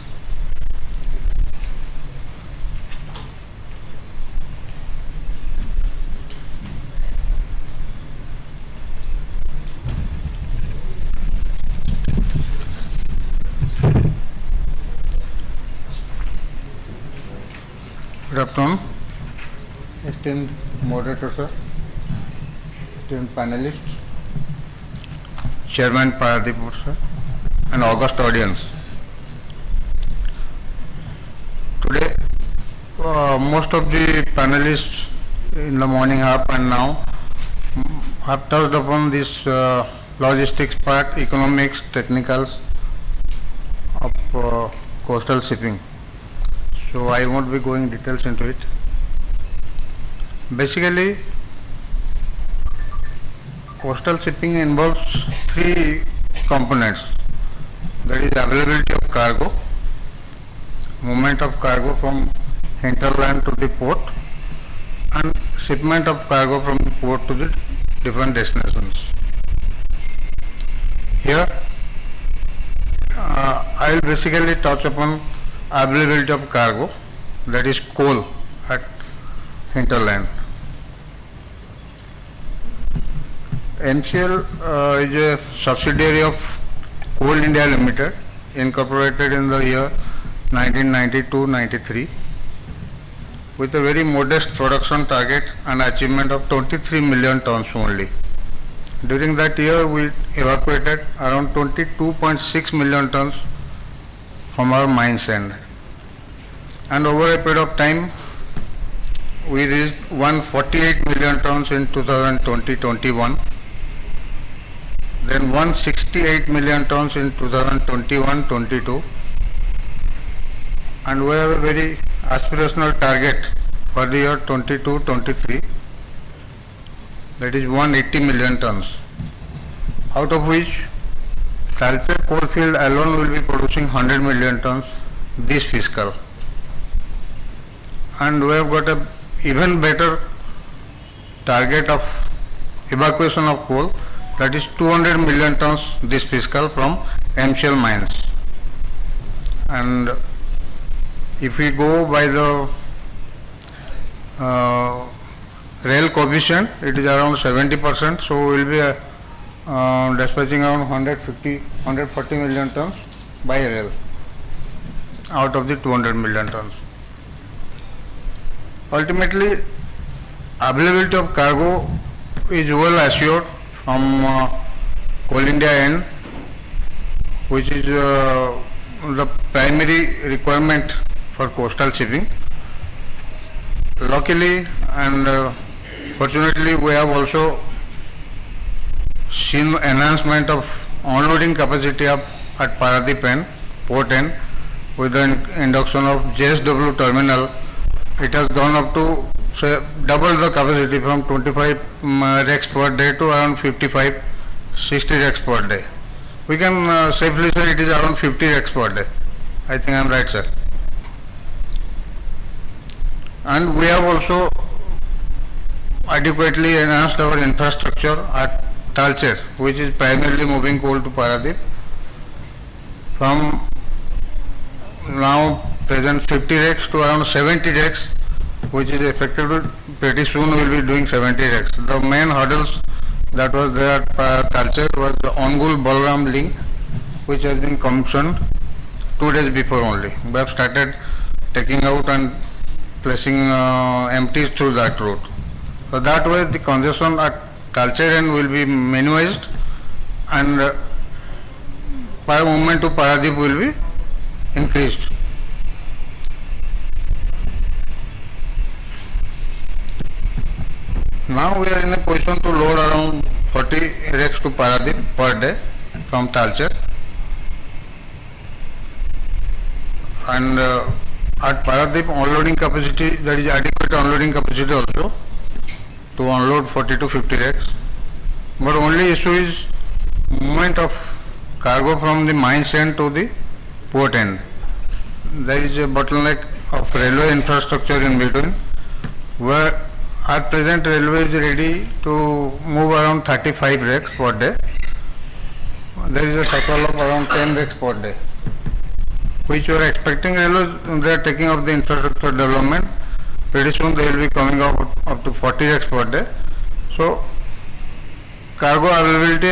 Good afternoon, esteemed moderator sir, esteemed panelists, Chairman Paradip sir, and august audience. Today, most of the panelists in the morning half and now have touched upon this logistics part, economics, technicals of coastal shipping. So I won't be going details into it. Basically, coastal shipping involves three components. That is availability of cargo, movement of cargo from hinterland to the port, and shipment of cargo from the port to the different destinations. Here, I will basically touch upon availability of cargo, that is coal at hinterland. MCL is a subsidiary of Coal India Limited, incorporated in the year 1992-93, with a very modest production target and achievement of 23 million tons only. During that year, we evacuated around 22.6 million tons from our mines end. And over a period of time, we reached 148 million tons in 2020-21, then 168 million tons in 2021-22, and we have a very aspirational target for the year 22-23, that is 180 million tons, out of which Talcher coalfield alone will be producing 100 million tons this fiscal. And we have got a even better target of evacuation of coal, that is 200 million tons this fiscal from MCL mines. And if we go by the rail coefficient, it is around 70%, so we will be dispatching around 140 million tons by rail out of the 200 million tons. Ultimately, availability of cargo is well assured from Coal India end, which is the primary requirement for coastal shipping. Luckily and fortunately, we have also seen enhancement of unloading capacity at Paradip end, port end, with the induction of JSW terminal. It has gone up to say double the capacity from 25 rakes per day to around 55, 60 rakes per day. We can safely say it is around 50 rakes per day. I think I am right, sir. And we have also adequately enhanced our infrastructure at Talcher, which is primarily moving coal to Paradip. From now present 50 rakes to around 70 rakes, which is effective pretty soon we will be doing 70 rakes. The main hurdles that was there at Talcher was the Ongul Balram link, which has been commissioned 2 days before only. We have started taking out and placing empties through that route. So that way the congestion at Talcher end will be minimized and movement to Paradip will be increased. Now we are in a position to load around 40 rakes to Paradip per day from Talcher, and at Paradip unloading capacity, there is adequate unloading capacity also to unload 40 to 50 rakes, but only issue is movement of cargo from the mines end to the port end. There is a bottleneck of railway infrastructure in between, where at present railway is ready to move around 35 rakes per day. There is a total of around 10 rakes per day, which we are expecting railways, they are taking up the infrastructure development. Pretty soon they will be coming up to 40 rakes per day. So cargo availability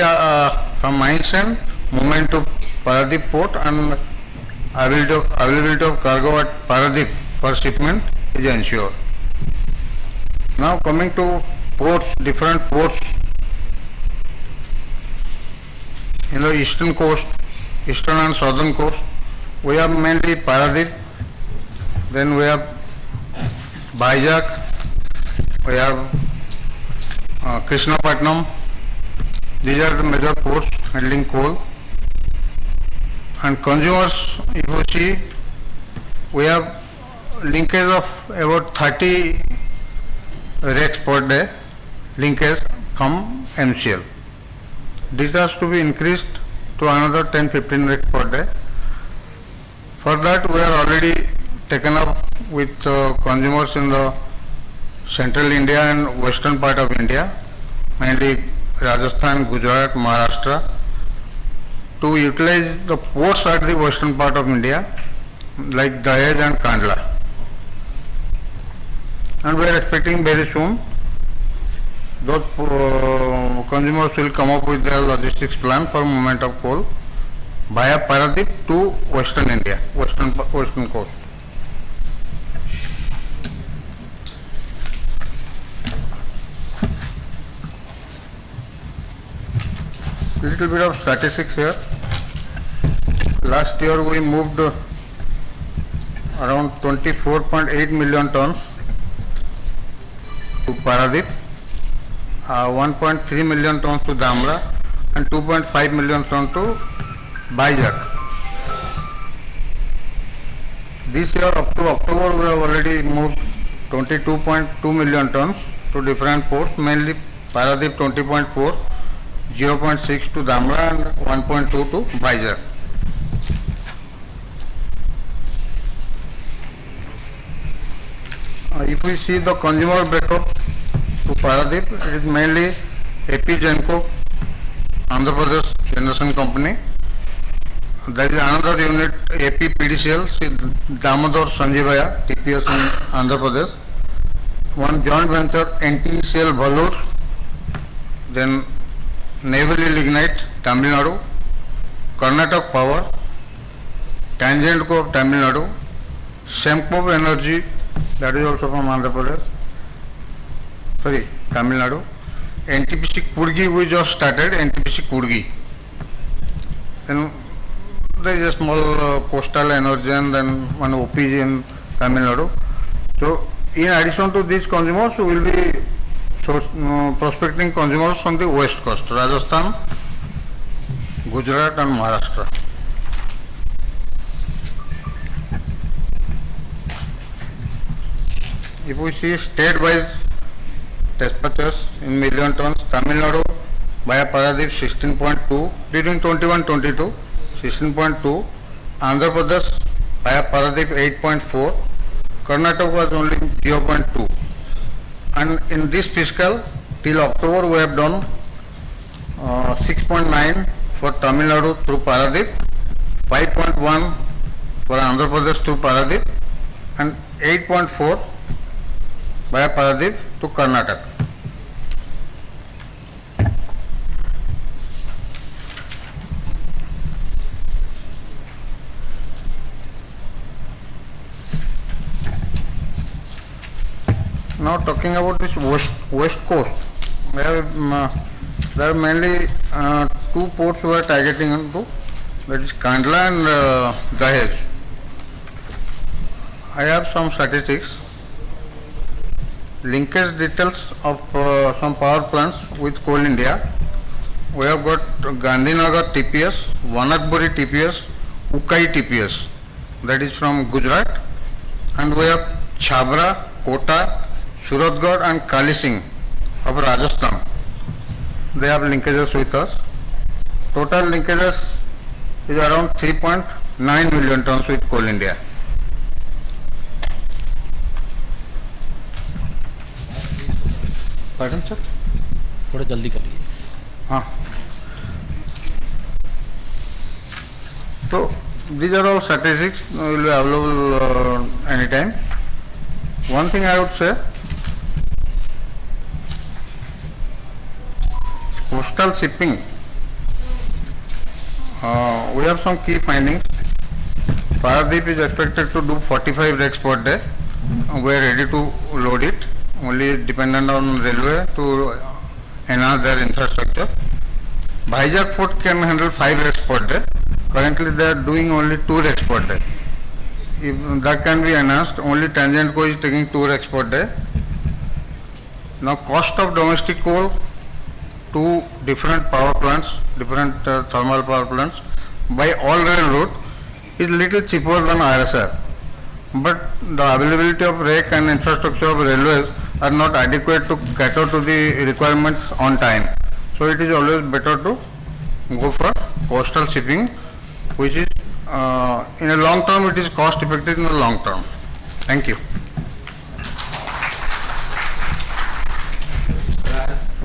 from mines and movement to Paradip port and availability of cargo at Paradip for shipment is ensured. Now coming to ports, different ports in the eastern coast, eastern and southern coast, we have mainly Paradip, then we have Vizag, we have Krishnapatnam. These are the major ports handling coal. And consumers, if you see, we have linkage of about 30 rakes per day, linkage from MCL. This has to be increased to another 10-15 rakes per day. For that, we are already taken up with consumers in the central India and western part of India, mainly Rajasthan, Gujarat, Maharashtra, to utilize the ports at the western part of India, like Dahej and Kandla. And we are expecting very soon those consumers will come up with their logistics plan for movement of coal via Paradip to western India, western coast. Little bit of statistics here. Last year we moved around 24.8 million tons to Paradip, 1.3 million tons to Dhamra and 2.5 million tons to Vizag. This year up to October we have already moved 22.2 million tons to different ports, mainly Paradip 20.4, 0.6 to Dhamra and 1.2 to Vizag. If we see the consumer breakup to Paradip, it is mainly AP Genco, Andhra Pradesh Generation Company. There is another unit, AP PDCL, Damodar Sanjeevaya, TPS in Andhra Pradesh. One joint venture, NTCL Vallur, then Naval Lignite, Tamil Nadu, Karnataka Power, Tangent Co of Tamil Nadu, Semco Energy, that is also from Andhra Pradesh, Tamil Nadu, NTPC Kurgi we just started, NTPC Kurgi. Then there is a small coastal energy and then one OPG in Tamil Nadu. So in addition to these consumers, we will be prospecting consumers from the west coast, Rajasthan, Gujarat and Maharashtra. If we see state-wise dispatches in million tons, Tamil Nadu via Paradip 16.2, during 21-22, 16.2, Andhra Pradesh via Paradip 8.4, Karnataka was only 0.2. And in this fiscal, till October we have done 6.9 for Tamil Nadu through Paradip, 5.1 for Andhra Pradesh through Paradip and 8.4 via Paradip to Karnataka. Now talking about this west coast, there are mainly two ports we are targeting into, that is Kandla and Dahej. I have some statistics. Linkage details of some power plants with Coal India. We have got Gandhinagar TPS, Wanakburi TPS, Ukai TPS, that is from Gujarat, and we have Chhabra, Kota, Suratgarh and Kali Singh of Rajasthan. They have linkages with us. Total linkages is around 3.9 million tons with Coal India. Pardon, sir? थोड़ा जल्दी करिए. हाँ. So these are all statistics will be available anytime. One thing I would say, coastal shipping, we have some key findings. Paradip is expected to do 45 rakes per day. We are ready to load it, only dependent on railway to enhance their infrastructure. Vizag port can handle 5 rakes per day. Currently they are doing only 2 rakes per day. If that can be enhanced, only Tangentco is taking 2 rakes per day. Now cost of domestic coal to different power plants, different thermal power plants by all rail route is little cheaper than IRSR. But the availability of rake and infrastructure of railways are not adequate to cater to the requirements on time. So it is always better to go for coastal shipping, which is in a long term it is cost effective in the long term. Thank you.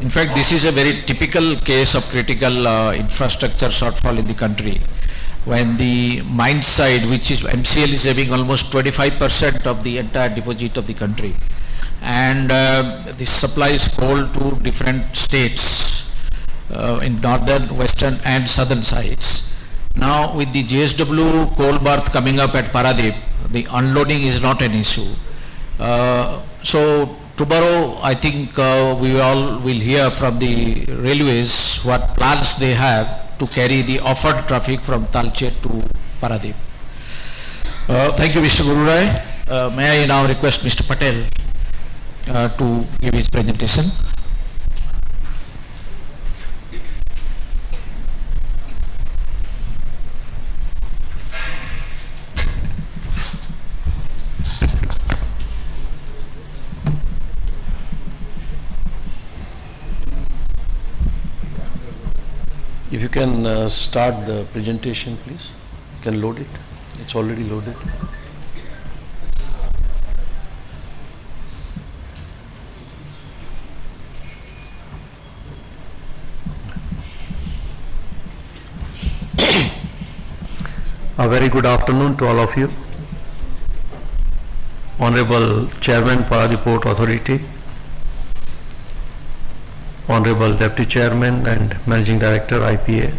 In fact, this is a very typical case of critical infrastructure shortfall in the country. When the mine side, which is MCL, is having almost 25% of the entire deposit of the country, and this supplies coal to different states in northern, western and southern sides. Now with the JSW coal berth coming up at Paradip, the unloading is not an issue. So tomorrow I think we all will hear from the railways what plans they have to carry the offered traffic from Talcher to Paradip. Thank you, Mr. Gururai. May I now request Mr. Patel to give his presentation. If you can start the presentation, please. You can load it. It's already loaded. A very good afternoon to all of you. Honorable Chairman, Paradip Port Authority, Honorable Deputy Chairman and Managing Director, IPA,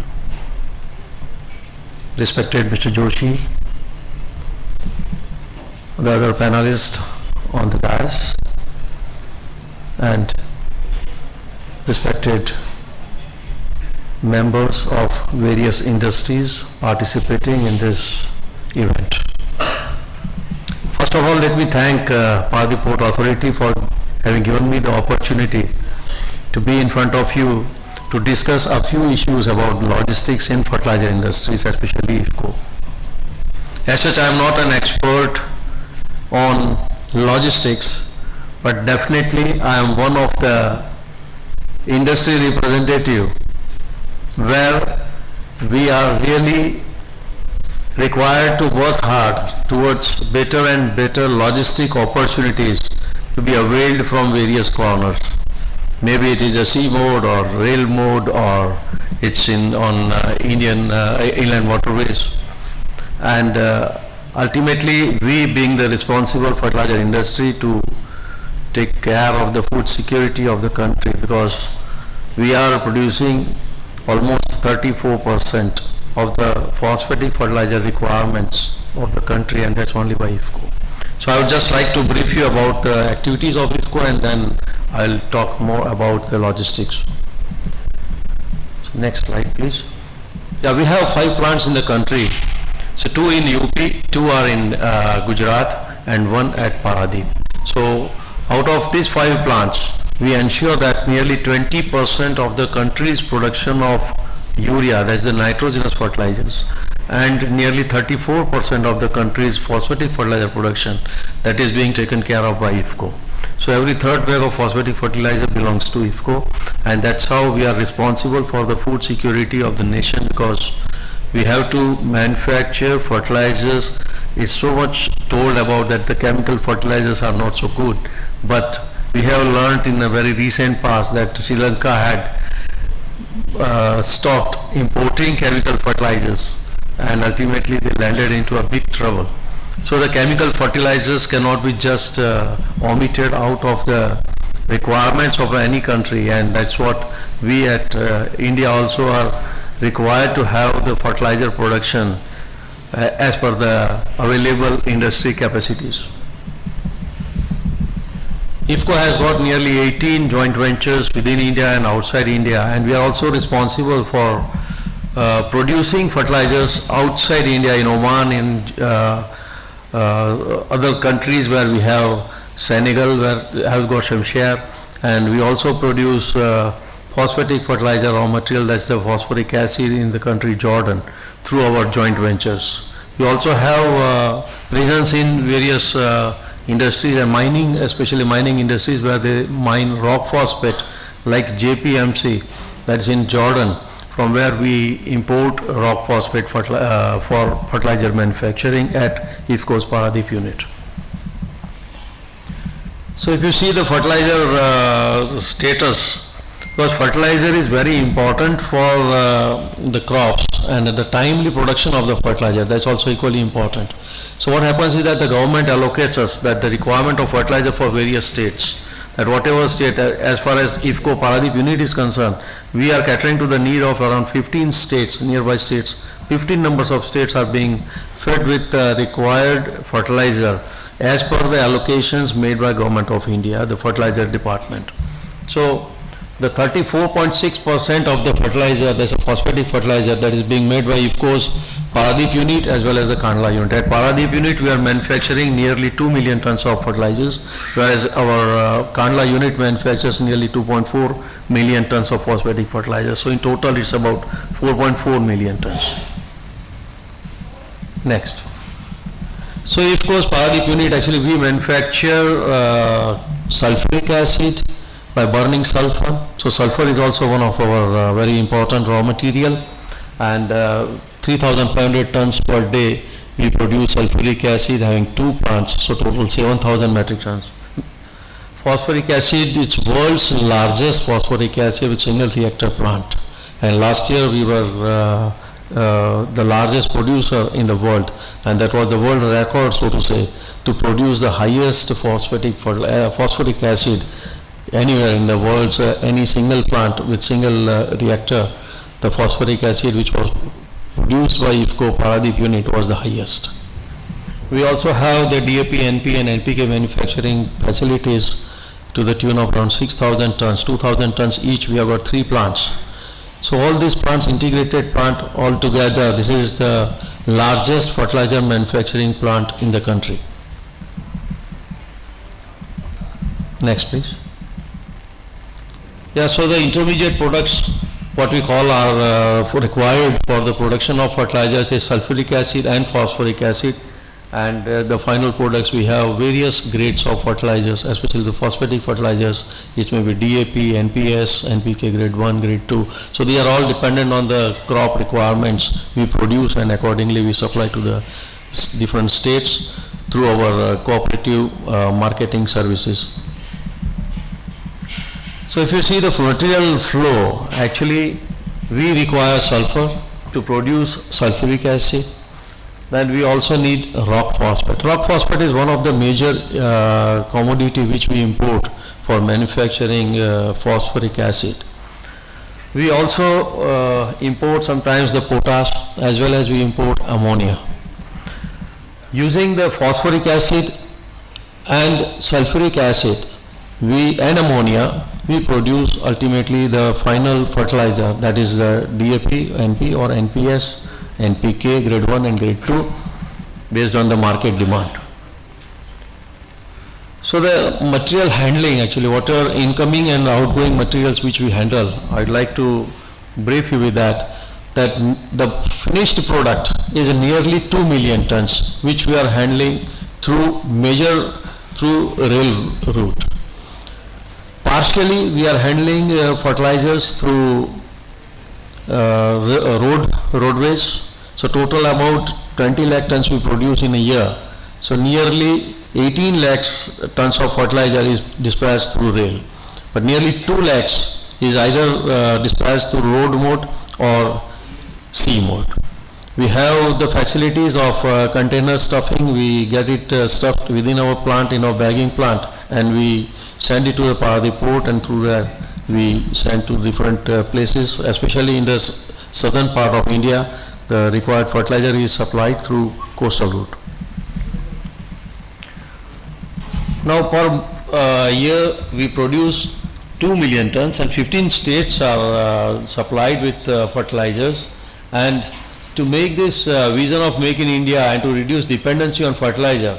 respected Mr. Joshi, the other panelists on the dais, and respected members of various industries participating in this event. First of all, let me thank Paradip Port Authority for having given me the opportunity to be in front of you to discuss a few issues about logistics in fertilizer industries, especially IFCO. As such, I am not an expert on logistics, but definitely I am one of the industry representative where we are really required to work hard towards better and better logistic opportunities to be availed from various corners. Maybe it is a sea mode or rail mode, or it's on Indian inland waterways. And ultimately, we being the responsible fertilizer industry to take care of the food security of the country, because we are producing almost 34% of the phosphatic fertilizer requirements of the country, and that's only by IFCO. So I would just like to brief you about the activities of IFCO, and then I'll talk more about the logistics. So next slide, please. Yeah, we have 5 plants in the country. So 2 in UP, 2 are in Gujarat, and 1 at Paradip. So out of these 5 plants, we ensure that nearly 20% of the country's production of urea, that's the nitrogenous fertilizers, and nearly 34% of the country's phosphatic fertilizer production, that is being taken care of by IFCO. So every third bag of phosphatic fertilizer belongs to IFCO, and that's how we are responsible for the food security of the nation, because we have to manufacture fertilizers. It's so much told about that the chemical fertilizers are not so good, but we have learned in a very recent past that Sri Lanka had stopped importing chemical fertilizers, and ultimately they landed into a big trouble. So the chemical fertilizers cannot be just omitted out of the requirements of any country, and that's what we at India also are required to have the fertilizer production as per the available industry capacities. IFFCO has got nearly 18 joint ventures within India and outside India, and we are also responsible for producing fertilizers outside India, in Oman, in other countries where we have Senegal, where we have got Shamshir, and we also produce phosphatic fertilizer raw material, that's the phosphoric acid, in the country Jordan through our joint ventures. We also have presence in various industries and mining, especially mining industries where they mine rock phosphate like JPMC, that's in Jordan, from where we import rock phosphate for fertilizer manufacturing at IFFCO's Paradip unit. So if you see the fertilizer status, because fertilizer is very important for the crops and the timely production of the fertilizer, that's also equally important. So what happens is that the government allocates us that the requirement of fertilizer for various states, that whatever state, as far as IFFCO Paradip unit is concerned, we are catering to the need of around 15 states, nearby states. 15 numbers of states are being fed with required fertilizer as per the allocations made by Government of India, the fertilizer department. So the 34.6% of the fertilizer, that's a phosphatic fertilizer that is being made by IFFCO's Paradip unit as well as the Kandla unit. At Paradip unit we are manufacturing nearly 2 million tons of fertilizers, whereas our Kandla unit manufactures nearly 2.4 million tons of phosphatic fertilizer. So in total it's about 4.4 million tons. Next. So IFFCO's Paradip unit, actually we manufacture sulfuric acid by burning sulfur. So sulfur is also one of our very important raw material, and 3,500 tons per day we produce sulfuric acid having 2 plants, so total 7,000 metric tons. Phosphoric acid, it's world's largest phosphoric acid with single reactor plant, and last year we were the largest producer in the world, and that was the world record, so to say, to produce the highest phosphoric acid anywhere in the world. Any single plant with single reactor, the phosphoric acid which was produced by IFFCO Paradip unit was the highest. We also have the DAP, NP and NPK manufacturing facilities to the tune of around 6,000 tons, 2,000 tons each. We have got 3 plants. So all these plants, integrated plant altogether, this is the largest fertilizer manufacturing plant in the country. Next please. Yeah, so the intermediate products, what we call are required for the production of fertilizers is sulfuric acid and phosphoric acid, and the final products we have various grades of fertilizers, especially the phosphatic fertilizers. It may be DAP, NPS, NPK grade 1, grade 2. So they are all dependent on the crop requirements we produce, and accordingly we supply to the different states through our cooperative marketing services. So if you see the material flow, actually we require sulfur to produce sulfuric acid. Then we also need rock phosphate. Rock phosphate is one of the major commodity which we import for manufacturing phosphoric acid. We also import sometimes the potash, as well as we import ammonia. Using the phosphoric acid and sulfuric acid and ammonia, we produce ultimately the final fertilizer, that is the DAP, NP or NPS, NPK grade 1 and grade 2 based on the market demand. So the material handling, actually whatever incoming and outgoing materials which we handle, I'd like to brief you with that the finished product is nearly 2 million tons which we are handling through rail route. Partially we are handling fertilizers through roadways, So total about 20 lakh tons we produce in a year. So nearly 18 lakhs tons of fertilizer is dispatched through rail. But nearly 2 lakhs is either dispatched through road mode or sea mode. We have the facilities of container stuffing. We get it stuffed within our plant, in our bagging plant, and we send it to the Paradip port, and through that we send to different places, especially in the southern part of India. The required fertilizer is supplied through coastal route. Now per year we produce 2 million tons, and 15 states are supplied with fertilizers. And to make this vision of Make in India and to reduce dependency on fertilizer,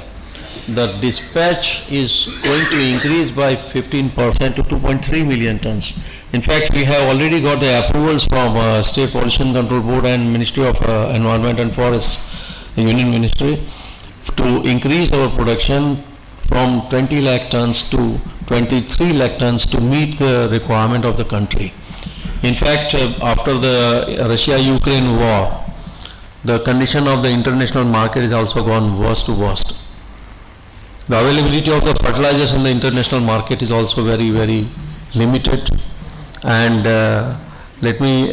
the dispatch is going to increase by 15% to 2.3 million tons. In fact, we have already got the approvals from State Pollution Control Board and Ministry of Environment and Forests, the Union Ministry, to increase our production from 20 lakh tons to 23 lakh tons to meet the requirement of the country. In fact, after the Russia-Ukraine war, the condition of the international market is also gone worse to worst. The availability of the fertilizers in the international market is also very, very limited. And let me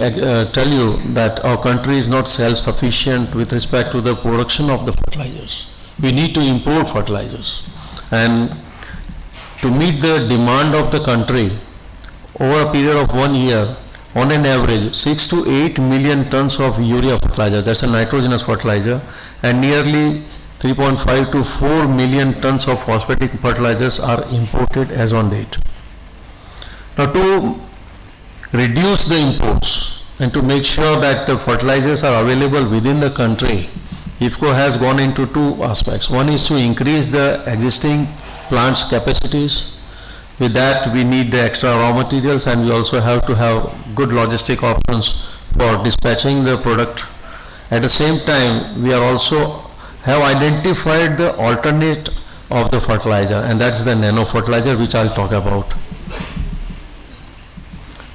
tell you that our country is not self-sufficient with respect to the production of the fertilizers. We need to import fertilizers. And to meet the demand of the country, over a period of 1 year, on an average, 6 to 8 million tons of urea fertilizer, that's a nitrogenous fertilizer, and nearly 3.5 to 4 million tons of phosphatic fertilizers are imported as on date. Now, to reduce the imports and to make sure that the fertilizers are available within the country, IFFCO has gone into two aspects. One is to increase the existing plants' capacities. With that, we need the extra raw materials, and we also have to have good logistic options for dispatching the product. At the same time, we are also have identified the alternate of the fertilizer, and that's the nano fertilizer, which I'll talk about.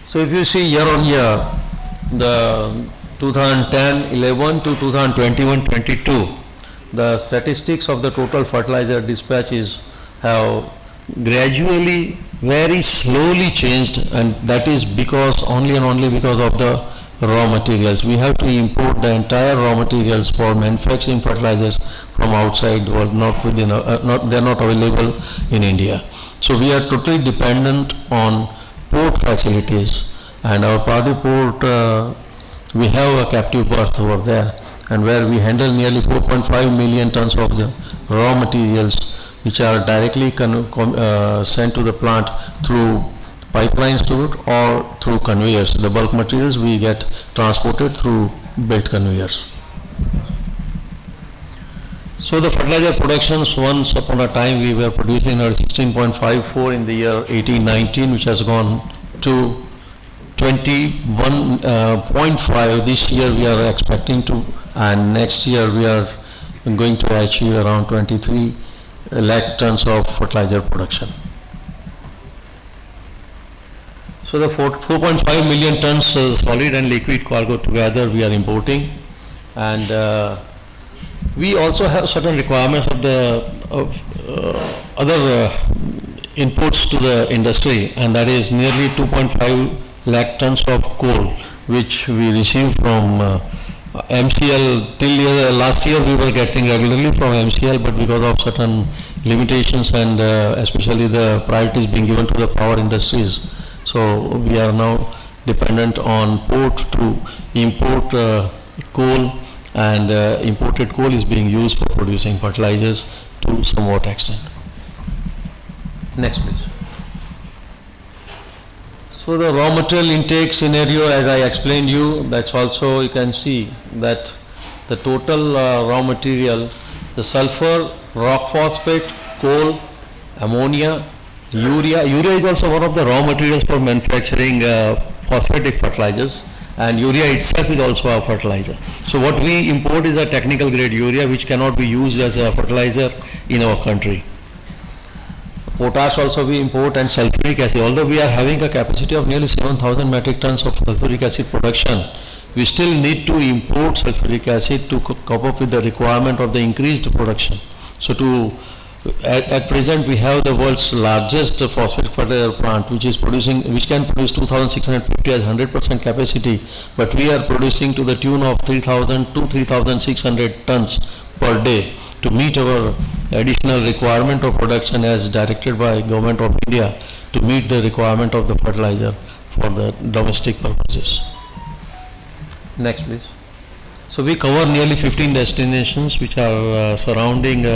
So if you see year on year, the 2010-11 to 2021-22, the statistics of the total fertilizer dispatches have gradually, very slowly changed, and that is because only and only because of the raw materials. We have to import the entire raw materials for manufacturing fertilizers from outside the world, they are not available in India. So we are totally dependent on port facilities, and our Paradip port, we have a captive berth over there, and where we handle nearly 4.5 million tons of the raw materials, which are directly sent to the plant through pipelines to it or through conveyors. The bulk materials we get transported through belt conveyors. So the fertilizer productions, once upon a time we were producing at 16.54 in the year 18-19, which has gone to 21.5 this year we are expecting to, and next year we are going to achieve around 23 lakh tons of fertilizer production. So the 4.5 million tons solid and liquid cargo together we are importing, and we also have certain requirements of the other inputs to the industry, and that is nearly 2.5 lakh tons of coal, which we receive from MCL. Till last year we were getting regularly from MCL, but because of certain limitations and especially the priorities being given to the power industries, so we are now dependent on port to import coal, and imported coal is being used for producing fertilizers to somewhat extent. Next please. So the raw material intake scenario, as I explained you, that's also you can see that the total raw material, the sulfur, rock phosphate, coal, ammonia, urea. Urea is also one of the raw materials for manufacturing phosphatic fertilizers, and urea itself is also a fertilizer. So what we import is a technical grade urea, which cannot be used as a fertilizer in our country. Potash also we import, and sulfuric acid. Although we are having a capacity of nearly 7,000 metric tons of sulfuric acid production, we still need to import sulfuric acid to cope up with the requirement of the increased production. So at present we have the world's largest phosphate fertilizer plant which can produce 2,650 as 100% capacity, but we are producing to the tune of 3,000 to 3,600 tons per day to meet our additional requirement of production as directed by Government of India to meet the requirement of the fertilizer for the domestic purposes. Next please. So we cover nearly 15 destinations which are surrounding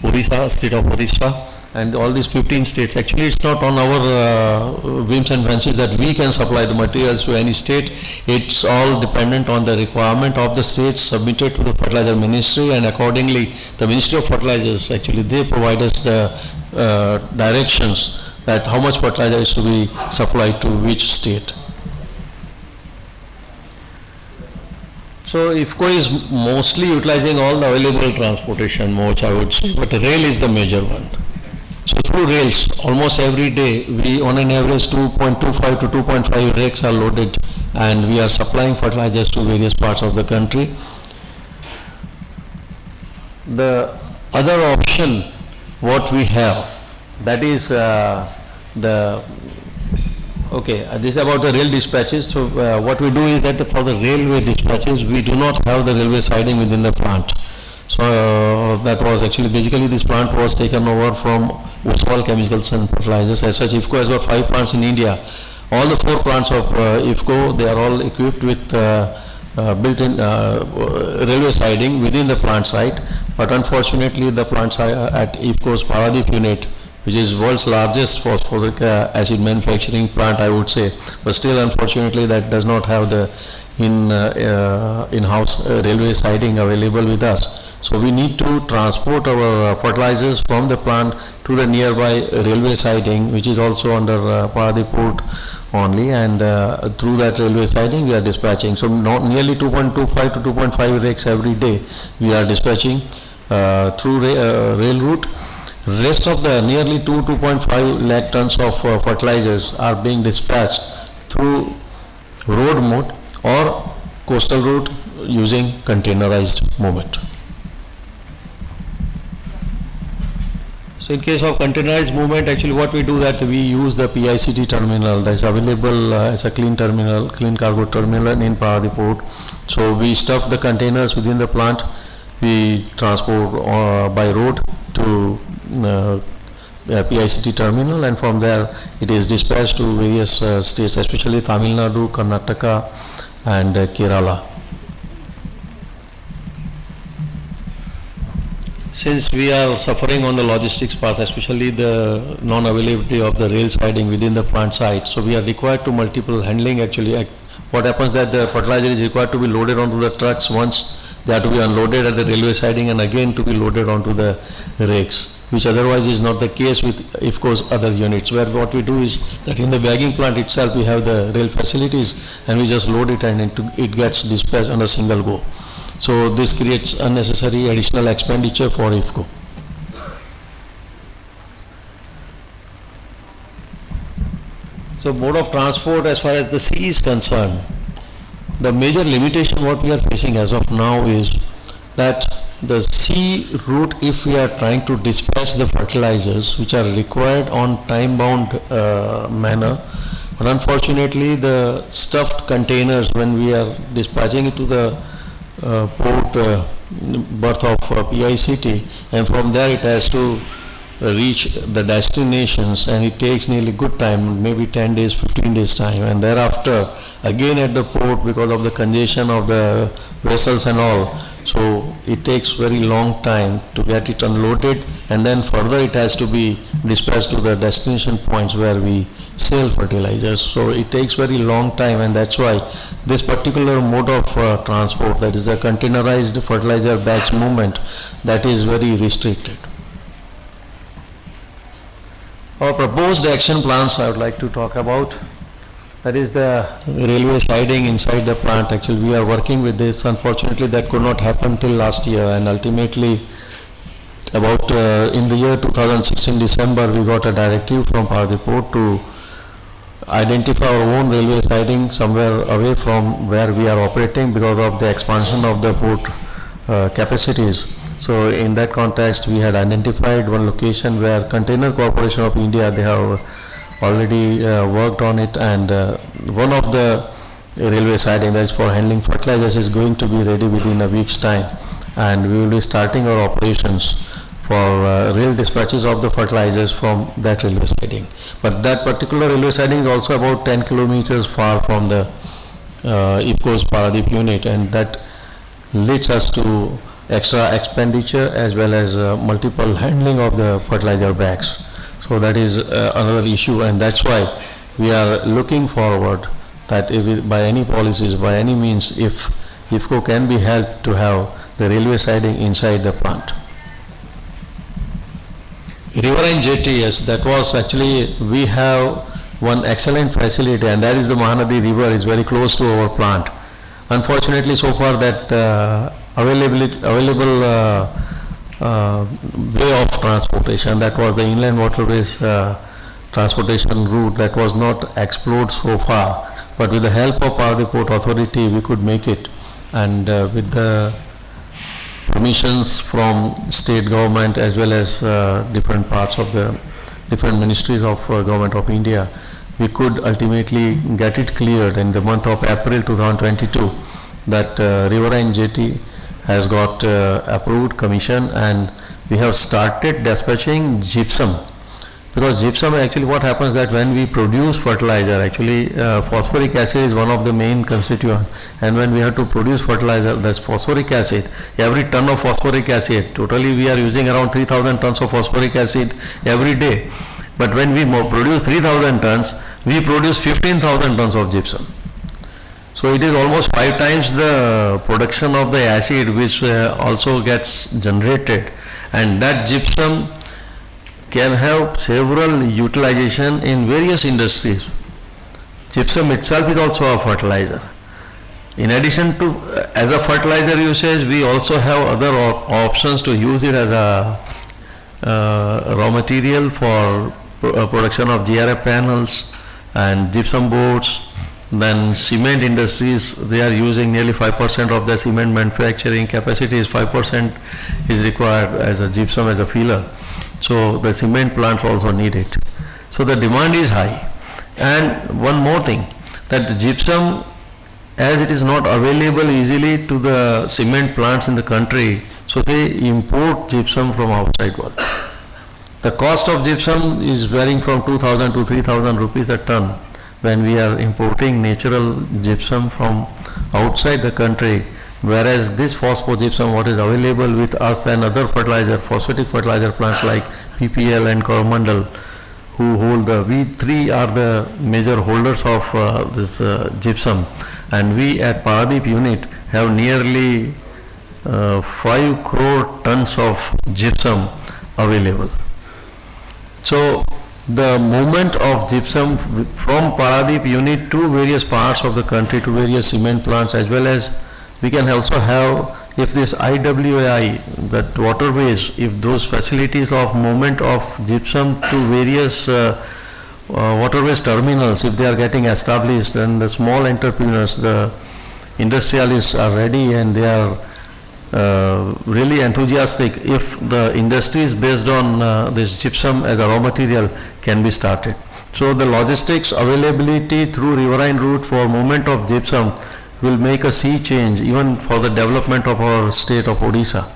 Orissa, state of Orissa, and all these 15 states. Actually it's not on our whims and fancies that we can supply the materials to any state. It's all dependent on the requirement of the states submitted to the fertilizer ministry, and accordingly the Ministry of Fertilizers, actually they provide us the directions that how much fertilizer is to be supplied to which state. So IFFCO is mostly utilizing all the available transportation modes, I would say, but the rail is the major one. So through rails, almost every day, we on an average 2.25 to 2.5 rakes are loaded, and we are supplying fertilizers to various parts of the country. The other option, what we have, that is this is about the rail dispatches. So what we do is that for the railway dispatches, we do not have the railway siding within the plant. So that was actually, basically this plant was taken over from Oswal Chemicals and Fertilizers. As such, IFFCO has got 5 plants in India. All the 4 plants of IFFCO, they are all equipped with built-in railway siding within the plant site. But unfortunately, the plants at IFFCO's Paradip unit, which is world's largest phosphoric acid manufacturing plant, I would say, but still unfortunately that does not have the in-house railway siding available with us. So we need to transport our fertilizers from the plant to the nearby railway siding, which is also under Paradip port only, and through that railway siding we are dispatching. So nearly 2.25 to 2.5 rakes every day we are dispatching through rail route. Rest of the nearly 2.5 lakh tons of fertilizers are being dispatched through road mode or coastal route using containerized movement. So in case of containerized movement, actually what we do that we use the PICT terminal that is available as a clean cargo terminal in Paradip port. So we stuff the containers within the plant, we transport by road to PICT terminal, and from there it is dispatched to various states, especially Tamil Nadu, Karnataka and Kerala. Since we are suffering on the logistics path, especially the non-availability of the rail siding within the plant site, so we are required to multiple handling. Actually what happens that the fertilizer is required to be loaded onto the trucks once, they have to be unloaded at the railway siding and again to be loaded onto the rakes, which otherwise is not the case with IFFCO's other units, where what we do is that in the bagging plant itself we have the rail facilities and we just load it and it gets dispatched on a single go. So this creates unnecessary additional expenditure for IFFCO. So mode of transport as far as the sea is concerned, the major limitation what we are facing as of now is that the sea route, if we are trying to dispatch the fertilizers which are required on time-bound manner, but unfortunately the stuffed containers, when we are dispatching it to the port berth of PICT, and from there it has to reach the destinations, and it takes nearly good time, maybe 10 days, 15 days time, and thereafter again at the port because of the congestion of the vessels and all. So it takes very long time to get it unloaded, and then further it has to be dispatched to the destination points where we sell fertilizers. So it takes very long time, and that's why this particular mode of transport, that is the containerized fertilizer bags movement, that is very restricted. Our proposed action plans I would like to talk about. That is the railway siding inside the plant. Actually we are working with this. Unfortunately that could not happen till last year, and ultimately about in the year 2016 December we got a directive from Paradip port to identify our own railway siding somewhere away from where we are operating because of the expansion of the port capacities. So in that context, we had identified one location where Container Corporation of India, they have already worked on it, and one of the railway siding that is for handling fertilizers is going to be ready within a week's time, and we will be starting our operations for rail dispatches of the fertilizers from that railway siding. But that particular railway siding is also about 10 kilometers far from the IFCO's Paradip unit, and that leads us to extra expenditure as well as multiple handling of the fertilizer bags. So that is another issue, and that's why we are looking forward that if by any policies, by any means, if IFCO can be helped to have the railway siding inside the plant. Riverine jetty, yes, that was actually, we have one excellent facility, and that is the Mahanadi River is very close to our plant. Unfortunately, so far that available way of transportation, that was the inland waterways transportation route, that was not explored so far. But with the help of Paradip Port Authority, we could make it, and with the permissions from state government as well as different parts of the different ministries of Government of India, we could ultimately get it cleared in the month of April 2022 that Riverine jetty has got approved, commission, and we have started dispatching gypsum. Because gypsum, actually what happens that when we produce fertilizer, actually phosphoric acid is one of the main constituent, and when we have to produce fertilizer, that's phosphoric acid. Every ton of phosphoric acid, totally we are using around 3,000 tons of phosphoric acid every day. But when we produce 3,000 tons, we produce 15,000 tons of gypsum. So it is almost 5 times the production of the acid which also gets generated, and that gypsum can have several utilization in various industries. Gypsum itself is also a fertilizer. In addition to as a fertilizer usage, we also have other options to use it as a raw material for production of GRF panels and gypsum boards. Then cement industries, they are using nearly 5% of the cement manufacturing capacity is 5% is required as a gypsum as a filler. So the cement plants also need it. So the demand is high. And one more thing, that the gypsum, as it is not available easily to the cement plants in the country, so they import gypsum from outside world. The cost of gypsum is varying from 2,000 to 3,000 rupees a ton when we are importing natural gypsum from outside the country. Whereas this phosphogypsum, what is available with us and other fertilizer, phosphatic fertilizer plants like PPL and Coromandel, who hold we three are the major holders of this gypsum, and we at Paradip unit have nearly 5 crore tons of gypsum available. So the movement of gypsum from Paradip unit to various parts of the country, to various cement plants, as well as we can also have, if this IWAI, that waterways, if those facilities of movement of gypsum to various waterways terminals, if they are getting established, and the small entrepreneurs, the industrialists are ready and they are really enthusiastic, if the industries based on this gypsum as a raw material can be started. So the logistics availability through riverine route for movement of gypsum will make a sea change even for the development of our state of Odisha.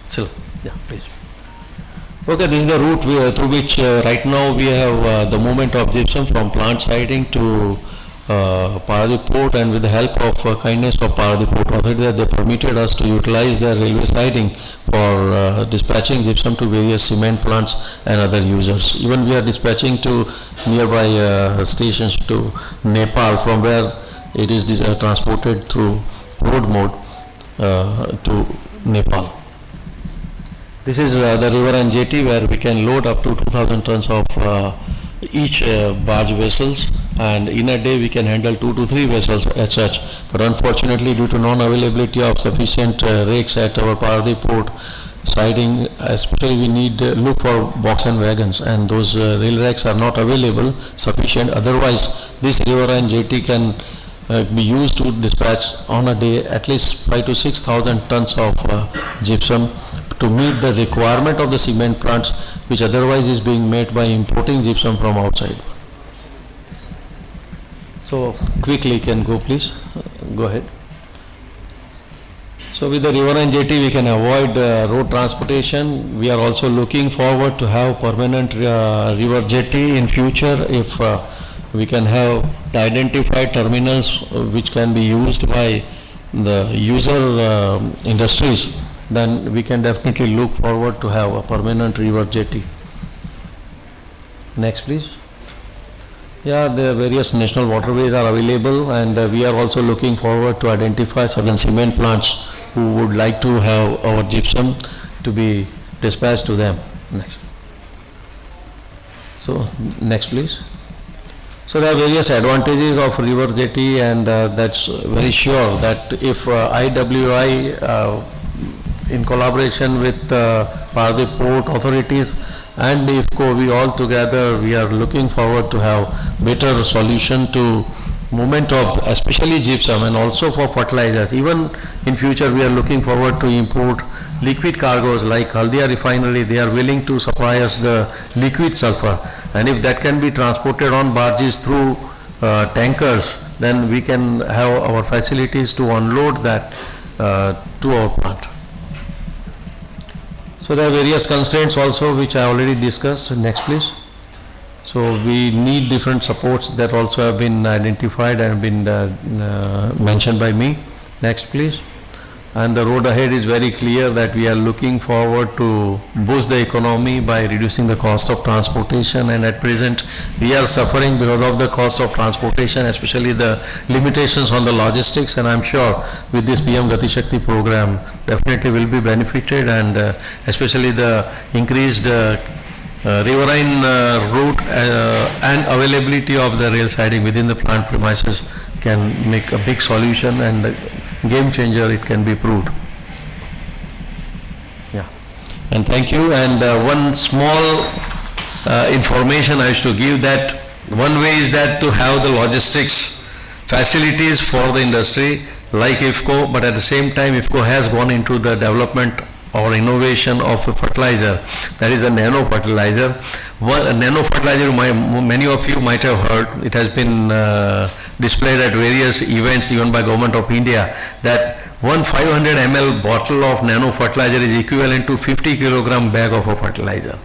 So, yeah, please. Okay, this is the route through which right now we have the movement of gypsum from plant siding to Paradip Port, and with the help of kindness of Paradip Port Authority, they permitted us to utilize their railway siding for dispatching gypsum to various cement plants and other users. Even we are dispatching to nearby stations to Nepal, from where it is transported through road mode to Nepal. This is the river and jetty where we can load up to 2,000 tons of each barge vessels, and in a day we can handle 2 to 3 vessels as such. But unfortunately, due to non-availability of sufficient rakes at our Paradip port, siding, especially we need look for box and wagons, and those rail racks are not available sufficient. Otherwise, this river and jetty can be used to dispatch on a day at least 5 to 6,000 tons of gypsum to meet the requirement of the cement plants, which otherwise is being made by importing gypsum from outside. So quickly can go, please. Go ahead. So with the river and jetty we can avoid road transportation. We are also looking forward to have permanent river jetty in future if we can have the identified terminals which can be used by the user industries, then we can definitely look forward to have a permanent river jetty. Next please. Yeah, the various national waterways are available, and we are also looking forward to identify certain cement plants who would like to have our gypsum to be dispatched to them. Next. So, next please. So there are various advantages of river jetty, and that's very sure that if IWI in collaboration with Paradip Port authorities and IFCO, we all together, we are looking forward to have better solution to movement of especially gypsum and also for fertilizers. Even in future we are looking forward to import liquid cargoes like Haldia refinery. They are willing to supply us the liquid sulfur, and if that can be transported on barges through tankers, then we can have our facilities to unload that to our plant. So there are various constraints also which I already discussed. Next please. So we need different supports that also have been identified and been mentioned by me. Next please. And the road ahead is very clear that we are looking forward to boost the economy by reducing the cost of transportation, and at present we are suffering because of the cost of transportation, especially the limitations on the logistics, and I'm sure with this PM Gati Shakti program definitely will be benefited, and especially the increased riverine route and availability of the rail siding within the plant premises can make a big solution, and game changer it can be proved. Yeah. And thank you. And one small information I wish to give, that one way is that to have the logistics facilities for the industry like IFCO, but at the same time IFCO has gone into the development or innovation of a fertilizer, that is a nano fertilizer. A nano fertilizer, many of you might have heard, it has been displayed at various events even by Government of India, that one 500 ml bottle of nano fertilizer is equivalent to 50 kilogram bag of a fertilizer.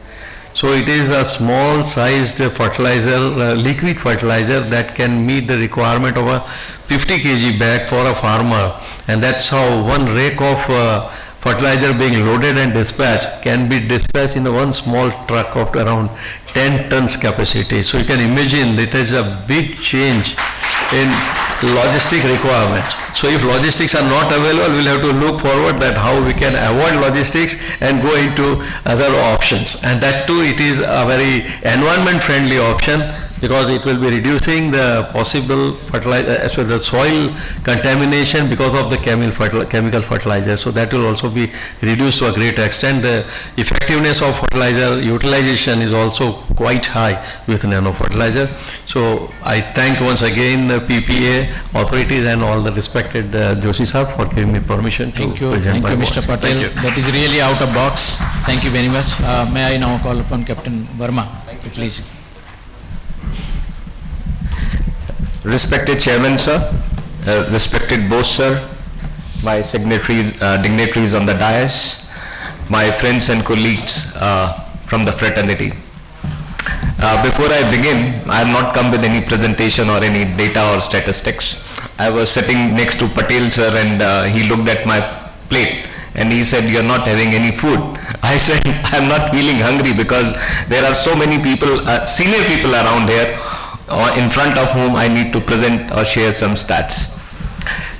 So it is a small sized fertilizer, liquid fertilizer that can meet the requirement of a 50 kg bag for a farmer, and that's how one rake of fertilizer being loaded and dispatched can be dispatched in one small truck of around 10 tons capacity. So you can imagine it is a big change in logistic requirements. So if logistics are not available, we'll have to look forward that how we can avoid logistics and go into other options. And that too, it is a very environment friendly option, because it will be reducing the possible fertilizer, as well as the soil contamination because of the chemical fertilizer. So that will also be reduced to a great extent. The effectiveness of fertilizer utilization is also quite high with nano fertilizer. So I thank once again the PPA authorities and all the respected Joshi sir for giving me permission to present my Mr. work. Patel. That is really out of box. Thank you very much. May I now call upon Captain Verma to please. Respected Chairman, sir, respected boss, sir, my dignitaries on the dais, my friends and colleagues from the fraternity. Before I begin, I have not come with any presentation or any data or statistics. I was sitting next to Patel, sir, and he looked at my plate and he said, "You're not having any food." I said, "I'm not feeling hungry because there are so many people, senior people around here, in front of whom I need to present or share some stats."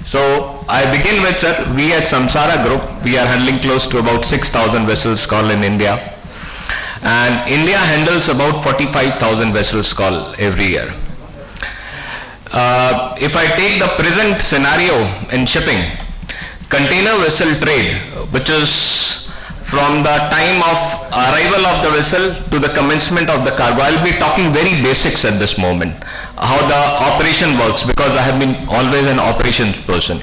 So I begin with, sir, we at Samsara Group, we are handling close to about 6,000 vessels call in India, and India handles about 45,000 vessels call every year. If I take the present scenario in shipping, container vessel trade, which is from the time of arrival of the vessel to the commencement of the cargo. I'll be talking very basics at this moment, how the operation works, because I have been always an operations person.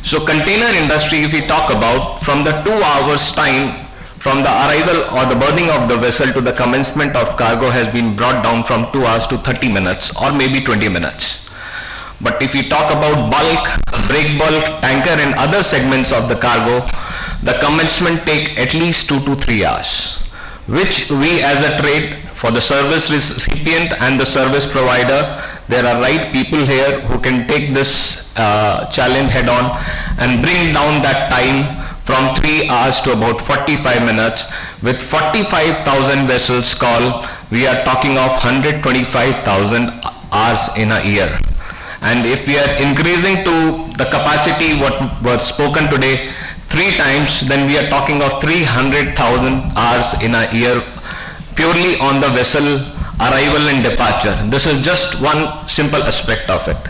So container industry, if we talk about, from the 2 hours time from the arrival or the berthing of the vessel to the commencement of cargo has been brought down from 2 hours to 30 minutes or maybe 20 minutes. But if we talk about bulk, break bulk, tanker and other segments of the cargo, the commencement take at least 2 to 3 hours, which we as a trade, for the service recipient and the service provider, there are right people here who can take this challenge head on and bring down that time from 3 hours to about 45 minutes. With 45,000 vessels call, we are talking of 125,000 hours in a year. And if we are increasing to the capacity what was spoken today 3 times, then we are talking of 300,000 hours in a year purely on the vessel arrival and departure. This is just one simple aspect of it.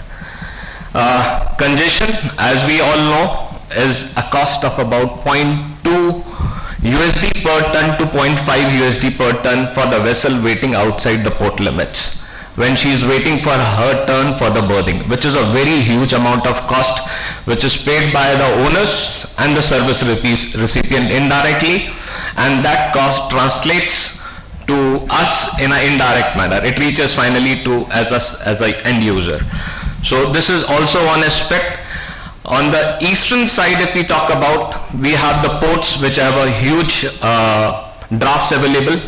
Congestion, as we all know, is a cost of about 0.2 USD per ton to 0.5 USD per ton for the vessel waiting outside the port limits when she is waiting for her turn for the berthing, which is a very huge amount of cost which is paid by the owners and the service recipient indirectly, and that cost translates to us in an indirect manner. It reaches finally to as an end user. So this is also one aspect. On the eastern side, if we talk about, we have the ports which have a huge drafts available,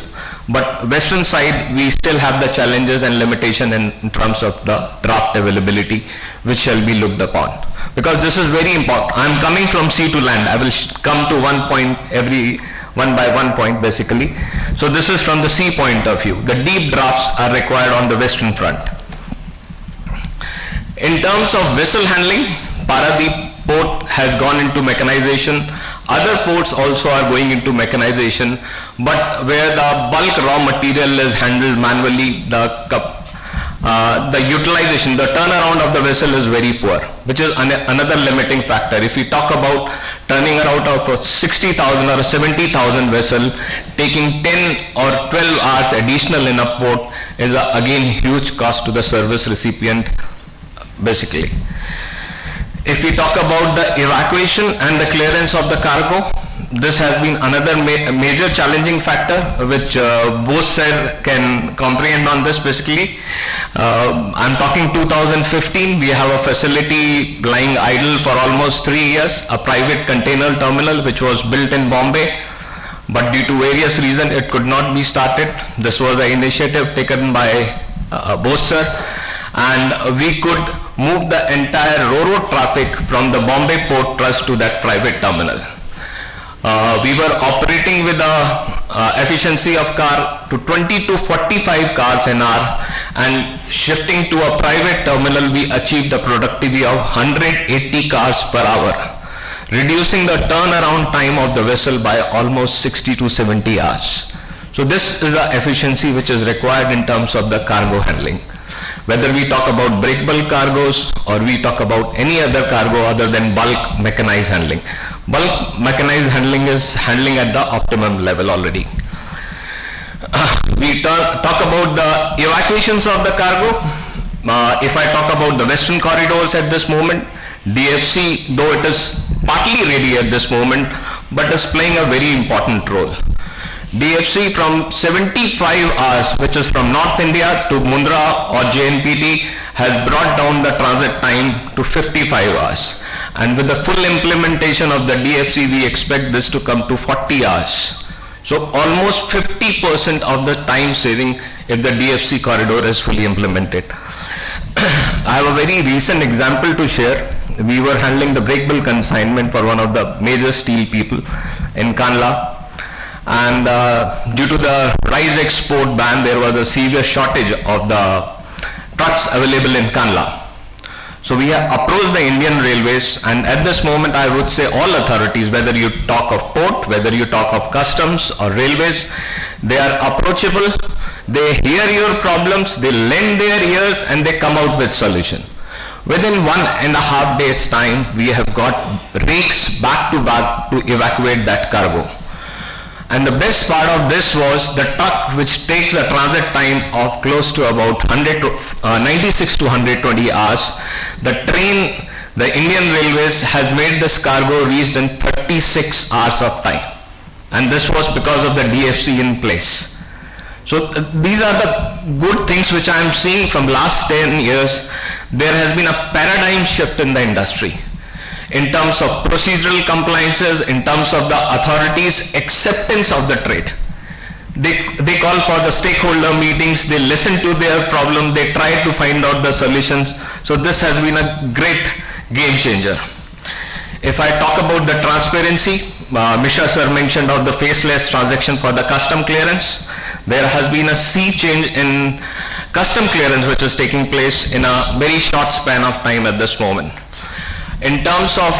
but western side we still have the challenges and limitation in terms of the draft availability, which shall be looked upon. Because this is very important. I am coming from sea to land. I will come to one point every one by one point basically. So this is from the sea point of view. The deep drafts are required on the western front. In terms of vessel handling, Paradip port has gone into mechanization. Other ports also are going into mechanization, but where the bulk raw material is handled manually, the utilization, the turnaround of the vessel is very poor, which is another limiting factor. If we talk about turning around of a 60,000 or a 70,000 vessel, taking 10 or 12 hours additional in a port is again huge cost to the service recipient basically. If we talk about the evacuation and the clearance of the cargo, this has been another major challenging factor which both sides can comprehend on this basically. I'm talking 2015, we have a facility lying idle for almost 3 years, a private container terminal which was built in Bombay, but due to various reasons it could not be started. This was an initiative taken by both sir, and we could move the entire ro-ro traffic from the Bombay Port Trust to that private terminal. We were operating with a efficiency of car to 20 to 45 cars an hour, and shifting to a private terminal we achieved a productivity of 180 cars per hour, reducing the turnaround time of the vessel by almost 60 to 70 hours. So this is the efficiency which is required in terms of the cargo handling. Whether we talk about break bulk cargoes or we talk about any other cargo other than bulk mechanized handling. Bulk mechanized handling is handling at the optimum level already. We talk about the evacuations of the cargo. If I talk about the western corridors at this moment, DFC, though it is partly ready at this moment, but is playing a very important role. DFC from 75 hours, which is from North India to Mundra or JNPT, has brought down the transit time to 55 hours. And with the full implementation of the DFC, we expect this to come to 40 hours. So almost 50% of the time saving if the DFC corridor is fully implemented. I have a very recent example to share. We were handling the break bulk consignment for one of the major steel people in Kanla. And due to the rice export ban, there was a severe shortage of the trucks available in Kanla. So we have approached the Indian Railways, and at this moment I would say all authorities, whether you talk of port, whether you talk of customs or railways, they are approachable, they hear your problems, they lend their ears and they come out with solution. Within 1.5 days time, we have got rakes back to back to evacuate that cargo. And the best part of this was the truck, which takes a transit time of close to about 96 to 120 hours. The train, the Indian Railways has made this cargo reached in 36 hours of time. And this was because of the DFC in place. So these are the good things which I am seeing from last 10 years. There has been a paradigm shift in the industry in terms of procedural compliances, in terms of the authorities' acceptance of the trade. They call for the stakeholder meetings, they listen to their problem, they try to find out the solutions. So this has been a great game changer. If I talk about the transparency, Mishra sir mentioned of the faceless transaction for the custom clearance. There has been a sea change in custom clearance which is taking place in a very short span of time at this moment. In terms of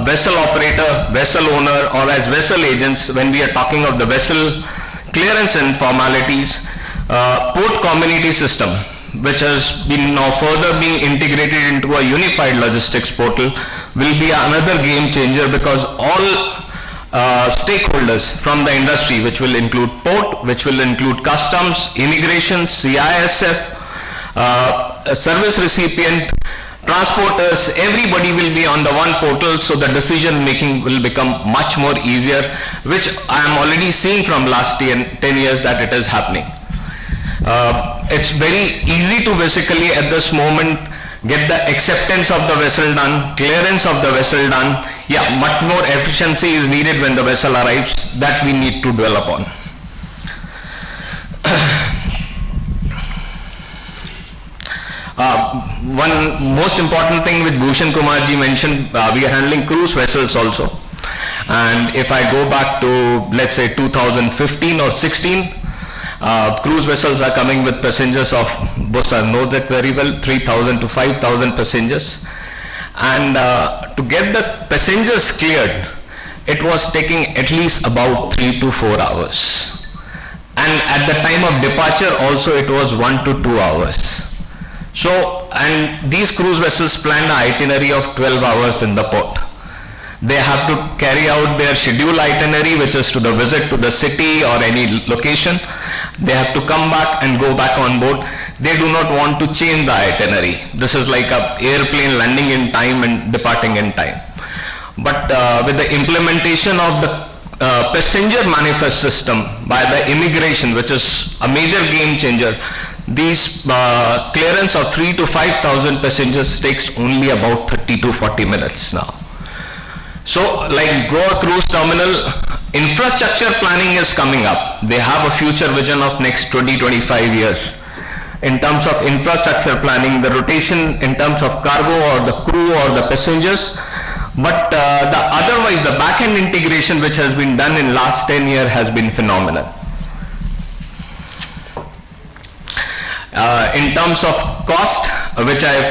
vessel operator, vessel owner, or as vessel agents, when we are talking of the vessel clearance and formalities, port community system, which has been now further being integrated into a unified logistics portal, will be another game changer, because all stakeholders from the industry, which will include port, which will include customs, immigration, CISF, service recipient, transporters, everybody will be on the one portal, so the decision making will become much more easier, which I am already seeing from last 10 years that it is happening. It's very easy to basically at this moment get the acceptance of the vessel done, clearance of the vessel done. Yeah, much more efficiency is needed when the vessel arrives, that we need to dwell upon. One most important thing which Bhushan Kumar ji mentioned, we are handling cruise vessels also. And if I go back to, let's say, 2015 or 16, cruise vessels are coming with passengers of, Bosa knows that very well, 3,000 to 5,000 passengers. And to get the passengers cleared, it was taking at least about 3 to 4 hours. And at the time of departure also it was 1 to 2 hours. So, and these cruise vessels planned an itinerary of 12 hours in the port. They have to carry out their scheduled itinerary, which is to the visit to the city or any location. They have to come back and go back on board. They do not want to change the itinerary. This is like an airplane landing in time and departing in time. But with the implementation of the passenger manifest system by the immigration, which is a major game changer, these clearance of 3 to 5,000 passengers takes only about 30 to 40 minutes now. So like Goa Cruise Terminal, infrastructure planning is coming up. They have a future vision of next 20-25 years. In terms of infrastructure planning, the rotation in terms of cargo or the crew or the passengers, but the otherwise the back-end integration which has been done in last 10 years has been phenomenal. In terms of cost, which I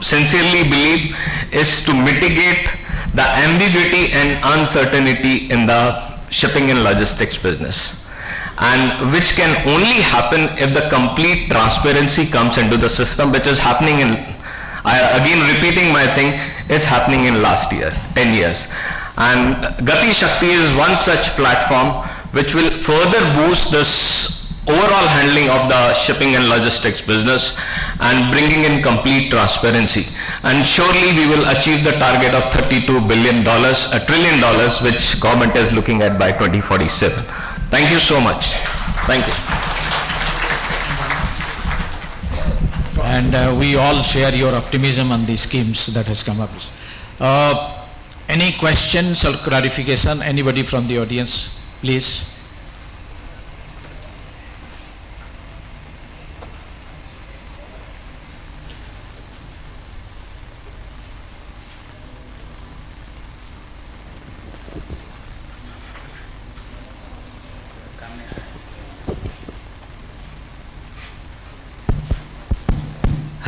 sincerely believe is to mitigate the ambiguity and uncertainty in the shipping and logistics business, and which can only happen if the complete transparency comes into the system, which is happening in, again repeating my thing, it's happening in last year, 10 years. And Gati Shakti is one such platform which will further boost this overall handling of the shipping and logistics business and bringing in complete transparency. And surely we will achieve the target of $32 billion, $1 trillion, which government is looking at by 2047. Thank you so much. Thank you. And we all share your optimism on these schemes that has come up. Any questions or clarification? Anybody from the audience, please?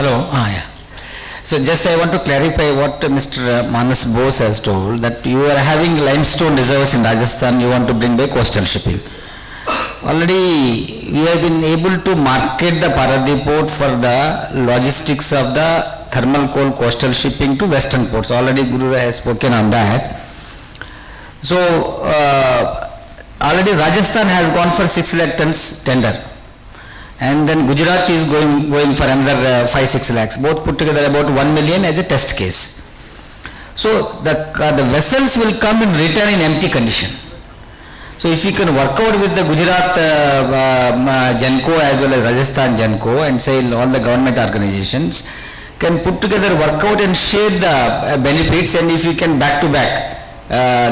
Hello. Yeah. So just I want to clarify what Mr. Manas Bose has told, that you are having limestone reserves in Rajasthan, you want to bring back coastal shipping. Already we have been able to market the Paradip port for the logistics of the thermal coal coastal shipping to western ports. Already Guru has spoken on that. So already Rajasthan has gone for 6 lakh tons tender. And then Gujarat is going for another 5-6 lakhs, both put together about 1 million as a test case. So the vessels will come and return in empty condition. So if we can work out with the Gujarat Genco as well as Rajasthan Genco and say all the government organizations can put together, work out and share the benefits, and if we can back to back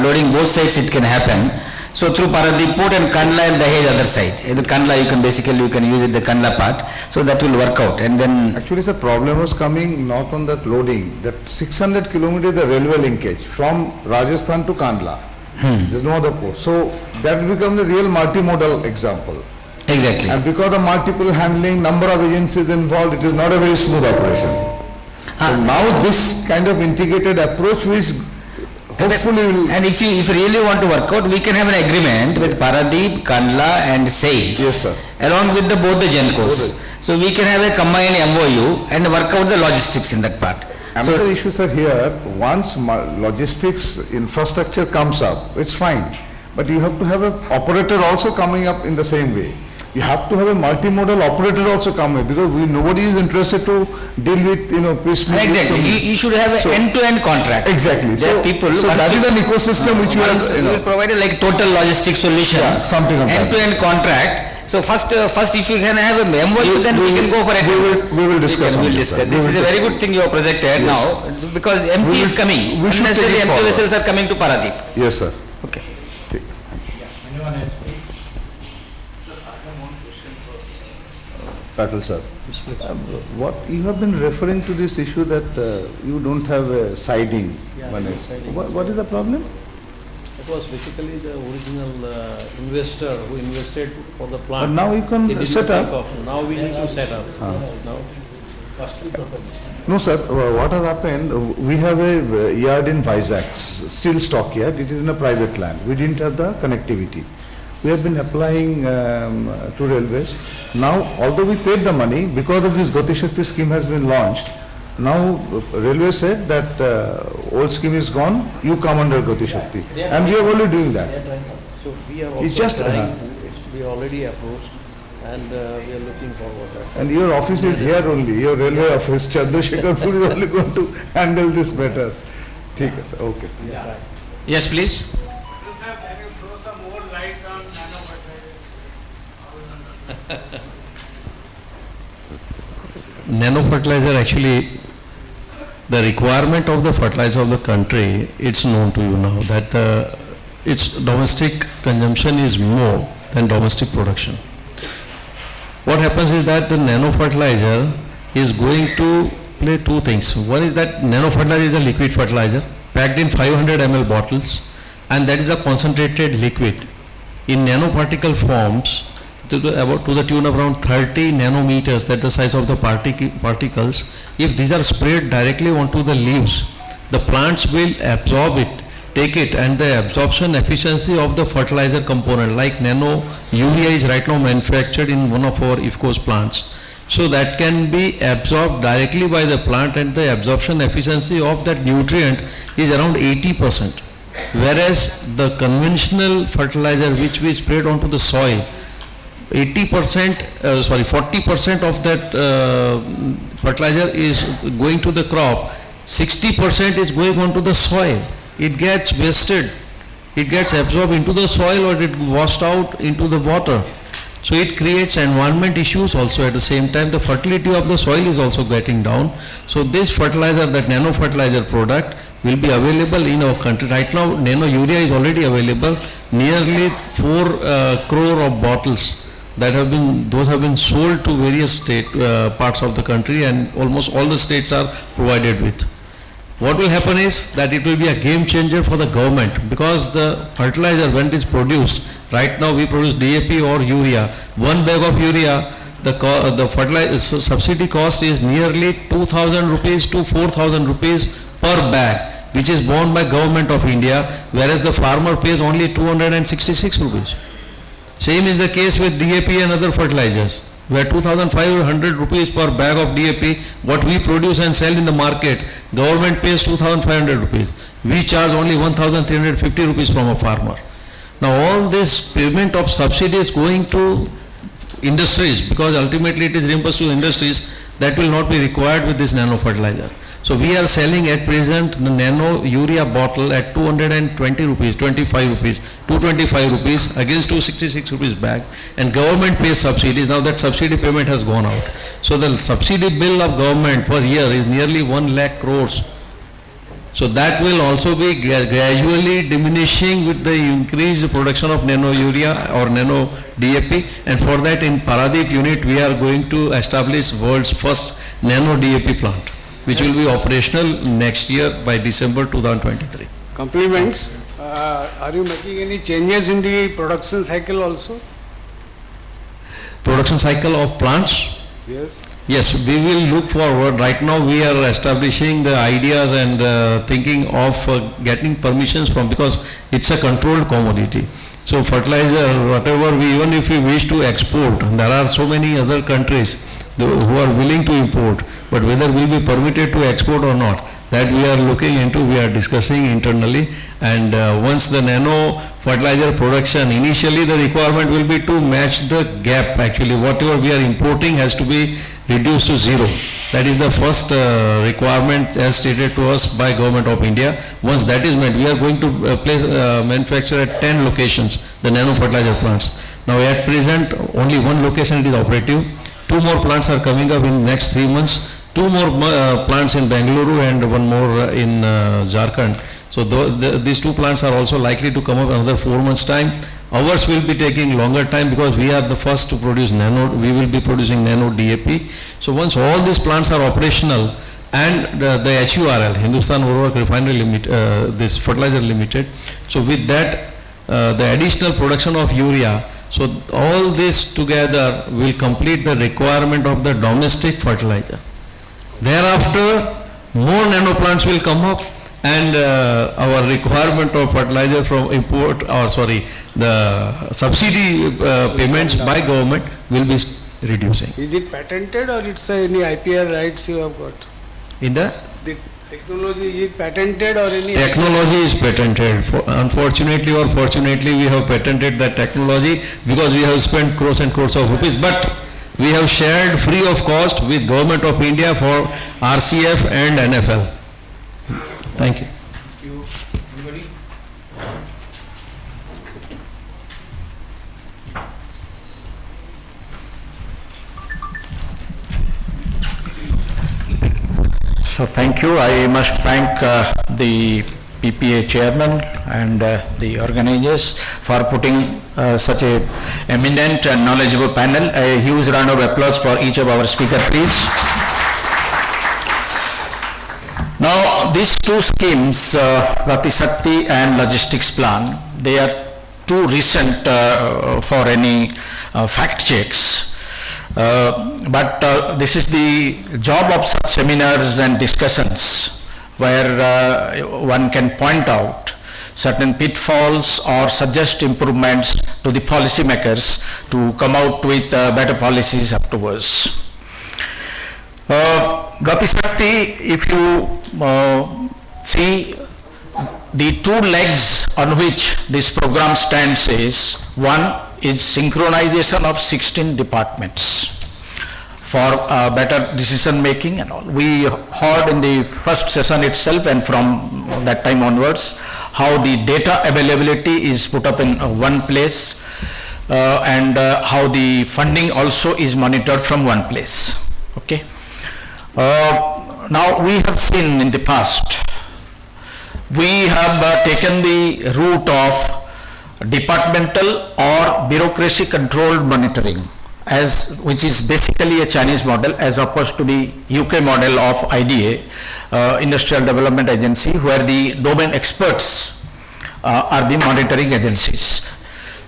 loading both sides, it can happen. So through Paradip Port and Kandla and Dahej other side. In the Kandla you can use it the Kandla part, so that will work out. And then actually the problem was coming not on that loading, that 600 kilometers the railway linkage from Rajasthan to Kandla. There's no other port. So that will become the real multimodal example. Exactly. And because of multiple handling, number of agencies involved, it is not a very smooth operation. So now this kind of integrated approach which hopefully will... And if you really want to work out, we can have an agreement with Paradip, Kandla and SAIL. Yes, sir. Along with both the Gencos. So we can have a combined MOU and work out the logistics in that part. Another issue, sir, here, once logistics infrastructure comes up, it's fine. But you have to have an operator also coming up in the same way. You have to have a multimodal operator also coming, because nobody is interested to deal with, piecemeal. Exactly. You should have an end-to-end contract. Exactly. So people, so that is an ecosystem which you have. We will provide a total logistics solution. Yeah, something like that. End-to-end contract. So first if you can have a MOU, then we can go for it. We will discuss on this. This is a very good thing you have projected now, because MT is coming. Unnecessarily empty vessels are coming to Paradip. Yes, sir. Okay. Patel, sir. What you have been referring to this issue that you don't have a siding. What is the problem? It was basically the original investor who invested for the plant. But now you can set up. Now we need to set up. Now, no, sir. What has happened? We have a yard in Vizag, steel stock yard. It is in a private land. We didn't have the connectivity. We have been applying to railways. Now, although we paid the money, because of this Gati Shakti scheme has been launched, now railway said that old scheme is gone, you come under Gati Shakti. And we are already doing that. So we are It's also just, trying to, we already approached, and we are looking forward to that. And your office is here only, your railway office, Chandrasekhar Puri is only going to handle this better. Okay, sir. Okay. Yes, please. Nano fertilizer, actually, the requirement of the fertilizer of the country, it's known to you now that its domestic consumption is more than domestic production. What happens is that the nano fertilizer is going to play two things. One is that nano fertilizer is a liquid fertilizer packed in 500 ml bottles, and that is a concentrated liquid in nanoparticle forms to the tune of around 30 nanometers, that's the size of the particles. If these are sprayed directly onto the leaves, the plants will absorb it, take it, and the absorption efficiency of the fertilizer component, like nano urea is right now manufactured in one of our IFCO's plants. So that can be absorbed directly by the plant, and the absorption efficiency of that nutrient is around 80%. Whereas the conventional fertilizer which we sprayed onto the soil, 40% of that fertilizer is going to the crop, 60% is going onto the soil. It gets wasted, it gets absorbed into the soil, or it washed out into the water. So it creates environment issues also. At the same time, the fertility of the soil is also getting down. So this fertilizer, that nano fertilizer product, will be available in our country. Right now, nano urea is already available, nearly 4 crore of bottles that have been sold to various parts of the country, and almost all the states are provided with. What will happen is that it will be a game changer for the government, because the fertilizer, when it is produced, right now we produce DAP or urea. One bag of urea, the fertilizer subsidy cost is nearly 2,000 rupees to 4,000 rupees per bag, which is borne by Government of India, whereas the farmer pays only 266 rupees. Same is the case with DAP and other fertilizers, where 2,500 rupees per bag of DAP, what we produce and sell in the market, government pays 2,500 rupees. We charge only 1,350 rupees from a farmer. Now all this payment of subsidy is going to industries, because ultimately it is reimbursed to industries. That will not be required with this nano fertilizer. So we are selling at present the nano urea bottle at 220 rupees, 25 rupees, 225 rupees against 266 rupees bag, and government pays subsidies. Now that subsidy payment has gone out. So the subsidy bill of government per year is nearly 1 lakh crores. So that will also be gradually diminishing with the increased production of nano urea or nano DAP, and for that in Paradip unit we are going to establish world's first nano DAP plant, which will be operational next year by December 2023. Compliments. Are you making any changes in the production cycle also? Production cycle of plants? Yes. Yes, we will look forward. Right now we are establishing the ideas and thinking of getting permissions from, because it's a controlled commodity. So fertilizer, whatever we, even if we wish to export, there are so many other countries who are willing to import, but whether we will be permitted to export or not, that we are looking into, we are discussing internally. And once the nano fertilizer production, initially the requirement will be to match the gap. Actually whatever we are importing has to be reduced to zero. That is the first requirement as stated to us by Government of India. Once that is met, we are going to manufacture at 10 locations the nano fertilizer plants. Now at present only one location it is operative. 2 more plants are coming up in next 3 months. 2 more plants in Bengaluru and 1 more in Jharkhand. So these 2 plants are also likely to come up another 4 months time. Ours will be taking longer time because we are the first to produce nano, we will be producing nano DAP. So once all these plants are operational and the HURL, Hindustan Urvarak Refinery Limited, this fertilizer limited, so with that the additional production of urea, so all this together will complete the requirement of the domestic fertilizer. Thereafter more nano plants will come up, and our requirement of fertilizer from import, or sorry, the subsidy payments by government will be reducing. Is it patented or it's any IPR rights you have got? In the technology, is it patented or any? Technology is patented. Unfortunately or fortunately, we have patented that technology because we have spent crores and crores of rupees, but we have shared free of cost with Government of India for RCF and NFL. Thank you. Anybody? So thank you. I must thank the PPA chairman and the organizers for putting such a eminent and knowledgeable panel. A huge round of applause for each of our speakers, please. Now these 2 schemes, Gati Shakti and logistics plan, they are too recent for any fact checks. But this is the job of such seminars and discussions where one can point out certain pitfalls or suggest improvements to the policymakers to come out with better policies afterwards. Gati Shakti, if you see the 2 legs on which this program stands is, one is synchronization of 16 departments for better decision making and all. We heard in the first session itself and from that time onwards how the data availability is put up in one place and how the funding also is monitored from one place. Okay. Now we have seen in the past, we have taken the route of departmental or bureaucracy controlled monitoring, which is basically a Chinese model as opposed to the UK model of IDA, Industrial Development Agency, where the domain experts are the monitoring agencies.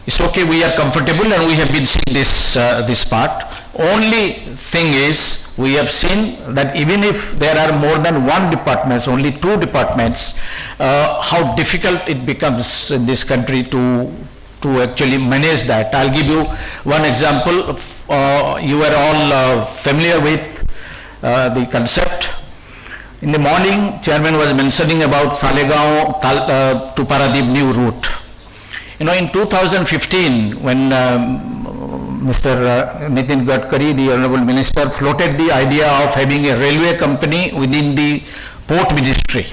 It's okay, we are comfortable and we have been seeing this part. Only thing is, we have seen that even if there are more than 1 department, only 2 departments, how difficult it becomes in this country to actually manage that. I'll give you one example. You are all familiar with the concept. In the morning, chairman was mentioning about Salegaon to Paradip new route. In 2015, when Mr. Nitin Gadkari, the Honorable Minister, floated the idea of having a railway company within the port ministry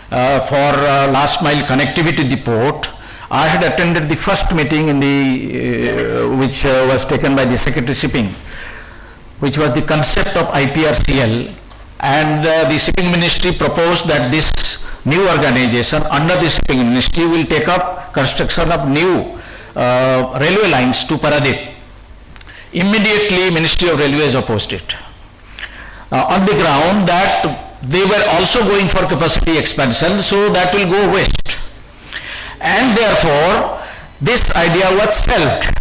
for last mile connectivity to the port, I had attended the first meeting in the which was taken by the Secretary Shipping, which was the concept of IPRCL, and the Shipping Ministry proposed that this new organization under the Shipping Ministry will take up construction of new railway lines to Paradip. Immediately Ministry of Railways opposed it on the ground that they were also going for capacity expansion, so that will go waste, and therefore this idea was shelved.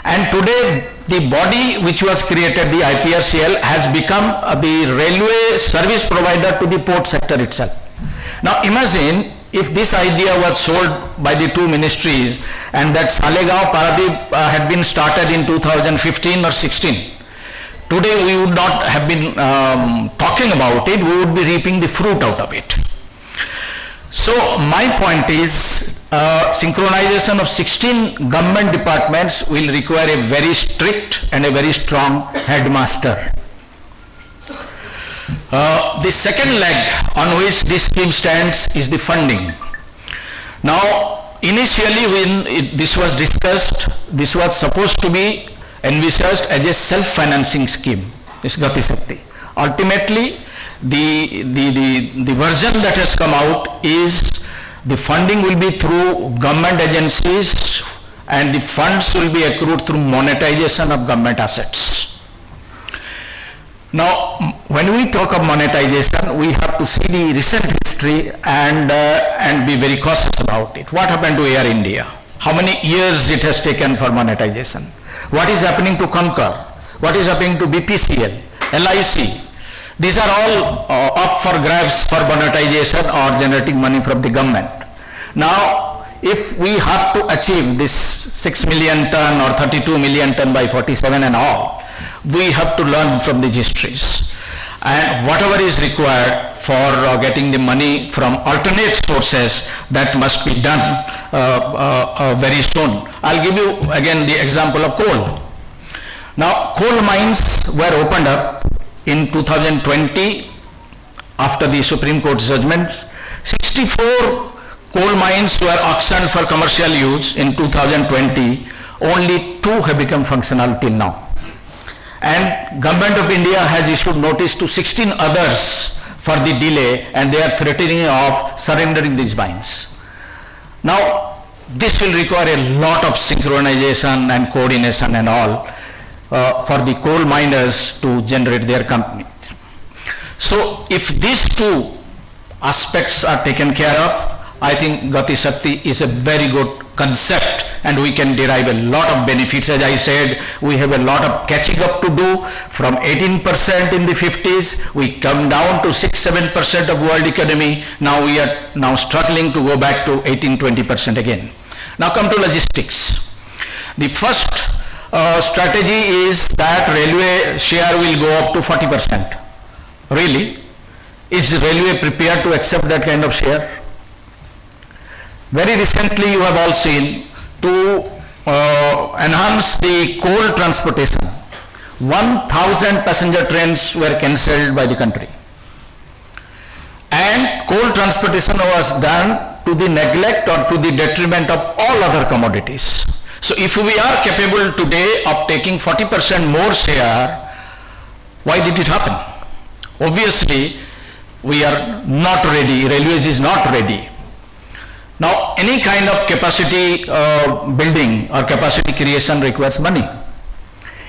And today the body which was created, the IPRCL, has become the railway service provider to the port sector itself. Now imagine if this idea was sold by the two ministries and that Salegaon Paradip had been started in 2015 or 16. Today we would not have been talking about it, we would be reaping the fruit out of it. So my point is, synchronization of 16 government departments will require a very strict and a very strong headmaster. The second leg on which this scheme stands is the funding. Now, initially when this was discussed, this was supposed to be envisaged as a self-financing scheme, this Gati Shakti. Ultimately, the version that has come out is the funding will be through government agencies and the funds will be accrued through monetization of government assets. Now, when we talk of monetization, we have to see the recent history and be very cautious about it. What happened to Air India? How many years it has taken for monetization? What is happening to Concur? What is happening to BPCL, LIC? These are all up for grabs for monetization or generating money from the government. Now, if we have to achieve this 6 million ton or 32 million ton by 47 and all, we have to learn from the histories. And whatever is required for getting the money from alternate sources, that must be done very soon. I'll give you again the example of coal. Now, coal mines were opened up in 2020 after the Supreme Court judgments. 64 coal mines were auctioned for commercial use in 2020. Only 2 have become functional till now. And Government of India has issued notice to 16 others for the delay, and they are threatening of surrendering these mines. Now, this will require a lot of synchronization and coordination and all for the coal miners to generate their company. So, if these two aspects are taken care of, I think Gati Shakti is a very good concept and we can derive a lot of benefits. As I said, we have a lot of catching up to do. From 18% in the 50s, we come down to 6-7% of world economy. Now we are now struggling to go back to 18-20% again. Now come to logistics. The first strategy is that railway share will go up to 40%. Really? Is railway prepared to accept that kind of share? Very recently you have all seen, to enhance the coal transportation, 1,000 passenger trains were cancelled by the country. And coal transportation was done to the neglect or to the detriment of all other commodities. So if we are capable today of taking 40% more share, why did it happen? Obviously, we are not ready, railways is not ready. Now, any kind of capacity building or capacity creation requires money.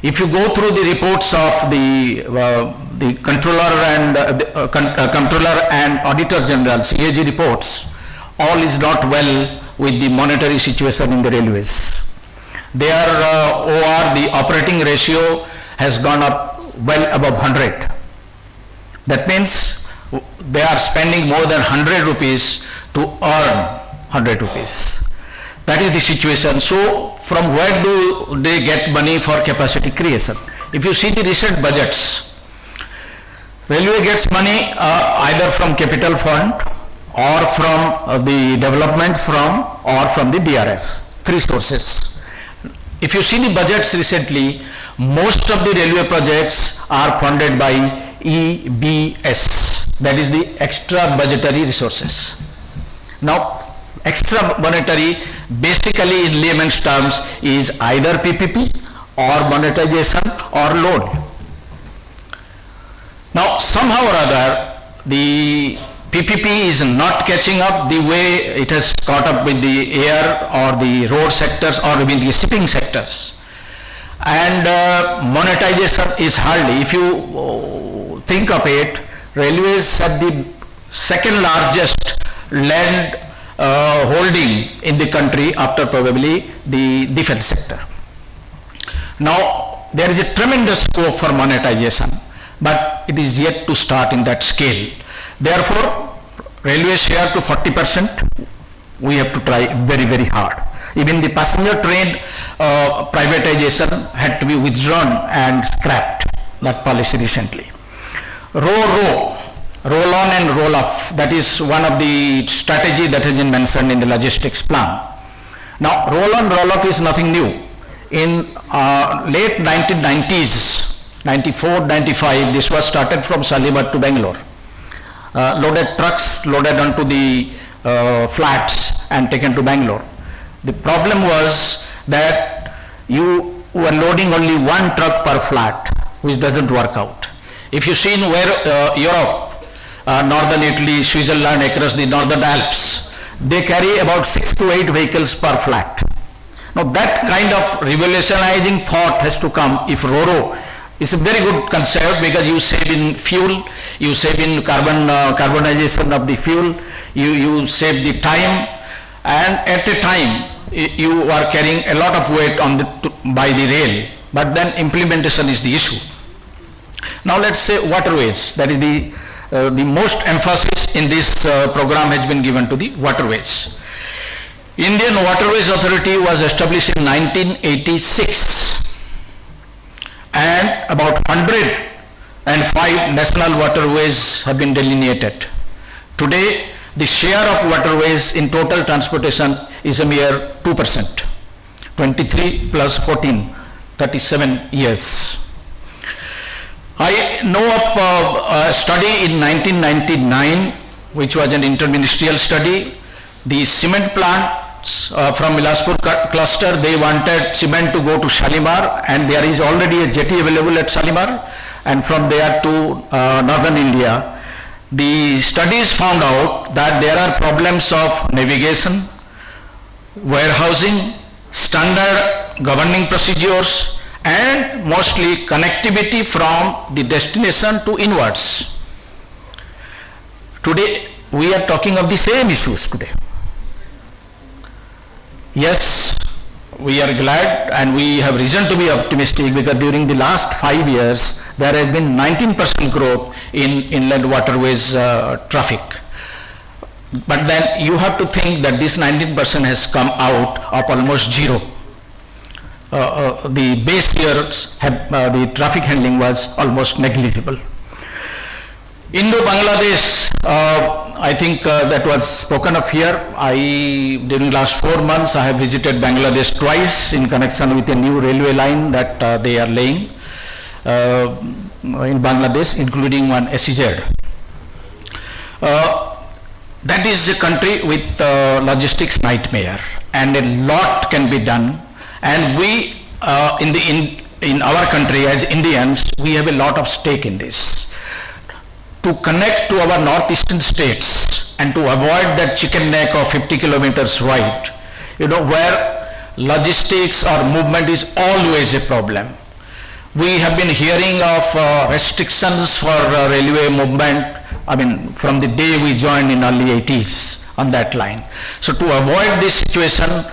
If you go through the reports of the controller and auditor general, CAG reports, all is not well with the monetary situation in the railways. Their OR, the operating ratio, has gone up well above 100. That means they are spending more than 100 rupees to earn 100 rupees. That is the situation. So from where do they get money for capacity creation? If you see the recent budgets, railway gets money either from capital fund or from the development from or from the DRF. three sources. If you see the budgets recently, most of the railway projects are funded by EBS, that is the extra budgetary resources. Now, extra monetary basically in layman's terms is either PPP or monetization or loan. Now, somehow or other, the PPP is not catching up the way it has caught up with the air or the road sectors or even the shipping sectors. And monetization is hardly, if you think of it, railways have the second largest land holding in the country after probably the defense sector. Now, there is a tremendous scope for monetization, but it is yet to start in that scale. Therefore, railway share to 40%, we have to try very, very hard. Even the passenger train privatization had to be withdrawn and scrapped, that policy recently. Roll on and roll off, that is one of the strategy that has been mentioned in the logistics plan. Now, roll on, roll off is nothing new. In late 1990s, 94, 95, this was started from Shalimar to Bangalore. Loaded trucks loaded onto the flats and taken to Bangalore. The problem was that you were loading only one truck per flat, which doesn't work out. If you see in where Europe, northern Italy, Switzerland, across the northern Alps, they carry about 6 to 8 vehicles per flat. Now that kind of revolutionizing thought has to come if RoRo is a very good concept, because you save in fuel, you save in carbonization of the fuel, you save the time, and at a time you are carrying a lot of weight on by the rail, but then implementation is the issue. Now let's say waterways, that is the most emphasis in this program has been given to the waterways. Indian Waterways Authority was established in 1986, and about 105 national waterways have been delineated. Today, the share of waterways in total transportation is a mere 2%, 23 plus 14, 37 years. I know of a study in 1999, which was an interministerial study. The cement plants from Bilaspur cluster, they wanted cement to go to Shalimar, and there is already a jetty available at Shalimar, and from there to northern India. The studies found out that there are problems of navigation, warehousing, standard governing procedures, and mostly connectivity from the destination to inwards. Today, we are talking of the same issues today. Yes, we are glad and we have reason to be optimistic, because during the last 5 years, there has been 19% growth in inland waterways traffic. But then you have to think that this 19% has come out of almost zero. The base years the traffic handling was almost negligible. Indo-Bangladesh, I think that was spoken of here. During last 4 months, I have visited Bangladesh twice in connection with a new railway line that they are laying in Bangladesh, including one SEZ. That is a country with logistics nightmare, and a lot can be done. And we, in our country as Indians, we have a lot of stake in this. To connect to our northeastern states and to avoid that chicken neck of 50 kilometers wide, where logistics or movement is always a problem. We have been hearing of restrictions for railway movement, from the day we joined in early 80s on that line. So to avoid this situation,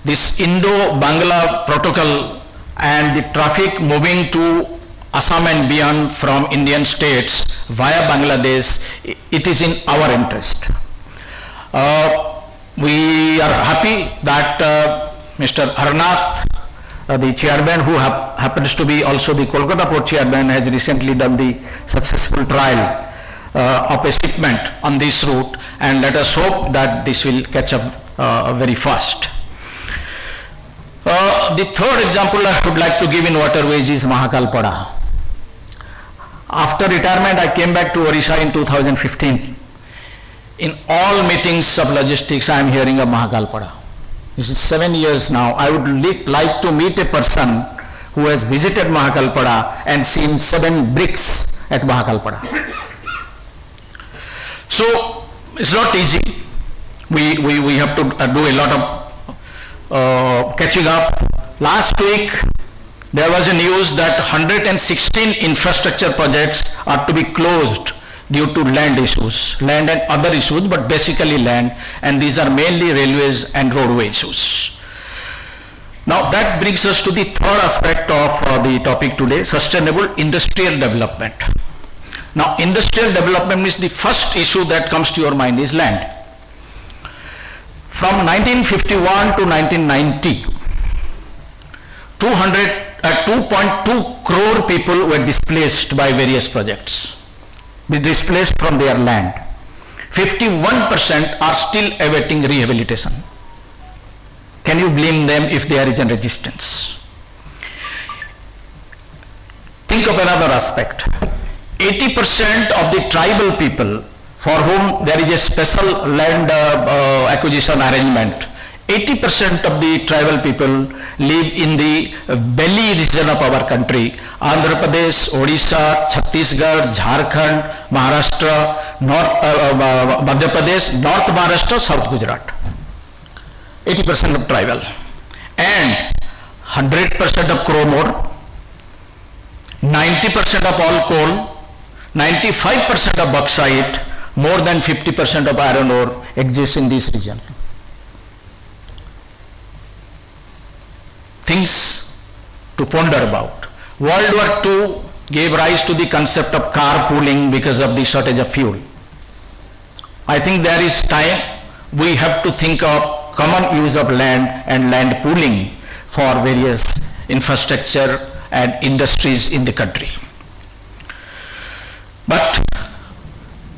this Indo-Bangla protocol and the traffic moving to Assam and beyond from Indian states via Bangladesh, it is in our interest. We are happy that Mr. Arnath, the chairman, who happens to be also the Kolkata Port chairman, has recently done the successful trial of a shipment on this route, and let us hope that this will catch up very fast. The third example I would like to give in waterways is Mahakalpada. After retirement, I came back to Odisha in 2015. In all meetings of logistics, I am hearing of Mahakalpada. This is 7 years now. I would like to meet a person who has visited Mahakalpada and seen 7 bricks at Mahakalpada. So, it's not easy. We have to do a lot of catching up. Last week, there was a news that 116 infrastructure projects are to be closed due to land issues, land and other issues, but basically land, and these are mainly railways and roadway issues. Now that brings us to the third aspect of the topic today, sustainable industrial development. Now industrial development means the first issue that comes to your mind is land. From 1951 to 1990, 2.2 crore people were displaced by various projects. Displaced from their land. 51% are still awaiting rehabilitation. Can you blame them if there is a resistance? Think of another aspect. 80% of the tribal people for whom there is a special land acquisition arrangement, 80% of the tribal people live in the belly region of our country, Andhra Pradesh, Odisha, Chhattisgarh, Jharkhand, Maharashtra, Madhya Pradesh, North Maharashtra, South Gujarat. 80% of tribal. And 100% of crow more, 90% of all coal, 95% of bauxite, more than 50% of iron ore exists in this region. Things to ponder about. World War II gave rise to the concept of carpooling because of the shortage of fuel. I think there is time we have to think of common use of land and land pooling for various infrastructure and industries in the country. But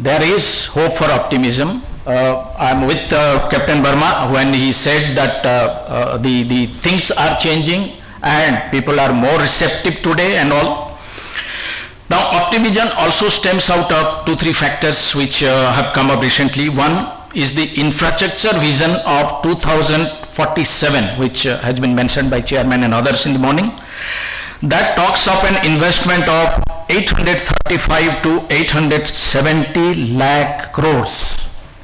there is hope for optimism. I am with Captain Verma when he said that the things are changing and people are more receptive today and all. Now optimism also stems out of 2-3 factors which have come up recently. One is the infrastructure vision of 2047, which has been mentioned by Chairman and others in the morning. That talks of an investment of 835 to 870 lakh crores.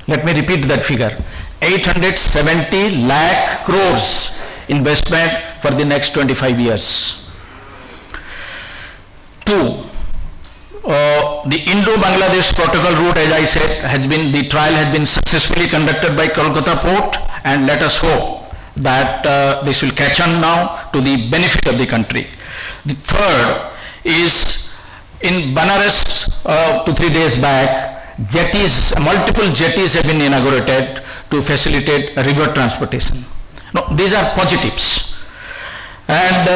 Let me repeat that figure. 870 lakh crores investment for the next 25 years. 2. The Indo-Bangladesh protocol route, as I said, the trial has been successfully conducted by Kolkata port, and let us hope that this will catch on now to the benefit of the country. The third is in Banaras 2-3 days back, jetties, multiple jetties have been inaugurated to facilitate river transportation. Now, these are positives, and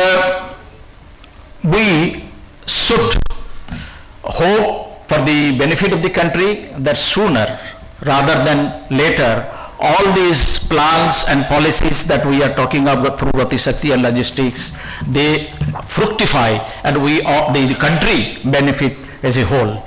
we should hope for the benefit of the country that sooner rather than later all these plans and policies that we are talking about through Gati Shakti and logistics, they fructify and the country benefit as a whole.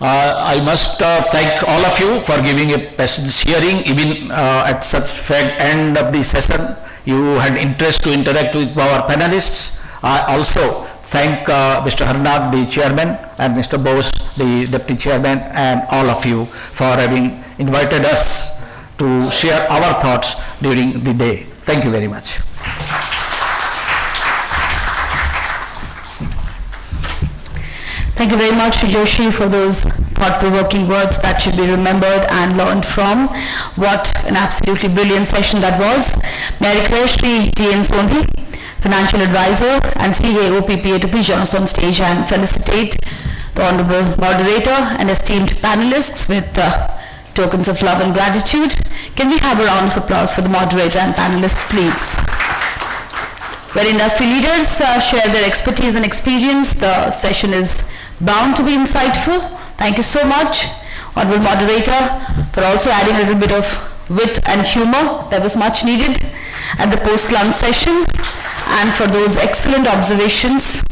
I must thank all of you for giving a patience hearing even at such end of the session. You had interest to interact with our panelists. I also thank Mr. Harnath, the chairman, and Mr. Bose, the deputy chairman, and all of you for having invited us to share our thoughts during the day. Thank you very much. Thank you very much, Joshi, for those thought-provoking words that should be remembered and learned from. What an absolutely brilliant session that was. May I request the T.N. Sondhi, Financial Advisor and CAO PPA to please join us on stage and felicitate the Honorable Moderator and esteemed panelists with tokens of love and gratitude. Can we have a round of applause for the Moderator and panelists, please? Where industry leaders share their expertise and experience, the session is bound to be insightful. Thank you so much, Honorable Moderator, for also adding a little bit of wit and humor that was much needed at the post-lunch session. and for those excellent observations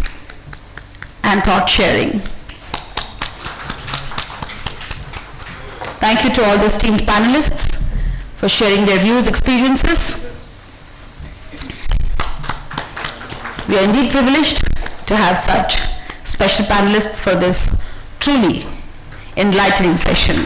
and thought sharing. Thank you to all the esteemed panelists for sharing their views, experiences. We are indeed privileged to have such special panelists for this truly enlightening session.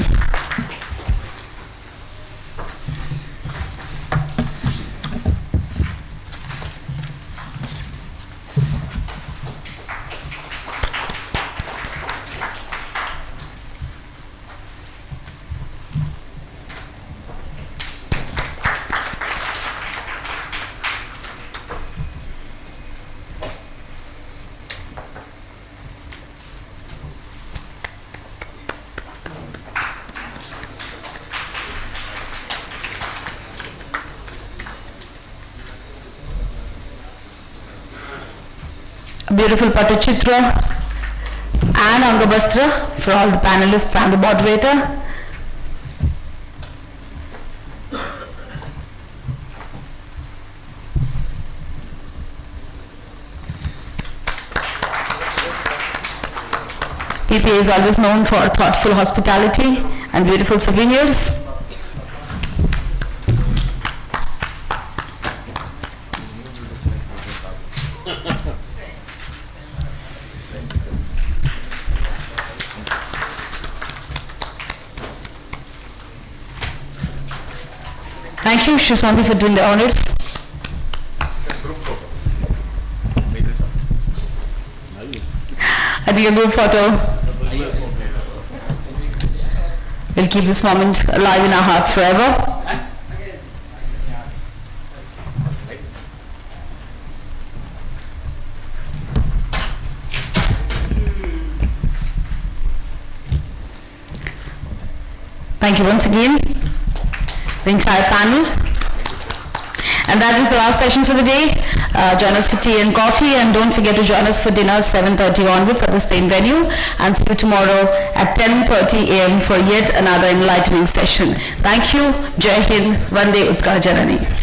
A beautiful Patachitra and Angabastra for all the panelists and the moderator. PPA is always known for thoughtful hospitality and beautiful souvenirs. Thank you, Shri for doing the honors. I think a group photo will keep this moment alive in our hearts forever. Thank you once again, the entire panel. And that is the last session for the day. Join us for tea and coffee, and don't forget to join us for dinner 7:30 onwards at the same venue, and see you tomorrow at 10:30 a.m. for yet another enlightening session. Thank you. Jai Hind. Vande Utkal Janani.